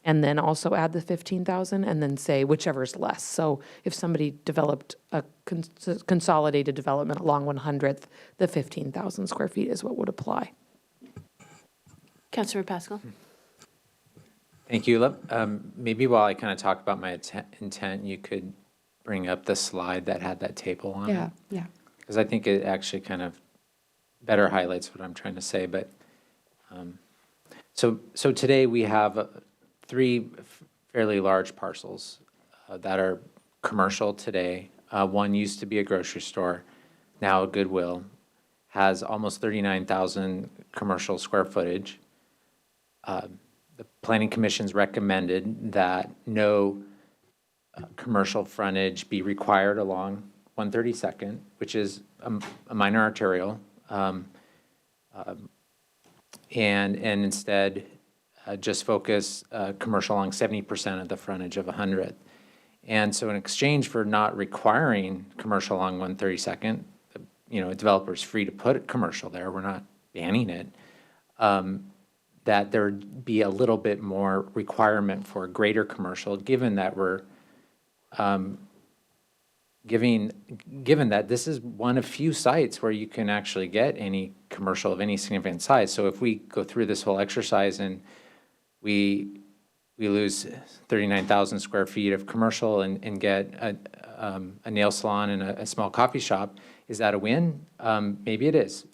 and then also add the 15,000 and then say whichever is less. So if somebody developed a consolidated development along 100th, the 15,000 square feet is what would apply. Councilor Pascal. Thank you. Maybe while I kind of talk about my intent, you could bring up the slide that had that table on it. Yeah. Because I think it actually kind of better highlights what I'm trying to say. But so today we have three fairly large parcels that are commercial today. One used to be a grocery store, now a Goodwill, has almost 39,000 commercial square footage. The Planning Commission's recommended that no commercial frontage be required along 132nd, which is a minor arterial, and instead just focus commercial along 70% of the frontage of 100th. And so in exchange for not requiring commercial along 132nd, a developer's free to put commercial there, we're not banning it, that there would be a little bit more requirement for greater commercial, given that we're given that this is one of few sites where you can actually get any commercial of any significant size. So if we go through this whole exercise and we lose 39,000 square feet of commercial and get a nail salon and a small coffee shop, is that a win? Maybe it is.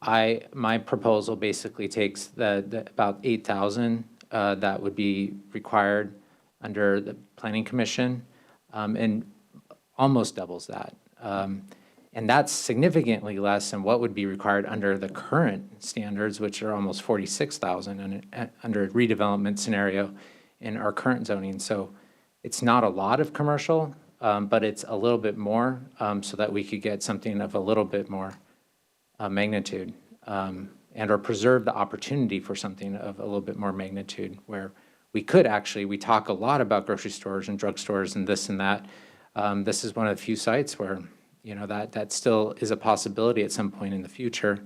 My proposal basically takes the about 8,000 that would be required under the Planning Commission, and almost doubles that. And that's significantly less than what would be required under the current standards, which are almost 46,000 under a redevelopment scenario in our current zoning. So it's not a lot of commercial, but it's a little bit more, so that we could get something of a little bit more magnitude, and or preserve the opportunity for something of a little bit more magnitude where we talk a lot about grocery stores and drugstores and this and that. This is one of the few sites where, you know, that still is a possibility at some point in the future.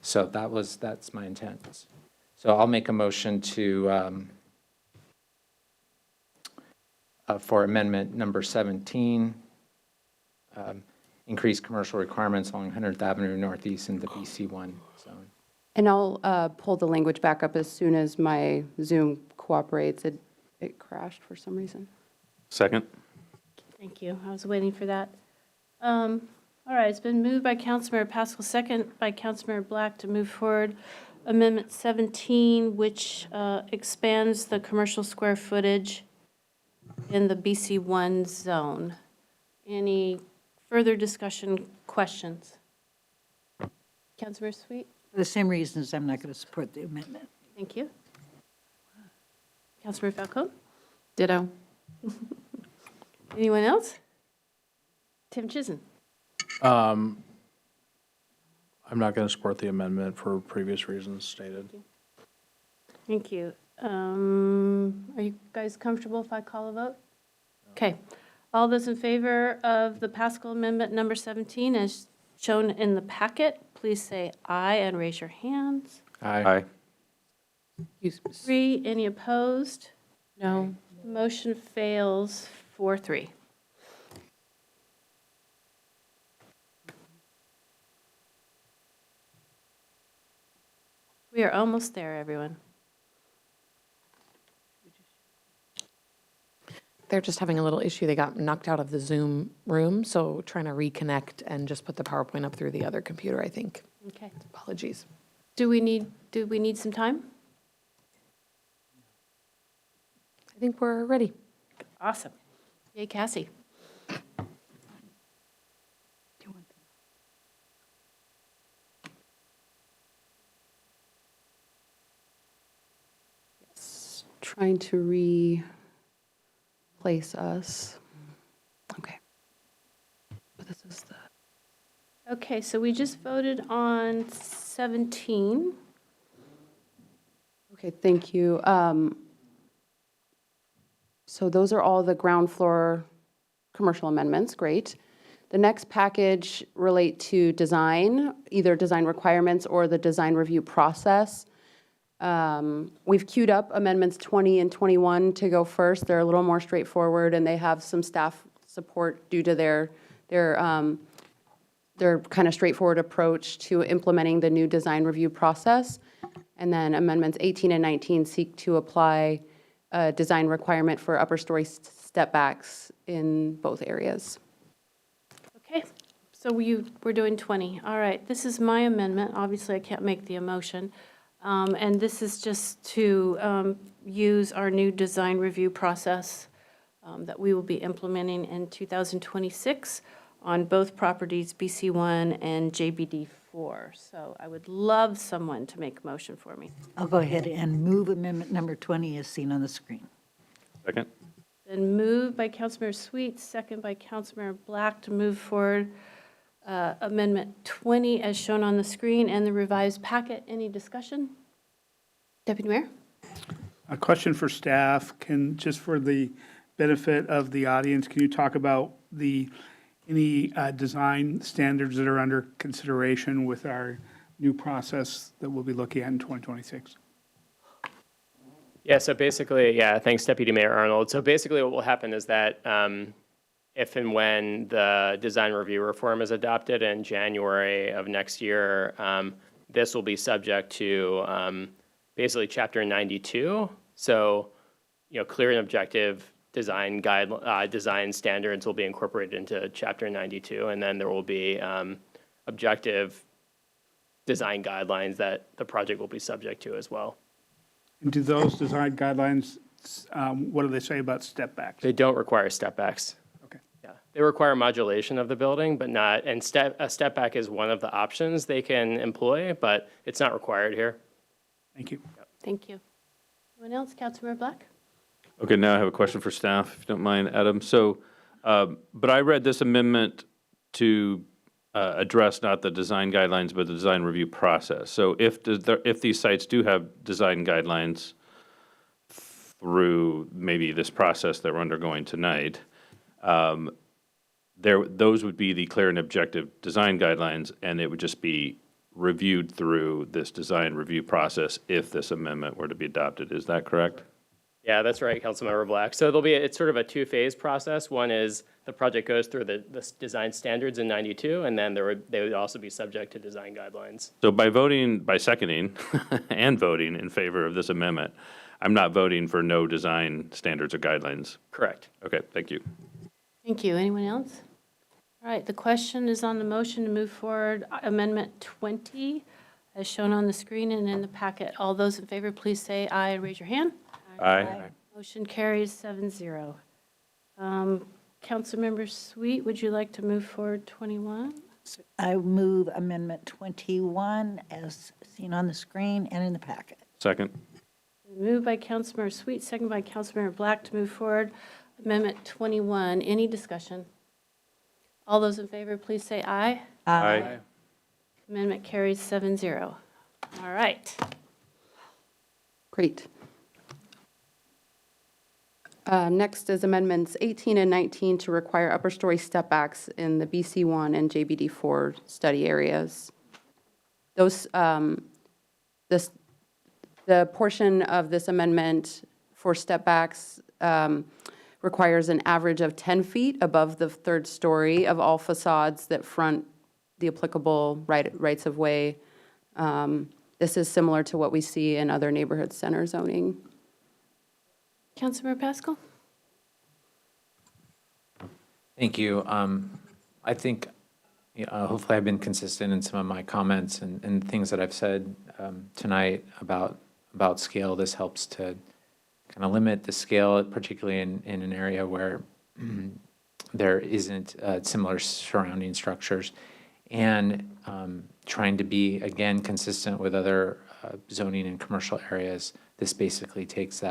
So that's my intent. So I'll make a motion to, for amendment number 17, increase commercial requirements along 100th Avenue Northeast in the BC1 zone. And I'll pull the language back up as soon as my Zoom cooperates. It crashed for some reason. Second. Thank you. I was waiting for that. All right, it's been moved by Councilmember Pascal, second by Councilmember Black to move forward Amendment 17, which expands the commercial square footage in the BC1 zone. Any further discussion, questions? Councilmember Sweet? For the same reasons, I'm not going to support the amendment. Thank you. Councilmember Falcone? Ditto. Anyone else? Tim Chisholm? I'm not going to support the amendment for previous reasons stated. Thank you. Are you guys comfortable if I call a vote? Okay. All those in favor of the Pascal Amendment number 17 as shown in the packet, please say aye and raise your hands. Aye. 3, any opposed? No. Motion fails 4-3. We are almost there, everyone. They're just having a little issue. They got knocked out of the Zoom room, so trying to reconnect and just put the PowerPoint up through the other computer, I think. Okay. Apologies. Do we need some time? I think we're ready. Awesome. Yay, Cassie. Trying to replace us. Okay. But this is the. Okay, so we just voted on 17. Okay, thank you. So those are all the ground floor commercial amendments, great. The next package relate to design, either design requirements or the design review process. We've queued up amendments 20 and 21 to go first. They're a little more straightforward and they have some staff support due to their kind of straightforward approach to implementing the new design review process. And then amendments 18 and 19 seek to apply a design requirement for upper story step backs in both areas. Okay, so we're doing 20. All right, this is my amendment. Obviously, I can't make the motion. And this is just to use our new design review process that we will be implementing in 2026 on both properties, BC1 and JBD4. So I would love someone to make a motion for me. I'll go ahead and move amendment number 20 as seen on the screen. Second. Then moved by Councilmember Sweet, second by Councilmember Black to move forward Amendment 20 as shown on the screen and the revised packet. Any discussion? Deputy Mayor? A question for staff, just for the benefit of the audience, can you talk about any design standards that are under consideration with our new process that we'll be looking at in 2026? Yeah, so basically, thanks Deputy Mayor Arnold. So basically what will happen is that if and when the design review reform is adopted in January of next year, this will be subject to basically Chapter 92. So, clear and objective design design standards will be incorporated into Chapter 92, and then there will be objective design guidelines that the project will be subject to as well. And do those design guidelines, what do they say about step backs? They don't require step backs. Okay. Yeah, they require modulation of the building, but not, and a step back is one of the options they can employ, but it's not required here. Thank you. Thank you. Anyone else? Councilmember Black? Okay, now I have a question for staff, if you don't mind, Adam. So, but I read this amendment to address not the design guidelines, but the design review process. So if these sites do have design guidelines through maybe this process that we're undergoing tonight, those would be the clear and objective design guidelines, and it would just be reviewed through this design review process if this amendment were to be adopted. Is that correct? Yeah, that's right, Councilmember Black. So it's sort of a two-phase process. One is the project goes through the design standards in 92, and then they would also be subject to design guidelines. So by seconding and voting in favor of this amendment, I'm not voting for no design standards or guidelines. Correct. Okay, thank you. Thank you. Anyone else? All right, the question is on the motion to move forward Amendment 20, as shown on the screen and in the packet. All those in favor, please say aye and raise your hand. Aye. Motion carries 7-0. Councilmember Sweet, would you like to move forward 21? I move Amendment 21 as seen on the screen and in the packet. Second. Moved by Councilmember Sweet, second by Councilmember Black to move forward Amendment 21. Any discussion? All those in favor, please say aye. Aye. Amendment carries 7-0. All right. Great. Next is Amendments 18 and 19 to require upper story step backs in the BC1 and JBD4 study areas. Those, the portion of this amendment for step backs requires an average of 10 feet above the third story of all facades that front the applicable rights of way. This is similar to what we see in other neighborhood center zoning. Councilmember Pascal? Thank you. I think, hopefully I've been consistent in some of my comments and things that I've said tonight about scale. This helps to kind of limit the scale, particularly in an area where there isn't similar surrounding structures. And trying to be, again, consistent with other zoning and commercial areas. This basically takes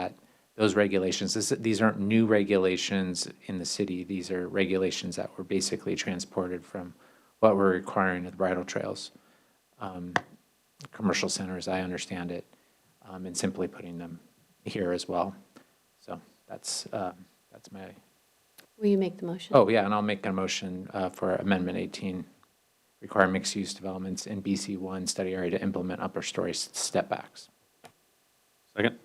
those regulations. These aren't new regulations in the city. These are regulations that were basically transported from what we're requiring with bridle trails, commercial centers, I understand it, and simply putting them here as well. So that's my. Will you make the motion? Oh, yeah, and I'll make a motion for Amendment 18, require mixed-use developments in BC1 study area to implement upper story step backs. Second.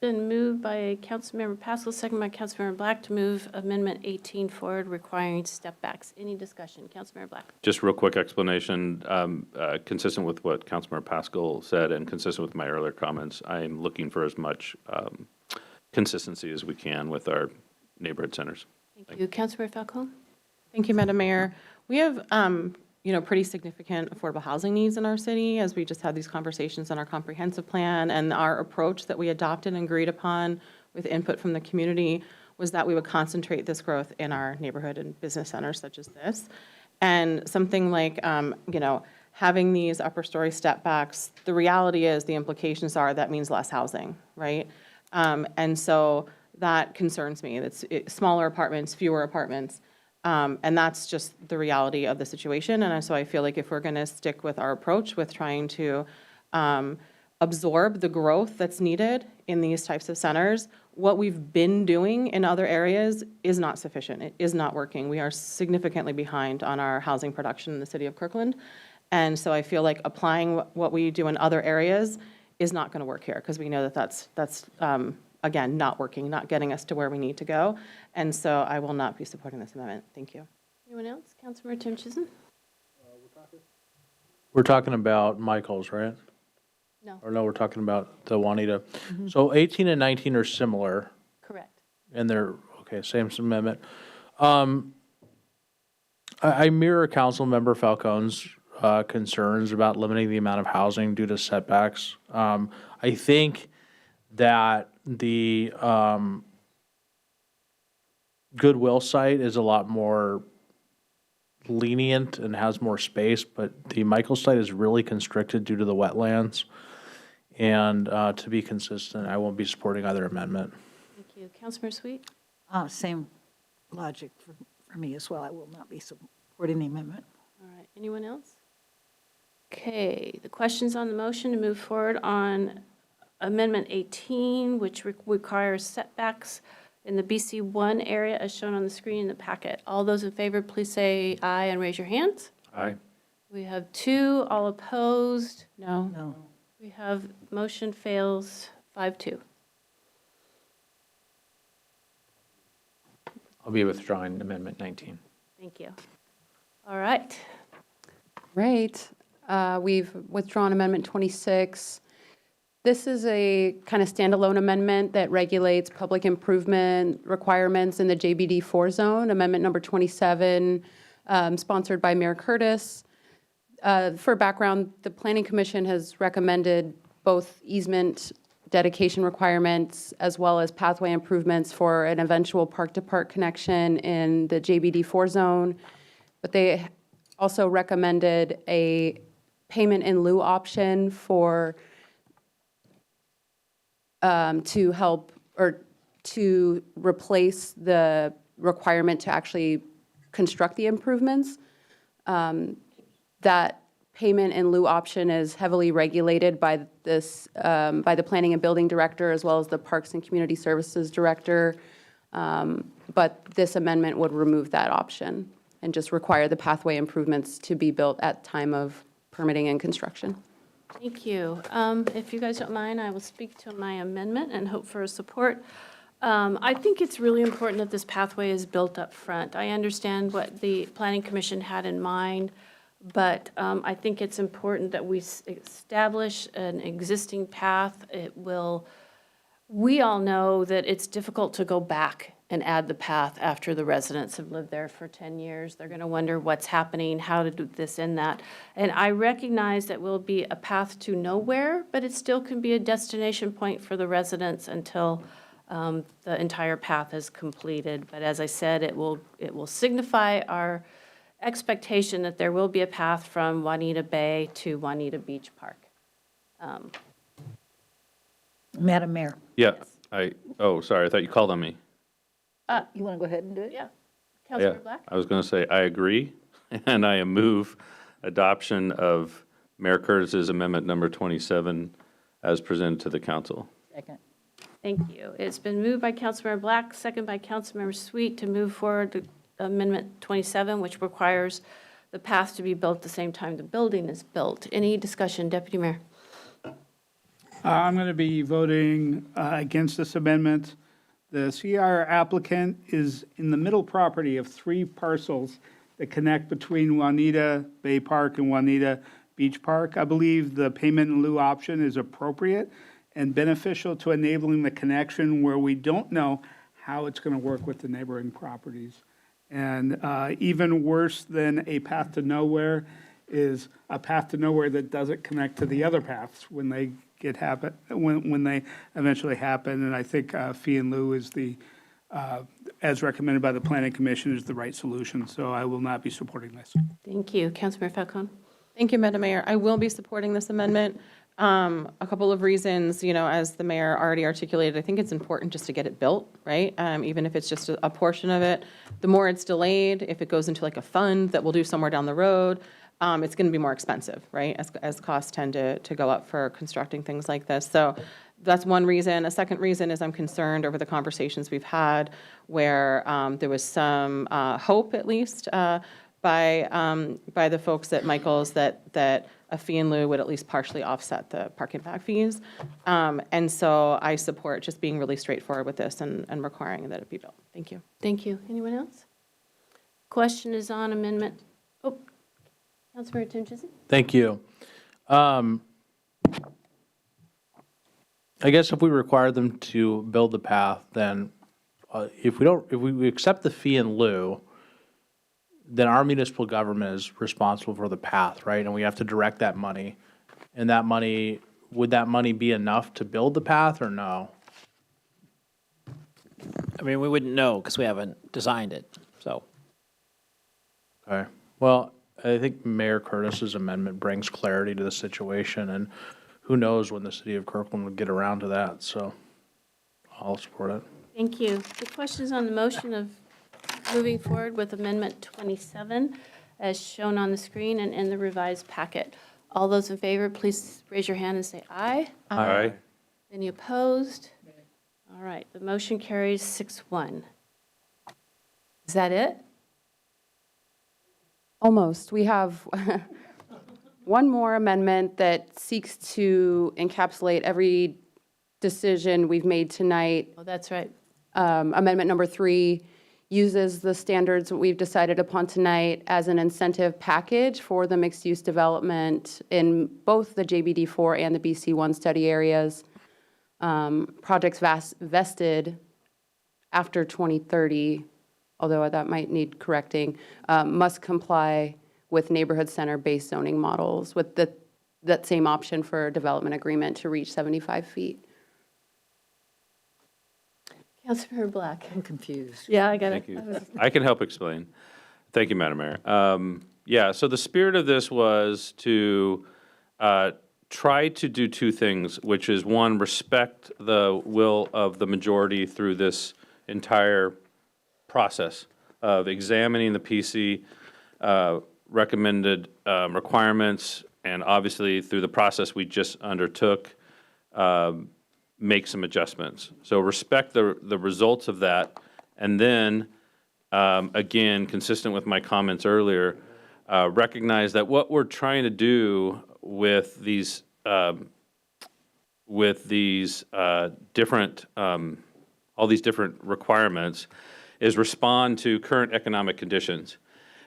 Been moved by Councilmember Pascal, second by Councilmember Black to move Amendment 18 forward, requiring step backs. Any discussion? Councilmember Black. Just real quick explanation, consistent with what Councilmember Pascal said and consistent with my earlier comments, I'm looking for as much consistency as we can with our neighborhood centers. Thank you. Councilmember Falcone? Thank you, Madam Mayor. We have, pretty significant affordable housing needs in our city, as we just had these conversations on our comprehensive plan, and our approach that we adopted and agreed upon with input from the community was that we would concentrate this growth in our neighborhood and business centers such as this. And something like, having these upper story step backs, the reality is the implications are that means less housing, right? And so that concerns me. It's smaller apartments, fewer apartments. And that's just the reality of the situation. And so I feel like if we're going to stick with our approach with trying to absorb the growth that's needed in these types of centers, what we've been doing in other areas is not sufficient. It is not working. We are significantly behind on our housing production in the city of Kirkland. And so I feel like applying what we do in other areas is not going to work here, because we know that that's again, not working, not getting us to where we need to go. And so I will not be supporting this amendment. Thank you. Anyone else? Councilmember Tim Chisholm? We're talking about Michael's, right? No. Or no, we're talking about the Juanita. So 18 and 19 are similar. Correct. And they're, okay, same amendment. I mirror Councilmember Falcone's concerns about limiting the amount of housing due to setbacks. I think that the Goodwill site is a lot more lenient and has more space, but the Michael site is really constricted due to the wetlands. And to be consistent, I won't be supporting either amendment. Thank you. Councilmember Sweet? Same logic for me as well. I will not be supporting supporting the amendment. All right, anyone else? Okay, the questions on the motion to move forward on Amendment 18, which requires setbacks in the BC1 area as shown on the screen in the packet. All those in favor, please say aye and raise your hands. Aye. We have 2, all opposed. No. No. We have, motion fails 5-2. I'll be withdrawing Amendment 19. Thank you. All right. Right. We've withdrawn Amendment 26. This is a kind of standalone amendment that regulates public improvement requirements in the JBD4 zone. Amendment number 27, sponsored by Mayor Curtis. For background, the Planning Commission has recommended both easement dedication requirements as well as pathway improvements for an eventual park-to-park connection in the JBD4 zone. But they also recommended a payment in lieu option for to help or to replace the requirement to actually construct the improvements. That payment in lieu option is heavily regulated by this, by the Planning and Building Director as well as the Parks and Community Services Director. But this amendment would remove that option and just require the pathway improvements to be built at time of permitting and construction. Thank you. If you guys don't mind, I will speak to my amendment and hope for support. I think it's really important that this pathway is built up front. I understand what the Planning Commission had in mind, but I think it's important that we establish an existing path. We all know that it's difficult to go back and add the path after the residents have lived there for 10 years. They're going to wonder what's happening, how to do this and that. And I recognize that will be a path to nowhere, but it still can be a destination point for the residents until the entire path is completed. But as I said, it will signify our expectation that there will be a path from Juanita Bay to Juanita Beach Park. Madam Mayor. Yeah, sorry, I thought you called on me. You want to go ahead and do it? Yeah. Yeah, Councilor Black? I was going to say, I agree, and I move adoption of Mayor Curtis's amendment number 27 as presented to the council. Second. Thank you. It's been moved by Councilmember Black, second by Councilmember Sweet to move forward to Amendment 27, which requires the path to be built at the same time the building is built. Any discussion, Deputy Mayor? I'm going to be voting against this amendment. The CR applicant is in the middle property of 3 parcels that connect between Juanita Bay Park and Juanita Beach Park. I believe the payment in lieu option is appropriate and beneficial to enabling the connection where we don't know how it's going to work with the neighboring properties. And even worse than a path to nowhere is a path to nowhere that doesn't connect to the other paths when they when they eventually happen. And I think fee in lieu is as recommended by the Planning Commission, is the right solution. So I will not be supporting this. Thank you. Councilmember Falcone? Thank you, Madam Mayor. I will be supporting this amendment. A couple of reasons, as the mayor already articulated, I think it's important just to get it built, right? Even if it's just a portion of it. The more it's delayed, if it goes into like a fund that we'll do somewhere down the road, it's going to be more expensive, right? As costs tend to go up for constructing things like this. So that's one reason. A second reason is I'm concerned over the conversations we've had where there was some hope, at least, by the folks at Michael's that a fee in lieu would at least partially offset the park impact fees. And so I support just being really straightforward with this and requiring that it be built. Thank you. Thank you. Anyone else? Question is on amendment. Councilmember Tim Chisholm? Thank you. I guess if we require them to build the path, then if we accept the fee in lieu, then our municipal government is responsible for the path, right? And we have to direct that money. And that money, would that money be enough to build the path or no? I mean, we wouldn't know because we haven't designed it, so. Okay. Well, I think Mayor Curtis's amendment brings clarity to the situation, and who knows when the city of Kirkland would get around to that, so I'll support it. Thank you. The question is on the motion of moving forward with Amendment 27 as shown on the screen and in the revised packet. All those in favor, please raise your hand and say aye. Aye. Any opposed? All right, the motion carries 6-1. Is that it? Almost. We have one more amendment that seeks to encapsulate every decision we've made tonight. Oh, that's right. Amendment number 3 uses the standards that we've decided upon tonight as an incentive package for the mixed-use development in both the JBD4 and the BC1 study areas. Projects vested after 2030, although that might need correcting, must comply with neighborhood center-based zoning models with that same option for development agreement to reach 75 feet. Councilmember Black. I'm confused. Yeah, I got it. Thank you. I can help explain. Thank you, Madam Mayor. Yeah, so the spirit of this was to try to do two things, which is, one, respect the will of the majority through this entire process of examining the PC recommended requirements, and obviously through the process we just undertook, make some adjustments. So respect the results of that, and then, again, consistent with my comments earlier, recognize that what we're trying to do with these different, all these different requirements is respond to current economic conditions.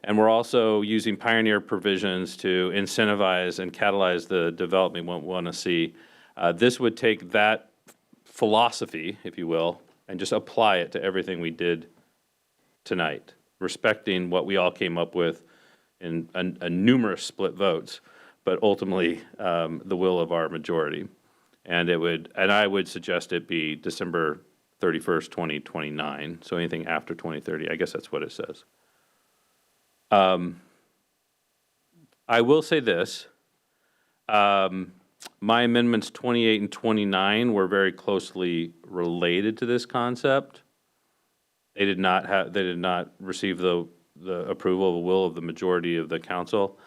And we're also using pioneer provisions to incentivize and catalyze the development we want to see. This would take that philosophy, if you will, and just apply it to everything we did tonight, respecting what we all came up with in a numerous split votes, but ultimately the will of our majority. And I would suggest it be December 31st, 2029, so anything after 2030, I guess that's what it says. I will say this, my amendments 28 and 29 were very closely related to this concept. They did not receive the approval, the will of the majority of the council.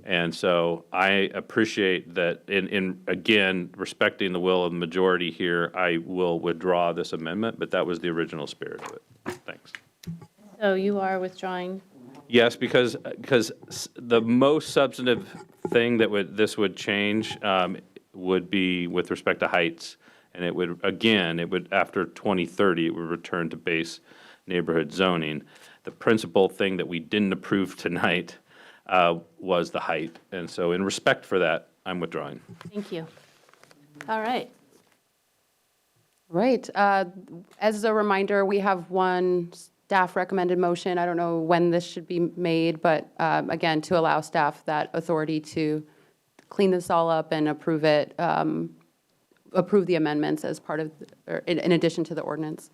And so I appreciate that in again, respecting the will of the majority here, I will withdraw this amendment, but that was the original spirit of it. Thanks. So you are withdrawing? Yes, because the most substantive thing that this would change would be with respect to heights. And it would, again, after 2030, it would return to base neighborhood zoning. The principal thing that we didn't approve tonight was the height. And so in respect for that, I'm withdrawing. Thank you. All right. Right. As a reminder, we have one staff recommended motion. I don't know when this should be made, but again, to allow staff that authority to clean this all up and approve it, approve the amendments as part of, or in addition to the ordinance.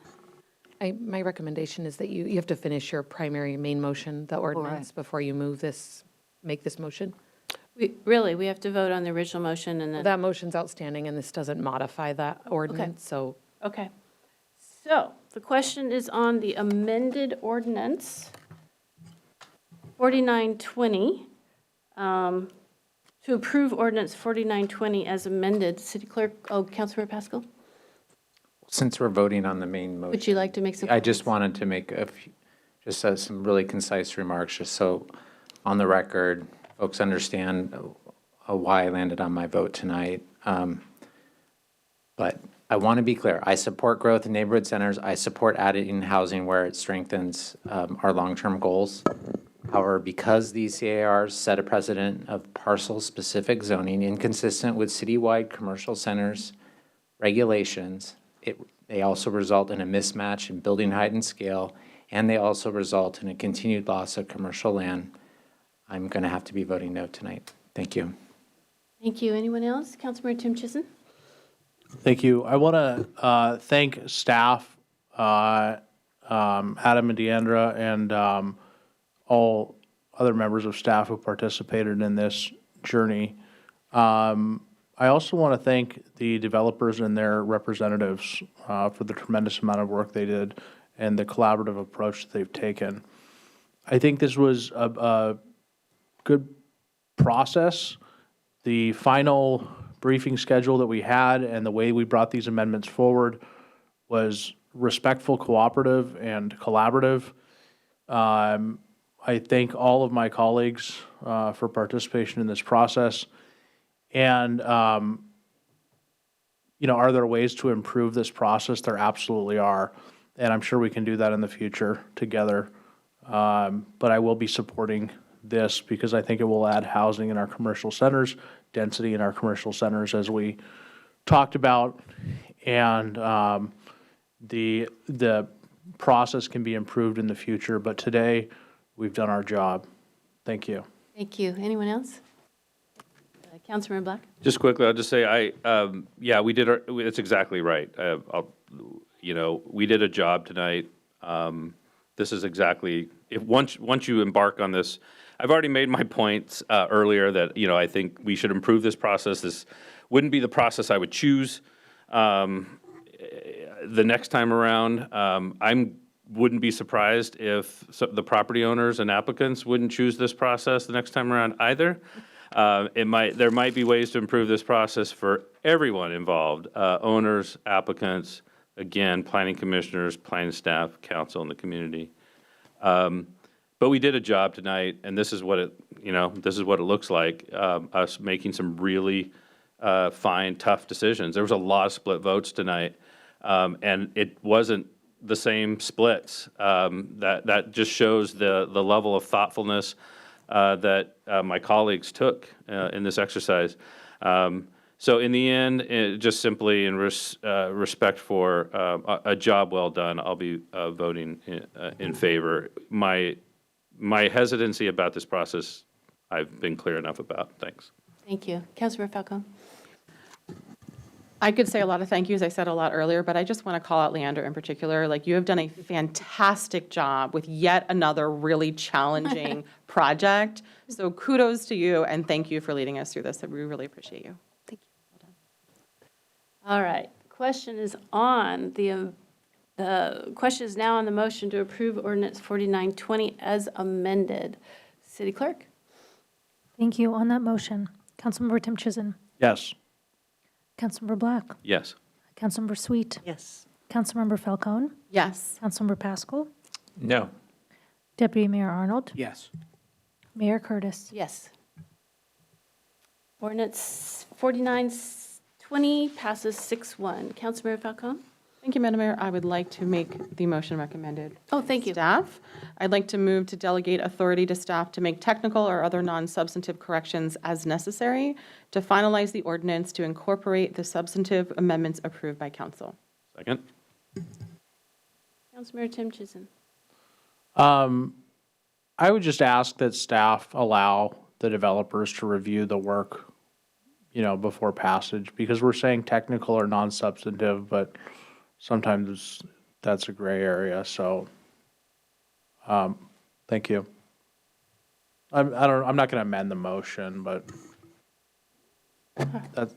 My recommendation is that you have to finish your primary main motion, the ordinance, before you make this motion. We have to vote on the original motion and then. That motion's outstanding, and this doesn't modify that ordinance, so. Okay. So the question is on the amended ordinance 4920, to approve ordinance 4920 as amended. City Clerk, Councilmember Pascal? Since we're voting on the main motion. Would you like to make some I just wanted to make some really concise remarks, just so on the record, folks understand why I landed on my vote tonight. But I want to be clear. I support growth in neighborhood centers. I support adding housing where it strengthens our long-term goals. However, because these CARs set a precedent of parcel-specific zoning inconsistent with citywide commercial centers regulations, they also result in a mismatch in building height and scale, and they also result in a continued loss of commercial land. I'm going to have to be voting no tonight. Thank you. Thank you. Anyone else? Councilmember Tim Chissen? Thank you. I want to thank staff, Adam and Deandra, and all other members of staff who participated in this journey. I also want to thank the developers and their representatives for the tremendous amount of work they did and the collaborative approach that they've taken. I think this was a good process. The final briefing schedule that we had and the way we brought these amendments forward was respectful, cooperative, and collaborative. I thank all of my colleagues for participation in this process. And, you know, are there ways to improve this process? There absolutely are. And I'm sure we can do that in the future together. But I will be supporting this because I think it will add housing in our commercial centers, density in our commercial centers as we talked about. And the process can be improved in the future. But today, we've done our job. Thank you. Thank you. Anyone else? Councilmember Black? Just quickly, I'll just say, yeah, we did it's exactly right. You know, we did a job tonight. This is exactly, once you embark on this, I've already made my points earlier that, you know, I think we should improve this process. This wouldn't be the process I would choose the next time around. Wouldn't be surprised if the property owners and applicants wouldn't choose this process the next time around either. There might be ways to improve this process for everyone involved, owners, applicants, again, planning commissioners, planning staff, council, and the community. But we did a job tonight, and this is what it, you know, this is what it looks like, us making some really fine, tough decisions. There was a lot of split votes tonight, and it wasn't the same splits. That just shows the level of thoughtfulness that my colleagues took in this exercise. So in the end, just simply in respect for a job well done, I'll be voting in favor. My hesitancy about this process, I've been clear enough about. Thanks. Thank you. Councilmember Falcone? I could say a lot of thank yous. I said a lot earlier, but I just want to call out Leander in particular. Like, you have done a fantastic job with yet another really challenging project. So kudos to you, and thank you for leading us through this. We really appreciate you. Thank you. Well done. All right. Question is on the question is now on the motion to approve ordinance 4920 as amended. City Clerk? Thank you. On that motion, Councilmember Tim Chizen, Yes. Councilmember Black, Yes. Councilmember Sweet, Yes. Councilmember Falcone, Yes. Councilmember Pascal, No. Deputy Mayor Arnold, Yes. Mayor Curtis. Yes. Ordinance 4920 passes 6-1. Councilmember Falcone? Thank you, Madam Mayor. I would like to make the motion recommended. Oh, thank you. Staff. I'd like to move to delegate authority to staff to make technical or other non-substantive corrections as necessary to finalize the ordinance to incorporate the substantive amendments approved by council. Second. Councilmember Tim Chizen? I would just ask that staff allow the developers to review the work, you know, before passage, because we're saying technical or non-substantive, but sometimes that's a gray area, so, thank you. I'm not going to amend the motion, but that's,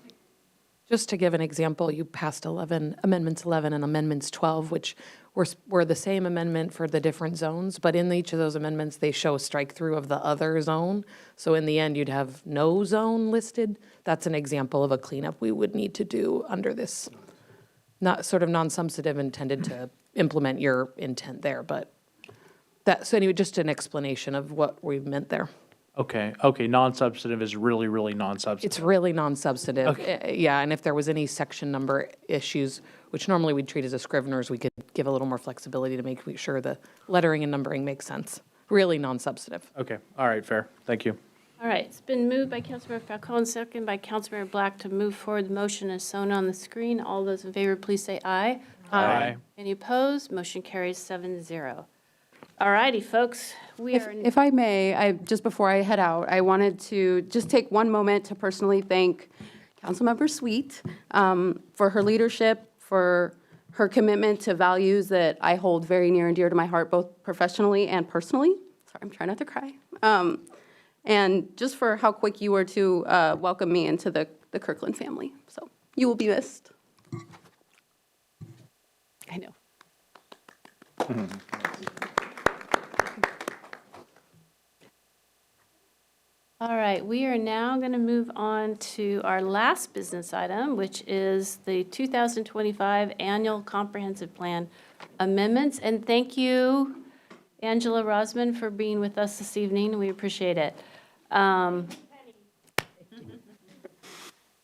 Just to give an example, you passed Amendments 11 and Amendments 12, which were the same amendment for the different zones, but in each of those amendments, they show a strike-through of the other zone. So in the end, you'd have no zone listed. That's an example of a cleanup we would need to do under this, not sort of non-substantive intended to implement your intent there, but so anyway, just an explanation of what we meant there. okay, non-substantive is really, really non-substantive. It's really non-substantive. Yeah, and if there was any section number issues, which normally we'd treat as a Scrivener's, we could give a little more flexibility to make sure the lettering and numbering makes sense. Really non-substantive. Okay, all right, fair, thank you. All right, it's been moved by Councilmember Falcone, second by Councilmember Black to move forward the motion as shown on the screen. All those in favor, please say aye. Aye. Any opposed? Motion carries 7-0. All righty, folks, we are. If I may, just before I head out, I wanted to just take one moment to personally thank Councilmember Sweet for her leadership, for her commitment to values that I hold very near and dear to my heart, both professionally and personally. Sorry, I'm trying not to cry. And just for how quick you were to welcome me into the Kirkland family. So you will be missed. I know. All right, we are now going to move on to our last business item, which is the 2025 Annual Comprehensive Plan amendments. And thank you, Angela Rosman, for being with us this evening. We appreciate it. All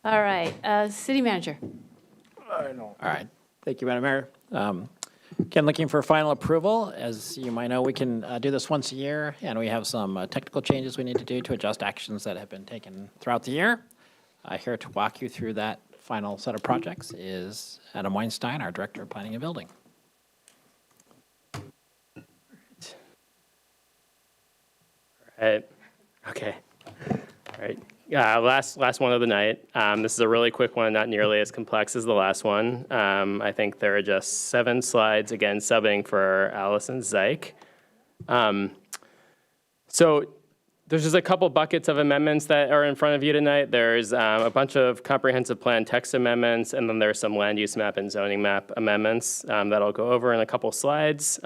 right, City Manager. All right. Thank you, Madam Mayor. Again, looking for final approval. As you might know, we can do this once a year, and we have some technical changes we need to do to adjust actions that have been taken throughout the year. Here to walk you through that final set of projects is Adam Weinstein, our Director of Planning and Building. All right. Okay. All right. Last one of the night. This is a really quick one, not nearly as complex as the last one. I think there are just 7 slides, again, subbing for Allison Zeich. So there's just a couple buckets of amendments that are in front of you tonight. There's a bunch of comprehensive plan text amendments, and then there's some land use map and zoning map amendments that I'll go over in a couple slides.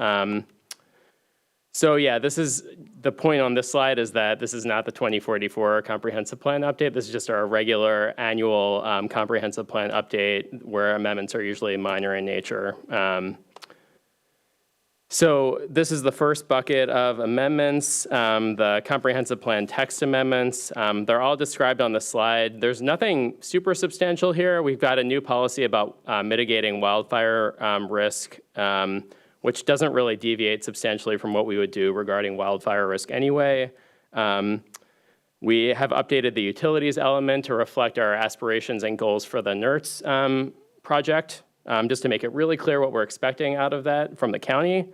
So yeah, this is the point on this slide is that this is not the 2044 comprehensive plan update. This is just our regular annual comprehensive plan update where amendments are usually minor in nature. So this is the first bucket of amendments, the comprehensive plan text amendments. They're all described on the slide. There's nothing super substantial here. We've got a new policy about mitigating wildfire risk, which doesn't really deviate substantially from what we would do regarding wildfire risk anyway. We have updated the utilities element to reflect our aspirations and goals for the NERTS project, just to make it really clear what we're expecting out of that from the county.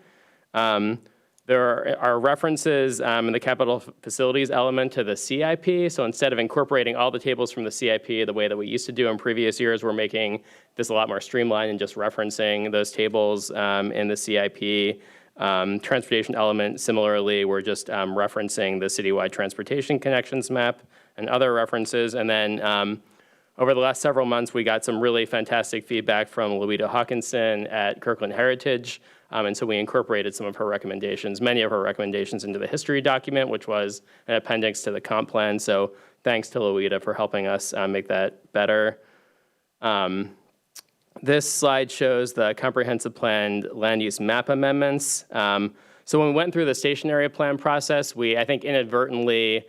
There are references in the capital facilities element to the CIP. So instead of incorporating all the tables from the CIP the way that we used to do in previous years, we're making this a lot more streamlined and just referencing those tables in the CIP. Transportation element, similarly, we're just referencing the citywide transportation connections map and other references. And then over the last several months, we got some really fantastic feedback from Louita Hawkinson at Kirkland Heritage. And so we incorporated some of her recommendations, many of her recommendations into the history document, which was an appendix to the comp plan. So thanks to Louita for helping us make that better. This slide shows the comprehensive plan land use map amendments. So when we went through the stationary plan process, we, I think, inadvertently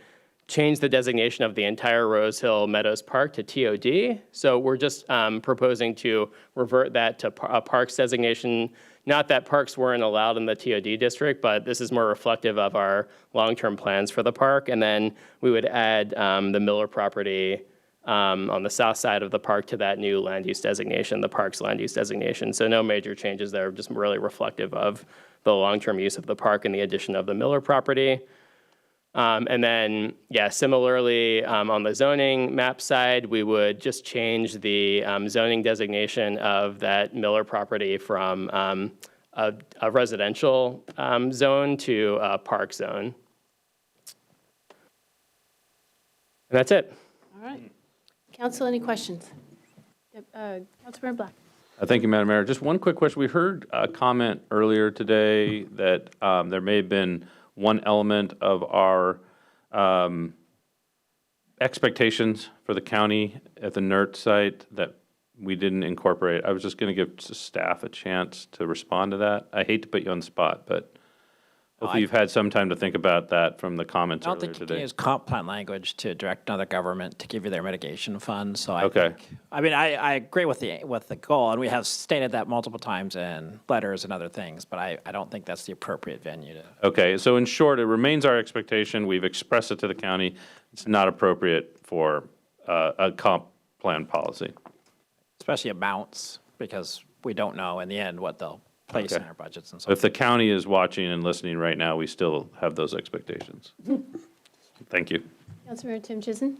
changed the designation of the entire Rose Hill Meadows Park to TOD. So we're just proposing to revert that to a parks designation. Not that parks weren't allowed in the TOD district, but this is more reflective of our long-term plans for the park. And then we would add the Miller property on the south side of the park to that new land use designation, the park's land use designation. So no major changes there, just really reflective of the long-term use of the park and the addition of the Miller property. And then, yeah, similarly, on the zoning map side, we would just change the zoning designation of that Miller property from a residential zone to a park zone. And that's it. All right. Council, any questions? Councilmember Black. Thank you, Madam Mayor. Just one quick question. We heard a comment earlier today that there may have been one element of our expectations for the county at the NERT site that we didn't incorporate. I was just going to give staff a chance to respond to that. I hate to put you on the spot, but hopefully you've had some time to think about that from the comments earlier today. I don't think you can use comp plan language to direct another government to give you their mitigation funds. So I agree with the goal, and we have stated that multiple times in letters and other things, but I don't think that's the appropriate venue to. Okay, so in short, it remains our expectation. We've expressed it to the county. It's not appropriate for a comp plan policy. Especially amounts, because we don't know in the end what they'll place in our budgets and so If the county is watching and listening right now, we still have those expectations. Thank you. Councilmember Tim Chizen.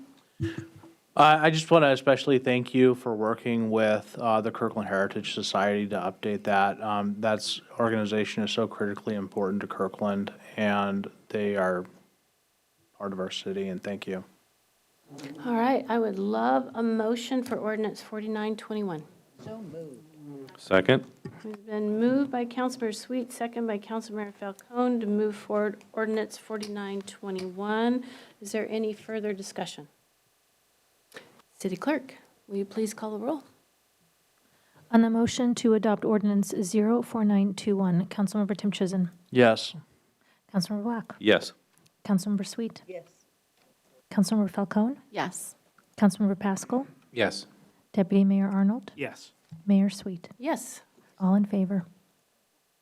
I just want to especially thank you for working with the Kirkland Heritage Society to update that. That organization is so critically important to Kirkland, and they are part of our city, and thank you. All right, I would love a motion for ordinance 4921. So moved. Second. It's been moved by Councilmember Sweet, second by Councilmember Falcone to move forward ordinance 4921. Is there any further discussion? City Clerk, will you please call the roll? On the motion to adopt ordinance 04921, Councilmember Tim Chizen, Yes. Councilmember Black, Yes. Councilmember Sweet, Yes. Councilmember Falcone, Yes. Councilmember Pascal, Yes. Deputy Mayor Arnold, Yes. Mayor Sweet. Yes. All in favor.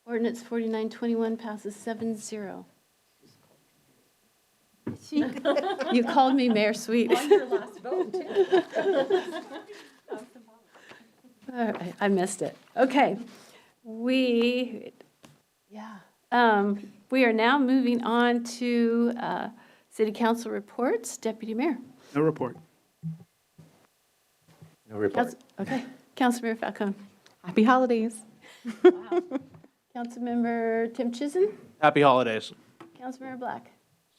Ordinance 4921 passes 7-0. You called me Mayor Sweet. All right, I missed it. Okay. We are now moving on to City Council reports. Deputy Mayor. No report. No report. Okay. Councilmember Falcone. Happy holidays. Councilmember Tim Chizen. Happy holidays. Councilmember Black.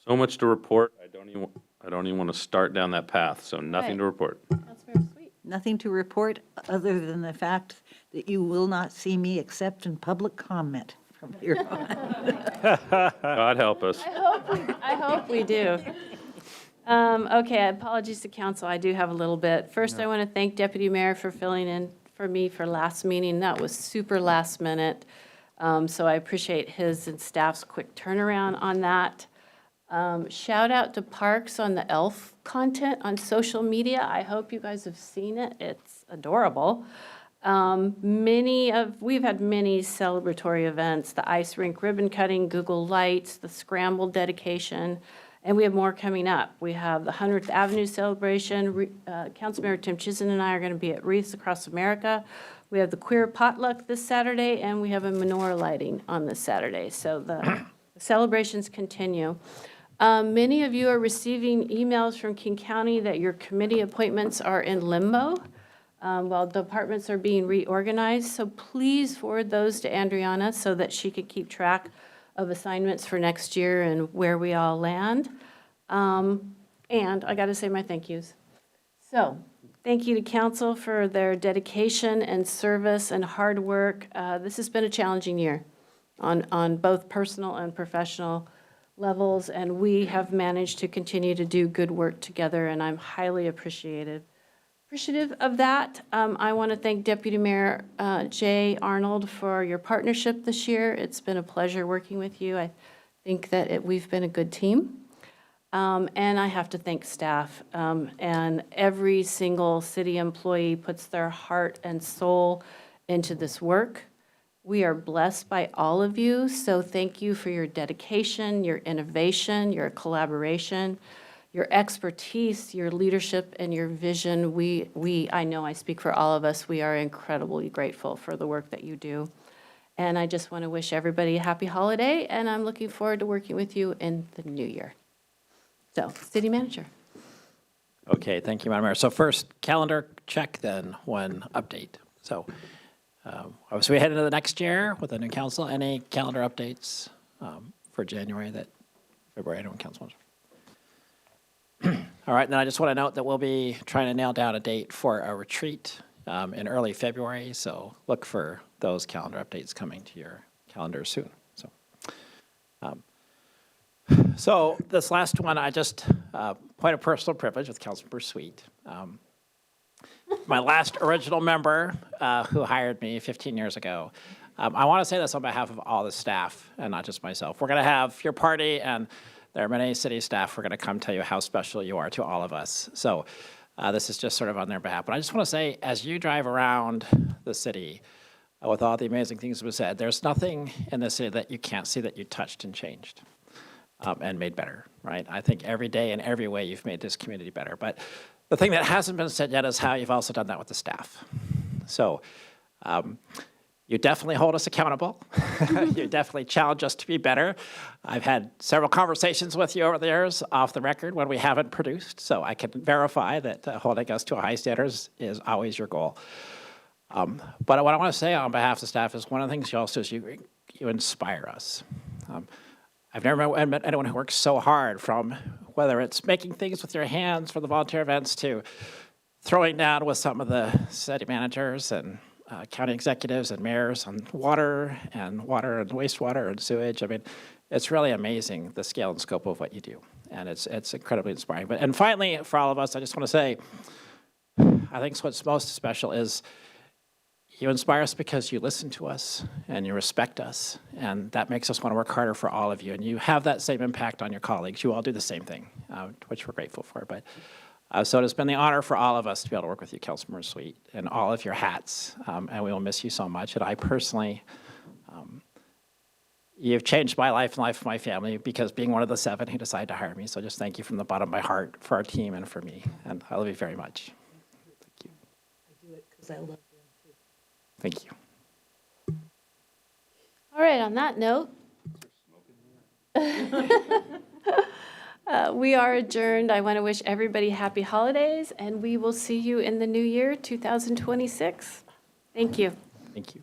So much to report. I don't even want to start down that path, so nothing to report. Councilmember Sweet. Nothing to report other than the fact that you will not see me except in public comment from here on. God help us. I hope we do. Okay, apologies to council. I do have a little bit. First, I want to thank Deputy Mayor for filling in for me for last meeting. That was super last minute. So I appreciate his and staff's quick turnaround on that. Shout out to Parks on the ELF content on social media. I hope you guys have seen it. It's adorable. We've had many celebratory events, the ice rink ribbon cutting, Google Lights, the Scramble dedication, and we have more coming up. We have the 100th Avenue celebration. Councilmember Tim Chizen and I are going to be at Wreaths Across America. We have the Queer Potluck this Saturday, and we have a menorah lighting on this Saturday. So the celebrations continue. Many of you are receiving emails from King County that your committee appointments are in limbo while departments are being reorganized. So please forward those to Andriana so that she can keep track of assignments for next year and where we all land. And I got to say my thank yous. So thank you to council for their dedication and service and hard work. This has been a challenging year on both personal and professional levels, and we have managed to continue to do good work together, and I'm highly appreciative of that. I want to thank Deputy Mayor Jay Arnold for your partnership this year. It's been a pleasure working with you. I think that we've been a good team. And I have to thank staff. And every single city employee puts their heart and soul into this work. We are blessed by all of you, so thank you for your dedication, your innovation, your collaboration, your expertise, your leadership, and your vision. I know I speak for all of us, we are incredibly grateful for the work that you do. And I just want to wish everybody a happy holiday, and I'm looking forward to working with you in the new year. So, City Manager. Okay, thank you, Madam Mayor. So first, calendar check, then one update. So obviously we head into the next year with a new council. Any calendar updates for February, anyone council? All right, then I just want to note that we'll be trying to nail down a date for a retreat in early February. So look for those calendar updates coming to your calendar soon. So this last one, I just, point of personal privilege with Councilmember Sweet. My last original member who hired me 15 years ago. I want to say this on behalf of all the staff and not just myself. We're going to have your party, and there are many city staff. We're going to come tell you how special you are to all of us. So this is just sort of on their behalf. But I just want to say, as you drive around the city with all the amazing things that were said, there's nothing in the city that you can't see that you touched and changed. And made better, right? I think every day in every way you've made this community better. But the thing that hasn't been said yet is how you've also done that with the staff. So you definitely hold us accountable. You definitely challenge us to be better. I've had several conversations with you over the years off the record when we haven't produced, so I can verify that holding us to a high standards is always your goal. But what I want to say on behalf of the staff is one of the things you also is you inspire us. I've never met anyone who works so hard, from whether it's making things with your hands for the volunteer events to throwing down with some of the city managers and county executives and mayors on water and wastewater and sewage. I mean, it's really amazing, the scale and scope of what you do. And it's incredibly inspiring. And finally, for all of us, I just want to say, I think what's most special is you inspire us because you listen to us and you respect us. And that makes us want to work harder for all of you. And you have that same impact on your colleagues. You all do the same thing, which we're grateful for. But so it has been the honor for all of us to be able to work with you, Councilmember Sweet, in all of your hats. And we will miss you so much. And I personally, you've changed my life and life of my family because being one of the 7 who decided to hire me. So just thank you from the bottom of my heart for our team and for me. And I love you very much. Thank you. I do it because I love them too. Thank you. All right, on that note, we are adjourned. I want to wish everybody happy holidays, and we will see you in the new year, 2026. Thank you. Thank you.